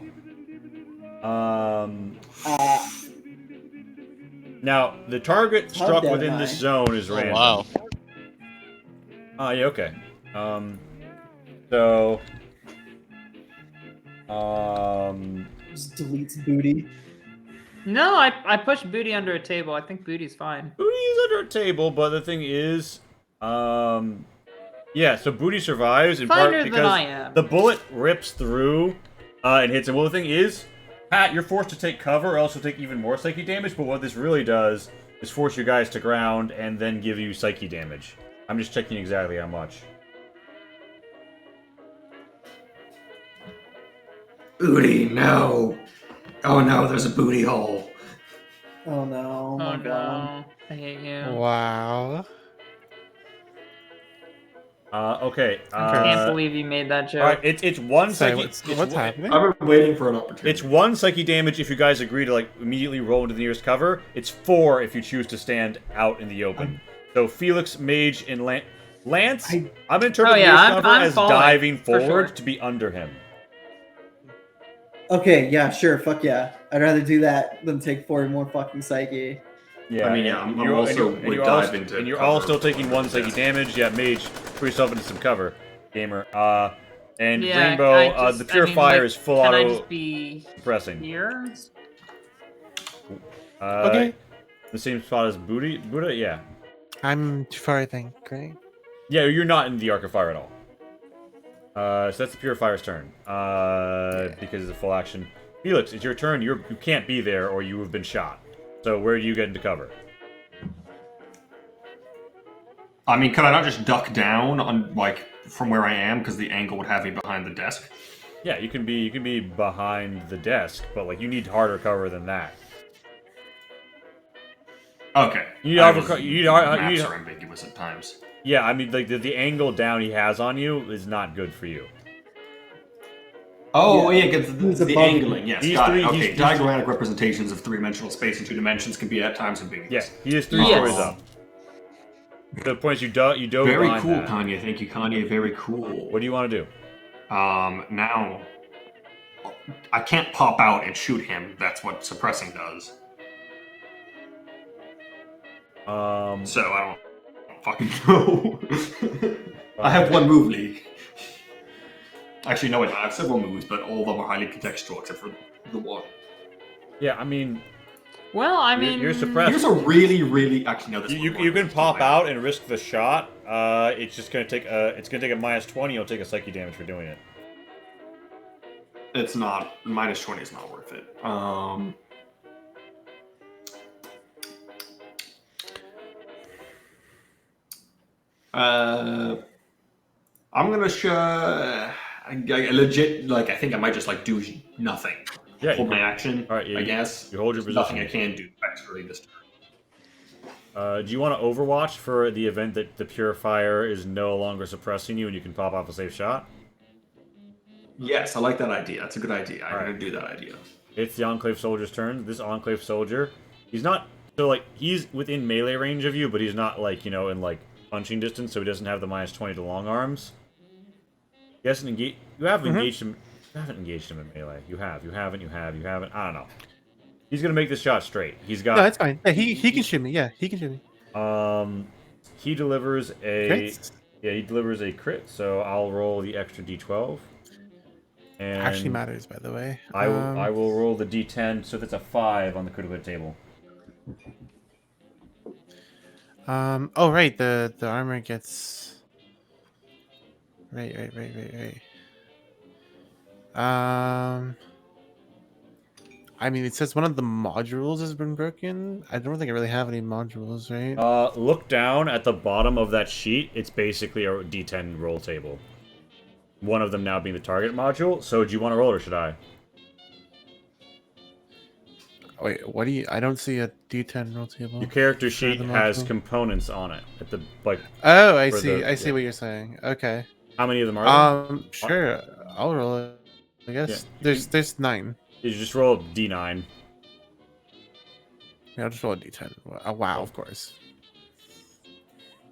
Speaker 1: Now, the target
Speaker 6: How
Speaker 1: struck
Speaker 6: dead
Speaker 1: within
Speaker 6: am
Speaker 1: this
Speaker 6: I?
Speaker 1: zone is
Speaker 3: Oh,
Speaker 1: random.
Speaker 3: wow.
Speaker 1: Yeah, okay. So...
Speaker 6: Just deletes booty.
Speaker 7: No, I pushed Booty under a table. I think Booty's fine.
Speaker 1: Booty is under a table, but the thing is, Yeah, so Booty survives in part
Speaker 7: Kinder than
Speaker 1: because
Speaker 7: I am.
Speaker 1: the bullet rips through and hits him. Well, the thing is, Pat, you're forced to take cover or else you'll take even more psyche damage, but what this really does is force you guys to ground and then give you psyche damage. I'm just checking exactly how much.
Speaker 2: Booty, no. Oh no, there's a booty hole.
Speaker 6: Oh no! Oh my
Speaker 7: Oh
Speaker 6: god!
Speaker 7: no. I hate you.
Speaker 9: Wow.
Speaker 1: Okay.
Speaker 7: I can't believe you made that joke.
Speaker 1: All right, it's one
Speaker 9: Sorry,
Speaker 1: psyche.
Speaker 9: what's happening?
Speaker 2: I've been waiting for an opportunity.
Speaker 1: It's 1 psyche damage if you guys agree to like immediately roll into the nearest cover. It's 4 if you choose to stand out in the open. So Felix, Mage, and Lance, I'm interpreting
Speaker 7: Oh, yeah,
Speaker 1: this cover
Speaker 7: I'm
Speaker 1: as
Speaker 7: following,
Speaker 1: diving
Speaker 7: for
Speaker 1: forward
Speaker 7: sure.
Speaker 1: to be under him.
Speaker 6: Okay, yeah, sure, fuck yeah. I'd rather do that than take 4 more fucking psyche.
Speaker 1: Yeah,
Speaker 2: I mean, yeah,
Speaker 1: and
Speaker 2: I'm
Speaker 1: you're-
Speaker 2: also
Speaker 1: and you're- and
Speaker 2: would
Speaker 1: you're
Speaker 2: dive
Speaker 1: all-
Speaker 2: into
Speaker 1: and you're all
Speaker 2: cover.
Speaker 1: still taking 1 psyche damage. Yeah, Mage, put yourself into some cover, gamer. And
Speaker 7: Yeah,
Speaker 1: Rainbow,
Speaker 7: I just-
Speaker 1: the pure
Speaker 7: I mean,
Speaker 1: fire
Speaker 7: like,
Speaker 1: is full
Speaker 7: Can I
Speaker 1: auto
Speaker 7: just be
Speaker 1: suppressing.
Speaker 7: here?
Speaker 9: Okay.
Speaker 1: The same spot as Buddha, yeah.
Speaker 9: I'm too far, I think. Great.
Speaker 1: Yeah, you're not in the Arc of Fire at all. So that's the Purifier's turn. Because it's a full action. Felix, it's your turn. You can't be there or you have been shot. So where do you get into cover?
Speaker 2: I mean, could I not just duck down on like from where I am because the angle would have me behind the desk?
Speaker 1: Yeah, you can be behind the desk, but like you need harder cover than that.
Speaker 2: Okay.
Speaker 1: You need
Speaker 2: I
Speaker 1: harder
Speaker 2: was-
Speaker 1: co- you need-
Speaker 2: maps
Speaker 1: you need-
Speaker 2: are ambiguous at times.
Speaker 1: Yeah, I mean like the angle down he has on you is not good for you.
Speaker 2: Oh,
Speaker 6: Yeah.
Speaker 2: yeah, because
Speaker 6: He's
Speaker 2: the
Speaker 6: above
Speaker 2: angling, yes,
Speaker 1: These
Speaker 2: got
Speaker 1: three-
Speaker 2: it. Okay,
Speaker 1: these-
Speaker 2: diagrammatic representations of three-dimensional space in 2 dimensions can be at times ambiguous.
Speaker 1: Yeah, he is 3
Speaker 7: Yes.
Speaker 1: stories up. To the point you dove
Speaker 2: Very
Speaker 1: behind
Speaker 2: cool,
Speaker 1: that.
Speaker 2: Kanye. Thank you, Kanye. Very cool.
Speaker 1: What do you want to do?
Speaker 2: Now, I can't pop out and shoot him. That's what suppressing does. So I don't fucking know. I have one move, Lee. Actually, no, I have several moves, but all of them are highly contextual except for the one.
Speaker 1: Yeah, I mean,
Speaker 7: Well, I mean,
Speaker 1: you're suppressed.
Speaker 2: Here's a really actually no. This
Speaker 1: You
Speaker 2: one
Speaker 1: can
Speaker 2: works.
Speaker 1: pop out and risk the shot. It's just gonna take a -20. You'll take a psyche damage for doing it.
Speaker 2: It's not -20 is not worth it. I'm gonna show. I legit like. I think I might just like do nothing.
Speaker 1: Yeah,
Speaker 2: hold
Speaker 1: you
Speaker 2: my
Speaker 1: can-
Speaker 2: action.
Speaker 1: all right, yeah,
Speaker 2: I
Speaker 1: you-
Speaker 2: guess
Speaker 1: you hold your
Speaker 2: There's nothing I
Speaker 1: position.
Speaker 2: can do extra this turn.
Speaker 1: Do you want to Overwatch for the event that the Purifier is no longer suppressing you and you can pop off a safe shot?
Speaker 2: Yes, I like that idea. That's a good idea. I'm
Speaker 1: Alright.
Speaker 2: gonna do that idea.
Speaker 1: It's the Enclave Soldier's turn. This Enclave Soldier, he's not so like he's within melee range of you, but he's not like in like punching distance, so he doesn't have the -20 to long arms. He hasn't engaged. You haven't engaged him. You haven't engaged him in melee. You have. You haven't. You haven't. I don't know. He's gonna make this shot straight. He's got.
Speaker 9: No, that's fine. Yeah, he can shoot me. Yeah, he can shoot me.
Speaker 1: He delivers a.
Speaker 9: Crits?
Speaker 1: Yeah, he delivers a crit. So I'll roll the extra d12. And
Speaker 9: Actually matters, by the way.
Speaker 1: I will roll the d10. So that's a 5 on the critical hit table.
Speaker 9: Oh right, the armor gets. Right. I mean, it says one of the modules has been broken. I don't think I really have any modules, right?
Speaker 1: Look down at the bottom of that sheet. It's basically a d10 roll table. One of them now being the target module. So do you want to roll or should I?
Speaker 9: Wait, what do you? I don't see a D10 roll table.
Speaker 1: Your character
Speaker 9: for
Speaker 1: sheet
Speaker 9: the
Speaker 1: has
Speaker 9: module.
Speaker 1: components on it. At the like,
Speaker 9: Oh, I
Speaker 1: for
Speaker 9: see.
Speaker 1: the-
Speaker 9: I see
Speaker 1: yeah.
Speaker 9: what you're saying. Okay.
Speaker 1: how many of them are there?
Speaker 9: Sure. I'll roll it. I guess
Speaker 1: Yeah.
Speaker 9: there's 9.
Speaker 1: You just roll a d9.
Speaker 9: Yeah, I'll just roll a D10. Wow, of course.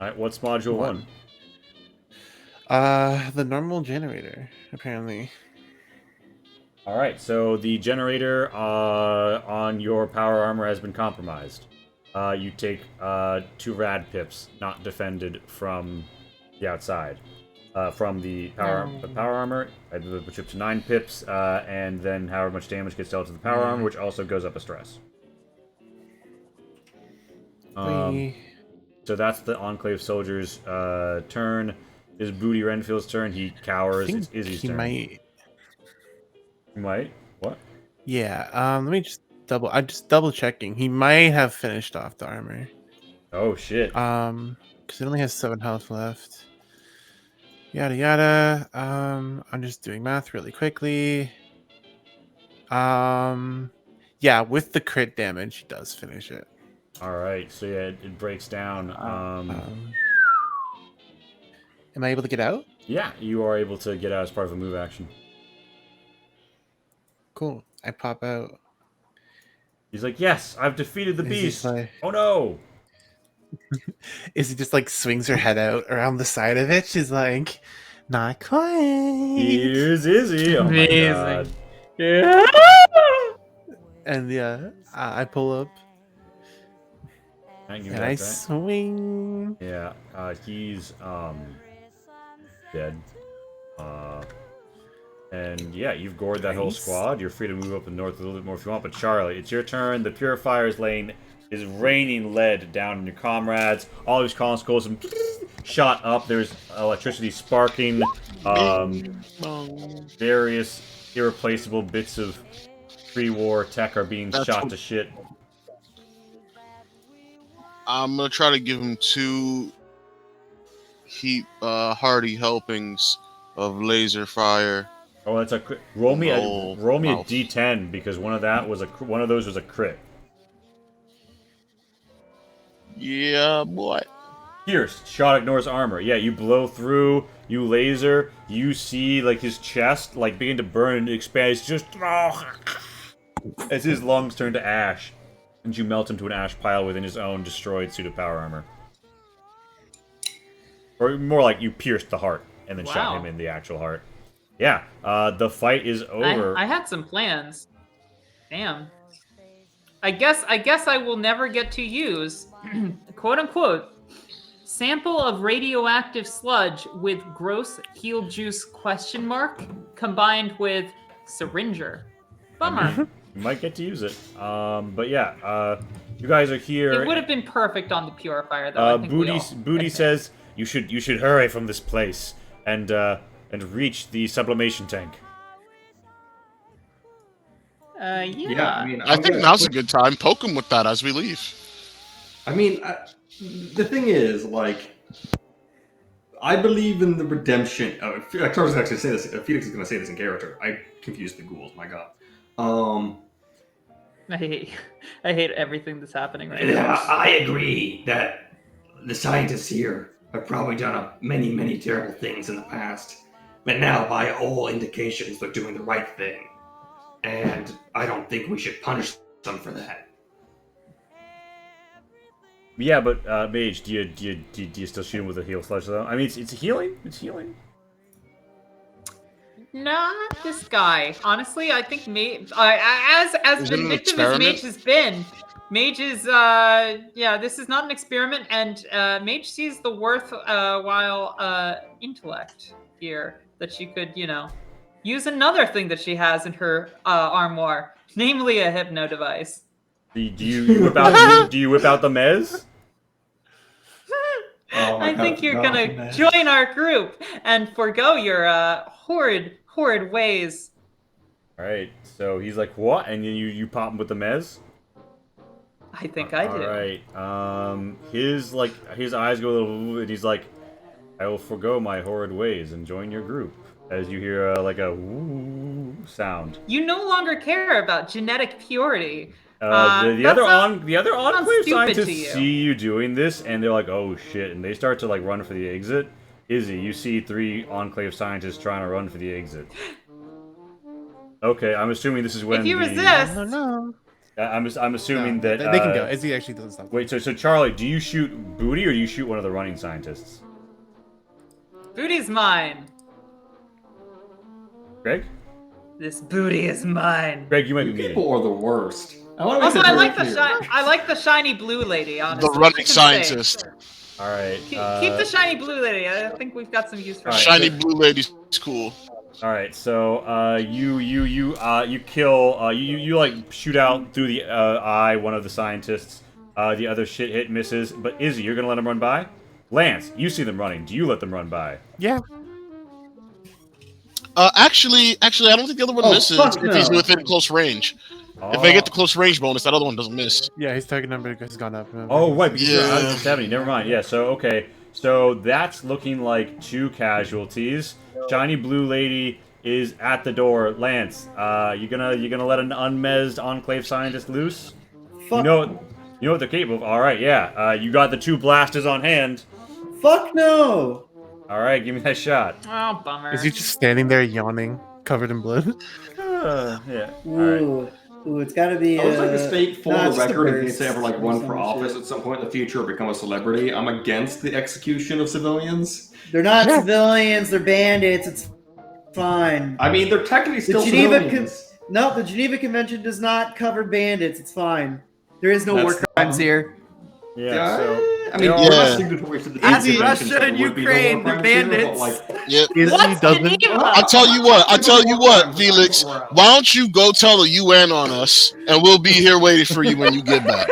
Speaker 1: All right, what's module
Speaker 9: What?
Speaker 1: 1?
Speaker 9: The normal generator, apparently.
Speaker 1: All right, so the generator on your power armor has been compromised. You take 2 rad pips, not defended from the outside. From the power armor, I put you up to 9 pips, and then however much damage gets dealt to the power armor, which also goes up a stress. So that's the Enclave Soldier's turn. Is Booty Renfield's turn? He cowers.
Speaker 9: think
Speaker 1: It's Izzy's
Speaker 9: he
Speaker 1: turn.
Speaker 9: might.
Speaker 1: He might. What?
Speaker 9: Yeah. Let me just double. I'm just double checking. He might have finished off the armor.
Speaker 1: Oh shit.
Speaker 9: Because it only has 7 health left. Yada yada. I'm just doing math really quickly. Yeah, with the crit damage, he does finish it.
Speaker 1: All right. So yeah, it breaks down.
Speaker 9: Am I able to get out?
Speaker 1: Yeah, you are able to get out as part of a move action.
Speaker 9: Cool. I pop out.
Speaker 1: He's like, yes, I've defeated the
Speaker 9: Is he
Speaker 1: beast.
Speaker 9: like-
Speaker 1: Oh no.
Speaker 9: Is he just like swings her head out around the side of it? She's like, not quite.
Speaker 1: Here's Izzy. Oh my
Speaker 4: Amazing.
Speaker 1: god.
Speaker 4: Yeah.
Speaker 9: And yeah, I pull up
Speaker 1: Thank you,
Speaker 9: and I
Speaker 1: that.
Speaker 9: swing.
Speaker 1: Yeah, he's dead. And yeah, you've gored that whole
Speaker 9: Nice.
Speaker 1: squad. You're free to move up and north a little bit more if you want. But Charlie, it's your turn. The Purifier's lane is raining lead down on your comrades. All these consoles shot up. There's electricity sparking. Various irreplaceable bits of pre-war tech are being
Speaker 3: That's
Speaker 1: shot
Speaker 3: what-
Speaker 1: to shit.
Speaker 3: I'm gonna try to give him 2 hearty helpings of laser fire.
Speaker 1: Oh, that's a crit. Roll me a
Speaker 3: Mouth.
Speaker 1: D10 because one of those was a crit.
Speaker 3: Yeah, boy.
Speaker 1: Pierced. Shot ignores armor. Yeah, you blow through, you laser, you see like his chest like begin to burn and expand. It's just as his lungs turn to ash, and you melt him to an ash pile within his own destroyed suit of power armor. Or more like you pierced the heart and then shot
Speaker 7: Wow.
Speaker 1: him in the actual heart. Yeah, the fight is over.
Speaker 7: I had some plans. Damn. I guess I will never get to use, quote unquote, sample of radioactive sludge with gross heal juice ? Combined with syringer. Bummer.
Speaker 1: You might get to use it. But yeah, you guys are here.
Speaker 7: It would have been perfect on the purifier though. I think we all
Speaker 1: Booty
Speaker 7: admit.
Speaker 1: says you should hurry from this place and reach the sublimation tank.
Speaker 7: Yeah.
Speaker 2: I mean,
Speaker 3: I think now's a good time. Poke him with that as we leave.
Speaker 2: I mean, the thing is, like, I believe in the redemption. Oh, I was actually say this. Felix is going to say this in character. I confused the ghouls. My God.
Speaker 7: I hate everything that's happening right
Speaker 2: Yeah,
Speaker 7: now.
Speaker 2: I agree that the scientists here have probably done many, many terrible things in the past, but now, by all indications, they're doing the right thing, and I don't think we should punish them for that.
Speaker 1: Yeah, but Mage, do you still shoot him with a heal sludge though? I mean, it's healing. It's healing.
Speaker 7: Not this guy. Honestly, I think as
Speaker 3: Is it an
Speaker 7: vindictive as
Speaker 3: experiment?
Speaker 7: Mage has been, Mage is yeah, this is not an experiment, and Mage sees the worthwhile intellect here that she could, use another thing that she has in her armoire, namely a hypno device.
Speaker 1: Do you whip out the mez?
Speaker 2: Oh my
Speaker 7: I think
Speaker 2: God,
Speaker 7: you're
Speaker 2: no,
Speaker 7: gonna
Speaker 2: man.
Speaker 7: join our group and forgo your horrid ways.
Speaker 1: All right. So he's like, what? And then you pop him with the mez.
Speaker 7: I think I do.
Speaker 1: All right. His eyes go a little, and he's like, I will forgo my horrid ways and join your group. As you hear like a woo sound.
Speaker 7: You no longer care about genetic purity.
Speaker 1: The
Speaker 7: that
Speaker 1: other
Speaker 7: sounds-
Speaker 1: the other enclave
Speaker 7: stupid to
Speaker 1: scientists
Speaker 7: you.
Speaker 1: see you doing this, and they're like, "Oh shit!" And they start to like run for the exit. Izzy, you see 3 enclave scientists trying to run for the exit. Okay, I'm assuming this is when
Speaker 7: If you
Speaker 1: the-
Speaker 7: resist,
Speaker 9: No.
Speaker 1: I'm assuming that
Speaker 9: they can go. Izzy actually doesn't stop.
Speaker 1: Wait, so Charlie, do you shoot Booty or do you shoot one of the running scientists?
Speaker 7: booty's mine.
Speaker 1: Greg?
Speaker 7: This booty is mine.
Speaker 1: Greg, you might be
Speaker 2: You
Speaker 1: muted.
Speaker 2: people are the worst. I want to
Speaker 7: Also,
Speaker 2: make it
Speaker 7: I
Speaker 2: very
Speaker 7: like the
Speaker 2: clear.
Speaker 7: I like the shiny blue lady. Honestly,
Speaker 3: The running
Speaker 7: I can say.
Speaker 3: scientist.
Speaker 1: All right.
Speaker 7: Keep the shiny blue lady. I think we've got some use for her.
Speaker 1: Alright.
Speaker 3: Shiny blue lady's cool.
Speaker 1: All right, so you kill you like shoot out through the eye one of the scientists. The other shit hit misses, but Izzy, you're gonna let him run by. Lance, you see them running. Do you let them run by?
Speaker 9: Yeah.
Speaker 3: Actually, I don't think the other one misses
Speaker 2: fuck
Speaker 3: if he's
Speaker 2: no.
Speaker 3: within close range. If they get the close range bonus, that other one doesn't miss.
Speaker 9: Yeah, his target number has gone up. Remember?
Speaker 1: Oh, right, because you're out of
Speaker 3: Yeah.
Speaker 1: the 70. Never mind. Yeah, so, okay. So that's looking like 2 casualties. Shiny Blue Lady is at the door. Lance, you gonna let an unmezzed Enclave scientist loose?
Speaker 6: Fuck,
Speaker 1: You know what they're capable of. All right, yeah. You got the 2 blasters on hand.
Speaker 6: fuck no!
Speaker 1: All right, give me that shot.
Speaker 7: Oh, bummer.
Speaker 9: Is he just standing there yawning, covered in blood?
Speaker 1: Yeah. All right.
Speaker 6: Ooh, it's gotta be.
Speaker 2: I would like to state for
Speaker 6: nah,
Speaker 2: the
Speaker 6: it's just a
Speaker 2: record, in
Speaker 6: burst
Speaker 2: case I ever like
Speaker 6: or
Speaker 2: run
Speaker 6: some
Speaker 2: for office
Speaker 6: shit.
Speaker 2: at some point in the future or become a celebrity, I'm against the execution of civilians.
Speaker 6: They're not civilians, they're bandits, it's fine.
Speaker 2: I mean, they're technically
Speaker 6: The
Speaker 2: still
Speaker 6: Geneva
Speaker 2: civilians.
Speaker 6: No, the Geneva Convention does not cover bandits, it's fine. There is no war
Speaker 2: That's
Speaker 6: crimes here.
Speaker 1: Yeah. So.
Speaker 2: I mean,
Speaker 1: Yeah.
Speaker 2: we're not signatories to the
Speaker 6: As
Speaker 2: Geneva
Speaker 6: Russia
Speaker 2: Convention, so
Speaker 6: and
Speaker 2: there would be no
Speaker 6: Ukraine,
Speaker 2: war
Speaker 6: they're
Speaker 2: crimes here, but,
Speaker 6: bandits.
Speaker 2: like,
Speaker 3: Yep.
Speaker 7: What's
Speaker 9: doesn't.
Speaker 7: Geneva?
Speaker 3: I'll tell you what, Felix. Why don't you go tell the UN on us, and we'll be here waiting for you when you get back.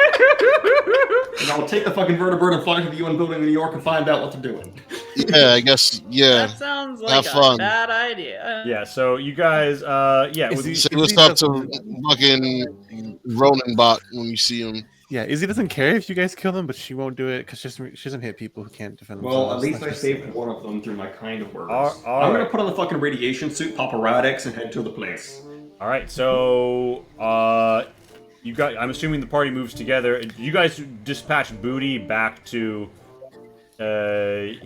Speaker 2: and I'll take the fucking vertibird and fly to the UN building in New York and find out what they're doing.
Speaker 3: Yeah, I guess. Yeah.
Speaker 7: That sounds
Speaker 3: Have
Speaker 7: like a
Speaker 3: fun.
Speaker 7: bad idea.
Speaker 1: Yeah. So you guys. Yeah.
Speaker 9: Is
Speaker 1: With
Speaker 9: he-
Speaker 3: Say what's up to fucking Ronin bot when you see him.
Speaker 9: Yeah, Izzy doesn't care if you guys kill them, but she won't do it because she doesn't hit people who can't defend themselves.
Speaker 2: Well, at least I
Speaker 9: That's just-
Speaker 2: saved one of them through my kind of words.
Speaker 1: All
Speaker 2: I'm gonna
Speaker 1: right.
Speaker 2: put on the fucking radiation suit, pop a Radix, and head to the place.
Speaker 1: All right. So. You got. I'm assuming the party moves together. You guys dispatch Booty back to.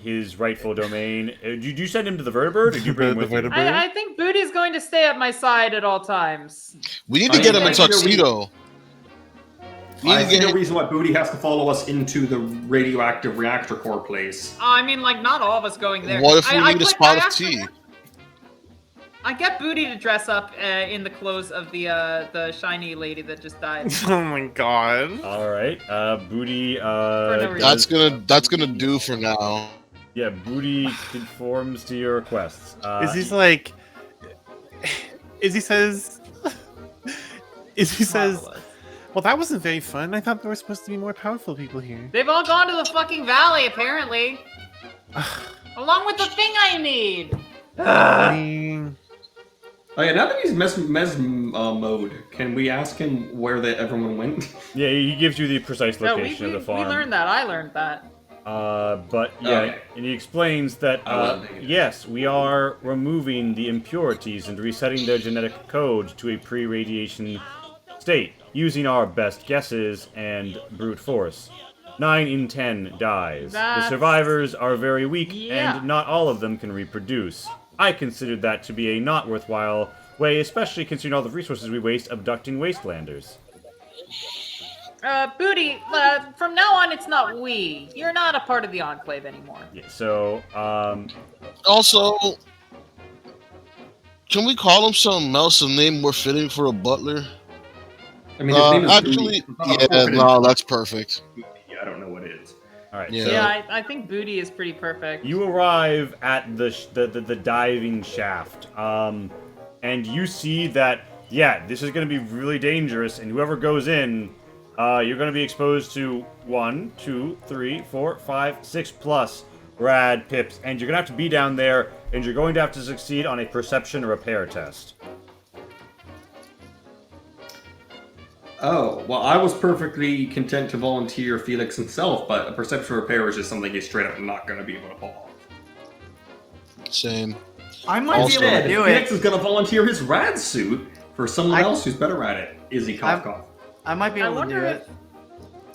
Speaker 1: His rightful domain. Did you send him to the vertibird, or did you bring him
Speaker 9: The
Speaker 1: with you?
Speaker 9: vertibird?
Speaker 7: I think Booty's going to stay at my side at all times.
Speaker 3: We need to
Speaker 2: I
Speaker 3: get
Speaker 2: mean,
Speaker 3: him a
Speaker 2: I see no
Speaker 3: tuxedo. We need
Speaker 2: I
Speaker 3: to
Speaker 2: see
Speaker 3: get
Speaker 2: no
Speaker 3: him.
Speaker 2: reason why Booty has to follow us into the radioactive reactor core place.
Speaker 7: I mean, like, not all of us going there.
Speaker 3: What if we
Speaker 7: I
Speaker 3: need a
Speaker 7: put-
Speaker 3: spot
Speaker 7: I
Speaker 3: of
Speaker 7: actually-
Speaker 3: tea?
Speaker 7: I get Booty to dress up in the clothes of the shiny lady that just died.
Speaker 9: Oh my god.
Speaker 1: All right. Booty.
Speaker 7: no reason.
Speaker 3: That's gonna do for now.
Speaker 1: Yeah, Booty conforms to your requests.
Speaker 9: Izzy's like. Izzy says. Izzy says. Well, that wasn't very fun. I thought there were supposed to be more powerful people here.
Speaker 7: They've all gone to the fucking valley, apparently. Along with the thing I need.
Speaker 9: I mean,
Speaker 2: Oh yeah, now that he's mes mode, can we ask him where everyone went?
Speaker 1: Yeah, he gives you the precise
Speaker 7: No,
Speaker 1: location of the
Speaker 7: we
Speaker 1: farm.
Speaker 7: learned that. I learned that.
Speaker 1: But yeah,
Speaker 2: Okay.
Speaker 1: and he explains that
Speaker 2: I wasn't thinking.
Speaker 1: yes, we are removing the impurities and resetting their genetic code to a pre-radiation state using our best guesses and brute force. 9 in 10 dies. The
Speaker 7: That's-
Speaker 1: survivors are very weak,
Speaker 7: Yeah.
Speaker 1: and not all of them can reproduce. I considered that to be a not worthwhile way, especially considering all the resources we waste abducting wastelanders.
Speaker 7: Booty, from now on, it's not we. You're not a part of the Enclave anymore.
Speaker 1: Yeah, so,
Speaker 3: Also, can we call him something else? A name more fitting for a butler?
Speaker 2: I mean, his name is
Speaker 3: Actually,
Speaker 2: Booty. It's not a
Speaker 3: yeah,
Speaker 2: appropriate
Speaker 3: no,
Speaker 2: name.
Speaker 3: that's perfect.
Speaker 2: I don't know what it is.
Speaker 1: alright,
Speaker 3: Yeah.
Speaker 1: so...
Speaker 7: Yeah, I think Booty is pretty perfect.
Speaker 1: You arrive at the diving shaft, and you see that, yeah, this is going to be really dangerous, and whoever goes in, you're going to be exposed to 1, 2, 3, 4, 5, 6 plus rad pips, and you're going to have to be down there, and you're going to have to succeed on a perception repair test.
Speaker 2: Oh, well, I was perfectly content to volunteer Felix himself, but a perception repair is just something he's straight up not going to be able to pull off.
Speaker 3: Same.
Speaker 6: I might
Speaker 3: Also-
Speaker 6: be able to do
Speaker 2: Felix
Speaker 6: it.
Speaker 2: is going to volunteer his rad suit for someone
Speaker 6: I-
Speaker 2: else who's better at it. Izzy cough cough.
Speaker 6: I might be
Speaker 7: I
Speaker 6: able to do
Speaker 7: wonder
Speaker 6: it.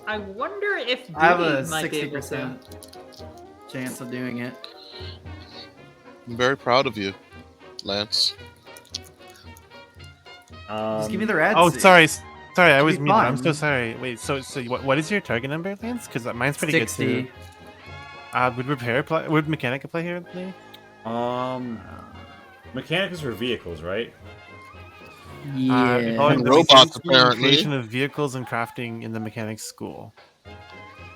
Speaker 7: I wonder if Booty
Speaker 6: I have a
Speaker 7: might be able to.
Speaker 6: 60% chance of doing it.
Speaker 3: I'm very proud of you, Lance.
Speaker 6: Just give me the rad
Speaker 9: oh,
Speaker 6: suit.
Speaker 9: sorry, I was
Speaker 6: be
Speaker 9: muted. I'm so
Speaker 6: fine.
Speaker 9: sorry. Wait, so what is your target number, Lance? Because mine's pretty good
Speaker 6: 60.
Speaker 9: too. Would repair apply? Would mechanic apply here? Lee?
Speaker 1: Mechanic is for vehicles, right?
Speaker 6: Yeah.
Speaker 3: And robots, apparently.
Speaker 9: Creation of vehicles and crafting in the mechanics school.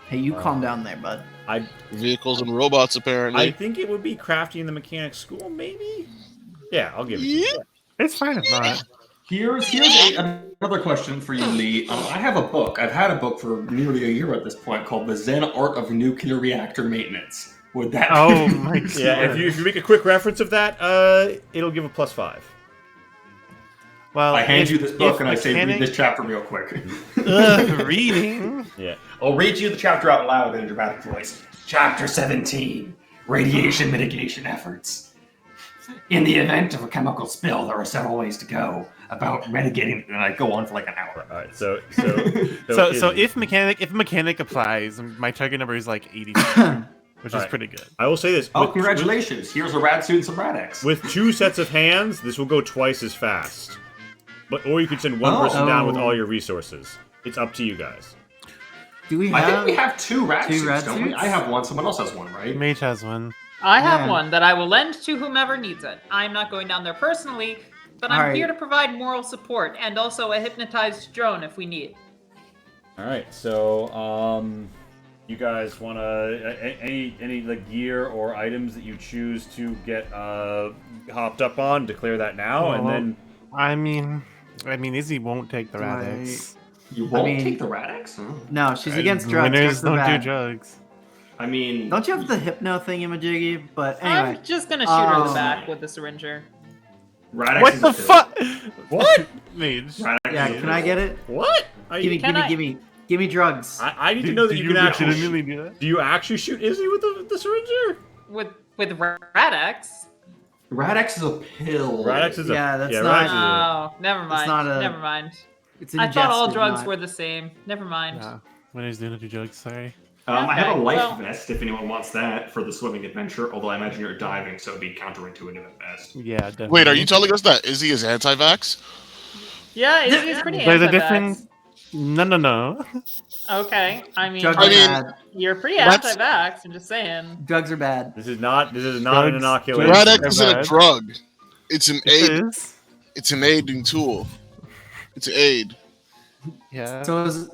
Speaker 6: Hey, you calm down there, bud.
Speaker 3: Vehicles and robots,
Speaker 1: I
Speaker 3: apparently.
Speaker 1: think it would be crafty in the mechanics school, maybe? Yeah, I'll give it to you.
Speaker 3: Yeah.
Speaker 9: It's fine if not.
Speaker 2: Another question for you, Lee. I have a book. I've had a book for nearly a year at this point called "The Zen Art of Nuclear Reactor Maintenance." Would that?
Speaker 9: Oh my god.
Speaker 1: Yeah, if you make a quick reference of that, it'll give a +5.
Speaker 9: Well,
Speaker 2: I hand you this book
Speaker 9: if
Speaker 2: and I say, read
Speaker 9: mechanic-
Speaker 2: this chapter real quick.
Speaker 9: reading.
Speaker 1: Yeah.
Speaker 2: I'll read you the chapter out loud in a dramatic voice. Chapter 17: Radiation Mitigation Efforts. In the event of a chemical spill, there are several ways to go about mitigating, and I go on for like an hour.
Speaker 1: All right. So
Speaker 9: So if mechanic applies, my target number is like 80, which is
Speaker 1: Alright.
Speaker 9: pretty good.
Speaker 1: I will say this.
Speaker 2: Oh, congratulations! Here's a rad suit and some Rad-X.
Speaker 1: With 2 sets of hands, this will go twice as fast. Or you could send one person down with all your resources. It's up to you guys.
Speaker 6: Do we
Speaker 2: I
Speaker 6: have?
Speaker 2: think we have 2 Rad
Speaker 6: two
Speaker 2: suits,
Speaker 6: Rad
Speaker 2: don't we?
Speaker 6: suits?
Speaker 2: I have one. Someone else has one, right?
Speaker 9: Mage has one.
Speaker 7: I have
Speaker 6: Yeah.
Speaker 7: one that I will lend to whomever needs it. I'm not going down there personally, but I'm
Speaker 6: Alright.
Speaker 7: here to provide moral support and also a hypnotized drone if we need.
Speaker 1: All right. So you guys want to any like gear or items that you choose to get hopped up on? Declare that now, and then
Speaker 9: I mean, Izzy won't take the
Speaker 6: Right.
Speaker 9: Rad-X.
Speaker 2: You won't
Speaker 6: mean-
Speaker 2: take the Rad-X?
Speaker 6: No, she's against drugs.
Speaker 9: Winners
Speaker 6: Drugs are
Speaker 9: don't do
Speaker 6: bad.
Speaker 9: drugs.
Speaker 2: I mean,
Speaker 6: Don't you have the hypno thingamajiggy? But anyway,
Speaker 7: I'm just gonna shoot her in the
Speaker 6: Um,
Speaker 7: back with the syringer.
Speaker 2: Rad-X
Speaker 9: What
Speaker 2: is
Speaker 9: the
Speaker 2: a pill.
Speaker 9: fuck?
Speaker 1: what?
Speaker 9: Mage.
Speaker 2: Rad-X
Speaker 6: yeah,
Speaker 2: is a
Speaker 6: can I
Speaker 2: pill.
Speaker 6: get it?
Speaker 1: What?
Speaker 6: Give me drugs.
Speaker 1: I need to know that you can actually.
Speaker 9: legitimately do that?
Speaker 1: Do you actually shoot Izzy with the syringer?
Speaker 7: With Rad-X?
Speaker 2: Rad-X is a pill.
Speaker 1: Rad-X is a
Speaker 6: Yeah, that's
Speaker 1: Rad-X
Speaker 6: not-
Speaker 1: is
Speaker 7: Oh, never mind.
Speaker 6: not a-
Speaker 7: Never mind.
Speaker 6: It's
Speaker 7: I thought all
Speaker 6: ingested,
Speaker 7: drugs
Speaker 6: not-
Speaker 7: were the same. Never mind.
Speaker 9: No. Winners do not do drugs, sorry.
Speaker 2: I have a
Speaker 7: Okay,
Speaker 2: life
Speaker 7: well-
Speaker 2: vest if anyone wants that for the swimming adventure, although I imagine you're diving, so it'd be counterintuitive at best.
Speaker 9: Yeah, definitely.
Speaker 3: Wait, are you telling us that Izzy is anti-vax?
Speaker 7: Yeah, it's pretty
Speaker 9: There's a
Speaker 7: anti-vax.
Speaker 9: difference. No.
Speaker 7: Okay, I mean,
Speaker 6: Drugs
Speaker 3: I
Speaker 6: are
Speaker 3: mean-
Speaker 6: bad.
Speaker 7: you're pretty
Speaker 3: Let's-
Speaker 7: anti-vax. I'm just saying.
Speaker 6: Drugs are bad.
Speaker 1: This is not an
Speaker 9: Drugs-
Speaker 1: inoculation.
Speaker 9: drugs-
Speaker 3: Rad-X isn't a
Speaker 9: bad.
Speaker 3: drug. It's an
Speaker 9: It
Speaker 3: aid.
Speaker 9: is.
Speaker 3: It's an aiding tool. It's an aid.
Speaker 9: Yeah.
Speaker 6: So is,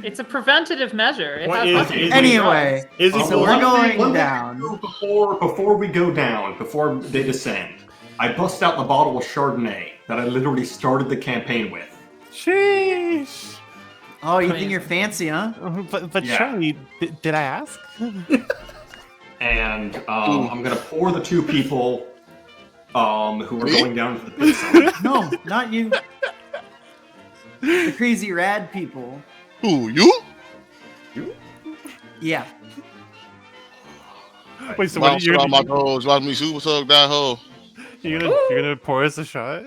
Speaker 7: It's a preventative measure. It
Speaker 1: What
Speaker 7: has
Speaker 1: is-
Speaker 7: nothing to do with
Speaker 6: anyway,
Speaker 7: drugs.
Speaker 1: Izzy,
Speaker 6: so we're
Speaker 2: one
Speaker 6: going
Speaker 2: thing
Speaker 6: down.
Speaker 2: Before we go down, before they descend, I bust out the bottle of Chardonnay that I literally started the campaign with.
Speaker 9: Sheesh.
Speaker 6: Oh, you think you're fancy, huh?
Speaker 9: But
Speaker 2: Yeah.
Speaker 9: Charlie, did I ask?
Speaker 2: And I'm gonna pour the 2 people who are
Speaker 3: Me?
Speaker 2: going down to the pit side.
Speaker 6: No, not you. The crazy rad people.
Speaker 3: Who, you?
Speaker 6: Yeah.
Speaker 9: Wait, so what are
Speaker 3: Bounce
Speaker 9: you
Speaker 3: around my
Speaker 9: gonna,
Speaker 3: toes, watch me super tug that hoe.
Speaker 9: you're gonna pour us a shot?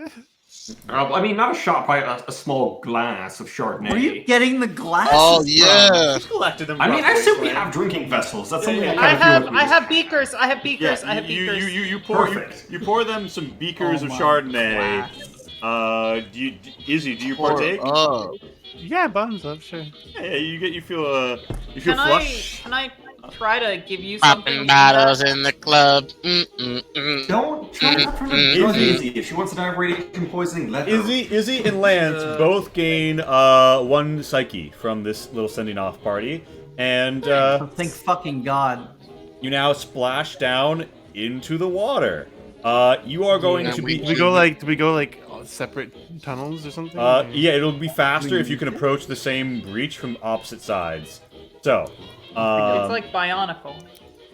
Speaker 2: I mean, not a shot, by a small glass of Chardonnay.
Speaker 6: Were you getting the glasses?
Speaker 3: Oh yeah.
Speaker 1: collected them.
Speaker 2: I mean, I
Speaker 1: roughly,
Speaker 2: assume we
Speaker 1: Slam.
Speaker 2: have drinking vessels. That's something
Speaker 1: yeah,
Speaker 2: I
Speaker 1: yeah.
Speaker 2: kind of feel
Speaker 7: I have beakers. I have beakers.
Speaker 1: Yeah,
Speaker 7: I have beakers.
Speaker 1: you
Speaker 2: Perfect.
Speaker 1: pour them some beakers
Speaker 6: Oh
Speaker 1: of
Speaker 6: my
Speaker 1: Chardonnay.
Speaker 6: glass.
Speaker 1: Izzy, do you partake?
Speaker 9: Yeah, bottoms up, sure.
Speaker 1: Yeah, you feel
Speaker 7: Can
Speaker 1: flush.
Speaker 7: Can I try to give you something?
Speaker 3: Popping bottles in the club.
Speaker 2: Don't try not to drug Izzy. If she wants to die of radiation poisoning, let her.
Speaker 1: Izzy and Lance both gain 1 psyche from this little sending off party, and
Speaker 6: Oh, thank fucking God.
Speaker 1: you now splash down into the water. You are going to be.
Speaker 9: Do we go like separate tunnels or something?
Speaker 1: Yeah, it'll be faster if you can approach the same breach from opposite sides. So,
Speaker 7: It's like Bionicle.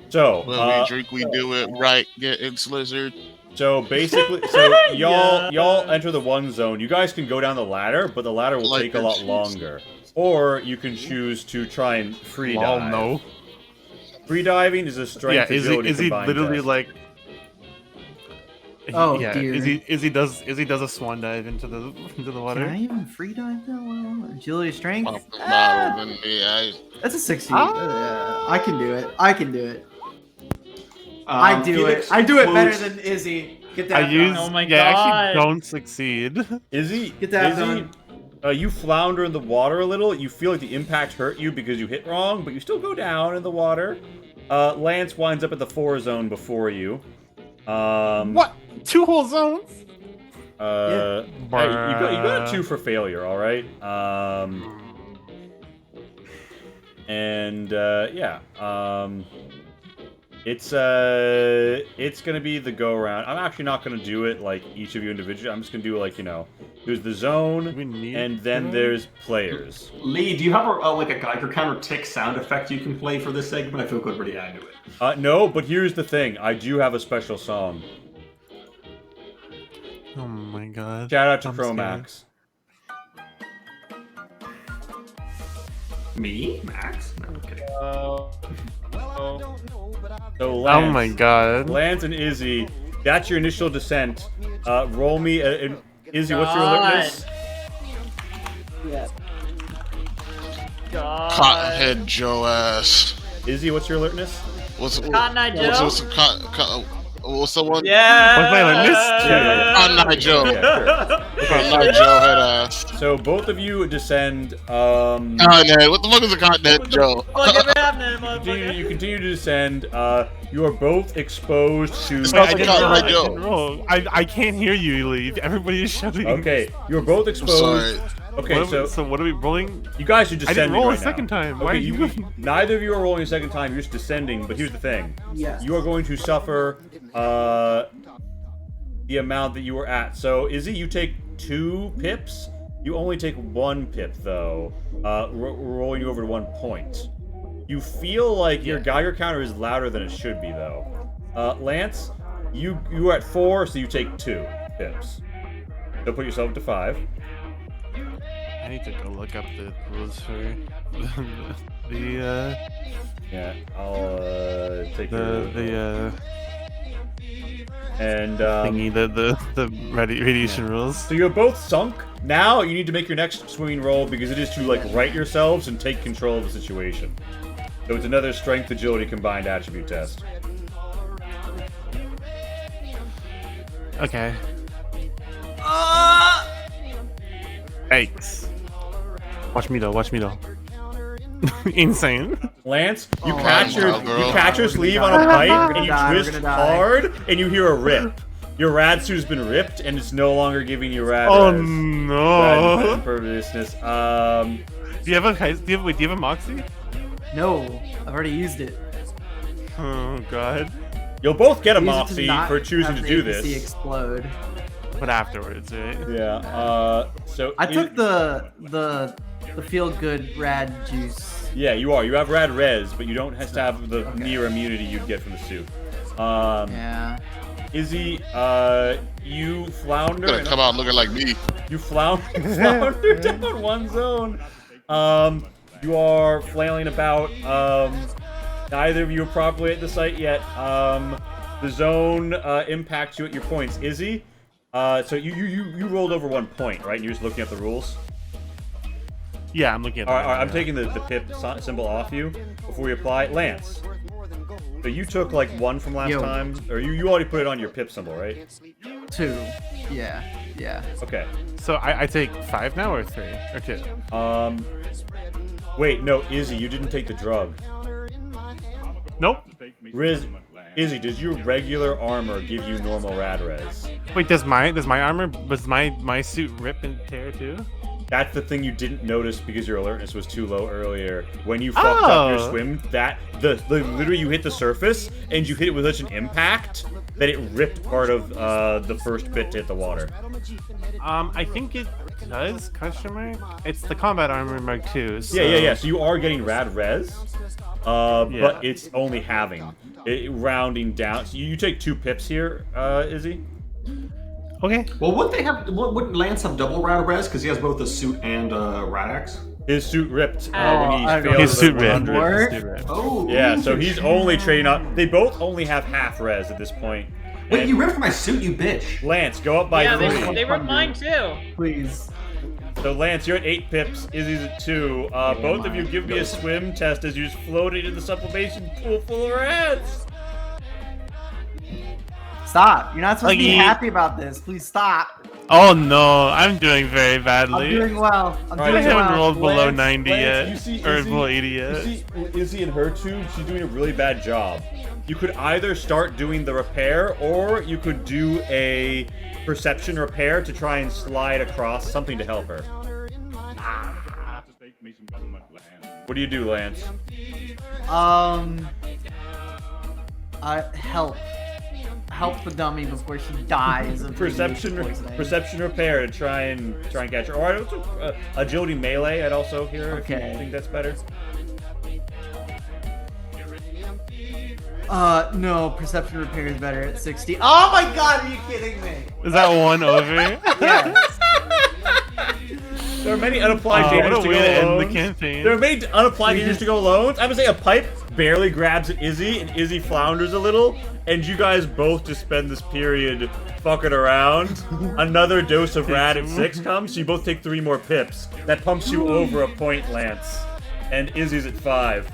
Speaker 1: so,
Speaker 3: When we drink, we do it right. Get it, Slizzard.
Speaker 1: so basically, y'all enter the 1 zone. You guys can go down the ladder, but the ladder will
Speaker 3: Like
Speaker 1: take a lot longer. Or you can choose to try and free
Speaker 9: Lol,
Speaker 1: dive.
Speaker 9: no.
Speaker 1: Free diving is a strength
Speaker 9: Yeah,
Speaker 1: agility
Speaker 9: is he
Speaker 1: combined
Speaker 9: literally
Speaker 1: test.
Speaker 9: like?
Speaker 6: Oh,
Speaker 9: yeah,
Speaker 6: dear.
Speaker 9: Izzy does a swan dive into the water.
Speaker 6: Can I even free dive that well? Agility strength?
Speaker 3: Popping bottles in the ice.
Speaker 6: That's a 60.
Speaker 9: Ah.
Speaker 6: I can do it. I can do it. I do
Speaker 2: Felix
Speaker 6: it. I do it better
Speaker 2: quotes-
Speaker 6: than Izzy. Get
Speaker 9: I
Speaker 6: that
Speaker 9: use.
Speaker 6: done.
Speaker 7: Oh my
Speaker 9: yeah, I
Speaker 7: God.
Speaker 9: actually don't succeed.
Speaker 1: Izzy,
Speaker 6: Get that
Speaker 1: Izzy,
Speaker 6: done.
Speaker 1: you flounder in the water a little. You feel like the impact hurt you because you hit wrong, but you still go down in the water. Lance winds up at the 4 zone before you.
Speaker 9: What? 2 whole zones?
Speaker 1: Hey, you got a 2 for failure, all right. It's gonna be the go around. I'm actually not gonna do it like each of you individually. I'm just gonna do like there's the zone, and then there's players.
Speaker 2: Lee, do you have like a Geiger counter tick sound effect you can play for this segment? I feel good already add to it.
Speaker 1: No, but here's the thing. I do have a special song.
Speaker 9: Oh my god.
Speaker 1: Shout out to
Speaker 9: I'm
Speaker 1: Chromax.
Speaker 2: Me? Max? No, I'm kidding.
Speaker 1: So Lance,
Speaker 9: Oh my god.
Speaker 1: Lance and Izzy, that's your initial descent. Roll me. Izzy, what's your alertness?
Speaker 7: God.
Speaker 3: Cottonhead Joe ass.
Speaker 1: Izzy, what's your alertness?
Speaker 7: Cotton Eye Joe?
Speaker 3: What's the one?
Speaker 7: Yeah.
Speaker 9: What's my alertness?
Speaker 3: Cotton Eye Joe. Cotton Eye Joe head ass.
Speaker 1: So both of you descend.
Speaker 3: Cottonhead. What the fuck is a Cottonhead Joe?
Speaker 7: Look at me happening, motherfucker.
Speaker 1: You continue to descend. You are both exposed to.
Speaker 3: Wait,
Speaker 9: I didn't
Speaker 3: Cotton
Speaker 9: roll,
Speaker 3: Eye
Speaker 9: I
Speaker 3: Joe.
Speaker 9: didn't roll. I can't hear you, Lee. Everybody is shouting.
Speaker 1: Okay, you are both
Speaker 3: I'm
Speaker 1: exposed.
Speaker 3: sorry.
Speaker 1: Okay,
Speaker 9: so what are we rolling?
Speaker 1: you guys are
Speaker 9: I
Speaker 1: descending
Speaker 9: didn't roll
Speaker 1: right
Speaker 9: a second
Speaker 1: now.
Speaker 9: time. Why
Speaker 1: Okay,
Speaker 9: are you?
Speaker 1: neither of you are rolling a second time. You're just descending. But here's the thing.
Speaker 6: Yes.
Speaker 1: You are going to suffer the amount that you were at. So Izzy, you take 2 pips. You only take 1 pip though. Rolling you over to 1 point. You feel like your Geiger counter is louder than it should be though. Lance, you are at 4, so you take 2 pips. So put yourself to 5.
Speaker 9: I need to go look up the rules for the
Speaker 1: Yeah, I'll take
Speaker 9: the
Speaker 1: and
Speaker 9: thingy, the radiation rules.
Speaker 1: so you're both sunk. Now you need to make your next swimming roll because it is to like right yourselves and take control of the situation. So it's another strength agility combined attribute test.
Speaker 9: Okay. Thanks. Watch me though. Watch me though. Insane.
Speaker 1: Lance, you
Speaker 3: Oh,
Speaker 1: catch
Speaker 3: wow,
Speaker 1: your
Speaker 3: girl.
Speaker 1: sleeve on a
Speaker 6: We're
Speaker 1: pipe
Speaker 6: gonna
Speaker 1: and you
Speaker 6: die, we're
Speaker 1: twist
Speaker 6: gonna die.
Speaker 1: hard and you hear a rip. Your rad suit has been ripped and it's no longer giving you rad.
Speaker 9: Oh
Speaker 1: res.
Speaker 9: no.
Speaker 1: Rad imperviousness.
Speaker 9: Do you have a Moxie?
Speaker 6: No, I've already used it.
Speaker 9: Oh god.
Speaker 1: You'll both get a
Speaker 6: Use it to
Speaker 1: Moxie
Speaker 6: not
Speaker 1: for choosing
Speaker 6: have
Speaker 1: to do
Speaker 6: the APC
Speaker 1: this.
Speaker 6: explode.
Speaker 9: But afterwards, right?
Speaker 1: Yeah. So
Speaker 6: I took the feel good rad juice.
Speaker 1: Yeah, you are. You have rad res, but you don't have to have the near immunity you'd get from the suit.
Speaker 6: Yeah.
Speaker 1: Izzy, you flounder.
Speaker 3: Gonna come out looking like me.
Speaker 1: You flounder down one zone. You are flailing about. Neither of you are properly at the site yet. The zone impacts you at your points. Izzy, so you rolled over 1 point, right? And you're just looking at the rules.
Speaker 9: Yeah, I'm looking at
Speaker 1: All right, I'm taking the pip symbol off you before we apply. Lance, so you took like 1 from last
Speaker 6: Yo.
Speaker 1: time, or you already put it on your pip symbol, right?
Speaker 6: 2. Yeah.
Speaker 1: Okay.
Speaker 9: So I take 5 now or 3 or 2?
Speaker 1: Wait, no, Izzy, you didn't take the drug.
Speaker 9: Nope.
Speaker 1: Izzy, does your regular armor give you normal rad res?
Speaker 9: Wait, does my armor my suit rip and tear too?
Speaker 1: That's the thing you didn't notice because your alertness was too low earlier. When you fucked up your
Speaker 9: Oh.
Speaker 1: swim, literally you hit the surface and you hit it with such an impact that it ripped part of the first bit to hit the water.
Speaker 9: I think it does. Question mark. It's the combat armor Mark II. So...
Speaker 1: Yeah. So you are getting rad res,
Speaker 9: Yeah.
Speaker 1: but it's only halving, rounding down. So you take 2 pips here, Izzy.
Speaker 9: Okay.
Speaker 2: Well, wouldn't Lance have double rad res because he has both a suit and a rad axe?
Speaker 1: His suit ripped when he
Speaker 6: I
Speaker 1: failed
Speaker 9: His
Speaker 1: the
Speaker 9: suit ripped.
Speaker 1: 100.
Speaker 9: His suit ripped.
Speaker 2: Oh.
Speaker 1: Yeah, so he's only trading up. They both only have half res at this point.
Speaker 2: Wait,
Speaker 1: And
Speaker 2: you ripped my suit, you bitch.
Speaker 1: Lance, go up by
Speaker 7: Yeah,
Speaker 1: 3.
Speaker 7: they were mine too.
Speaker 6: Please.
Speaker 1: So Lance, you're at 8 pips. Izzy's at 2. Both of you give me a swim test as you just float into the sublimation pool full of rats.
Speaker 6: Stop. You're not supposed to be
Speaker 9: Like,
Speaker 6: happy about this. Please stop.
Speaker 9: Oh no, I'm doing very
Speaker 6: I'm
Speaker 9: badly.
Speaker 6: doing well. I'm
Speaker 1: Alright,
Speaker 9: I
Speaker 6: doing
Speaker 9: haven't
Speaker 6: well.
Speaker 9: rolled below
Speaker 1: Lance,
Speaker 9: 90
Speaker 1: Lance,
Speaker 9: yet,
Speaker 1: you see
Speaker 9: or
Speaker 1: Izzy-
Speaker 9: below 80 yet.
Speaker 1: You see Izzy and her tube, she's doing a really bad job. You could either start doing the repair, or you could do a perception repair to try and slide across something to help her. What do you do, Lance?
Speaker 6: Help the dummy before she dies of
Speaker 1: Perception,
Speaker 6: radiation poisoning.
Speaker 1: perception repair to try and catch her. Or I'd also agility melee. I'd also hear if you
Speaker 6: Okay.
Speaker 1: think that's better.
Speaker 6: No, perception repair is better at 60. Oh my god, are you kidding me?
Speaker 9: Is that one over?
Speaker 6: Yes.
Speaker 1: There are many unapplied
Speaker 9: What
Speaker 1: dangers
Speaker 9: a
Speaker 1: to
Speaker 9: way
Speaker 1: go
Speaker 9: to end
Speaker 1: alone.
Speaker 9: the campaign.
Speaker 1: There are many unapplied dangers to go alone. I would say a pipe barely grabs at Izzy, and Izzy flounders a little, and you guys both just spend this period fucking around. Another dose of rad at 6 comes, so you both take 3 more pips. That pumps you over a point, Lance. And Izzy's at 5.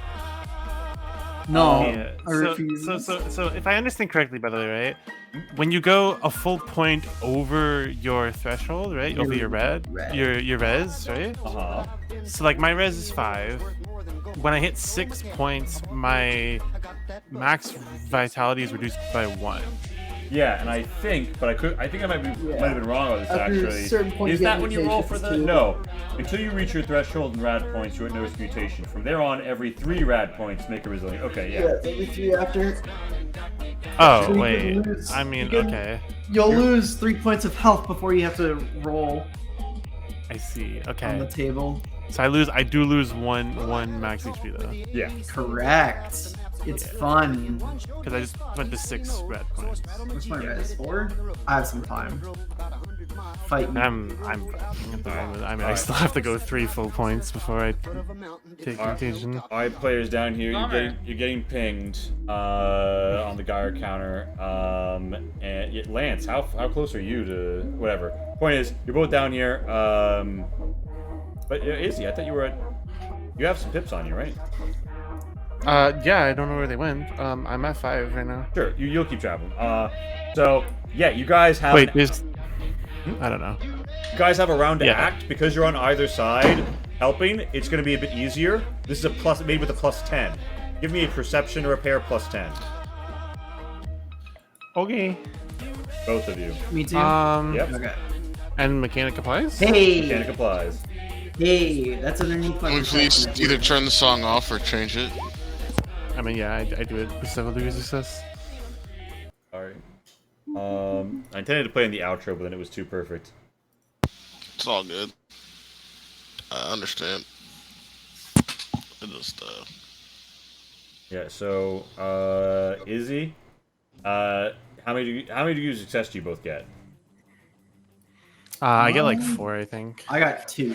Speaker 6: No,
Speaker 9: Yeah.
Speaker 6: I refuse.
Speaker 9: So if I understand correctly, by the way, right? When you go a full point over your threshold, right? Over your your res, right?
Speaker 1: Uh-huh.
Speaker 9: So like my res is 5. When I hit 6 points, my max vitality is reduced by 1.
Speaker 1: Yeah, and I think I think I might have been wrong about this
Speaker 6: After a certain
Speaker 1: actually.
Speaker 6: point,
Speaker 1: Is
Speaker 6: you
Speaker 1: that
Speaker 6: get
Speaker 1: when you roll for
Speaker 6: mutations
Speaker 1: the
Speaker 6: too.
Speaker 1: no? Until you reach your threshold and rad points, you notice mutation. From there on, every 3 rad points make a resilient. Okay, yeah.
Speaker 6: every 3 after.
Speaker 9: Oh
Speaker 6: So you
Speaker 9: wait,
Speaker 6: can lose-
Speaker 9: I mean,
Speaker 6: you can-
Speaker 9: okay,
Speaker 6: You'll lose 3 points of health before you have to roll
Speaker 9: I see.
Speaker 6: on the
Speaker 9: Okay,
Speaker 6: table.
Speaker 9: so I do lose one max HP though,
Speaker 1: Yeah.
Speaker 6: Correct. It's fun.
Speaker 9: because I just went to 6 red points.
Speaker 6: What's my res? 4? I have some time. Fight me.
Speaker 9: I'm fine at the moment. I mean, I still have to go 3 full points before I take contagion.
Speaker 1: Alright, players down here,
Speaker 7: Bummer.
Speaker 1: you're getting pinged on the Geyer counter. And Lance, how close are you to whatever? Point is, you're both down here. But Izzy, I thought you have some pips on you, right?
Speaker 9: Yeah, I don't know where they went. I'm at 5 right now.
Speaker 1: Sure, you'll keep traveling. So yeah, you guys have
Speaker 9: Wait, there's. I don't know.
Speaker 1: you guys have a round to
Speaker 9: Yeah.
Speaker 1: act because you're on either side helping. It's going to be a bit easier. This is a plus, made with a +10. Give me a perception repair +10.
Speaker 9: Okay.
Speaker 1: Both of you.
Speaker 6: Me too.
Speaker 1: Yep.
Speaker 6: Okay.
Speaker 9: And mechanic applies.
Speaker 1: Mechanic
Speaker 6: Hey,
Speaker 1: applies.
Speaker 6: hey, that's underneath my.
Speaker 3: Can we please
Speaker 6: perception.
Speaker 3: either turn the song off or change it?
Speaker 9: I mean, yeah, I do it with several degrees of success.
Speaker 1: Alright. I intended to play in the outro, but then it was too perfect.
Speaker 3: It's all good. I understand. It just,
Speaker 1: Yeah. So, Izzy, how many degrees of success do you both get?
Speaker 9: I get like 4, I think.
Speaker 6: I got 2.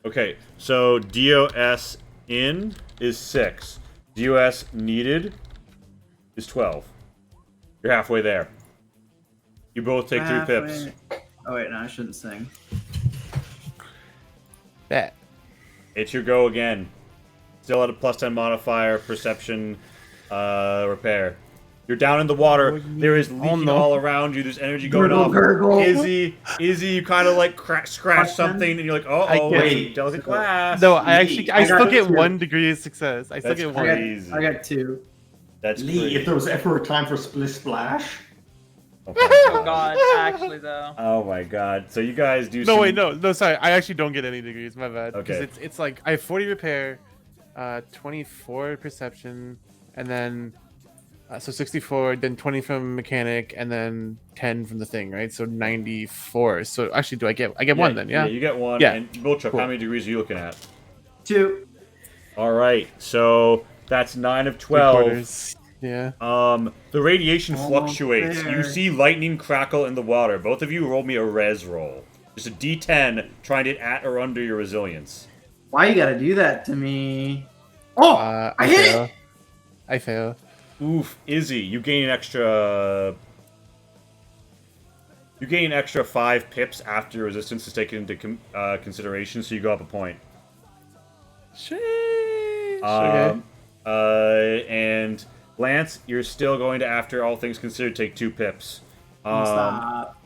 Speaker 1: Okay. So DOS in is 6. DOS needed is 12. You're halfway there. You both take 3 pips.
Speaker 6: Oh wait, no, I shouldn't sing.
Speaker 9: Bet.
Speaker 1: It's your go again. Still at a +10 modifier, perception, repair. You're down in the water. There is leaking
Speaker 9: no.
Speaker 1: all around you. There's energy going
Speaker 6: Gurgle,
Speaker 1: off.
Speaker 6: gurgle.
Speaker 1: Izzy, you kind of like scratch something, and you're like,
Speaker 9: I
Speaker 1: oh,
Speaker 9: get-
Speaker 1: wait, delicate glass.
Speaker 9: No, I still
Speaker 6: got
Speaker 9: get
Speaker 6: 2.
Speaker 9: 1 degree of success. I still
Speaker 1: That's
Speaker 9: get
Speaker 6: I
Speaker 9: 1.
Speaker 6: got,
Speaker 1: Crazy.
Speaker 6: I got 2.
Speaker 1: That's
Speaker 2: Lee,
Speaker 1: pretty.
Speaker 2: if there was ever a time for Splish Splash,
Speaker 7: Oh god, actually though.
Speaker 1: Oh my god. So you guys do.
Speaker 9: No,
Speaker 1: some...
Speaker 9: wait, no, sorry. I actually don't get any degrees. My bad.
Speaker 1: Okay.
Speaker 9: Because it's like I have 40 repair, 24 perception, and then so 64, then 20 from mechanic, and then 10 from the thing, right? So 94. So actually, I get 1 then? Yeah.
Speaker 1: you get 1.
Speaker 9: Yeah.
Speaker 1: And Wiltrup,
Speaker 9: Cool.
Speaker 1: how many degrees are you looking at?
Speaker 6: 2.
Speaker 1: All right. So that's 9 of
Speaker 9: 3
Speaker 1: 12.
Speaker 9: quarters. Yeah.
Speaker 1: The radiation
Speaker 6: Almost
Speaker 1: fluctuates.
Speaker 6: there.
Speaker 1: You see lightning crackle in the water. Both of you roll me a res roll. Just a D10, trying to get at or under your resilience.
Speaker 6: Why you gotta do that to me? Oh, I hit
Speaker 9: fail.
Speaker 6: it.
Speaker 9: I fail.
Speaker 1: Oof, Izzy, you gain an extra. You gain an extra 5 pips after your resistance is taken into consideration, so you go up a point.
Speaker 9: Sheesh. Okay.
Speaker 1: And Lance, you're still going to, after all things considered, take 2 pips.
Speaker 6: Stop.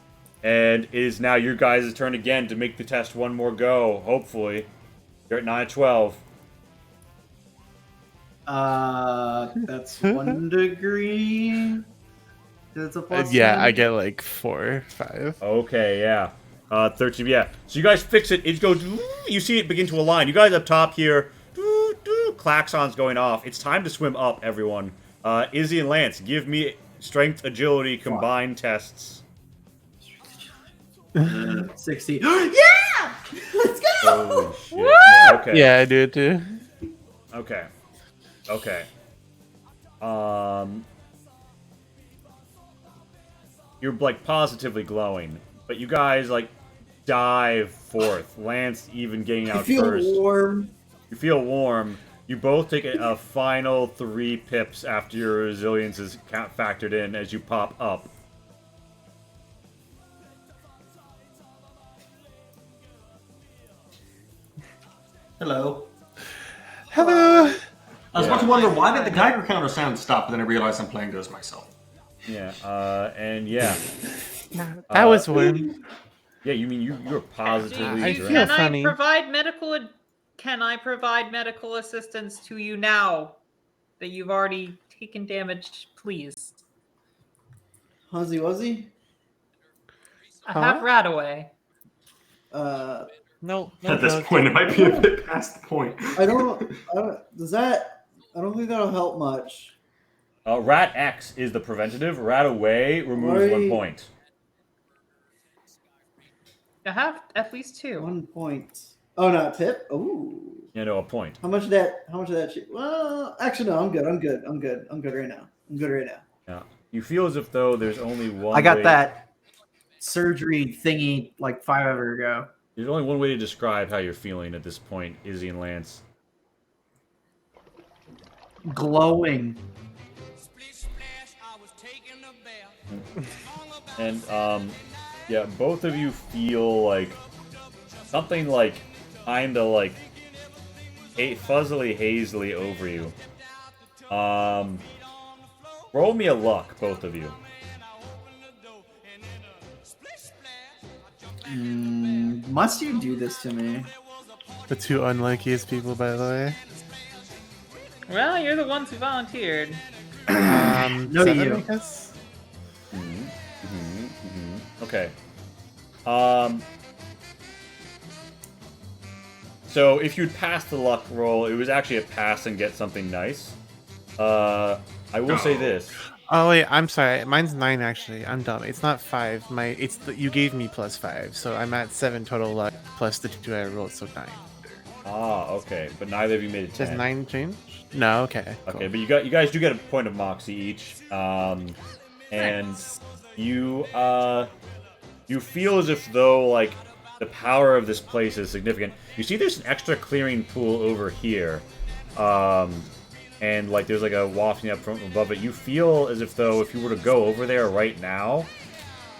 Speaker 1: And it is now your guys' turn again to make the test one more go, hopefully. You're at 9 of 12.
Speaker 6: That's 1 degree. That's a plus.
Speaker 9: Yeah,
Speaker 6: 10.
Speaker 9: I get like 4, 5.
Speaker 1: Okay, yeah. 13, yeah. So you guys fix it. It goes, you see it begin to align. You guys up top here, klaxons going off. It's time to swim up, everyone. Izzy and Lance, give me strength, agility, combined tests.
Speaker 6: 60. Yeah! Let's go!
Speaker 1: Holy shit. Yeah, okay.
Speaker 9: Yeah, I do it too.
Speaker 1: Okay. You're like positively glowing, but you guys like dive forth. Lance even getting out
Speaker 6: I feel
Speaker 1: first.
Speaker 6: warm.
Speaker 1: You feel warm. You both take a final 3 pips after your resilience is factored in as you pop up.
Speaker 2: Hello.
Speaker 9: Hello.
Speaker 2: I was about to wonder why did the Geiger counter sound stop, but then I realized I'm playing those myself.
Speaker 1: Yeah, and yeah.
Speaker 9: That was warm.
Speaker 1: Yeah, you mean you're positively
Speaker 9: I
Speaker 1: drained.
Speaker 9: feel
Speaker 7: Can
Speaker 9: funny.
Speaker 7: Can I provide medical assistance to you now that you've already taken damage, please?
Speaker 6: Huzzy Wuzzy?
Speaker 7: I have Radaway.
Speaker 9: No.
Speaker 2: At this point, it might be a bit past the point.
Speaker 6: I don't think that'll help much.
Speaker 1: Rat X is the preventative. Rat Away removes 1 point.
Speaker 7: I have at least 2.
Speaker 6: 1 point. Oh, not Pip? Ooh.
Speaker 1: Yeah, no, a point.
Speaker 6: How much of that shit? Well, actually, no, I'm good right now.
Speaker 1: Yeah. You feel as if though there's only one
Speaker 6: I got
Speaker 1: way...
Speaker 6: that surgery thingy like 5 hours ago.
Speaker 1: There's only one way to describe how you're feeling at this point, Izzy and Lance.
Speaker 6: Glowing.
Speaker 1: And, yeah, both of you feel like something like kinda like fuzzily hazily over you. Roll me a luck, both of you.
Speaker 6: Must you do this to me?
Speaker 9: The 2 unluckiest people, by the way.
Speaker 7: Well, you're the ones who volunteered.
Speaker 6: No,
Speaker 9: 7,
Speaker 6: you.
Speaker 9: I guess?
Speaker 1: Okay. So if you'd passed the luck roll, it was actually a pass and get something nice. I will say this.
Speaker 9: Oh wait, I'm sorry. Mine's 9 actually. I'm dumb. It's not 5. You gave me +5, so I'm at 7 total luck plus the 2 I rolled, so 9.
Speaker 1: Ah, okay, but neither of you made a 10.
Speaker 9: Does 9 change? No. Okay. Cool.
Speaker 1: Okay, but you guys do get a point of moxie each, and you feel as if though like the power of this place is significant. You see, there's an extra clearing pool over here, and like there's like a wafting up from above it. You feel as if though if you were to go over there right now,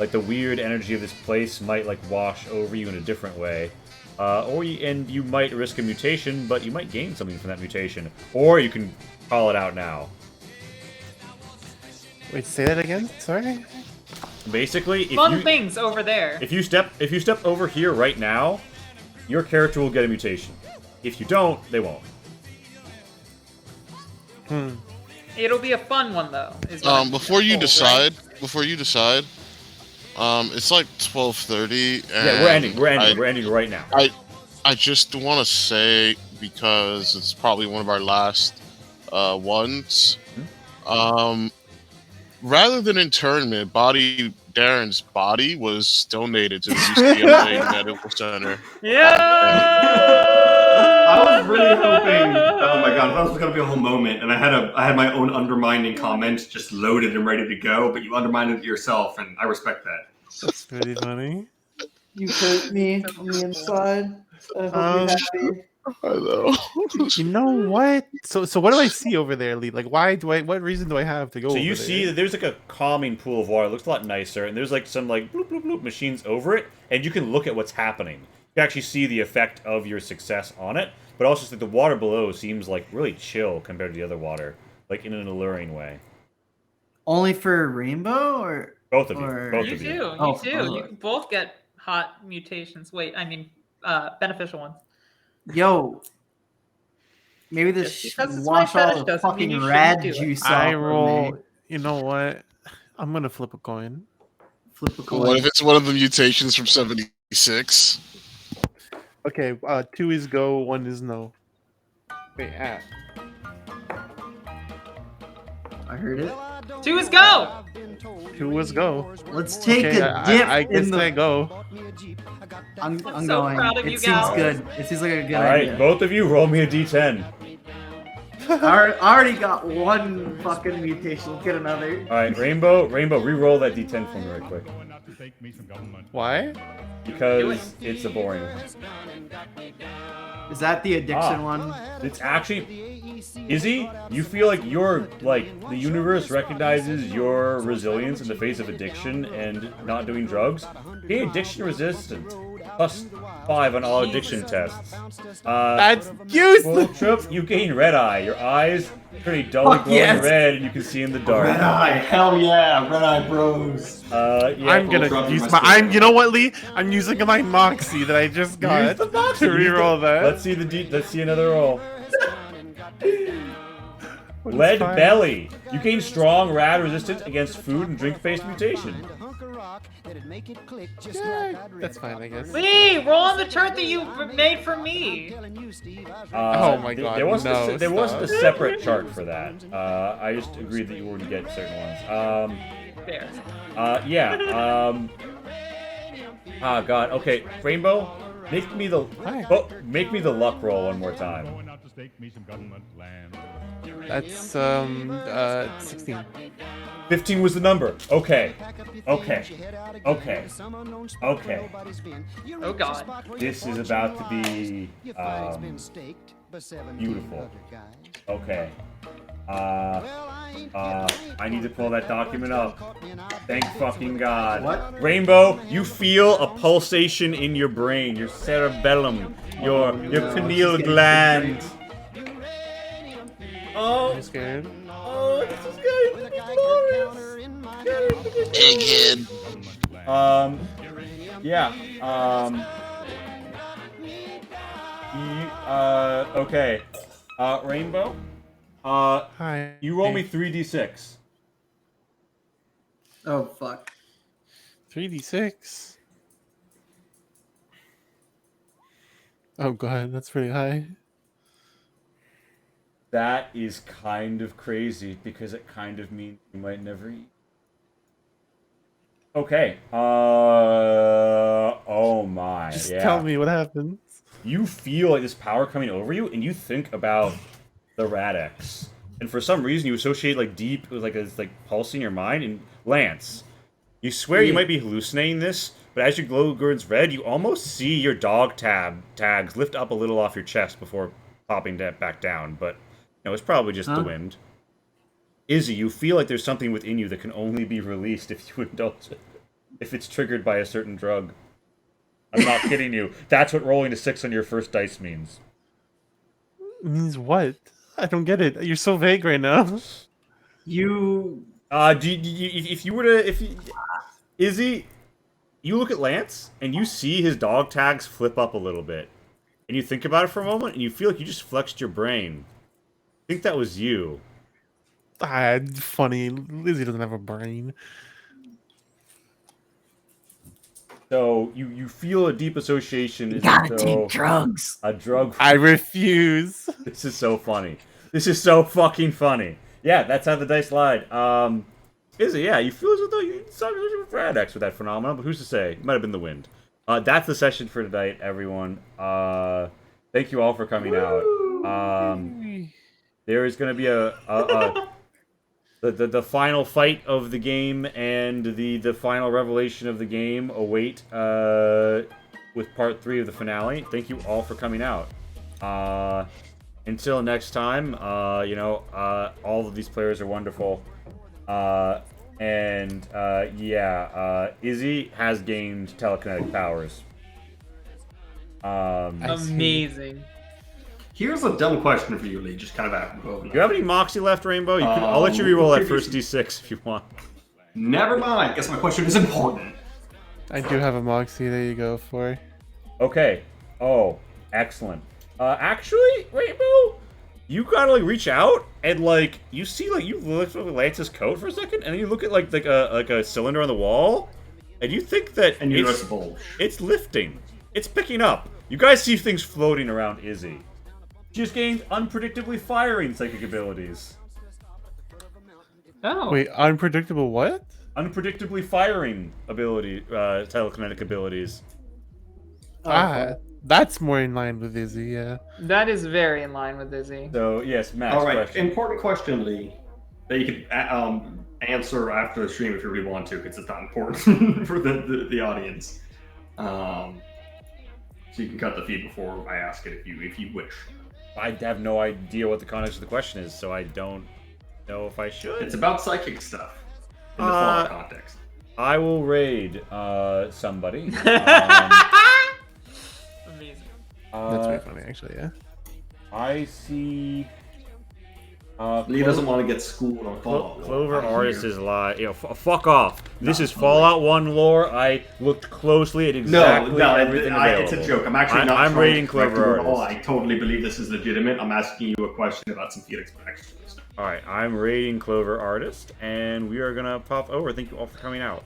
Speaker 1: like the weird energy of this place might like wash over you in a different way. And you might risk a mutation, but you might gain something from that mutation. Or you can call it out now.
Speaker 9: Wait, say that again? Sorry?
Speaker 1: Basically,
Speaker 7: Things over there.
Speaker 1: If you step over here right now, your character will get a mutation. If you don't, they won't.
Speaker 7: It'll be a fun one though.
Speaker 3: Before you decide, it's like 12:30.
Speaker 1: Yeah, we're ending right now.
Speaker 3: I just want to say, because it's probably one of our last ones. Rather than internment, Darren's body was donated to the UCLA Medical Center.
Speaker 2: I was really hoping. Oh my god, that was going to be a whole moment, and I had my own undermining comment just loaded and ready to go, but you undermined it yourself, and I respect that.
Speaker 9: That's pretty funny.
Speaker 6: You hurt me on the inside. I hope you're happy.
Speaker 3: I know.
Speaker 9: You know what? So what do I see over there, Lee? Like, what reason do I have to go over there?
Speaker 1: So you see that there's like a calming pool of water. It looks a lot nicer, and there's like some like bloop bloop bloop machines over it, and you can look at what's happening. You actually see the effect of your success on it, but also that the water below seems like really chill compared to the other water, like in an alluring way.
Speaker 6: Only for Rainbow, or
Speaker 1: both of you? Both
Speaker 7: You
Speaker 1: of
Speaker 7: do.
Speaker 1: you.
Speaker 7: You do. You can both get hot mutations. Wait, I mean, beneficial ones.
Speaker 6: Yo, maybe this
Speaker 7: because it's
Speaker 6: wash
Speaker 7: my
Speaker 6: all
Speaker 7: fetish
Speaker 6: the
Speaker 7: doesn't mean
Speaker 6: fucking
Speaker 7: you
Speaker 6: rad
Speaker 7: shouldn't do it.
Speaker 6: juice off
Speaker 9: I
Speaker 6: of
Speaker 9: roll.
Speaker 6: me.
Speaker 9: You know what? I'm gonna flip a coin.
Speaker 6: Flip a coin.
Speaker 3: What if it's one of the mutations from 76?
Speaker 9: Okay, 2 is go, 1 is no. Wait,
Speaker 6: I I heard it.
Speaker 7: 2 is go.
Speaker 9: 2 is go.
Speaker 6: Let's take
Speaker 9: Okay,
Speaker 6: a dip
Speaker 9: I guess
Speaker 6: in the.
Speaker 9: I go.
Speaker 6: I'm
Speaker 7: so
Speaker 6: going.
Speaker 7: proud of
Speaker 6: It
Speaker 7: you
Speaker 6: seems
Speaker 7: guys.
Speaker 6: good. It seems like a good
Speaker 1: All right,
Speaker 6: idea.
Speaker 1: both of you, roll me a d10.
Speaker 6: I already got one fucking mutation. Let's get another.
Speaker 1: All right, Rainbow, re-roll that d10 for me right quick.
Speaker 9: Why?
Speaker 1: Because it's a boring one.
Speaker 6: Is that the addiction one?
Speaker 1: It's actually, Izzy, you feel like the universe recognizes your resilience in the face of addiction and not doing drugs. Being addiction resistant, +5 on all addiction tests.
Speaker 9: That's
Speaker 1: Full
Speaker 9: useless.
Speaker 1: trip, you gain red eye. Your eyes pretty dully
Speaker 6: Fuck
Speaker 1: glowing
Speaker 6: yes.
Speaker 1: red, and you can see in the dark.
Speaker 2: Red Eye, hell yeah, Red Eye Bros.
Speaker 1: Yeah.
Speaker 9: I'm gonna
Speaker 2: Drop
Speaker 9: use
Speaker 2: my
Speaker 9: my.
Speaker 2: spirit.
Speaker 9: You know what, Lee? I'm using my Moxie that I just got
Speaker 1: Use the box
Speaker 9: to reroll that.
Speaker 1: Let's see let's see another roll.
Speaker 9: What is
Speaker 1: Lead
Speaker 9: fine?
Speaker 1: belly. You gain strong rad resistance against food and drink-based mutation.
Speaker 9: Yeah, that's fine, I guess.
Speaker 7: Lee, roll on the chart that you made for me.
Speaker 9: Oh my God,
Speaker 1: There wasn't,
Speaker 9: no,
Speaker 1: there wasn't a
Speaker 9: stop.
Speaker 1: separate chart for that. I just agreed that you wouldn't get certain ones.
Speaker 7: There.
Speaker 1: Yeah. Ah, God. Okay, Rainbow, make me the make me the luck roll one more time.
Speaker 9: That's 16.
Speaker 1: 15 was the number. Okay. Okay.
Speaker 7: Oh God.
Speaker 1: This is about to be beautiful. Okay. I need to pull that document up. Thank fucking God.
Speaker 2: What?
Speaker 1: Rainbow, you feel a pulsation in your brain, your cerebellum, your pineal gland. Oh,
Speaker 9: I'm scared.
Speaker 1: oh, this is good. This is glorious.
Speaker 3: Egghead.
Speaker 1: Yeah. Okay. Rainbow.
Speaker 9: Hi.
Speaker 1: You roll me 3d6.
Speaker 6: Oh fuck.
Speaker 9: 3d6. Oh God, that's pretty high.
Speaker 1: That is kind of crazy because it kind of means you might never eat. Okay. Oh my.
Speaker 9: Just
Speaker 1: yeah.
Speaker 9: tell me what happens.
Speaker 1: You feel like this power coming over you, and you think about the Radex, and for some reason you associate like deep with like it's like pulsing in your mind. And Lance, you swear you might be hallucinating this, but as your glow turns red, you almost see your dog tags lift up a little off your chest before popping back down. But no, it's probably just the wind. Izzy, you feel like there's something within you that can only be released if you indulge it, if it's triggered by a certain drug. I'm not kidding you. That's what rolling a 6 on your first dice means.
Speaker 9: Means what? I don't get it. You're so vague right now.
Speaker 1: Izzy, you look at Lance and you see his dog tags flip up a little bit, and you think about it for a moment, and you feel like you just flexed your brain. I think that was you.
Speaker 9: Funny. Lizzie doesn't have a brain.
Speaker 1: So you feel a deep association.
Speaker 6: You gotta take drugs.
Speaker 1: A drug.
Speaker 9: I refuse.
Speaker 1: This is so funny. This is so fucking funny. Yeah, that's how the dice lied. Izzy, yeah, you feel as though you saw with Radex with that phenomenon, but who's to say? It might have been the wind. That's the session for tonight, everyone. Thank you all for coming out. There is going to be the final fight of the game and the final revelation of the game await with part 3 of the finale. Thank you all for coming out. Until next time, all of these players are wonderful. Izzy has gained telekinetic powers.
Speaker 7: Amazing.
Speaker 2: Here's a dumb question for you, Lee, just kind of apropos.
Speaker 1: Do you have any Moxie left, Rainbow? I'll let you reroll that first D6 if you want.
Speaker 2: Never mind. Guess my question is important.
Speaker 9: I do have a Moxie. There you go, for.
Speaker 1: Okay. Oh, excellent. Actually, Rainbow, you gotta reach out and you see you look at Lance's coat for a second, and then you look at like a cylinder on the wall, and you think that
Speaker 2: And you notice a bulge.
Speaker 1: It's lifting. It's picking up. You guys see things floating around Izzy. She just gained unpredictably firing psychic abilities.
Speaker 7: Oh.
Speaker 9: Wait, unpredictable what?
Speaker 1: Unpredictably firing ability, telekinetic abilities.
Speaker 9: That's more in line with Izzy, yeah.
Speaker 7: That is very in line with Izzy.
Speaker 1: So yes, Max.
Speaker 2: All right,
Speaker 1: Question.
Speaker 2: important question, Lee, that you can answer after the stream if you really want to, because it's not important for the audience. So you can cut the feed before I ask it if you wish.
Speaker 1: I have no idea what the context of the question is, so I don't know if I should.
Speaker 2: It's about psychic stuff in the Fallout context.
Speaker 1: I will raid somebody.
Speaker 7: Amazing.
Speaker 9: That's very funny, actually, yeah.
Speaker 1: I see.
Speaker 2: Lee doesn't want to get schooled on Fallout.
Speaker 1: Clover Artist is live. Fuck off. This is Fallout 1 lore. I looked closely at exactly everything available.
Speaker 2: It's a joke. I'm actually not.
Speaker 1: I'm
Speaker 2: trying
Speaker 1: raiding
Speaker 2: to correct you
Speaker 1: Clover
Speaker 2: at all.
Speaker 1: Artist.
Speaker 2: I totally believe this is legitimate. I'm asking you a question about some Felix actions.
Speaker 1: All right, I'm raiding Clover Artist, and we are gonna pop over. Thank you all for coming out.